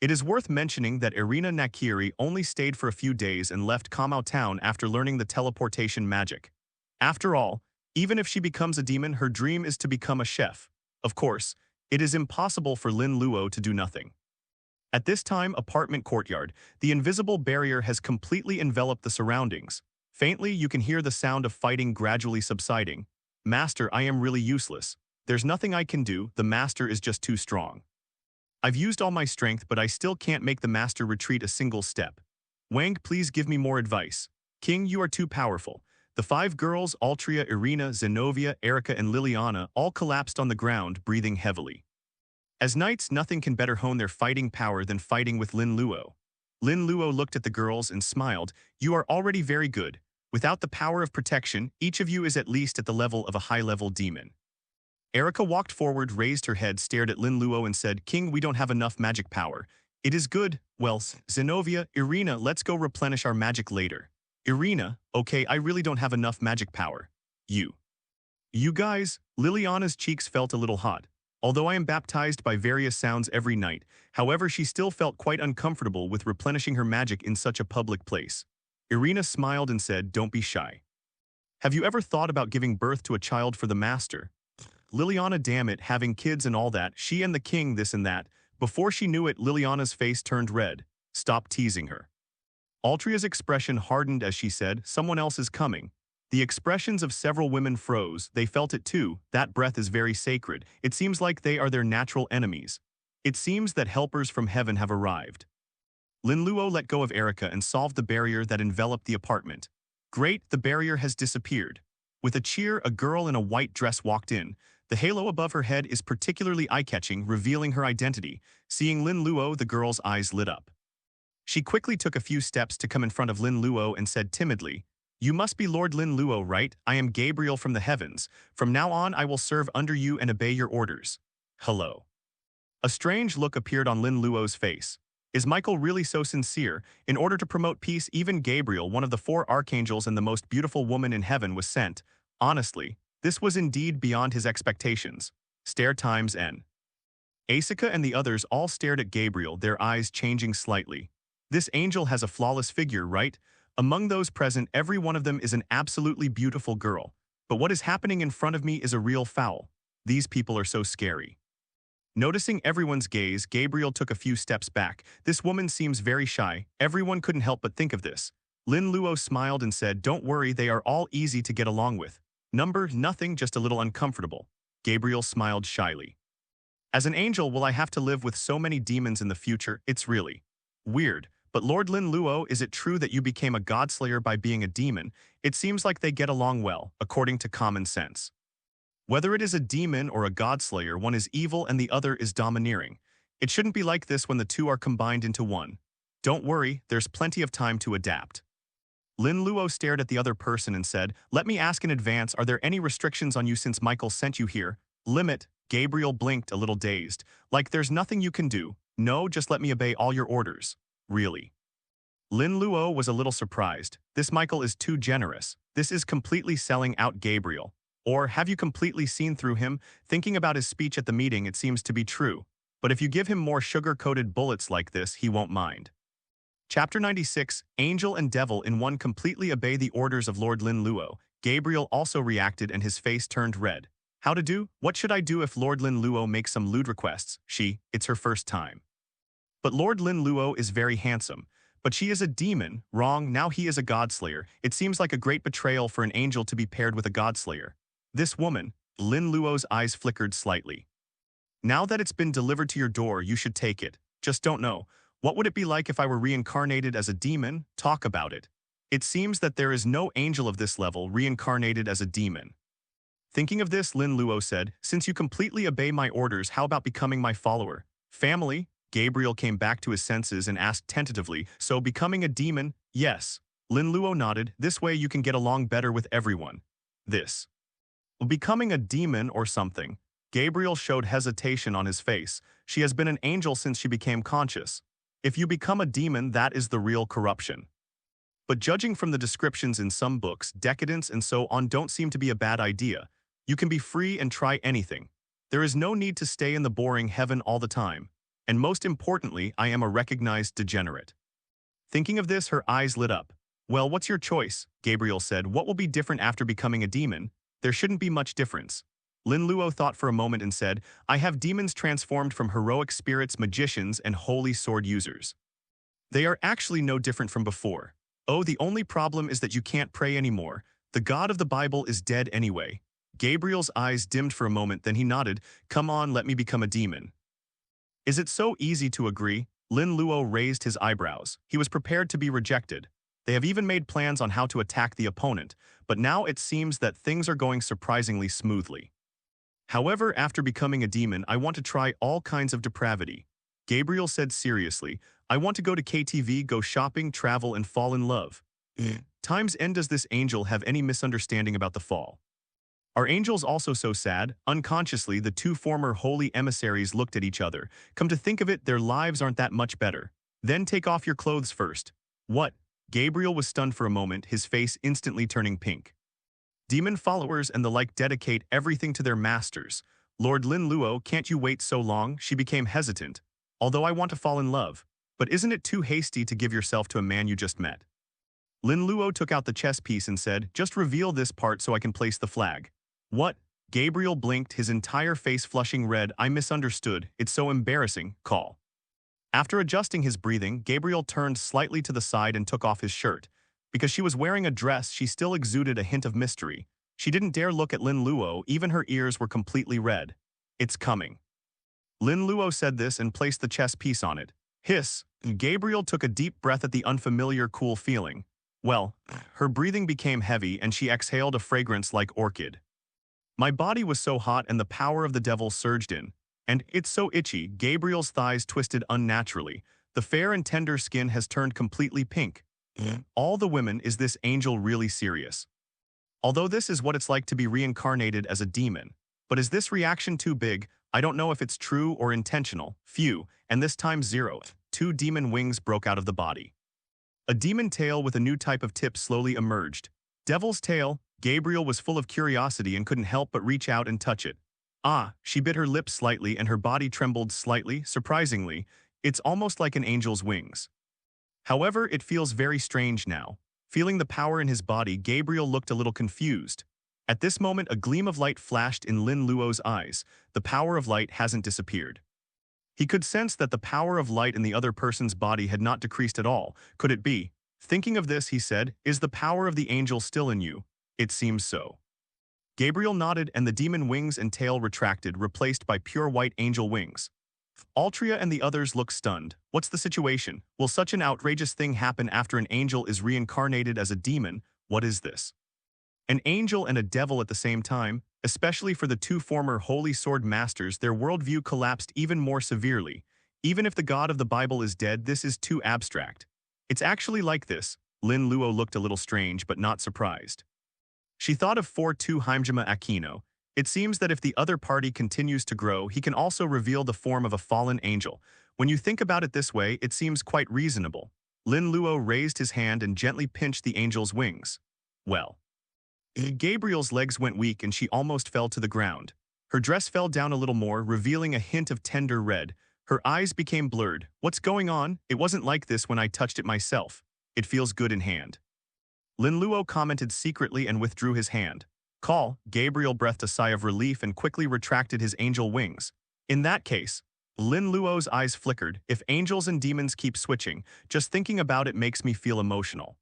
It is worth mentioning that Irina Nakiri only stayed for a few days and left Kamau town after learning the teleportation magic. After all, even if she becomes a demon, her dream is to become a chef. Of course, it is impossible for Lin Luo to do nothing. At this time, apartment courtyard, the invisible barrier has completely enveloped the surroundings. Faintly, you can hear the sound of fighting gradually subsiding. Master, I am really useless. There's nothing I can do, the master is just too strong. I've used all my strength, but I still can't make the master retreat a single step. Wang, please give me more advice. King, you are too powerful. The 5 girls, Altria, Irina, Zenobia, Erica, and Liliana, all collapsed on the ground, breathing heavily. As knights, nothing can better hone their fighting power than fighting with Lin Luo. Lin Luo looked at the girls and smiled. You are already very good. Without the power of protection, each of you is at least at the level of a high-level demon. Erica walked forward, raised her head, stared at Lin Luo and said, King, we don't have enough magic power. It is good. Well, Zenobia, Irina, let's go replenish our magic later. Irina, okay, I really don't have enough magic power. You guys, Liliana's cheeks felt a little hot. Although I am baptized by various sounds every night, however, she still felt quite uncomfortable with replenishing her magic in such a public place. Irina smiled and said, don't be shy. Have you ever thought about giving birth to a child for the master? Liliana, damn it, having kids and all that, she and the king this and that, Before she knew it, Liliana's face turned red. Stop teasing her. Altria's expression hardened as she said, someone else is coming. The expressions of several women froze. They felt it too. That breath is very sacred. It seems like they are their natural enemies. It seems that helpers from heaven have arrived. Lin Luo let go of Erica and solved the barrier that enveloped the apartment. Great, the barrier has disappeared. With a cheer, a girl in a white dress walked in. The halo above her head is particularly eye-catching, revealing her identity. Seeing Lin Luo, the girl's eyes lit up. She quickly took a few steps to come in front of Lin Luo and said timidly, "You must be Lord Lin Luo, right? I am Gabriel from the heavens. From now on, I will serve under you and obey your orders. Hello." A strange look appeared on Lin Luo's face. Is Michael really so sincere? In order to promote peace, even Gabriel, one of the 4 archangels and the most beautiful woman in heaven, was sent. Honestly, this was indeed beyond his expectations. Stare times N. Asika and the others all stared at Gabriel, their eyes changing slightly. This angel has a flawless figure, right? Among those present, every one of them is an absolutely beautiful girl. But what is happening in front of me is a real foul. These people are so scary. Noticing everyone's gaze, Gabriel took a few steps back. This woman seems very shy. Everyone couldn't help but think of this. Lin Luo smiled and said, "Don't worry, they are all easy to get along with. Nothing, just a little uncomfortable." Gabriel smiled shyly. As an angel, will I have to live with so many demons in the future? It's really weird. But Lord Lin Luo, is it true that you became a godslayer by being a demon? It seems like they get along well, according to common sense. Whether it is a demon or a godslayer, one is evil and the other is domineering. It shouldn't be like this when the two are combined into one. Don't worry, there's plenty of time to adapt. Lin Luo stared at the other person and said, "Let me ask in advance, are there any restrictions on you since Michael sent you here?" "Limit?" Gabriel blinked, a little dazed. "Like there's nothing you can do." "No, just let me obey all your orders." "Really?" Lin Luo was a little surprised. This Michael is too generous. This is completely selling out Gabriel. Or have you completely seen through him? Thinking about his speech at the meeting, it seems to be true. But if you give him more sugar-coated bullets like this, he won't mind. Chapter 96, Angel and Devil in One completely obey the orders of Lord Lin Luo. Gabriel also reacted and his face turned red. How to do? What should I do if Lord Lin Luo makes some lewd requests? It's her first time. But Lord Lin Luo is very handsome. But she is a demon. Wrong, now he is a godslayer. It seems like a great betrayal for an angel to be paired with a godslayer. This woman, Lin Luo's eyes flickered slightly. Now that it's been delivered to your door, you should take it. Just don't know. What would it be like if I were reincarnated as a demon? Talk about it. It seems that there is no angel of this level reincarnated as a demon. Thinking of this, Lin Luo said, "Since you completely obey my orders, how about becoming my follower?" "Family?" Gabriel came back to his senses and asked tentatively, "So becoming a demon?" "Yes." Lin Luo nodded. "This way you can get along better with everyone." "This. Becoming a demon or something." Gabriel showed hesitation on his face. "She has been an angel since she became conscious. If you become a demon, that is the real corruption." But judging from the descriptions in some books, decadence and so on don't seem to be a bad idea. You can be free and try anything. There is no need to stay in the boring heaven all the time. And most importantly, I am a recognized degenerate. Thinking of this, her eyes lit up. "Well, what's your choice?" Gabriel said. "What will be different after becoming a demon?" "There shouldn't be much difference." Lin Luo thought for a moment and said, "I have demons transformed from heroic spirits, magicians, and holy sword users. They are actually no different from before. Oh, the only problem is that you can't pray anymore. The God of the Bible is dead anyway." Gabriel's eyes dimmed for a moment, then he nodded. "Come on, let me become a demon." Is it so easy to agree? Lin Luo raised his eyebrows. He was prepared to be rejected. They have even made plans on how to attack the opponent, but now it seems that things are going surprisingly smoothly. However, after becoming a demon, I want to try all kinds of depravity. Gabriel said seriously, "I want to go to KTV, go shopping, travel, and fall in love." Times end. Does this angel have any misunderstanding about the fall? Are angels also so sad? Unconsciously, the two former holy emissaries looked at each other. Come to think of it, their lives aren't that much better. Then take off your clothes first. What? Gabriel was stunned for a moment, his face instantly turning pink. Demon followers and the like dedicate everything to their masters. Lord Lin Luo, can't you wait so long? She became hesitant. Although I want to fall in love. But isn't it too hasty to give yourself to a man you just met? Lin Luo took out the chess piece and said, "Just reveal this part so I can place the flag." What? Gabriel blinked, his entire face flushing red. I misunderstood. It's so embarrassing. Call. After adjusting his breathing, Gabriel turned slightly to the side and took off his shirt. Because she was wearing a dress, she still exuded a hint of mystery. She didn't dare look at Lin Luo, even her ears were completely red. It's coming. Lin Luo said this and placed the chess piece on it. Hiss. Gabriel took a deep breath at the unfamiliar cool feeling. Well, her breathing became heavy and she exhaled a fragrance like orchid. My body was so hot and the power of the devil surged in. And it's so itchy, Gabriel's thighs twisted unnaturally. The fair and tender skin has turned completely pink. All the women, is this angel really serious? Although this is what it's like to be reincarnated as a demon. But is this reaction too big? I don't know if it's true or intentional. Phew, and this time 0. 2 demon wings broke out of the body. A demon tail with a new type of tip slowly emerged. Devil's tail. Gabriel was full of curiosity and couldn't help but reach out and touch it. Ah, she bit her lips slightly and her body trembled slightly. Surprisingly, it's almost like an angel's wings. However, it feels very strange now. Feeling the power in his body, Gabriel looked a little confused. At this moment, a gleam of light flashed in Lin Luo's eyes. The power of light hasn't disappeared. He could sense that the power of light in the other person's body had not decreased at all. Could it be? Thinking of this, he said, "Is the power of the angel still in you?" It seems so. Gabriel nodded and the demon wings and tail retracted, replaced by pure white angel wings. Altria and the others looked stunned. What's the situation? Will such an outrageous thing happen after an angel is reincarnated as a demon? What is this? An angel and a devil at the same time, especially for the 2 former Holy Sword Masters, their worldview collapsed even more severely. Even if the God of the Bible is dead, this is too abstract. It's actually like this. Lin Luo looked a little strange but not surprised. She thought of 4-2 Heimjima Aquino. It seems that if the other party continues to grow, he can also reveal the form of a fallen angel. When you think about it this way, it seems quite reasonable. Lin Luo raised his hand and gently pinched the angel's wings. Well. Gabriel's legs went weak and she almost fell to the ground. Her dress fell down a little more, revealing a hint of tender red. Her eyes became blurred. What's going on? It wasn't like this when I touched it myself. It feels good in hand. Lin Luo commented secretly and withdrew his hand. Call. Gabriel breathed a sigh of relief and quickly retracted his angel wings. In that case, Lin Luo's eyes flickered. If angels and demons keep switching, just thinking about it makes me feel emotional.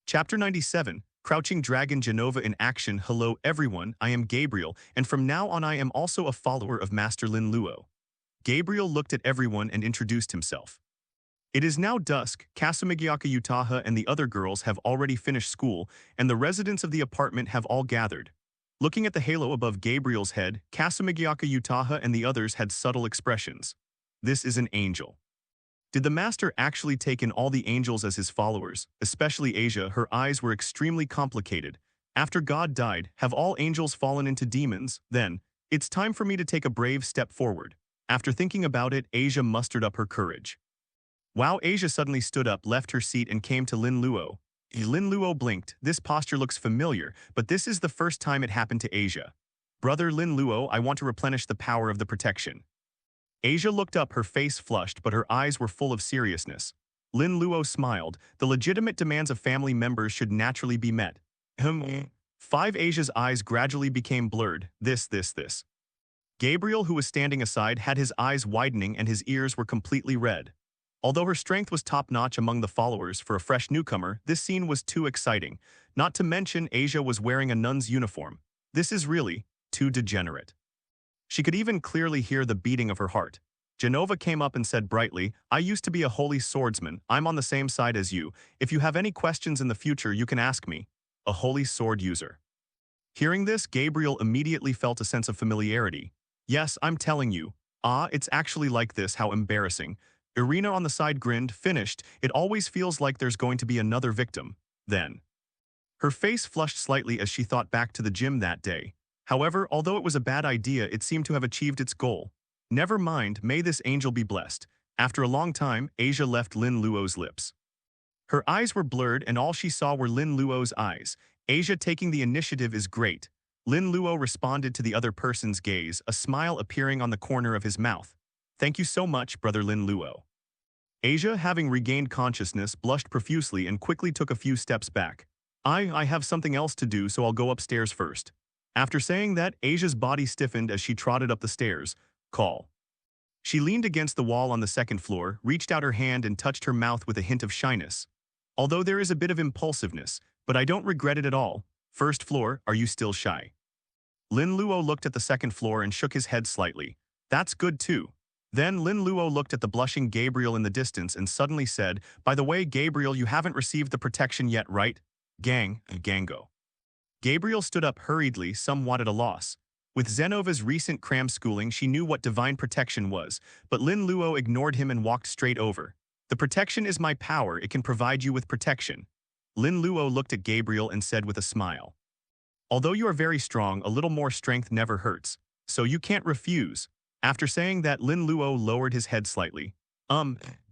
Chapter 97. Crouching Dragon Genova in action. Hello everyone, I am Gabriel, and from now on I am also a follower of Master Lin Luo. Gabriel looked at everyone and introduced himself. It is now dusk. Kasumigiaka Utaha and the other girls have already finished school, and the residents of the apartment have all gathered. Looking at the halo above Gabriel's head, Kasumigiaka Utaha and the others had subtle expressions. This is an angel. Did the master actually take in all the angels as his followers, especially Asia? Her eyes were extremely complicated. After God died, have all angels fallen into demons? Then, it's time for me to take a brave step forward. After thinking about it, Asia mustered up her courage. Wow! Asia suddenly stood up, left her seat and came to Lin Luo. Lin Luo blinked. This posture looks familiar, but this is the first time it happened to Asia. Brother Lin Luo, I want to replenish the power of the protection. Asia looked up, her face flushed, but her eyes were full of seriousness. Lin Luo smiled. The legitimate demands of family members should naturally be met. 5 Asia's eyes gradually became blurred. This. Gabriel, who was standing aside, had his eyes widening and his ears were completely red. Although her strength was top-notch among the followers, for a fresh newcomer, this scene was too exciting. Not to mention, Asia was wearing a nun's uniform. This is really too degenerate. She could even clearly hear the beating of her heart. Genova came up and said brightly, I used to be a holy swordsman. I'm on the same side as you. If you have any questions in the future, you can ask me. A holy sword user. Hearing this, Gabriel immediately felt a sense of familiarity. Yes, I'm telling you. Ah, it's actually like this, how embarrassing. Irina on the side grinned. Finished. It always feels like there's going to be another victim. Then. Her face flushed slightly as she thought back to the gym that day. However, although it was a bad idea, it seemed to have achieved its goal. Never mind, may this angel be blessed. After a long time, Asia left Lin Luo's lips. Her eyes were blurred and all she saw were Lin Luo's eyes. Asia taking the initiative is great. Lin Luo responded to the other person's gaze, a smile appearing on the corner of his mouth. Thank you so much, Brother Lin Luo. Asia, having regained consciousness, blushed profusely and quickly took a few steps back. I have something else to do, so I'll go upstairs first. After saying that, Asia's body stiffened as she trotted up the stairs. Call. She leaned against the wall on the second floor, reached out her hand and touched her mouth with a hint of shyness. Although there is a bit of impulsiveness, but I don't regret it at all. First floor, are you still shy? Lin Luo looked at the second floor and shook his head slightly. That's good too. Then Lin Luo looked at the blushing Gabriel in the distance and suddenly said, by the way, Gabriel, you haven't received the protection yet, right? Gango. Gabriel stood up hurriedly, somewhat at a loss. With Zenova's recent cram schooling, she knew what divine protection was, but Lin Luo ignored him and walked straight over. The protection is my power, it can provide you with protection. Lin Luo looked at Gabriel and said with a smile. Although you are very strong, a little more strength never hurts, so you can't refuse. After saying that, Lin Luo lowered his head slightly.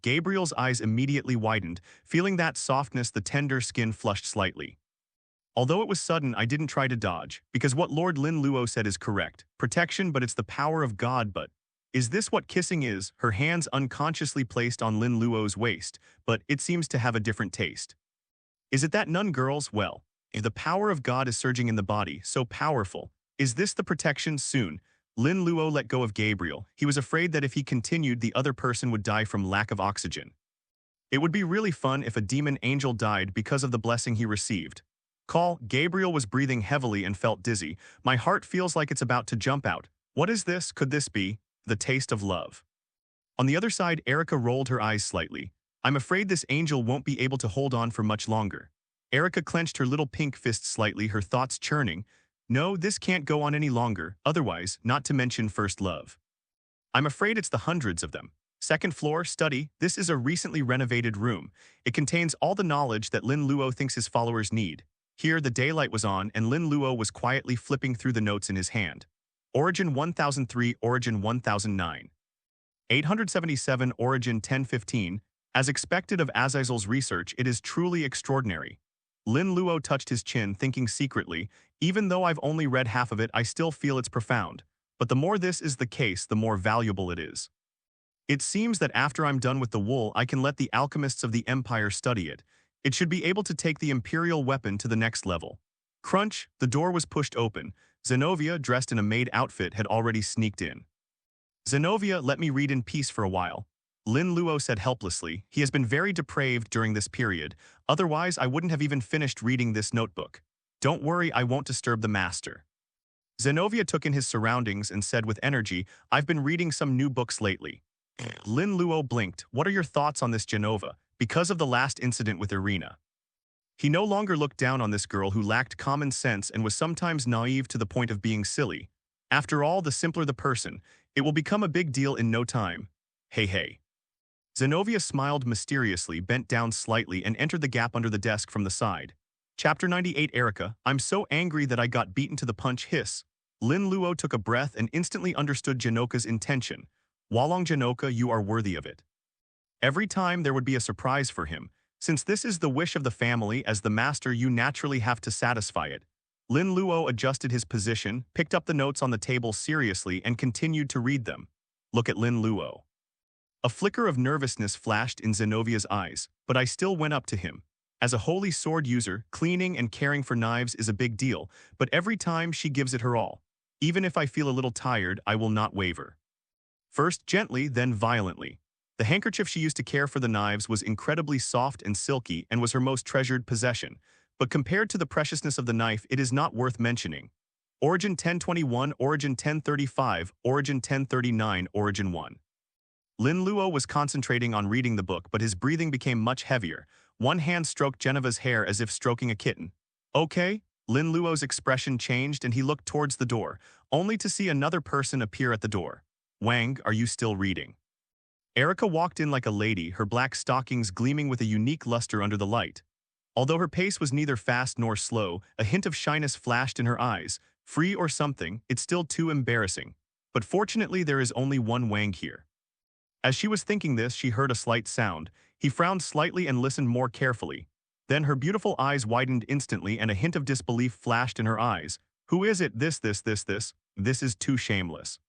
Gabriel's eyes immediately widened, feeling that softness, the tender skin flushed slightly. Although it was sudden, I didn't try to dodge, because what Lord Lin Luo said is correct. Protection, but it's the power of God, but... Is this what kissing is? Her hands unconsciously placed on Lin Luo's waist, but it seems to have a different taste. Is it that none girls? Well, if the power of God is surging in the body, so powerful. Is this the protection? Soon, Lin Luo let go of Gabriel. He was afraid that if he continued, the other person would die from lack of oxygen. It would be really fun if a demon angel died because of the blessing he received. Gabriel was breathing heavily and felt dizzy. My heart feels like it's about to jump out. What is this? Could this be the taste of love? On the other side, Erica rolled her eyes slightly. I'm afraid this angel won't be able to hold on for much longer. Erica clenched her little pink fist slightly, her thoughts churning. No, this can't go on any longer, otherwise, not to mention first love. I'm afraid it's the hundreds of them. Second floor, study. This is a recently renovated room. It contains all the knowledge that Lin Luo thinks his followers need. Here, the daylight was on, and Lin Luo was quietly flipping through the notes in his hand. Origin 1003, Origin 1009. 877, Origin 1015. As expected of Azazel's research, it is truly extraordinary. Lin Luo touched his chin, thinking secretly, even though I've only read half of it, I still feel it's profound. But the more this is the case, the more valuable it is. It seems that after I'm done with the wool, I can let the alchemists of the Empire study it. It should be able to take the Imperial weapon to the next level. Crunch, the door was pushed open. Zenobia, dressed in a maid outfit, had already sneaked in. Zenobia, let me read in peace for a while. Lin Luo said helplessly. He has been very depraved during this period. Otherwise, I wouldn't have even finished reading this notebook. Don't worry, I won't disturb the master. Zenobia took in his surroundings and said with energy, I've been reading some new books lately. Lin Luo blinked. What are your thoughts on this, Genova? Because of the last incident with Irina. He no longer looked down on this girl who lacked common sense and was sometimes naive to the point of being silly. After all, the simpler the person, it will become a big deal in no time. Hey. Zenobia smiled mysteriously, bent down slightly, and entered the gap under the desk from the side. Chapter 98 Erica, I'm so angry that I got beaten to the punch. Hiss. Lin Luo took a breath and instantly understood Janoka's intention. Walong Janoka, you are worthy of it. Every time there would be a surprise for him. Since this is the wish of the family, as the master you naturally have to satisfy it. Lin Luo adjusted his position, picked up the notes on the table seriously, and continued to read them. Look at Lin Luo. A flicker of nervousness flashed in Zenovia's eyes, but I still went up to him. As a holy sword user, cleaning and caring for knives is a big deal, but every time she gives it her all. Even if I feel a little tired, I will not waver. First gently, then violently. The handkerchief she used to care for the knives was incredibly soft and silky and was her most treasured possession, but compared to the preciousness of the knife, it is not worth mentioning. Origin 1021, Origin 1035, Origin 1039, Origin 1. Lin Luo was concentrating on reading the book, but his breathing became much heavier. One hand stroked Genova's hair as if stroking a kitten. Okay? Lin Luo's expression changed and he looked towards the door, only to see another person appear at the door. Wang, are you still reading? Erica walked in like a lady, her black stockings gleaming with a unique luster under the light. Although her pace was neither fast nor slow, a hint of shyness flashed in her eyes. Free or something, it's still too embarrassing. But fortunately there is only one Wang here. As she was thinking this, she heard a slight sound. He frowned slightly and listened more carefully. Then her beautiful eyes widened instantly and a hint of disbelief flashed in her eyes. Who is it? This is too shameless.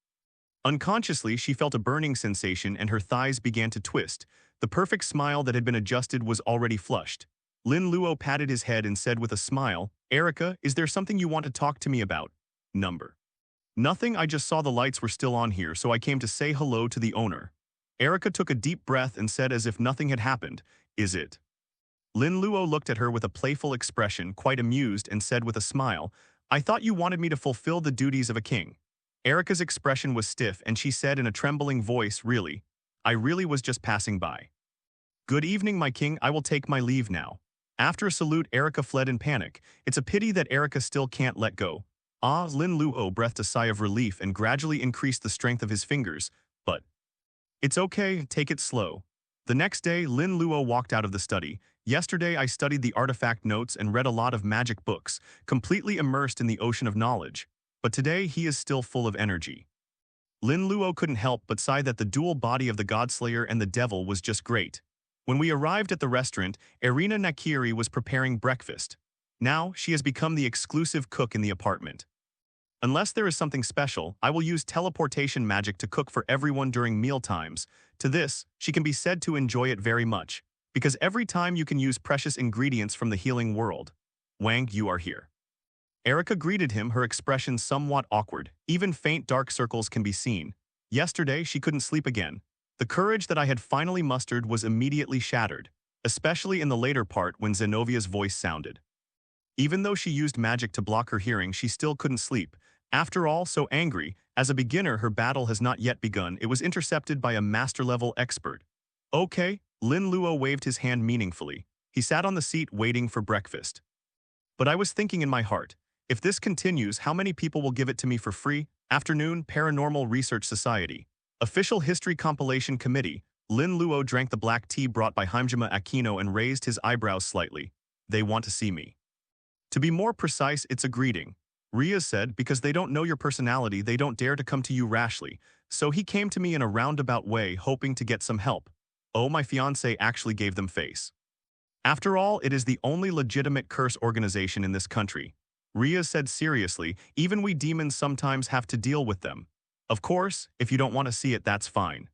Unconsciously, she felt a burning sensation and her thighs began to twist. The perfect smile that had been adjusted was already flushed. Lin Luo patted his head and said with a smile, Erica, is there something you want to talk to me about? Number. Nothing, I just saw the lights were still on here, so I came to say hello to the owner. Erica took a deep breath and said as if nothing had happened, "Is it?" Lin Luo looked at her with a playful expression, quite amused, and said with a smile, "I thought you wanted me to fulfill the duties of a king." Erica's expression was stiff and she said in a trembling voice, "Really? I really was just passing by." "Good evening, my king, I will take my leave now." After a salute, Erica fled in panic. It's a pity that Erica still can't let go. Lin Luo breathed a sigh of relief and gradually increased the strength of his fingers, but it's okay, take it slow. The next day, Lin Luo walked out of the study. "Yesterday I studied the artifact notes and read a lot of magic books, completely immersed in the ocean of knowledge. But today he is still full of energy." Lin Luo couldn't help but sigh that the dual body of the Godslayer and the Devil was just great. When we arrived at the restaurant, Irina Nakiri was preparing breakfast. Now, she has become the exclusive cook in the apartment. "Unless there is something special, I will use teleportation magic to cook for everyone during meal times. To this, she can be said to enjoy it very much, because every time you can use precious ingredients from the healing world. Wang, you are here." Erica greeted him, her expression somewhat awkward. Even faint dark circles can be seen. Yesterday, she couldn't sleep again. The courage that I had finally mustered was immediately shattered, especially in the later part when Zenovia's voice sounded. Even though she used magic to block her hearing, she still couldn't sleep. After all, so angry, as a beginner her battle has not yet begun, it was intercepted by a master-level expert. "Okay," Lin Luo waved his hand meaningfully. He sat on the seat waiting for breakfast. "But I was thinking in my heart, if this continues, how many people will give it to me for free?" Afternoon, Paranormal Research Society. Official History Compilation Committee. Lin Luo drank the black tea brought by Hajime Aquino and raised his eyebrows slightly. "They want to see me." "To be more precise, it's a greeting," Rias said, "because they don't know your personality, they don't dare to come to you rashly. So he came to me in a roundabout way, hoping to get some help. Oh, my fiancé actually gave them face. After all, it is the only legitimate curse organization in this country." Rias said seriously, "Even we demons sometimes have to deal with them. Of course, if you don't want to see it, that's fine."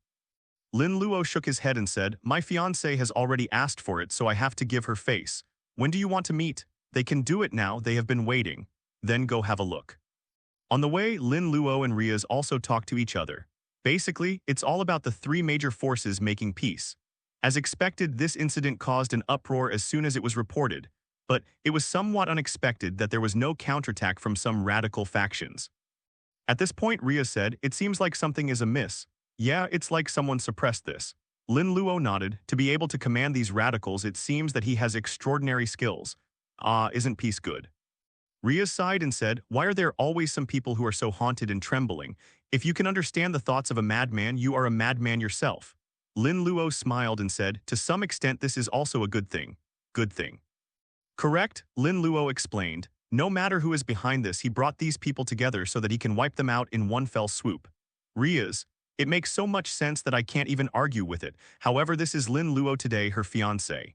Lin Luo shook his head and said, "My fiancé has already asked for it, so I have to give her face. When do you want to meet? They can do it now, they have been waiting. Then go have a look." On the way, Lin Luo and Rias also talked to each other. Basically, it's all about the three major forces making peace. As expected, this incident caused an uproar as soon as it was reported, but it was somewhat unexpected that there was no counterattack from some radical factions. At this point, Rias said, "It seems like something is amiss." "Yeah, it's like someone suppressed this." Lin Luo nodded. "To be able to command these radicals, it seems that he has extraordinary skills. Isn't peace good?" Rias sighed and said, "Why are there always some people who are so haunted and trembling? If you can understand the thoughts of a madman, you are a madman yourself." Lin Luo smiled and said, "To some extent this is also a good thing." "Good thing." "Correct," Lin Luo explained. "No matter who is behind this, he brought these people together so that he can wipe them out in one fell swoop." Rias, "It makes so much sense that I can't even argue with it. However, this is Lin Luo today, her fiancé."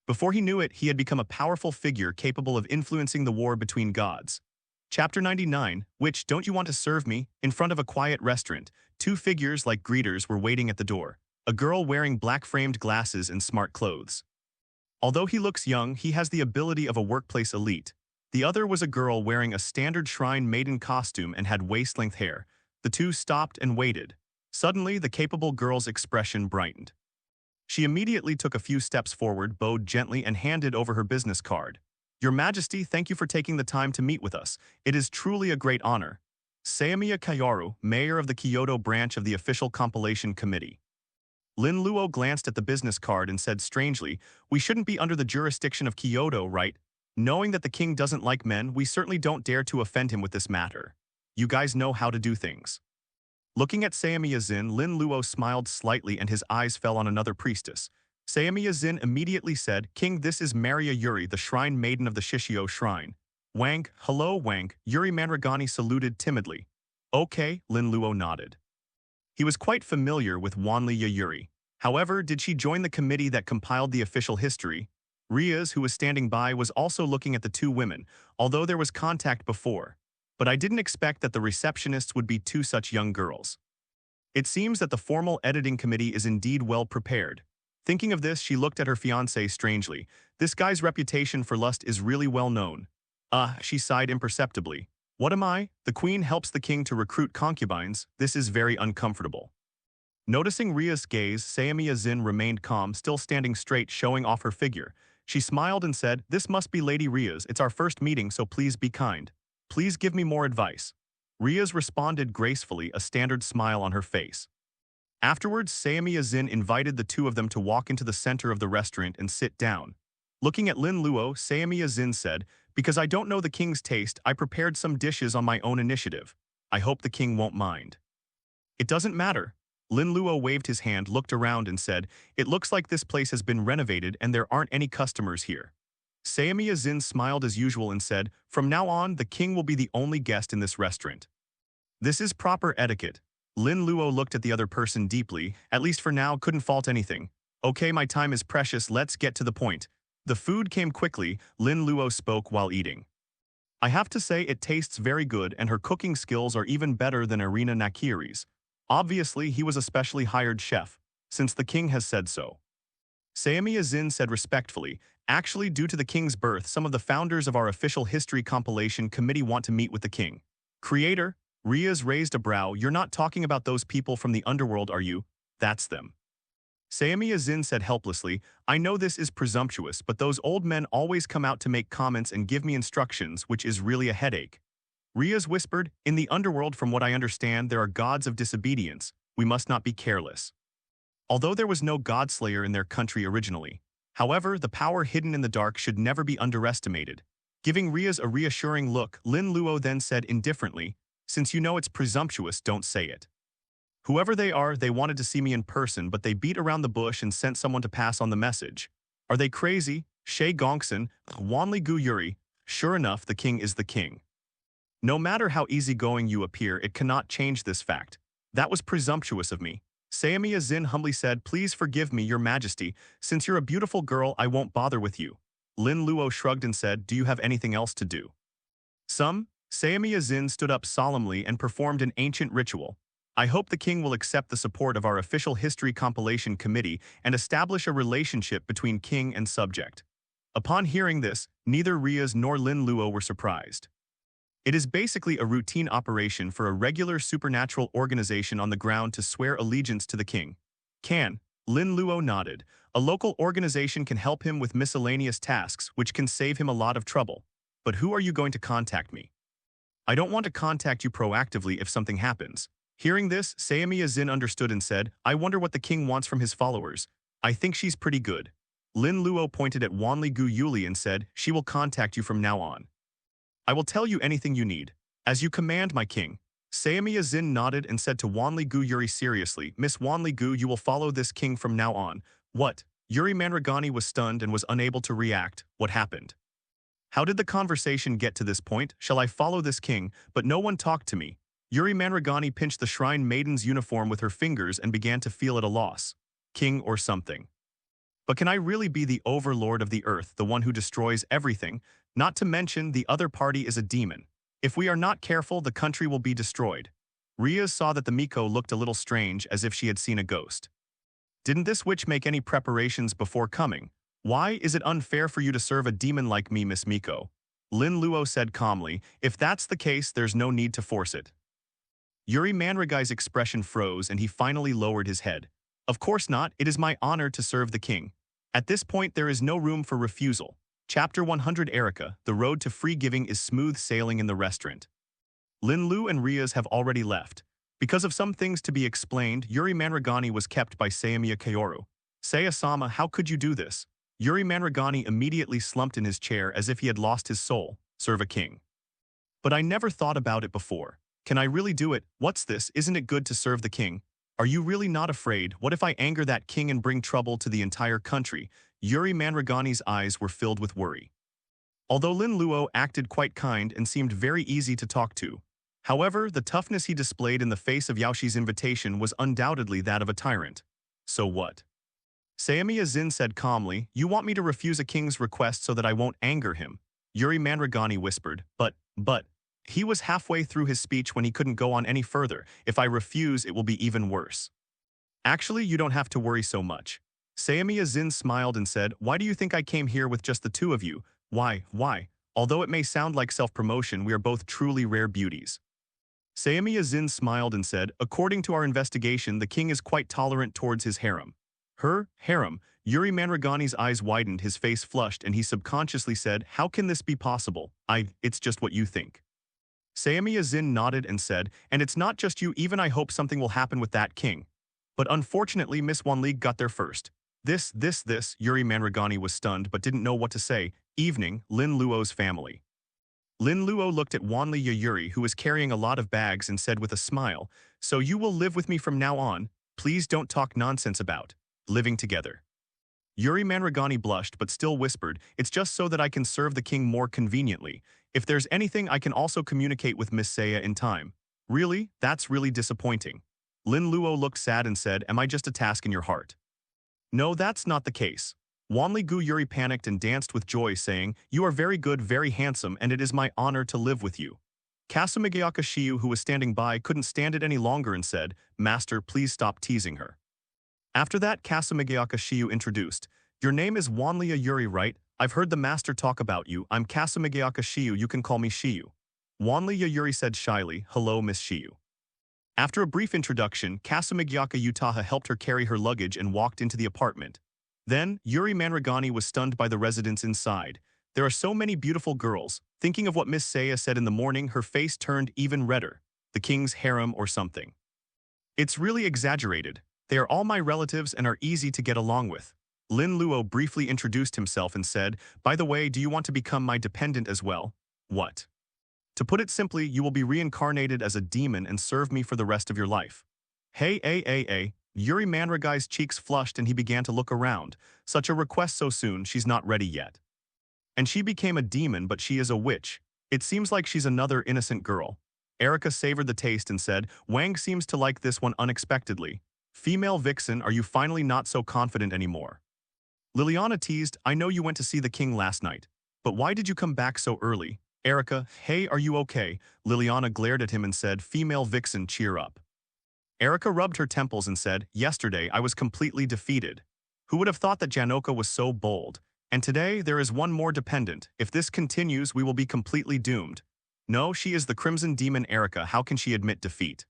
Before he knew it, he had become a powerful figure capable of influencing the war between gods. Chapter 99, which Don't You Want to Serve Me? In front of a quiet restaurant, two figures like greeters were waiting at the door. A girl wearing black-framed glasses and smart clothes. Although he looks young, he has the ability of a workplace elite. The other was a girl wearing a standard shrine maiden costume and had waist-length hair. The two stopped and waited. Suddenly, the capable girl's expression brightened. She immediately took a few steps forward, bowed gently, and handed over her business card. "Your Majesty, thank you for taking the time to meet with us. It is truly a great honor." Sayamiya Kayaru, mayor of the Kyoto branch of the Official Compilation Committee. Lin Luo glanced at the business card and said strangely, "We shouldn't be under the jurisdiction of Kyoto, right? Knowing that the king doesn't like men, we certainly don't dare to offend him with this matter. You guys know how to do things." Looking at Sayamiya Zin, Lin Luo smiled slightly and his eyes fell on another priestess. Sayamiya Zin immediately said, "King, this is Maria Yuri, the shrine maiden of the Shishio Shrine." "Wang, hello Wang," Yuri Manragani saluted timidly. "Okay," Lin Luo nodded. He was quite familiar with Wanli Yuri. However, did she join the committee that compiled the official history? Rias, who was standing by, was also looking at the two women, although there was contact before. But I didn't expect that the receptionists would be two such young girls. It seems that the formal editing committee is indeed well prepared. Thinking of this, she looked at her fiancé strangely. This guy's reputation for lust is really well known. She sighed imperceptibly. What am I? The queen helps the king to recruit concubines. This is very uncomfortable. Noticing Ria's gaze, Sayamiya Zin remained calm, still standing straight, showing off her figure. She smiled and said, "This must be Lady Rias. It's our first meeting, so please be kind. Please give me more advice." Rias responded gracefully, a standard smile on her face. Afterwards, Sayamiya Zin invited the two of them to walk into the center of the restaurant and sit down. Looking at Lin Luo, Sayamiya Zin said, "Because I don't know the king's taste, I prepared some dishes on my own initiative. I hope the king won't mind." "It doesn't matter." Lin Luo waved his hand, looked around and said, "It looks like this place has been renovated and there aren't any customers here." Sayamiya Zin smiled as usual and said, "From now on, the king will be the only guest in this restaurant. This is proper etiquette." Lin Luo looked at the other person deeply, at least for now, couldn't fault anything. "Okay, my time is precious, let's get to the point." The food came quickly, Lin Luo spoke while eating. "I have to say it tastes very good and her cooking skills are even better than Irina Nakiri's. Obviously, he was a specially hired chef, since the king has said so." Sayamiya Zin said respectfully, "Actually, due to the king's birth, some of the founders of our official history compilation committee want to meet with the king." "Creator?" Rias raised a brow. "You're not talking about those people from the underworld, are you?" "That's them." Sayamiya Zin said helplessly, "I know this is presumptuous, but those old men always come out to make comments and give me instructions, which is really a headache." Rias whispered, "In the underworld, from what I understand, there are gods of disobedience. We must not be careless." Although there was no godslayer in their country originally, however, the power hidden in the dark should never be underestimated. Giving Rias a reassuring look, Lin Luo then said indifferently, "Since you know it's presumptuous, don't say it. Whoever they are, they wanted to see me in person, but they beat around the bush and sent someone to pass on the message. Are they crazy? Shay Gongsun, Wanli Gu Yuri. Sure enough, the king is the king. No matter how easygoing you appear, it cannot change this fact. That was presumptuous of me." Sayamiya Zin humbly said, "Please forgive me, your majesty. Since you're a beautiful girl, I won't bother with you." Lin Luo shrugged and said, "Do you have anything else to do?" "Some." Sayamiya Zin stood up solemnly and performed an ancient ritual. "I hope the king will accept the support of our official history compilation committee and establish a relationship between king and subject." Upon hearing this, neither Rias nor Lin Luo were surprised. It is basically a routine operation for a regular supernatural organization on the ground to swear allegiance to the king. "Can?" Lin Luo nodded. "A local organization can help him with miscellaneous tasks, which can save him a lot of trouble. But who are you going to contact me?" "I don't want to contact you proactively if something happens." Hearing this, Sayamiya Zin understood and said, "I wonder what the king wants from his followers. I think she's pretty good." Lin Luo pointed at Wanli Gu Yuli and said, "She will contact you from now on. I will tell you anything you need. As you command, my king." Sayamiya Zin nodded and said to Wanli Gu Yuri seriously, "Miss Wanli Gu, you will follow this king from now on." "What?" Yuri Manragani was stunned and was unable to react. "What happened? How did the conversation get to this point? Shall I follow this king? But no one talked to me." Yuri Manragani pinched the shrine maiden's uniform with her fingers and began to feel at a loss. King or something. But can I really be the overlord of the earth, the one who destroys everything? Not to mention, the other party is a demon. If we are not careful, the country will be destroyed. Rias saw that the Miko looked a little strange, as if she had seen a ghost. "Didn't this witch make any preparations before coming? Why is it unfair for you to serve a demon like me, Miss Miko?" Lin Luo said calmly, "If that's the case, there's no need to force it." Yuri Manragai's expression froze and he finally lowered his head. "Of course not, it is my honor to serve the king. At this point, there is no room for refusal." Chapter 100 Erica, the road to free giving is smooth sailing in the restaurant. Lin Lu and Rias have already left. Because of some things to be explained, Yuri Manragani was kept by Sayamiya Kaoru. "Saya-sama, how could you do this?" Yuri Manragani immediately slumped in his chair as if he had lost his soul. "Serve a king. But I never thought about it before. Can I really do it? What's this? Isn't it good to serve the king? Are you really not afraid? What if I anger that king and bring trouble to the entire country?" Yuri Manragani's eyes were filled with worry. Although Lin Luo acted quite kind and seemed very easy to talk to, however, the toughness he displayed in the face of Yaoshi's invitation was undoubtedly that of a tyrant. "So what?" Sayamiya Zin said calmly, "You want me to refuse a king's request so that I won't anger him?" Yuri Manragani whispered, but, he was halfway through his speech when he couldn't go on any further. "If I refuse, it will be even worse." "Actually, you don't have to worry so much." Sayamiya Zin smiled and said, "Why do you think I came here with just the two of you? Why? Although it may sound like self-promotion, we are both truly rare beauties. Sayamiya Zin smiled and said, according to our investigation, the king is quite tolerant towards his harem. Her harem? Yuri Manragani's eyes widened, his face flushed, and he subconsciously said, how can this be possible? It's just what you think. Sayamiya Zin nodded and said, and it's not just you, even I hope something will happen with that king. But unfortunately, Miss Wanli got there first. This, Yuri Manragani was stunned but didn't know what to say. Evening, Lin Luo's family. Lin Luo looked at Wanli Yuri, who was carrying a lot of bags, and said with a smile, so you will live with me from now on. Please don't talk nonsense about living together. Yuri Manragani blushed but still whispered, it's just so that I can serve the king more conveniently. If there's anything, I can also communicate with Miss Saya in time. Really? That's really disappointing. Lin Luo looked sad and said, am I just a task in your heart? No, that's not the case. Wanli Gu Yuri panicked and danced with joy, saying, you are very good, very handsome, and it is my honor to live with you. Kasumigayaka Shiyu, who was standing by, couldn't stand it any longer and said, Master, please stop teasing her. After that, Kasumigayaka Shiyu introduced, your name is Wanli Yuri, right? I've heard the master talk about you. I'm Kasumigayaka Shiyu, you can call me Shiyu. Wanli Yuri said shyly, hello, Miss Shiyu. After a brief introduction, Kasumigayaka Utaha helped her carry her luggage and walked into the apartment. Then, Yuri Manragani was stunned by the residents inside. There are so many beautiful girls. Thinking of what Miss Saya said in the morning, her face turned even redder. The king's harem or something. It's really exaggerated. They are all my relatives and are easy to get along with. Lin Luo briefly introduced himself and said, by the way, do you want to become my dependent as well? What? To put it simply, you will be reincarnated as a demon and serve me for the rest of your life. Hey. Yuri Manragai's cheeks flushed and he began to look around. Such a request so soon, she's not ready yet. And she became a demon, but she is a witch. It seems like she's another innocent girl. Erica savored the taste and said, Wang seems to like this one unexpectedly. Female vixen, are you finally not so confident anymore? Liliana teased, I know you went to see the king last night. But why did you come back so early? Erica, hey, are you okay? Liliana glared at him and said, female vixen, cheer up. Erica rubbed her temples and said, yesterday I was completely defeated. Who would have thought that Janoka was so bold? And today there is one more dependent. If this continues, we will be completely doomed. No, she is the Crimson Demon Erica. How can she admit defeat?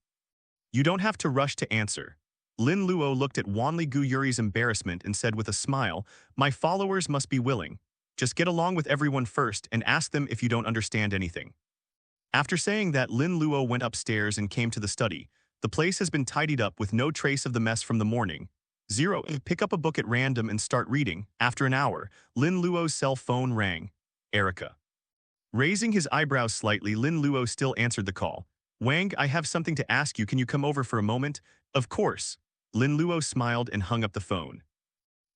You don't have to rush to answer. Lin Luo looked at Wanli Gu Yuri's embarrassment and said with a smile, my followers must be willing. Just get along with everyone first and ask them if you don't understand anything. After saying that, Lin Luo went upstairs and came to the study. The place has been tidied up with no trace of the mess from the morning. 0. Pick up a book at random and start reading. After an hour, Lin Luo's cell phone rang. Erica. Raising his eyebrows slightly, Lin Luo still answered the call. Wang, I have something to ask you. Can you come over for a moment? Of course. Lin Luo smiled and hung up the phone.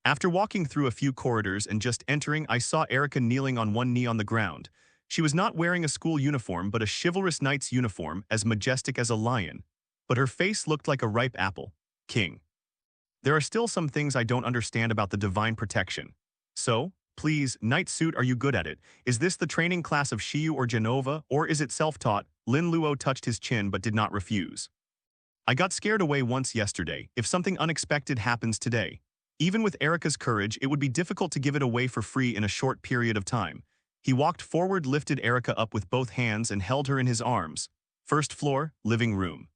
After walking through a few corridors and just entering, I saw Erica kneeling on one knee on the ground. She was not wearing a school uniform but a chivalrous knight's uniform, as majestic as a lion. But her face looked like a ripe apple. King. There are still some things I don't understand about the divine protection. So, please, knight suit, are you good at it? Is this the training class of Shiyu or Genova, or is it self-taught? Lin Luo touched his chin but did not refuse. I got scared away once yesterday. If something unexpected happens today, even with Erica's courage, it would be difficult to give it away for free in a short period of time. He walked forward, lifted Erica up with both hands and held her in his arms. First floor, living room.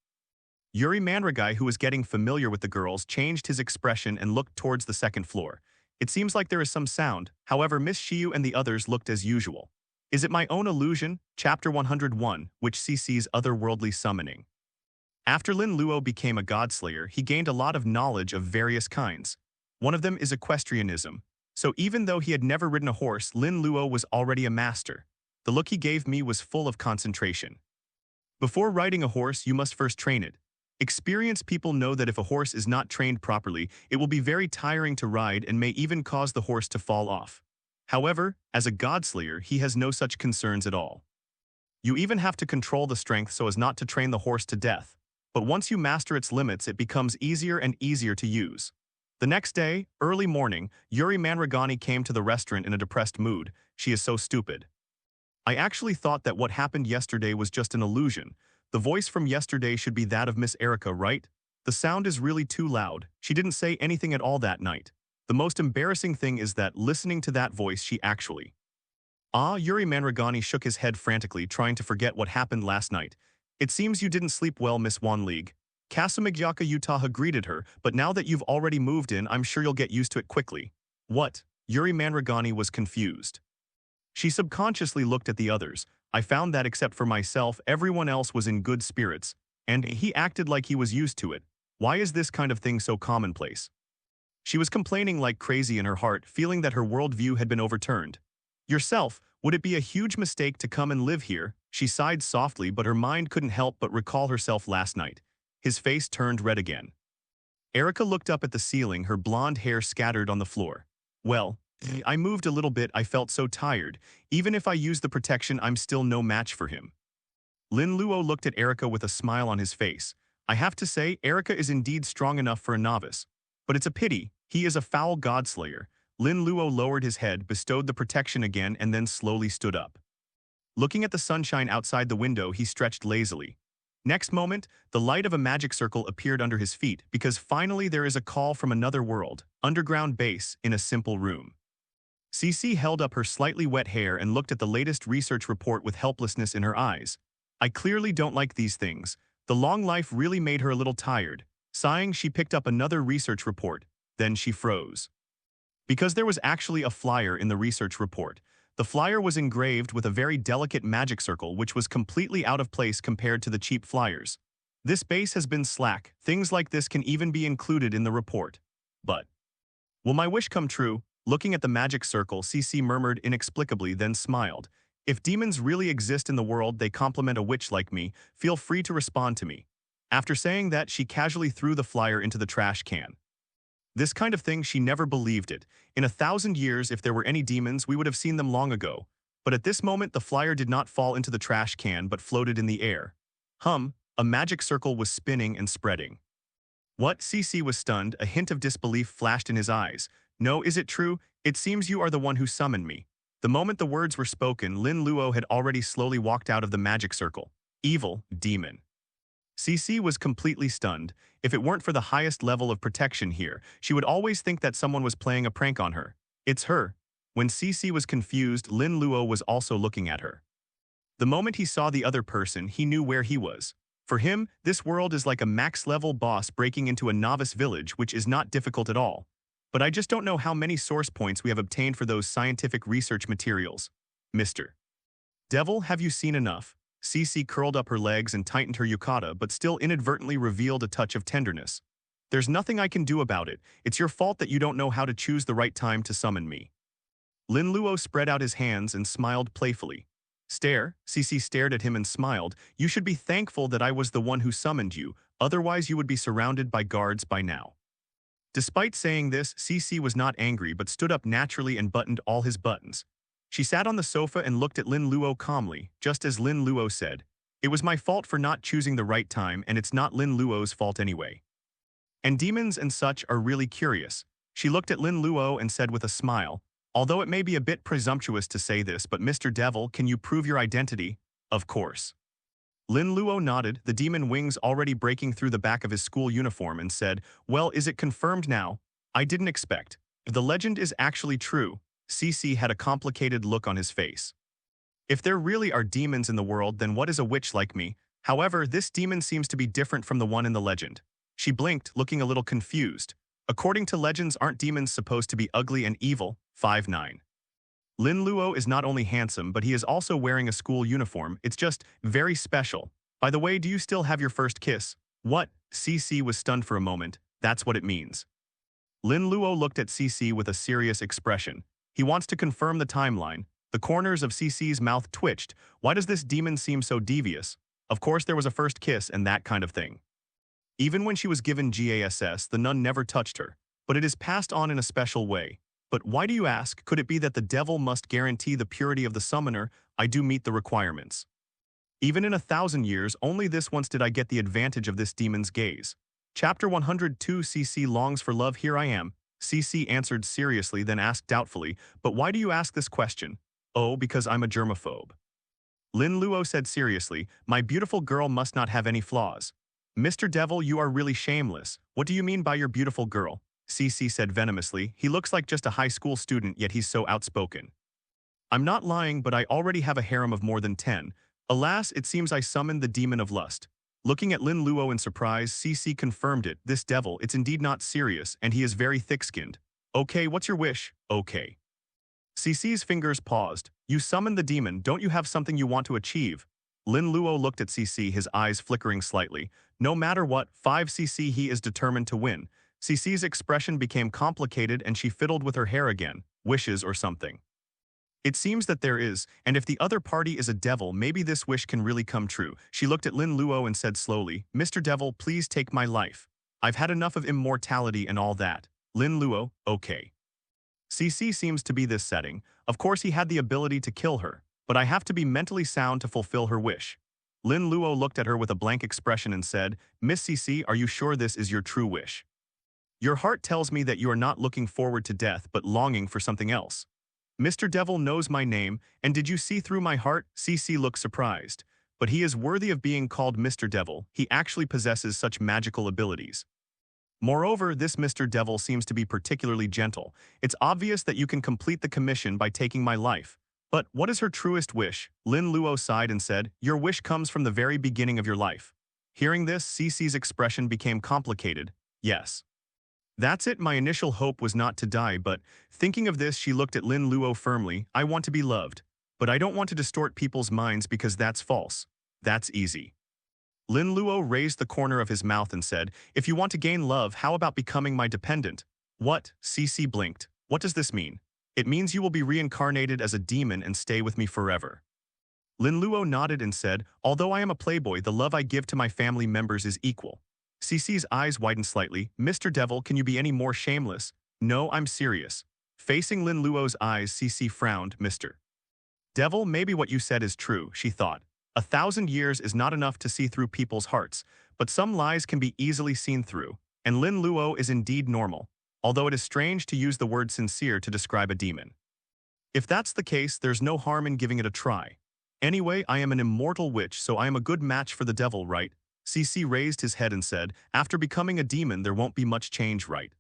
Yuri Manragai, who was getting familiar with the girls, changed his expression and looked towards the second floor. It seems like there is some sound, however Miss Shiyu and the others looked as usual. Is it my own illusion? Chapter 101, which CC's otherworldly summoning. After Lin Luo became a godslayer, he gained a lot of knowledge of various kinds. One of them is equestrianism. So even though he had never ridden a horse, Lin Luo was already a master. The look he gave me was full of concentration. Before riding a horse, you must first train it. Experienced people know that if a horse is not trained properly, it will be very tiring to ride and may even cause the horse to fall off. However, as a godslayer, he has no such concerns at all. You even have to control the strength so as not to train the horse to death. But once you master its limits, it becomes easier and easier to use. The next day, early morning, Yuri Manragani came to the restaurant in a depressed mood. She is so stupid. I actually thought that what happened yesterday was just an illusion. The voice from yesterday should be that of Miss Erica, right? The sound is really too loud. She didn't say anything at all that night. The most embarrassing thing is that listening to that voice, she actually Ah, Yuri Manragani shook his head frantically, trying to forget what happened last night. It seems you didn't sleep well, Miss Wan League. Kasamigyaka Utaha greeted her, but now that you've already moved in, I'm sure you'll get used to it quickly. What? Yuri Manragani was confused. She subconsciously looked at the others. I found that except for myself, everyone else was in good spirits, and he acted like he was used to it. Why is this kind of thing so commonplace? She was complaining like crazy in her heart, feeling that her worldview had been overturned. Yourself, would it be a huge mistake to come and live here? She sighed softly, but her mind couldn't help but recall herself last night. His face turned red again. Erica looked up at the ceiling, her blonde hair scattered on the floor. Well, I moved a little bit, I felt so tired. Even if I use the protection, I'm still no match for him. Lin Luo looked at Erica with a smile on his face. I have to say, Erica is indeed strong enough for a novice. But it's a pity, he is a foul godslayer. Lin Luo lowered his head, bestowed the protection again, and then slowly stood up. Looking at the sunshine outside the window, he stretched lazily. Next moment, the light of a magic circle appeared under his feet because finally there is a call from another world, underground base, in a simple room. Cece held up her slightly wet hair and looked at the latest research report with helplessness in her eyes. I clearly don't like these things. The long life really made her a little tired. Sighing, she picked up another research report. Then she froze. Because there was actually a flyer in the research report. The flyer was engraved with a very delicate magic circle which was completely out of place compared to the cheap flyers. This base has been slack. Things like this can even be included in the report. But will my wish come true? Looking at the magic circle, Cece murmured inexplicably, then smiled. If demons really exist in the world, they complement a witch like me. Feel free to respond to me. After saying that, she casually threw the flyer into the trash can. This kind of thing, she never believed it. In 1,000 years, if there were any demons, we would have seen them long ago. But at this moment, the flyer did not fall into the trash can but floated in the air. A magic circle was spinning and spreading. What? Cece was stunned, a hint of disbelief flashed in his eyes. No, is it true? It seems you are the one who summoned me. The moment the words were spoken, Lin Luo had already slowly walked out of the magic circle. Evil demon. Cece was completely stunned. If it weren't for the highest level of protection here, she would always think that someone was playing a prank on her. It's her. When Cece was confused, Lin Luo was also looking at her. The moment he saw the other person, he knew where he was. For him, this world is like a max-level boss breaking into a novice village, which is not difficult at all. But I just don't know how many source points we have obtained for those scientific research materials. Mr. Devil, have you seen enough? Cece curled up her legs and tightened her yukata, but still inadvertently revealed a touch of tenderness. There's nothing I can do about it. It's your fault that you don't know how to choose the right time to summon me. Lin Luo spread out his hands and smiled playfully. Stare, Cece stared at him and smiled. You should be thankful that I was the one who summoned you, otherwise you would be surrounded by guards by now. Despite saying this, Cece was not angry but stood up naturally and buttoned all his buttons. She sat on the sofa and looked at Lin Luo calmly, just as Lin Luo said, "It was my fault for not choosing the right time, and it's not Lin Luo's fault anyway. And demons and such are really curious." She looked at Lin Luo and said with a smile, "Although it may be a bit presumptuous to say this, but Mr. Devil, can you prove your identity?" "Of course." Lin Luo nodded, the demon wings already breaking through the back of his school uniform, and said, "Well, is it confirmed now? I didn't expect. If the legend is actually true." Cece had a complicated look on his face. If there really are demons in the world, then what is a witch like me? However, this demon seems to be different from the one in the legend. She blinked, looking a little confused. According to legends, aren't demons supposed to be ugly and evil? 5-9. Lin Luo is not only handsome, but he is also wearing a school uniform. It's just very special. By the way, do you still have your first kiss? What? Cece was stunned for a moment. That's what it means. Lin Luo looked at Cece with a serious expression. He wants to confirm the timeline. The corners of Cece's mouth twitched. Why does this demon seem so devious? Of course there was a first kiss and that kind of thing. Even when she was given GASS, the nun never touched her. But it is passed on in a special way. But why do you ask? Could it be that the devil must guarantee the purity of the summoner? I do meet the requirements. Even in 1,000 years, only this once did I get the advantage of this demon's gaze. Chapter 102. Cece longs for love. Here I am. Cece answered seriously, then asked doubtfully, "But why do you ask this question?" "Oh, because I'm a germaphobe." Lin Luo said seriously, "My beautiful girl must not have any flaws." "Mr. Devil, you are really shameless. What do you mean by your beautiful girl?" Cece said venomously. "He looks like just a high school student, yet he's so outspoken." I'm not lying, but I already have a harem of more than 10. Alas, it seems I summoned the demon of lust. Looking at Lin Luo in surprise, CC confirmed it. This devil, it's indeed not serious, and he is very thick-skinned. Okay, what's your wish? Okay. CC's fingers paused. You summoned the demon, don't you have something you want to achieve? Lin Luo looked at CC, his eyes flickering slightly. No matter what, 5cc he is determined to win. CC's expression became complicated and she fiddled with her hair again. Wishes or something. It seems that there is, and if the other party is a devil, maybe this wish can really come true. She looked at Lin Luo and said slowly, Mr. Devil, please take my life. I've had enough of immortality and all that. Lin Luo, okay. CC seems to be this setting. Of course he had the ability to kill her, but I have to be mentally sound to fulfill her wish. Lin Luo looked at her with a blank expression and said, Miss CC, are you sure this is your true wish? Your heart tells me that you are not looking forward to death but longing for something else. Mr. Devil knows my name, and did you see through my heart? CC looked surprised. But he is worthy of being called Mr. Devil. He actually possesses such magical abilities. Moreover, this Mr. Devil seems to be particularly gentle. It's obvious that you can complete the commission by taking my life. But what is her truest wish? Lin Luo sighed and said, Your wish comes from the very beginning of your life. Hearing this, CC's expression became complicated. Yes. That's it, my initial hope was not to die, but thinking of this, she looked at Lin Luo firmly. I want to be loved, but I don't want to distort people's minds because that's false. That's easy. Lin Luo raised the corner of his mouth and said, If you want to gain love, how about becoming my dependent? What? CC blinked. What does this mean? It means you will be reincarnated as a demon and stay with me forever. Lin Luo nodded and said, Although I am a playboy, the love I give to my family members is equal. CC's eyes widened slightly. Mr. Devil, can you be any more shameless? No, I'm serious. Facing Lin Luo's eyes, CC frowned. Mr. Devil, maybe what you said is true, she thought. 1,000 years is not enough to see through people's hearts, but some lies can be easily seen through, and Lin Luo is indeed normal, although it is strange to use the word sincere to describe a demon. If that's the case, there's no harm in giving it a try. Anyway, I am an immortal witch, so I am a good match for the devil, right? CC raised his head and said, After becoming a demon, there won't be much change, right?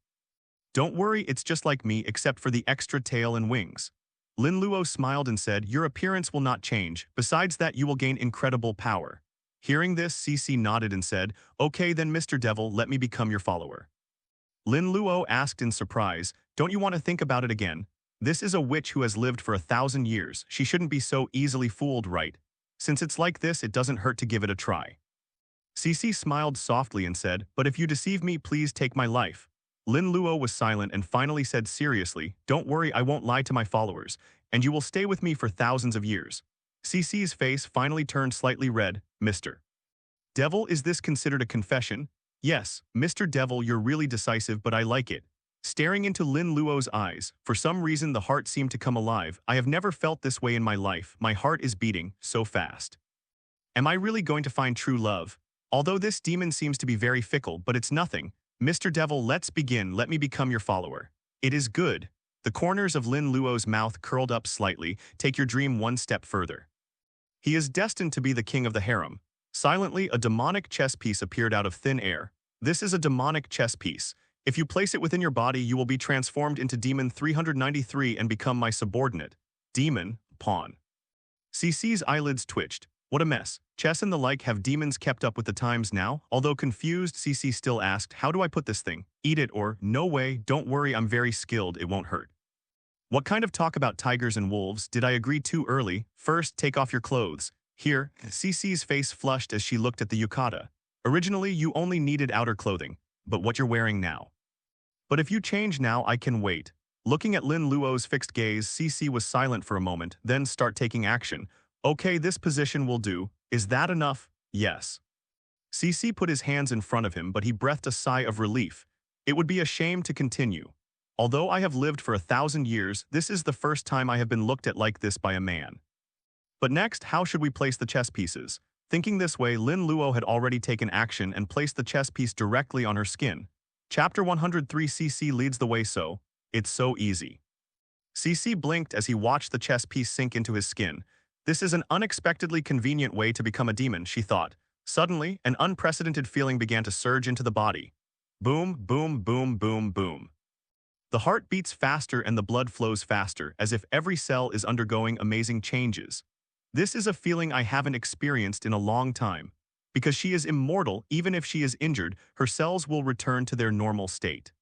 Don't worry, it's just like me, except for the extra tail and wings. Lin Luo smiled and said, Your appearance will not change. Besides that, you will gain incredible power. Hearing this, CC nodded and said, Okay then, Mr. Devil, let me become your follower. Lin Luo asked in surprise, Don't you want to think about it again? This is a witch who has lived for 1,000 years. She shouldn't be so easily fooled, right? Since it's like this, it doesn't hurt to give it a try. CC smiled softly and said, But if you deceive me, please take my life. Lin Luo was silent and finally said seriously, Don't worry, I won't lie to my followers, and you will stay with me for thousands of years. CC's face finally turned slightly red. Mr. Devil, is this considered a confession? Yes, Mr. Devil, you're really decisive, but I like it. Staring into Lin Luo's eyes, for some reason the heart seemed to come alive. I have never felt this way in my life. My heart is beating so fast. Am I really going to find true love? Although this demon seems to be very fickle, but it's nothing. Mr. Devil, let's begin. Let me become your follower. It is good. The corners of Lin Luo's mouth curled up slightly. Take your dream one step further. He is destined to be the king of the harem. Silently, a demonic chess piece appeared out of thin air. This is a demonic chess piece. If you place it within your body, you will be transformed into Demon 393 and become my subordinate. Demon, pawn. CC's eyelids twitched. What a mess. Chess and the like, have demons kept up with the times now? Although confused, CC still asked, How do I put this thing? Eat it or, no way, don't worry, I'm very skilled, it won't hurt. What kind of talk about tigers and wolves? Did I agree too early? First, take off your clothes. Here, CC's face flushed as she looked at the yukata. Originally, you only needed outer clothing, but what you're wearing now. But if you change now, I can wait. Looking at Lin Luo's fixed gaze, CC was silent for a moment, then start taking action. Okay, this position will do. Is that enough? Yes. CC put his hands in front of him, but he breathed a sigh of relief. It would be a shame to continue. Although I have lived for 1,000 years, this is the first time I have been looked at like this by a man. But next, how should we place the chess pieces? Thinking this way, Lin Luo had already taken action and placed the chess piece directly on her skin. Chapter 103. CC leads the way. So, it's so easy. CC blinked as he watched the chess piece sink into his skin. This is an unexpectedly convenient way to become a demon, she thought. Suddenly, an unprecedented feeling began to surge into the body. Boom, boom, boom, boom, boom. The heart beats faster and the blood flows faster, as if every cell is undergoing amazing changes. This is a feeling I haven't experienced in a long time. Because she is immortal, even if she is injured, her cells will return to their normal state.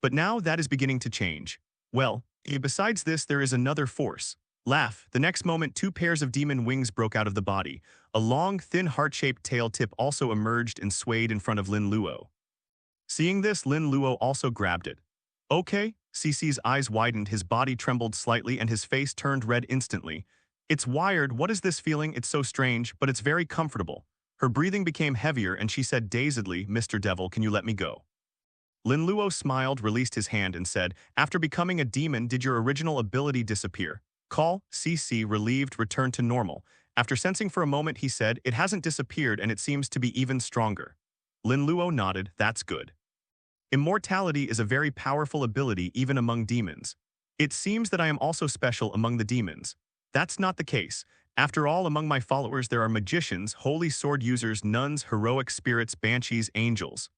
But now that is beginning to change. Well, besides this, there is another force. Laugh. The next moment, two pairs of demon wings broke out of the body. A long, thin, heart-shaped tail tip also emerged and swayed in front of Lin Luo. Seeing this, Lin Luo also grabbed it. Okay, CC's eyes widened, his body trembled slightly, and his face turned red instantly. It's wired. What is this feeling? It's so strange, but it's very comfortable. Her breathing became heavier, and she said dazedly, Mr. Devil, can you let me go? Lin Luo smiled, released his hand, and said, after becoming a demon, did your original ability disappear? Call, CC, relieved, returned to normal. After sensing for a moment, he said, it hasn't disappeared and it seems to be even stronger. Lin Luo nodded, that's good. Immortality is a very powerful ability even among demons. It seems that I am also special among the demons. That's not the case. After all, among my followers there are magicians, holy sword users, nuns, heroic spirits, banshees, angels.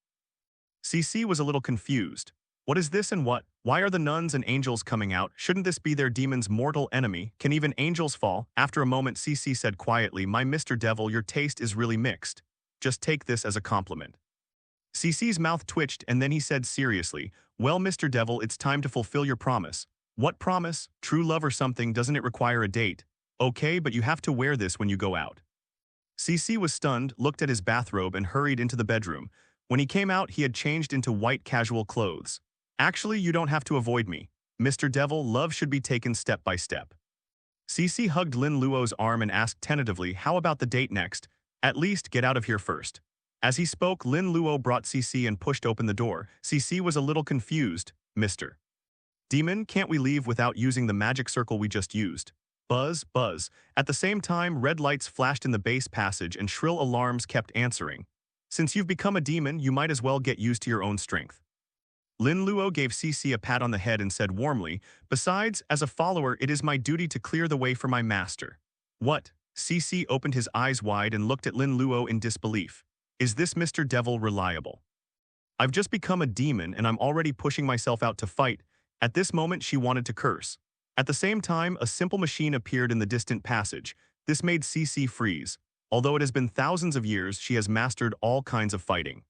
CC was a little confused. What is this and what? Why are the nuns and angels coming out? Shouldn't this be their demon's mortal enemy? Can even angels fall? After a moment, CC said quietly, my Mr. Devil, your taste is really mixed. Just take this as a compliment. CC's mouth twitched and then he said seriously, well, Mr. Devil, it's time to fulfill your promise. What promise? True love or something? Doesn't it require a date? Okay, but you have to wear this when you go out. CC was stunned, looked at his bathrobe and hurried into the bedroom. When he came out, he had changed into white casual clothes. Actually, you don't have to avoid me. Mr. Devil, love should be taken step by step. CC hugged Lin Luo's arm and asked tentatively, how about the date next? At least get out of here first. As he spoke, Lin Luo brought CC and pushed open the door. CC was a little confused. Mr. Demon, can't we leave without using the magic circle we just used? Buzz, buzz. At the same time, red lights flashed in the base passage and shrill alarms kept answering. Since you've become a demon, you might as well get used to your own strength. Lin Luo gave CC a pat on the head and said warmly, besides, as a follower, it is my duty to clear the way for my master. What? CC opened his eyes wide and looked at Lin Luo in disbelief. Is this Mr. Devil reliable? I've just become a demon and I'm already pushing myself out to fight. At this moment, she wanted to curse. At the same time, a simple machine appeared in the distant passage. This made CC freeze. Although it has been thousands of years, she has mastered all kinds of fighting.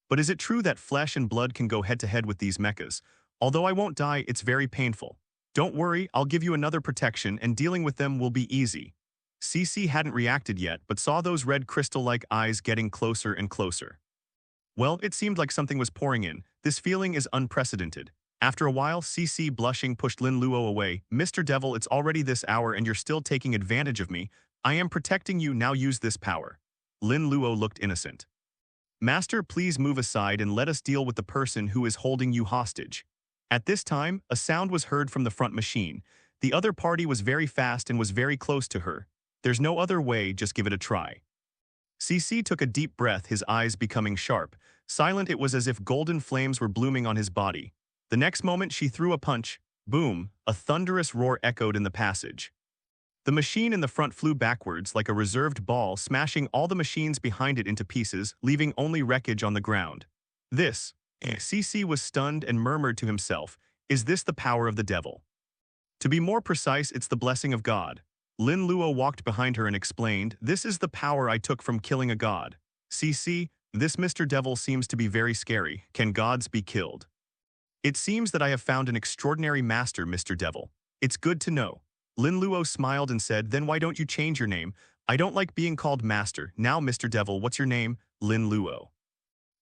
But is it true that flesh and blood can go head-to-head with these mechas? Although I won't die, it's very painful. Don't worry, I'll give you another protection and dealing with them will be easy. CC hadn't reacted yet, but saw those red crystal-like eyes getting closer and closer. Well, it seemed like something was pouring in. This feeling is unprecedented. After a while, CC, blushing, pushed Lin Luo away. Mr. Devil, it's already this hour and you're still taking advantage of me. I am protecting you, now use this power. Lin Luo looked innocent. Master, please move aside and let us deal with the person who is holding you hostage. At this time, a sound was heard from the front machine. The other party was very fast and was very close to her. There's no other way, just give it a try. CC took a deep breath, his eyes becoming sharp. Silent, it was as if golden flames were blooming on his body. The next moment, she threw a punch. Boom, a thunderous roar echoed in the passage. The machine in the front flew backwards like a reserved ball, smashing all the machines behind it into pieces, leaving only wreckage on the ground. This, CC was stunned and murmured to himself, is this the power of the devil? To be more precise, it's the blessing of God. Lin Luo walked behind her and explained, this is the power I took from killing a god. CC, this Mr. Devil seems to be very scary. Can gods be killed? It seems that I have found an extraordinary master, Mr. Devil. It's good to know. Lin Luo smiled and said, then why don't you change your name? I don't like being called master. Now, Mr. Devil, what's your name? Lin Luo.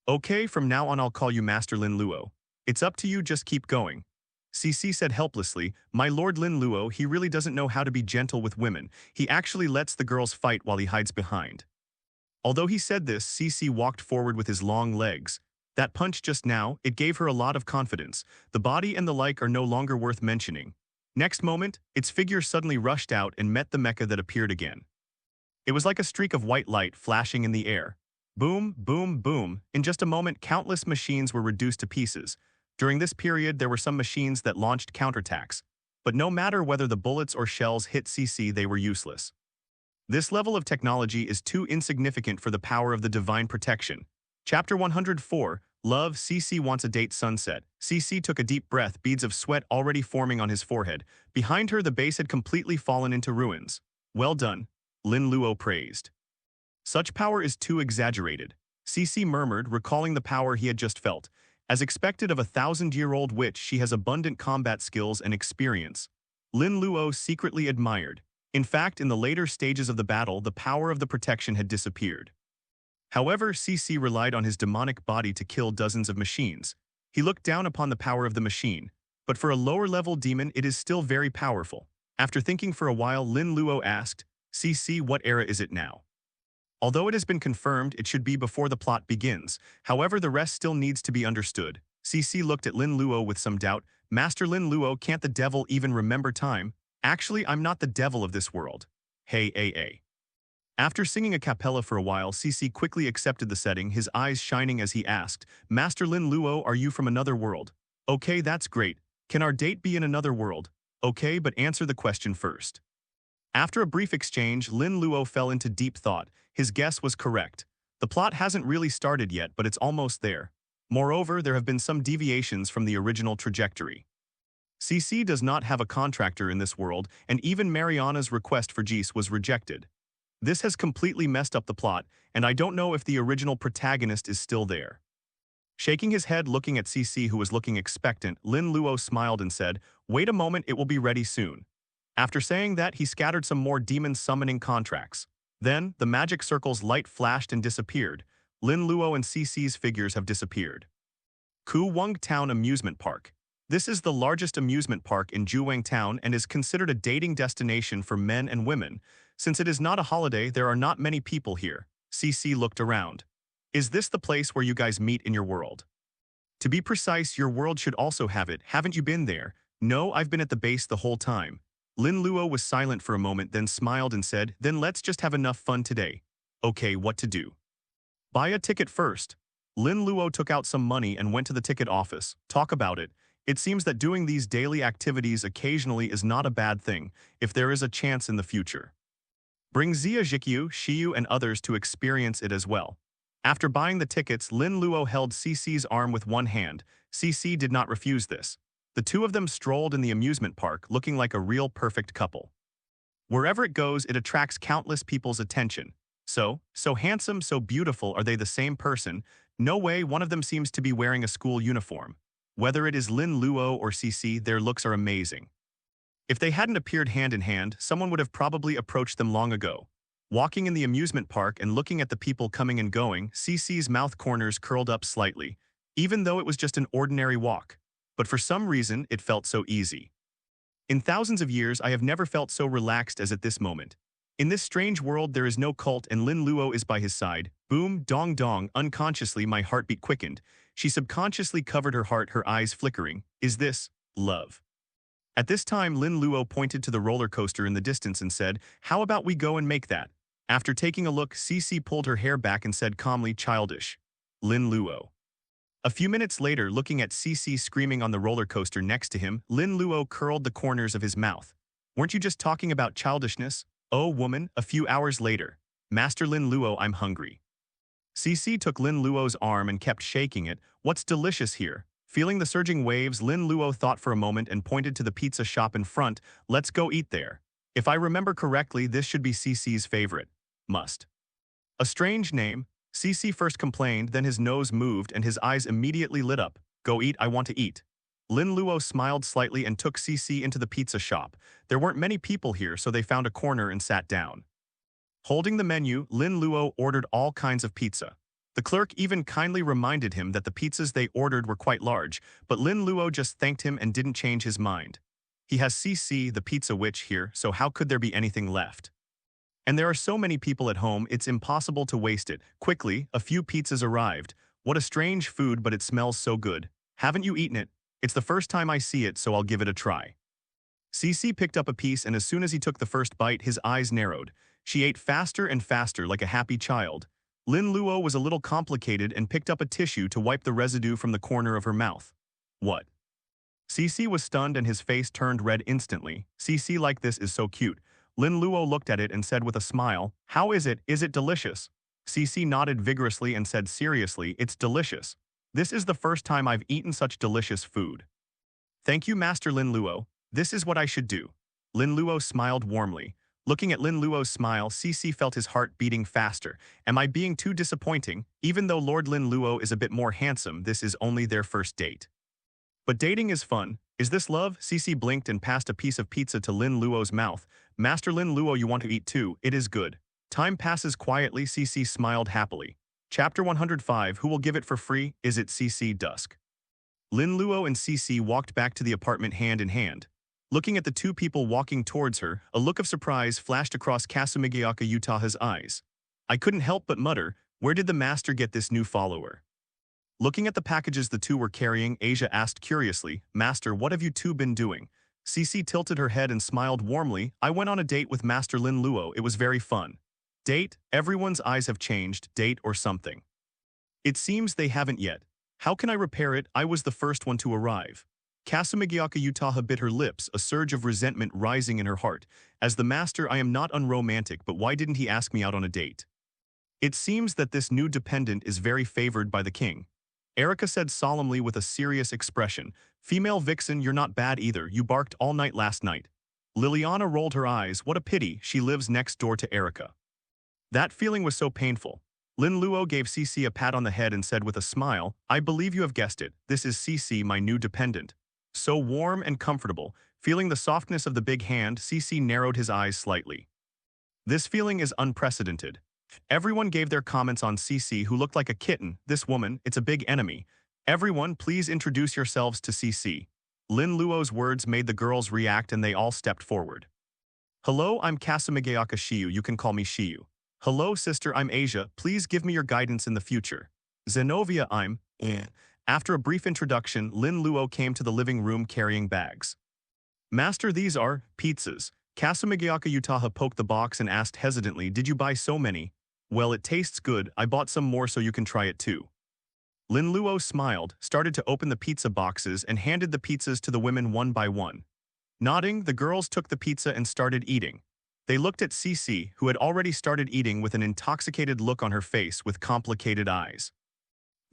Okay, from now on I'll call you Master Lin Luo. It's up to you, just keep going. CC said helplessly, my lord Lin Luo, he really doesn't know how to be gentle with women. He actually lets the girls fight while he hides behind. Although he said this, CC walked forward with his long legs. That punch just now, it gave her a lot of confidence. The body and the like are no longer worth mentioning. Next moment, its figure suddenly rushed out and met the mecha that appeared again. It was like a streak of white light flashing in the air. Boom, boom, boom. In just a moment, countless machines were reduced to pieces. During this period, there were some machines that launched counterattacks. But no matter whether the bullets or shells hit CC, they were useless. This level of technology is too insignificant for the power of the divine protection. Chapter 104, Love, CC wants a date sunset. CC took a deep breath, beads of sweat already forming on his forehead. Behind her, the base had completely fallen into ruins. Well done, Lin Luo praised. Such power is too exaggerated, CC murmured, recalling the power he had just felt. As expected of a 1,000-year-old witch, she has abundant combat skills and experience. Lin Luo secretly admired. In fact, in the later stages of the battle, the power of the protection had disappeared. However, CC relied on his demonic body to kill dozens of machines. He looked down upon the power of the machine, but for a lower-level demon it is still very powerful. After thinking for a while, Lin Luo asked, CC, what era is it now? Although it has been confirmed it should be before the plot begins, however the rest still needs to be understood. CC looked at Lin Luo with some doubt. Master Lin Luo, can't the devil even remember time? Actually, I'm not the devil of this world. Hey. After singing a cappella for a while, CC quickly accepted the setting, his eyes shining as he asked, Master Lin Luo, are you from another world? Okay, that's great. Can our date be in another world? Okay, but answer the question first. After a brief exchange, Lin Luo fell into deep thought. His guess was correct. The plot hasn't really started yet, but it's almost there. Moreover, there have been some deviations from the original trajectory. CC does not have a contractor in this world, and even Mariana's request for Jis was rejected. This has completely messed up the plot, and I don't know if the original protagonist is still there. Shaking his head, looking at CC, who was looking expectant, Lin Luo smiled and said, wait a moment, it will be ready soon. After saying that, he scattered some more demon summoning contracts. Then, the magic circle's light flashed and disappeared. Lin Luo and CC's figures have disappeared. Kuwang Town Amusement Park. This is the largest amusement park in Juwang Town and is considered a dating destination for men and women. Since it is not a holiday, there are not many people here. CC looked around. Is this the place where you guys meet in your world? To be precise, your world should also have it. Haven't you been there? No, I've been at the base the whole time. Lin Luo was silent for a moment, then smiled and said, then let's just have enough fun today. Okay, what to do? Buy a ticket first. Lin Luo took out some money and went to the ticket office. Talk about it. It seems that doing these daily activities occasionally is not a bad thing, if there is a chance in the future. Bring Zia Zhikyu, Shiyu, and others to experience it as well. After buying the tickets, Lin Luo held CC's arm with one hand. CC did not refuse this. The two of them strolled in the amusement park, looking like a real perfect couple. Wherever it goes, it attracts countless people's attention. So handsome, so beautiful, are they the same person? No way, one of them seems to be wearing a school uniform. Whether it is Lin Luo or CC, their looks are amazing. If they hadn't appeared hand in hand, someone would have probably approached them long ago. Walking in the amusement park and looking at the people coming and going, CC's mouth corners curled up slightly, even though it was just an ordinary walk. But for some reason, it felt so easy. In thousands of years, I have never felt so relaxed as at this moment. In this strange world, there is no cult and Lin Luo is by his side. Boom, dong dong, unconsciously my heartbeat quickened. She subconsciously covered her heart, her eyes flickering. Is this love? At this time, Lin Luo pointed to the roller coaster in the distance and said, how about we go and make that? After taking a look, CC pulled her hair back and said calmly, childish. Lin Luo. A few minutes later, looking at CC screaming on the roller coaster next to him, Lin Luo curled the corners of his mouth. Weren't you just talking about childishness? Oh, woman, a few hours later. Master Lin Luo, I'm hungry. CC took Lin Luo's arm and kept shaking it. What's delicious here? Feeling the surging waves, Lin Luo thought for a moment and pointed to the pizza shop in front. Let's go eat there. If I remember correctly, this should be CC's favorite. Must. A strange name. CC first complained, then his nose moved and his eyes immediately lit up. Go eat, I want to eat. Lin Luo smiled slightly and took CC into the pizza shop. There weren't many people here, so they found a corner and sat down. Holding the menu, Lin Luo ordered all kinds of pizza. The clerk even kindly reminded him that the pizzas they ordered were quite large, but Lin Luo just thanked him and didn't change his mind. He has CC, the pizza witch, here, so how could there be anything left? And there are so many people at home, it's impossible to waste it. Quickly, a few pizzas arrived. What a strange food, but it smells so good. Haven't you eaten it? It's the first time I see it, so I'll give it a try. CC picked up a piece, and as soon as he took the first bite, his eyes narrowed. She ate faster and faster like a happy child. Lin Luo was a little complicated and picked up a tissue to wipe the residue from the corner of her mouth. What? CC was stunned and his face turned red instantly. CC like this is so cute. Lin Luo looked at it and said with a smile, how is it? Is it delicious? CC nodded vigorously and said seriously, it's delicious. This is the first time I've eaten such delicious food. Thank you, Master Lin Luo. This is what I should do. Lin Luo smiled warmly. Looking at Lin Luo's smile, Cici felt his heart beating faster. Am I being too disappointing? Even though Lord Lin Luo is a bit more handsome, this is only their first date. But dating is fun. Is this love? Cici blinked and passed a piece of pizza to Lin Luo's mouth. Master Lin Luo, you want to eat too? It is good. Time passes quietly. Cici smiled happily. Chapter 105, Who will give it for free? Is it Cici? Dusk. Lin Luo and Cici walked back to the apartment hand in hand. Looking at the two people walking towards her, a look of surprise flashed across Kasumigaoka Utaha's eyes. I couldn't help but mutter, where did the master get this new follower? Looking at the packages the two were carrying, Asia asked curiously, Master, what have you two been doing? Cici tilted her head and smiled warmly. I went on a date with Master Lin Luo. It was very fun. Date? Everyone's eyes have changed. Date or something. It seems they haven't yet. How can I repair it? I was the first one to arrive. Kasumigaoka Utaha bit her lips, a surge of resentment rising in her heart. As the master, I am not unromantic, but why didn't he ask me out on a date? It seems that this new dependent is very favored by the king. Erica said solemnly with a serious expression, Female vixen, you're not bad either. You barked all night last night. Liliana rolled her eyes. What a pity, she lives next door to Erica. That feeling was so painful. Lin Luo gave Cici a pat on the head and said with a smile, I believe you have guessed it. This is Cici, my new dependent. So warm and comfortable, feeling the softness of the big hand, Cici narrowed his eyes slightly. This feeling is unprecedented. Everyone gave their comments on Cici, who looked like a kitten. This woman, it's a big enemy. Everyone, please introduce yourselves to Cici. Lin Luo's words made the girls react and they all stepped forward. Hello, I'm Kasumigaoka Shiyu. You can call me Shiyu. Hello, sister, I'm Asia. Please give me your guidance in the future. Zenobia, I'm... After a brief introduction, Lin Luo came to the living room carrying bags. Master, these are pizzas. Kasumigaoka Utaha poked the box and asked hesitantly, did you buy so many? Well, it tastes good. I bought some more so you can try it too. Lin Luo smiled, started to open the pizza boxes and handed the pizzas to the women one by one. Nodding, the girls took the pizza and started eating. They looked at Cici, who had already started eating with an intoxicated look on her face with complicated eyes.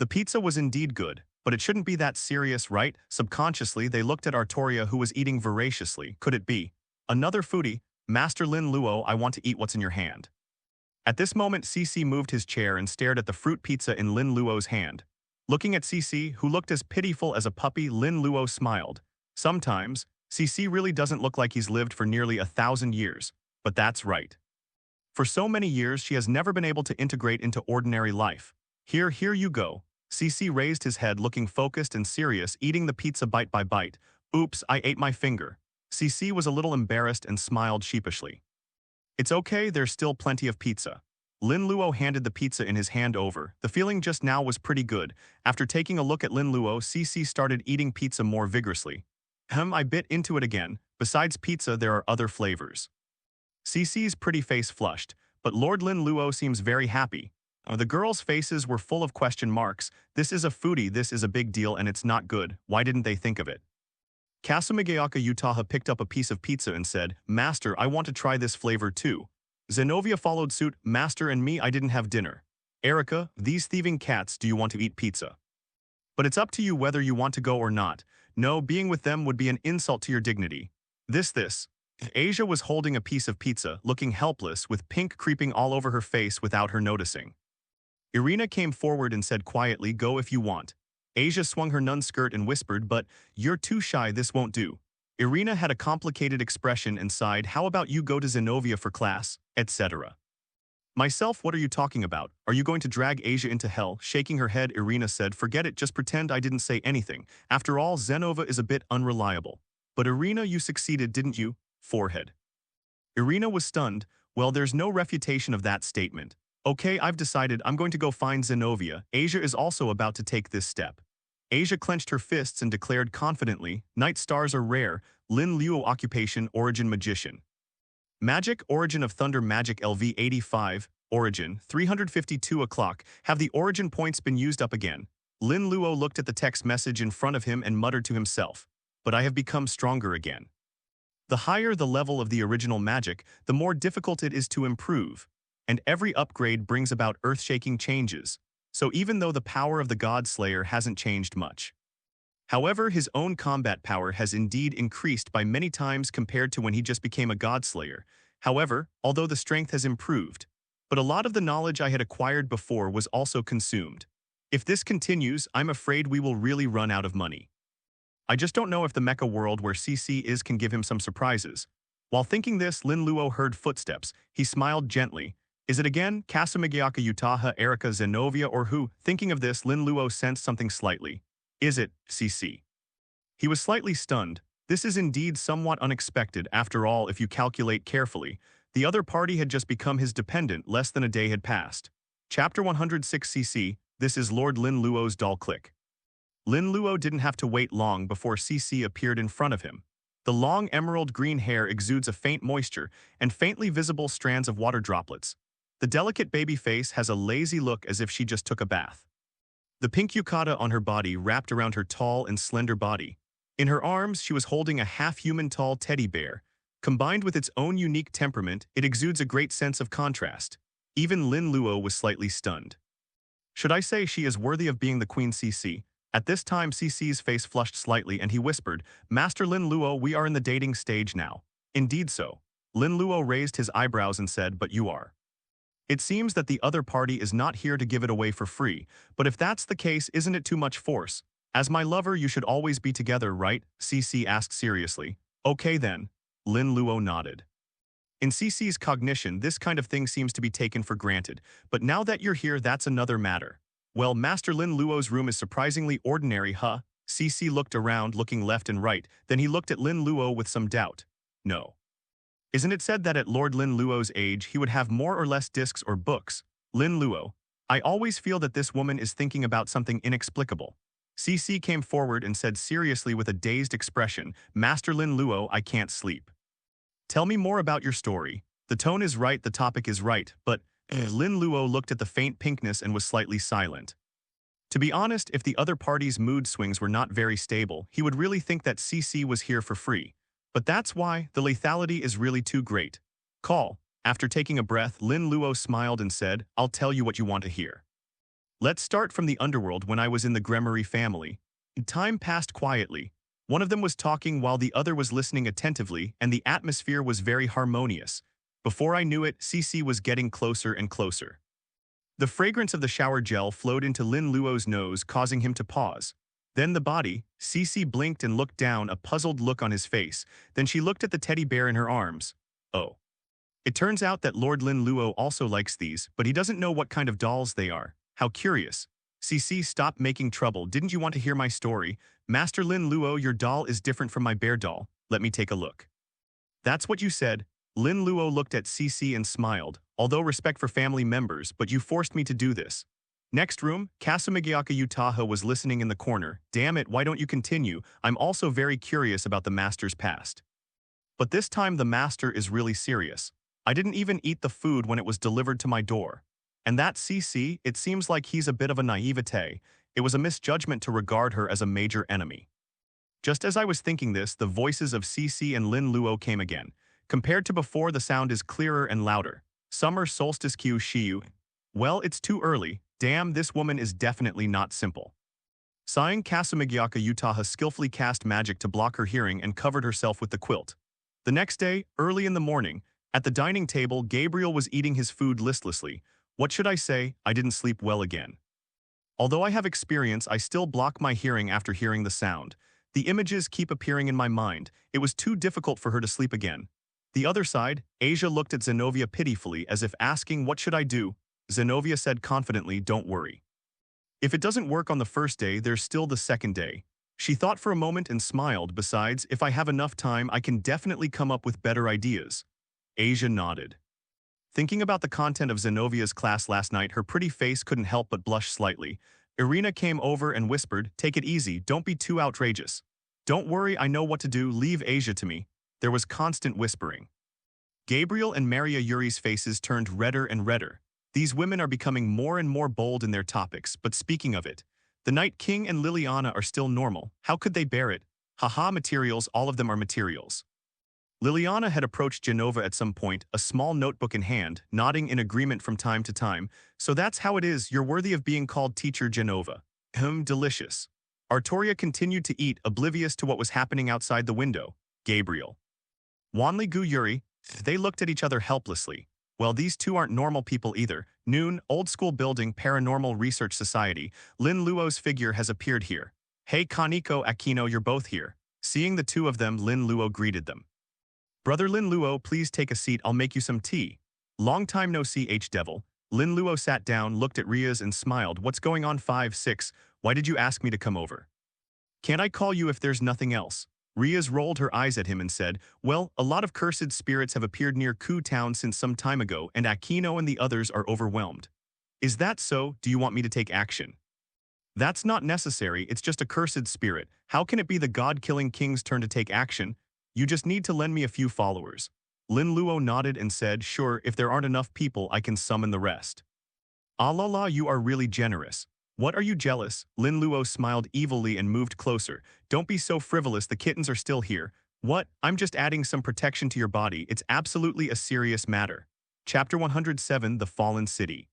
The pizza was indeed good, but it shouldn't be that serious, right? Subconsciously, they looked at Artoria, who was eating voraciously. Could it be? Another foodie? Master Lin Luo, I want to eat what's in your hand. At this moment, Cici moved his chair and stared at the fruit pizza in Lin Luo's hand. Looking at Cici, who looked as pitiful as a puppy, Lin Luo smiled. Sometimes, Cici really doesn't look like he's lived for nearly 1,000 years. But that's right. For so many years, she has never been able to integrate into ordinary life. Here you go. Cici raised his head, looking focused and serious, eating the pizza bite by bite. Oops, I ate my finger. Cici was a little embarrassed and smiled sheepishly. It's okay, there's still plenty of pizza. Lin Luo handed the pizza in his hand over. The feeling just now was pretty good. After taking a look at Lin Luo, Cici started eating pizza more vigorously. I bit into it again. Besides pizza, there are other flavors. Cici's pretty face flushed, but Lord Lin Luo seems very happy. The girls' faces were full of question marks. This is a foodie, this is a big deal, and it's not good. Why didn't they think of it? Kasumigaoka Utaha picked up a piece of pizza and said, Master, I want to try this flavor too. Zenobia followed suit, Master and me, I didn't have dinner. Erica, these thieving cats, do you want to eat pizza? But it's up to you whether you want to go or not. No, being with them would be an insult to your dignity. This. Asia was holding a piece of pizza, looking helpless, with pink creeping all over her face without her noticing. Irina came forward and said quietly, go if you want. Asia swung her nun skirt and whispered, but you're too shy, this won't do. Irina had a complicated expression and sighed, how about you go to Zenobia for class, etc. Myself, what are you talking about? Are you going to drag Asia into hell? Shaking her head, Irina said, forget it, just pretend I didn't say anything. After all, Zenova is a bit unreliable. But Irina, you succeeded, didn't you? Forehead. Irina was stunned. Well, there's no refutation of that statement. Okay, I've decided I'm going to go find Zenobia. Asia is also about to take this step. Asia clenched her fists and declared confidently, night stars are rare. Lin Luo occupation, origin magician. Magic, origin of thunder magic LV 85, origin, 352 o'clock. Have the origin points been used up again? Lin Luo looked at the text message in front of him and muttered to himself, but I have become stronger again. The higher the level of the original magic, the more difficult it is to improve, and every upgrade brings about earth-shaking changes. so even though the power of the God Slayer hasn't changed much. However, his own combat power has indeed increased by many times compared to when he just became a God Slayer. However, although the strength has improved, but a lot of the knowledge I had acquired before was also consumed. If this continues, I'm afraid we will really run out of money. I just don't know if the mecha world where CC is can give him some surprises. While thinking this, Lin Luo heard footsteps. He smiled gently. Is it again Kasamigiaka Utaha Erika Zenovia or who? Thinking of this, Lin Luo sensed something slightly. Is it CC? He was slightly stunned. This is indeed somewhat unexpected. After all, if you calculate carefully, the other party had just become his dependent less than a day had passed. Chapter 106 CC, this is Lord Lin Luo's doll click. Lin Luo didn't have to wait long before CC appeared in front of him. The long emerald green hair exudes a faint moisture and faintly visible strands of water droplets. The delicate baby face has a lazy look as if she just took a bath. The pink yukata on her body wrapped around her tall and slender body. In her arms, she was holding a half-human tall teddy bear. Combined with its own unique temperament, it exudes a great sense of contrast. Even Lin Luo was slightly stunned. Should I say she is worthy of being the Queen CC? At this time, CC's face flushed slightly and he whispered, Master Lin Luo, we are in the dating stage now. Indeed so. Lin Luo raised his eyebrows and said, but you are. It seems that the other party is not here to give it away for free, but if that's the case, isn't it too much force? As my lover, you should always be together, right? CC asked seriously. Okay then. Lin Luo nodded. In CC's cognition, this kind of thing seems to be taken for granted, but now that you're here, that's another matter. Well, Master Lin Luo's room is surprisingly ordinary, huh? CC looked around, looking left and right, then he looked at Lin Luo with some doubt. No. Isn't it said that at Lord Lin Luo's age, he would have more or less discs or books? Lin Luo, I always feel that this woman is thinking about something inexplicable. CC came forward and said seriously with a dazed expression, Master Lin Luo, I can't sleep. Tell me more about your story. The tone is right, the topic is right, but Lin Luo looked at the faint pinkness and was slightly silent. To be honest, if the other party's mood swings were not very stable, he would really think that CC was here for free. But that's why the lethality is really too great. Call. After taking a breath, Lin Luo smiled and said, I'll tell you what you want to hear. Let's start from the underworld when I was in the Gremory family. Time passed quietly. One of them was talking while the other was listening attentively, and the atmosphere was very harmonious. Before I knew it, CC was getting closer and closer. The fragrance of the shower gel flowed into Lin Luo's nose, causing him to pause. Then the body, CC blinked and looked down, a puzzled look on his face. Then she looked at the teddy bear in her arms. Oh. It turns out that Lord Lin Luo also likes these, but he doesn't know what kind of dolls they are. How curious. CC, stop making trouble. Didn't you want to hear my story? Master Lin Luo, your doll is different from my bear doll. Let me take a look. That's what you said. Lin Luo looked at CC and smiled, although respect for family members, but you forced me to do this. Next room, Kasamigiaka Utaha was listening in the corner. Damn it, why don't you continue? I'm also very curious about the master's past. But this time the master is really serious. I didn't even eat the food when it was delivered to my door. And that CC, it seems like he's a bit of a naivete. It was a misjudgment to regard her as a major enemy. Just as I was thinking this, the voices of CC and Lin Luo came again. Compared to before, the sound is clearer and louder. Summer solstice Q Shiyu. Well, it's too early. Damn, this woman is definitely not simple. Sighing, Kasamigiaka Utaha skillfully cast magic to block her hearing and covered herself with the quilt. The next day, early in the morning, at the dining table, Gabriel was eating his food listlessly. What should I say? I didn't sleep well again. Although I have experience, I still block my hearing after hearing the sound. The images keep appearing in my mind. It was too difficult for her to sleep again. The other side, Asia looked at Zenovia pitifully as if asking, what should I do? Zenovia said confidently, don't worry. If it doesn't work on the first day, there's still the second day. She thought for a moment and smiled. Besides, if I have enough time, I can definitely come up with better ideas. Asia nodded. Thinking about the content of Zenovia's class last night, her pretty face couldn't help but blush slightly. Irina came over and whispered, take it easy, don't be too outrageous. Don't worry, I know what to do, leave Asia to me. There was constant whispering. Gabriel and Maria Yuri's faces turned redder and redder. These women are becoming more and more bold in their topics, but speaking of it, the Night King and Liliana are still normal. How could they bear it? Haha, materials, all of them are materials. Liliana had approached Genova at some point, a small notebook in hand, nodding in agreement from time to time. So that's how it is, you're worthy of being called Teacher Genova. Delicious. Artoria continued to eat, oblivious to what was happening outside the window. Gabriel. Wanli Gu Yuri, they looked at each other helplessly. Well, these two aren't normal people either. Noon, Old School Building, Paranormal Research Society. Lin Luo's figure has appeared here. Hey Kaneko Aquino, you're both here. Seeing the two of them, Lin Luo greeted them. Brother Lin Luo, please take a seat, I'll make you some tea. Long time no see, H-Devil. Lin Luo sat down, looked at Rias and smiled. What's going on 5-6? Why did you ask me to come over? Can't I call you if there's nothing else? Rias rolled her eyes at him and said, well, a lot of cursed spirits have appeared near Ku Town since some time ago and Aquino and the others are overwhelmed. Is that so? Do you want me to take action? That's not necessary, it's just a cursed spirit. How can it be the god-killing king's turn to take action? You just need to lend me a few followers. Lin Luo nodded and said, sure, if there aren't enough people, I can summon the rest. Ah la la, you are really generous. What are you jealous? Lin Luo smiled evilly and moved closer. Don't be so frivolous, the kittens are still here. What? I'm just adding some protection to your body, it's absolutely a serious matter. Chapter 107, The Fallen City.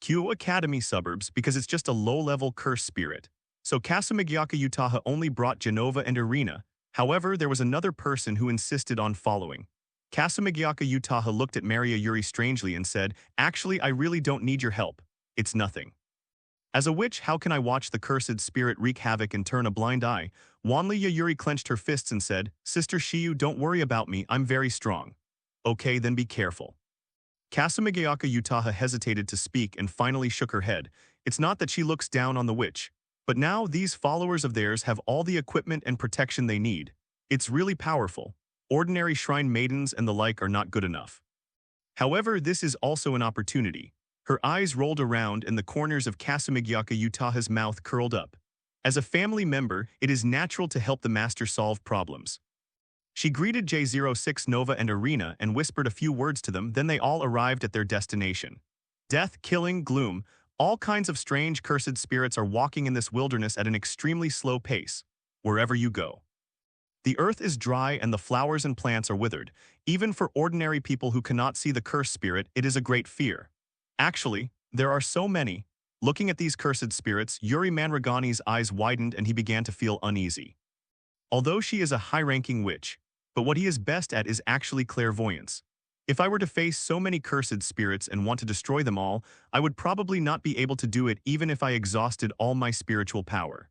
Q Academy Suburbs, because it's just a low-level curse spirit. So Kasamigyaka Utaha only brought Genova and Irina. However, there was another person who insisted on following. Kasamigyaka Utaha looked at Maria Yuri strangely and said, actually, I really don't need your help. It's nothing. As a witch, how can I watch the cursed spirit wreak havoc and turn a blind eye? Wanli Yuri clenched her fists and said, Sister Shiyu, don't worry about me, I'm very strong. Okay, then be careful. Kasamigyaka Utaha hesitated to speak and finally shook her head. It's not that she looks down on the witch, but now these followers of theirs have all the equipment and protection they need. It's really powerful. Ordinary shrine maidens and the like are not good enough. However, this is also an opportunity. Her eyes rolled around and the corners of Kasamigyaka Utaha's mouth curled up. As a family member, it is natural to help the master solve problems. She greeted J06 Nova and Irina and whispered a few words to them, then they all arrived at their destination. Death, killing, gloom, all kinds of strange cursed spirits are walking in this wilderness at an extremely slow pace, wherever you go. The earth is dry and the flowers and plants are withered. Even for ordinary people who cannot see the cursed spirit, it is a great fear. Actually, there are so many. Looking at these cursed spirits, Yuri Manragani's eyes widened and he began to feel uneasy. Although she is a high-ranking witch, but what he is best at is actually clairvoyance. If I were to face so many cursed spirits and want to destroy them all, I would probably not be able to do it even if I exhausted all my spiritual power.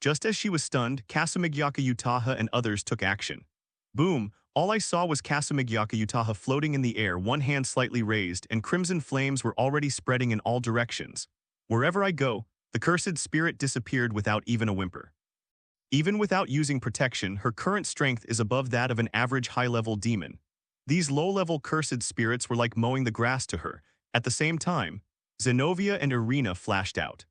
Just as she was stunned, Kasamigyaka Utaha and others took action. Boom! All I saw was Kasamigyaka Utaha floating in the air, one hand slightly raised, and crimson flames were already spreading in all directions. Wherever I go, the cursed spirit disappeared without even a whimper. Even without using protection, her current strength is above that of an average high-level demon. These low-level cursed spirits were like mowing the grass to her. At the same time, Zenobia and Irina flashed out.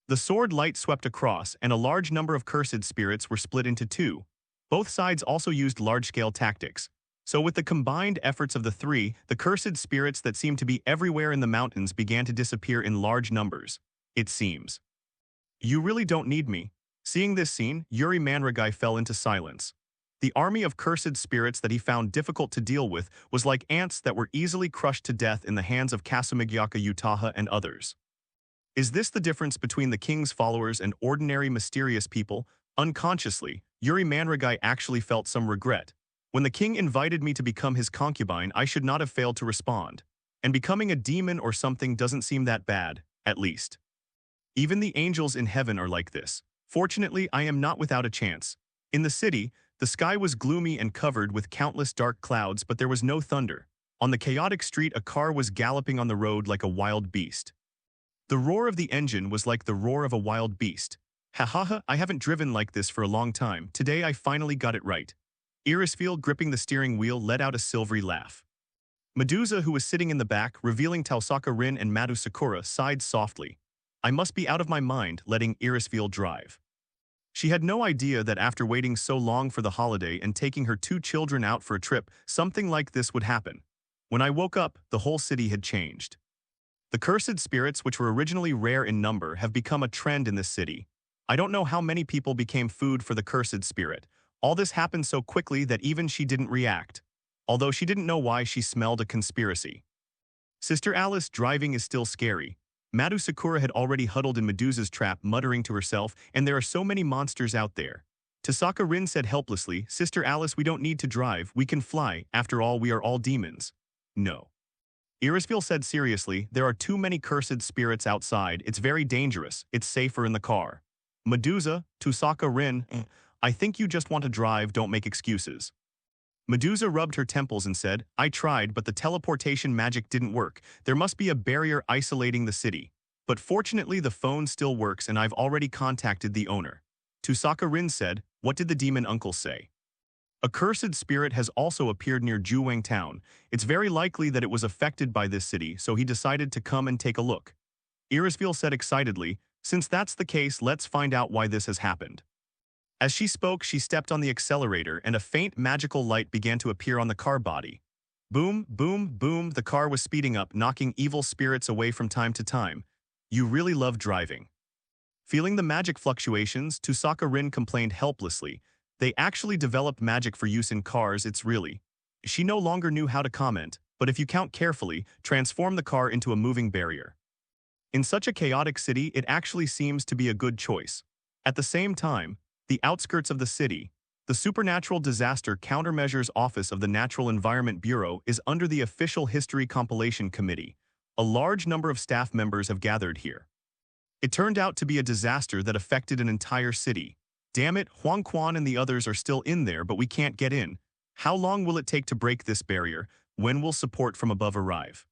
The sword light swept across, and a large number of cursed spirits were split into two. Both sides also used large-scale tactics. So with the combined efforts of the three, the cursed spirits that seemed to be everywhere in the mountains began to disappear in large numbers, it seems. You really don't need me. Seeing this scene, Yuri Manragai fell into silence. The army of cursed spirits that he found difficult to deal with was like ants that were easily crushed to death in the hands of Kasamigyaka Utaha and others. Is this the difference between the king's followers and ordinary mysterious people? Unconsciously, Yuri Manragai actually felt some regret. When the king invited me to become his concubine, I should not have failed to respond. And becoming a demon or something doesn't seem that bad, at least. Even the angels in heaven are like this. Fortunately, I am not without a chance. In the city, the sky was gloomy and covered with countless dark clouds, but there was no thunder. On the chaotic street, a car was galloping on the road like a wild beast. The roar of the engine was like the roar of a wild beast. Ha ha ha, I haven't driven like this for a long time. Today I finally got it right. Irisfield, gripping the steering wheel, let out a silvery laugh. Medusa, who was sitting in the back, revealing Tausaka Rin and Madu Sakura, sighed softly. I must be out of my mind, letting Irisfield drive. She had no idea that after waiting so long for the holiday and taking her two children out for a trip, something like this would happen. When I woke up, the whole city had changed. The cursed spirits, which were originally rare in number, have become a trend in this city. I don't know how many people became food for the cursed spirit. All this happened so quickly that even she didn't react, although she didn't know why she smelled a conspiracy. Sister Alice driving is still scary. Madu Sakura had already huddled in Medusa's trap, muttering to herself, and there are so many monsters out there. Tasaka Rin said helplessly, Sister Alice, we don't need to drive, we can fly, after all we are all demons. No. Irisville said seriously, there are too many cursed spirits outside, it's very dangerous, it's safer in the car. Medusa, Tasaka Rin, I think you just want to drive, don't make excuses. Medusa rubbed her temples and said, I tried, but the teleportation magic didn't work. There must be a barrier isolating the city. But fortunately the phone still works and I've already contacted the owner. Tasaka Rin said, what did the demon uncle say? A cursed spirit has also appeared near Juwang town. It's very likely that it was affected by this city, so he decided to come and take a look. Irisville said excitedly, since that's the case, let's find out why this has happened. As she spoke, she stepped on the accelerator and a faint magical light began to appear on the car body. Boom, boom, boom, the car was speeding up, knocking evil spirits away from time to time. You really love driving. Feeling the magic fluctuations, Tasaka Rin complained helplessly. They actually developed magic for use in cars, it's really. She no longer knew how to comment, but if you count carefully, transform the car into a moving barrier. In such a chaotic city, it actually seems to be a good choice. At the same time, the outskirts of the city, the Supernatural Disaster Countermeasures Office of the Natural Environment Bureau is under the Official History Compilation Committee. A large number of staff members have gathered here. It turned out to be a disaster that affected an entire city. Damn it, Huang Quan and the others are still in there, but we can't get in. How long will it take to break this barrier? When will support from above arrive?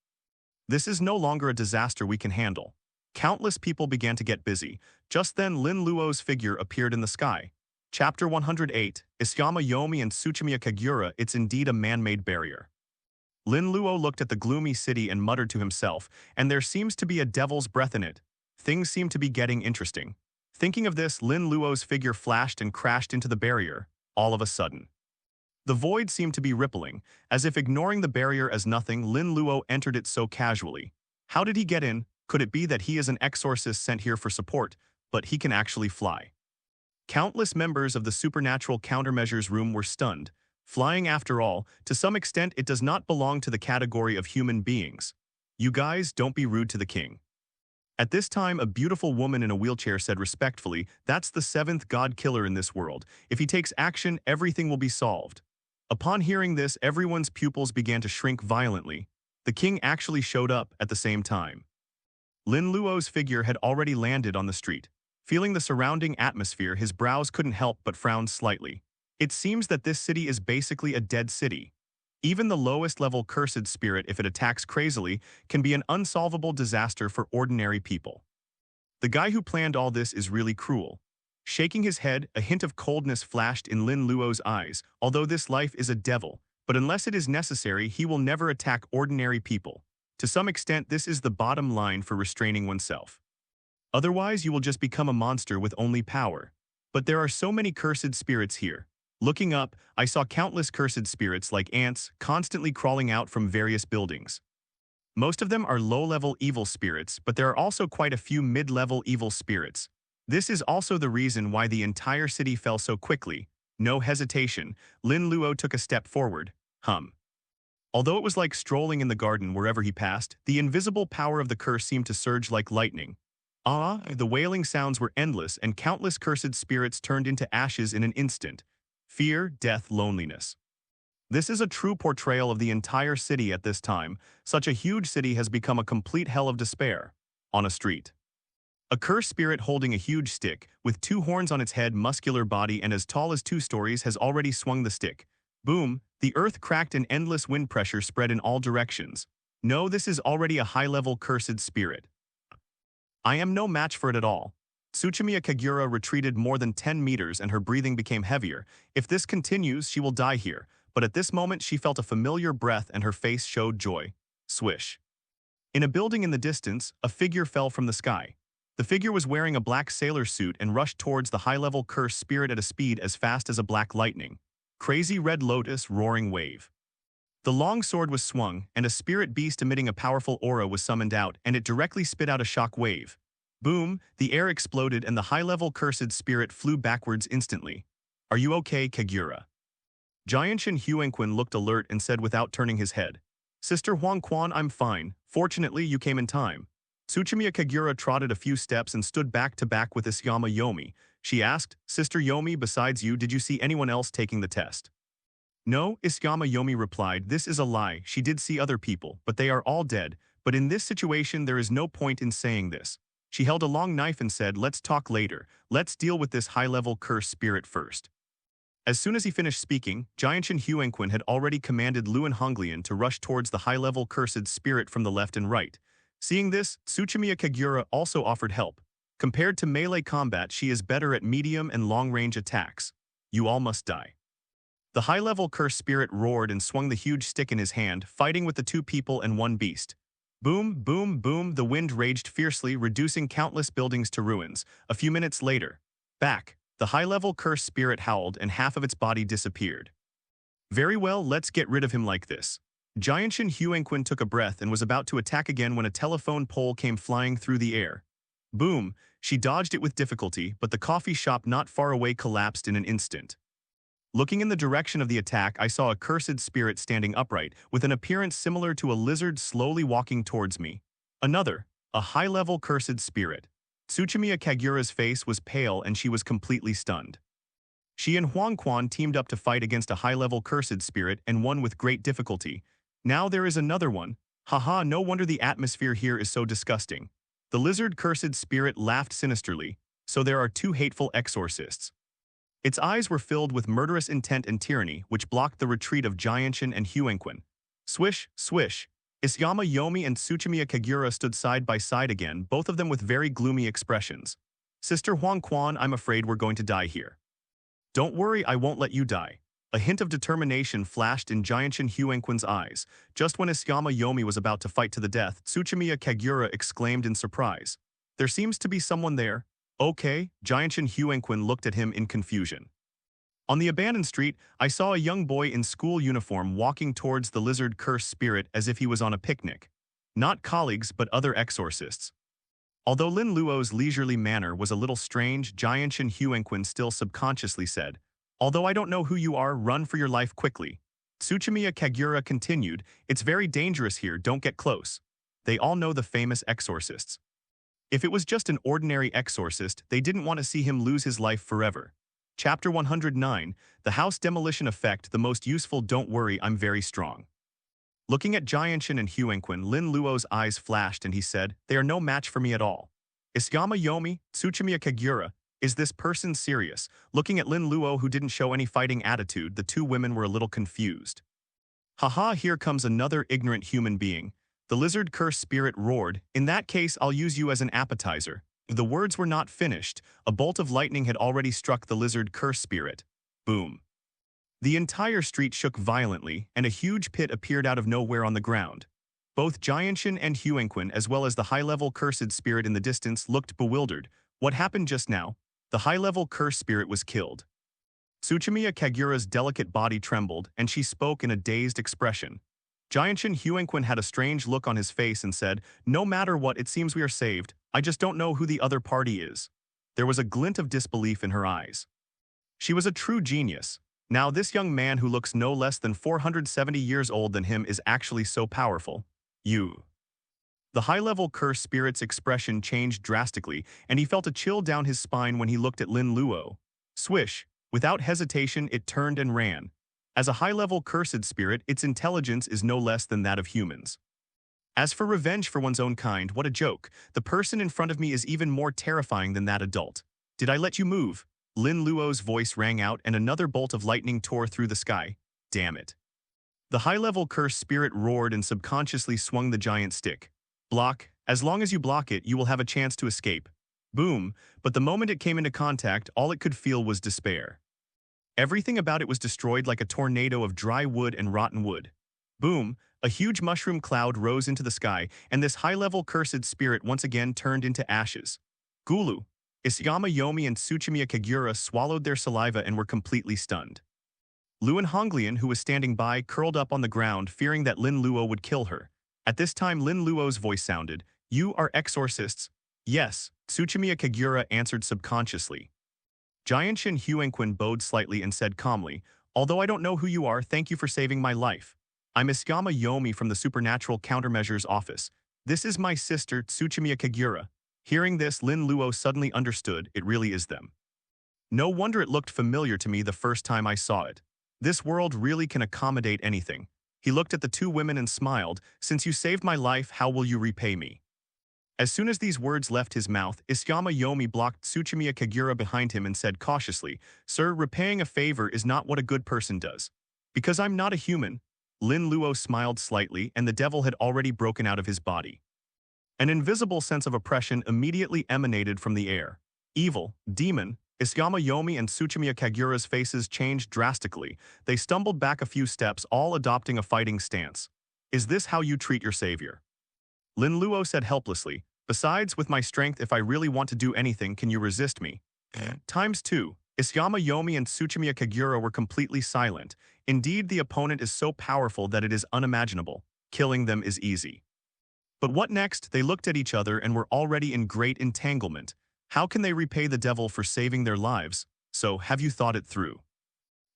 This is no longer a disaster we can handle. Countless people began to get busy. Just then Lin Luo's figure appeared in the sky. Chapter 108, Isyama Yomi and Tsuchimiya Kagura, it's indeed a man-made barrier. Lin Luo looked at the gloomy city and muttered to himself, and there seems to be a devil's breath in it. Things seem to be getting interesting. Thinking of this, Lin Luo's figure flashed and crashed into the barrier, all of a sudden. The void seemed to be rippling, as if ignoring the barrier as nothing. Lin Luo entered it so casually. How did he get in? Could it be that he is an exorcist sent here for support, but he can actually fly? Countless members of the Supernatural Countermeasures room were stunned. Flying, after all, to some extent it does not belong to the category of human beings. You guys, don't be rude to the king. At this time, a beautiful woman in a wheelchair said respectfully, that's the seventh god killer in this world. If he takes action, everything will be solved. Upon hearing this, everyone's pupils began to shrink violently. The king actually showed up at the same time. Lin Luo's figure had already landed on the street. Feeling the surrounding atmosphere, his brows couldn't help but frown slightly. It seems that this city is basically a dead city. Even the lowest level cursed spirit, if it attacks crazily, can be an unsolvable disaster for ordinary people. The guy who planned all this is really cruel. Shaking his head, a hint of coldness flashed in Lin Luo's eyes. Although this life is a devil, but unless it is necessary, he will never attack ordinary people. To some extent, this is the bottom line for restraining oneself. Otherwise, you will just become a monster with only power. But there are so many cursed spirits here. Looking up, I saw countless cursed spirits like ants constantly crawling out from various buildings. Most of them are low-level evil spirits, but there are also quite a few mid-level evil spirits. This is also the reason why the entire city fell so quickly. No hesitation, Lin Luo took a step forward. Although it was like strolling in the garden wherever he passed, the invisible power of the curse seemed to surge like lightning. The wailing sounds were endless and countless cursed spirits turned into ashes in an instant. Fear, death, loneliness. This is a true portrayal of the entire city at this time. Such a huge city has become a complete hell of despair. On a street. A cursed spirit holding a huge stick, with two horns on its head, muscular body, and as tall as 2 stories has already swung the stick. Boom, the earth cracked and endless wind pressure spread in all directions. No, this is already a high-level cursed spirit. I am no match for it at all. Tsuchimiya Kagura retreated more than 10 meters and her breathing became heavier. If this continues, she will die here. But at this moment, she felt a familiar breath and her face showed joy. Swish. In a building in the distance, a figure fell from the sky. The figure was wearing a black sailor suit and rushed towards the high-level cursed spirit at a speed as fast as a black lightning. Crazy red lotus, roaring wave. The long sword was swung, and a spirit beast emitting a powerful aura was summoned out, and it directly spit out a shock wave. Boom, the air exploded and the high-level cursed spirit flew backwards instantly. Are you okay, Kagura? Jianshan Huangquan looked alert and said without turning his head. Sister Huangquan, I'm fine. Fortunately, you came in time. Tsuchimiya Kagura trotted a few steps and stood back to back with Isayama Yomi. She asked, Sister Yomi, besides you, did you see anyone else taking the test? No, Isayama Yomi replied, this is a lie. She did see other people, but they are all dead. But in this situation, there is no point in saying this. She held a long knife and said, let's talk later. Let's deal with this high-level curse spirit first. As soon as he finished speaking, Jianshan Huangquan had already commanded Luan Honglian to rush towards the high-level cursed spirit from the left and right. Seeing this, Tsuchimiya Kagura also offered help. Compared to melee combat, she is better at medium and long-range attacks. You all must die. The high-level curse spirit roared and swung the huge stick in his hand, fighting with the two people and one beast. Boom, boom, boom, the wind raged fiercely, reducing countless buildings to ruins. A few minutes later, back. The high-level curse spirit howled and half of its body disappeared. Very well, let's get rid of him like this. Jianshan Huangquan took a breath and was about to attack again when a telephone pole came flying through the air. Boom, she dodged it with difficulty, but the coffee shop not far away collapsed in an instant. Looking in the direction of the attack, I saw a cursed spirit standing upright, with an appearance similar to a lizard slowly walking towards me. Another, a high-level cursed spirit. Tsuchimiya Kagura's face was pale and she was completely stunned. She and Huangquan teamed up to fight against a high-level cursed spirit and won with great difficulty. Now there is another one. Haha, no wonder the atmosphere here is so disgusting. The lizard cursed spirit laughed sinisterly. So there are two hateful exorcists. Its eyes were filled with murderous intent and tyranny, which blocked the retreat of Jianshan and Huangquan. Swish, swish. Isayama Yomi and Tsuchimiya Kagura stood side by side again, both of them with very gloomy expressions. Sister Huangquan, I'm afraid we're going to die here. Don't worry, I won't let you die. A hint of determination flashed in Jianshan Huangquan's eyes. Just when Isayama Yomi was about to fight to the death, Tsuchimiya Kagura exclaimed in surprise. There seems to be someone there. Okay, Jianshan Huangquan looked at him in confusion. On the abandoned street, I saw a young boy in school uniform walking towards the lizard curse spirit as if he was on a picnic. Not colleagues, but other exorcists. Although Lin Luo's leisurely manner was a little strange, Jianshan Huangquan still subconsciously said, although I don't know who you are, run for your life quickly. Tsuchimiya Kagura continued, it's very dangerous here, don't get close. They all know the famous exorcists. If it was just an ordinary exorcist, they didn't want to see him lose his life forever. Chapter 109, The House Demolition Effect, the most useful. Don't worry, I'm very strong. Looking at Jianshan and Huangquan, Lin Luo's eyes flashed and he said, they are no match for me at all. Isayama Yomi, Tsuchimiya Kagura, is this person serious? Looking at Lin Luo, who didn't show any fighting attitude, the two women were a little confused. Haha, here comes another ignorant human being. The lizard curse spirit roared, in that case I'll use you as an appetizer. The words were not finished. A bolt of lightning had already struck the lizard curse spirit. Boom. The entire street shook violently, and a huge pit appeared out of nowhere on the ground. Both Jianshan and Huangquan, as well as the high-level cursed spirit in the distance, looked bewildered. What happened just now? The high-level curse spirit was killed. Tsuchimiya Kagura's delicate body trembled, and she spoke in a dazed expression. Jianshan Huangquan had a strange look on his face and said, no matter what, it seems we are saved. I just don't know who the other party is. There was a glint of disbelief in her eyes. She was a true genius. Now this young man who looks no less than 470 years old than him is actually so powerful. You. The high-level curse spirit's expression changed drastically, and he felt a chill down his spine when he looked at Lin Luo. Swish. Without hesitation, it turned and ran. As a high-level cursed spirit, its intelligence is no less than that of humans. As for revenge for one's own kind, what a joke. The person in front of me is even more terrifying than that adult. Did I let you move? Lin Luo's voice rang out and another bolt of lightning tore through the sky. Damn it. The high-level curse spirit roared and subconsciously swung the giant stick. Block. As long as you block it, you will have a chance to escape. Boom. But the moment it came into contact, all it could feel was despair. Everything about it was destroyed like a tornado of dry wood and rotten wood. Boom, a huge mushroom cloud rose into the sky, and this high-level cursed spirit once again turned into ashes. Gulu, Isayama Yomi and Tsuchimiya Kagura swallowed their saliva and were completely stunned. Luan Honglian, who was standing by, curled up on the ground, fearing that Lin Luo would kill her. At this time, Lin Luo's voice sounded, you are exorcists? Yes, Tsuchimiya Kagura answered subconsciously. Giant Shin Huanquin bowed slightly and said calmly, "Although I don't know who you are, thank you for saving my life. I'm Iskama Yomi from the Supernatural Countermeasures Office. This is my sister, Tsuchimiya Kagura." Hearing this, Lin Luo suddenly understood it really is them. No wonder it looked familiar to me the first time I saw it. This world really can accommodate anything. He looked at the two women and smiled, "Since you saved my life, how will you repay me?" As soon as these words left his mouth, Iskama Yomi blocked Tsuchimiya Kagura behind him and said cautiously, "Sir, repaying a favor is not what a good person does. Because I'm not a human." Lin Luo smiled slightly, and the devil had already broken out of his body. An invisible sense of oppression immediately emanated from the air. Evil, demon, Iskama Yomi and Tsuchimiya Kagura's faces changed drastically. They stumbled back a few steps, all adopting a fighting stance. "Is this how you treat your savior?" Lin Luo said helplessly, "Besides, with my strength, if I really want to do anything, can you resist me?" Times two. Iskama Yomi and Tsuchimiya Kagura were completely silent. Indeed, the opponent is so powerful that it is unimaginable. Killing them is easy. But what next? They looked at each other and were already in great entanglement. How can they repay the devil for saving their lives? So, have you thought it through?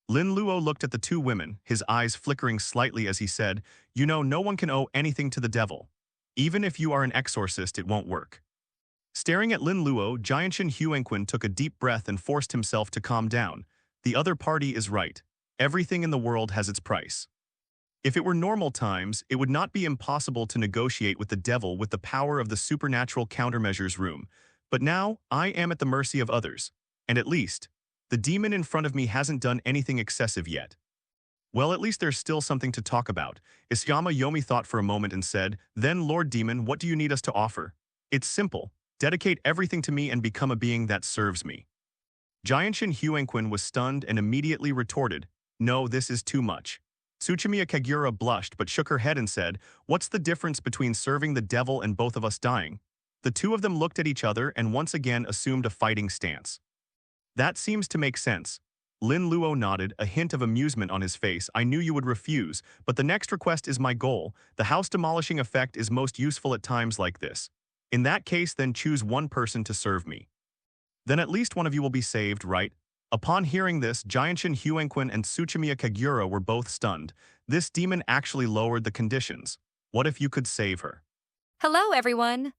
Lin Luo looked at the two women, his eyes flickering slightly as he said, "You know, no one can owe anything to the devil. Even if you are an exorcist, it won't work." Staring at Lin Luo, Giant Shin Huanquin took a deep breath and forced himself to calm down. The other party is right. Everything in the world has its price. If it were normal times, it would not be impossible to negotiate with the devil with the power of the supernatural countermeasures room. But now, I am at the mercy of others. And at least, the demon in front of me hasn't done anything excessive yet. Well, at least there's still something to talk about. Iskama Yomi thought for a moment and said, "Then, Lord Demon, what do you need us to offer?" "It's simple. Dedicate everything to me and become a being that serves me." Giant Shin Huanquin was stunned and immediately retorted, "No, this is too much." Tsuchimiya Kagura blushed but shook her head and said, "What's the difference between serving the devil and both of us dying?" The two of them looked at each other and once again assumed a fighting stance. "That seems to make sense." Lin Luo nodded, a hint of amusement on his face. "I knew you would refuse, but the next request is my goal. The house-demolishing effect is most useful at times like this. In that case, then choose one person to serve me. Then at least one of you will be saved, right?" Upon hearing this, Giant Shin Huanquin and Tsuchimiya Kagura were both stunned. This demon actually lowered the conditions. What if you could save her? Hello, everyone!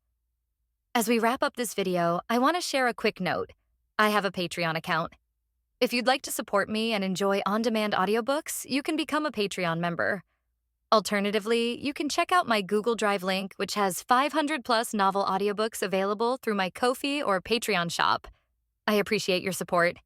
As we wrap up this video, I want to share a quick note. I have a Patreon account. If you'd like to support me and enjoy on-demand audiobooks, you can become a Patreon member. Alternatively, you can check out my Google Drive link, which has 500-plus novel audiobooks available through my Ko-fi or Patreon shop. I appreciate your support.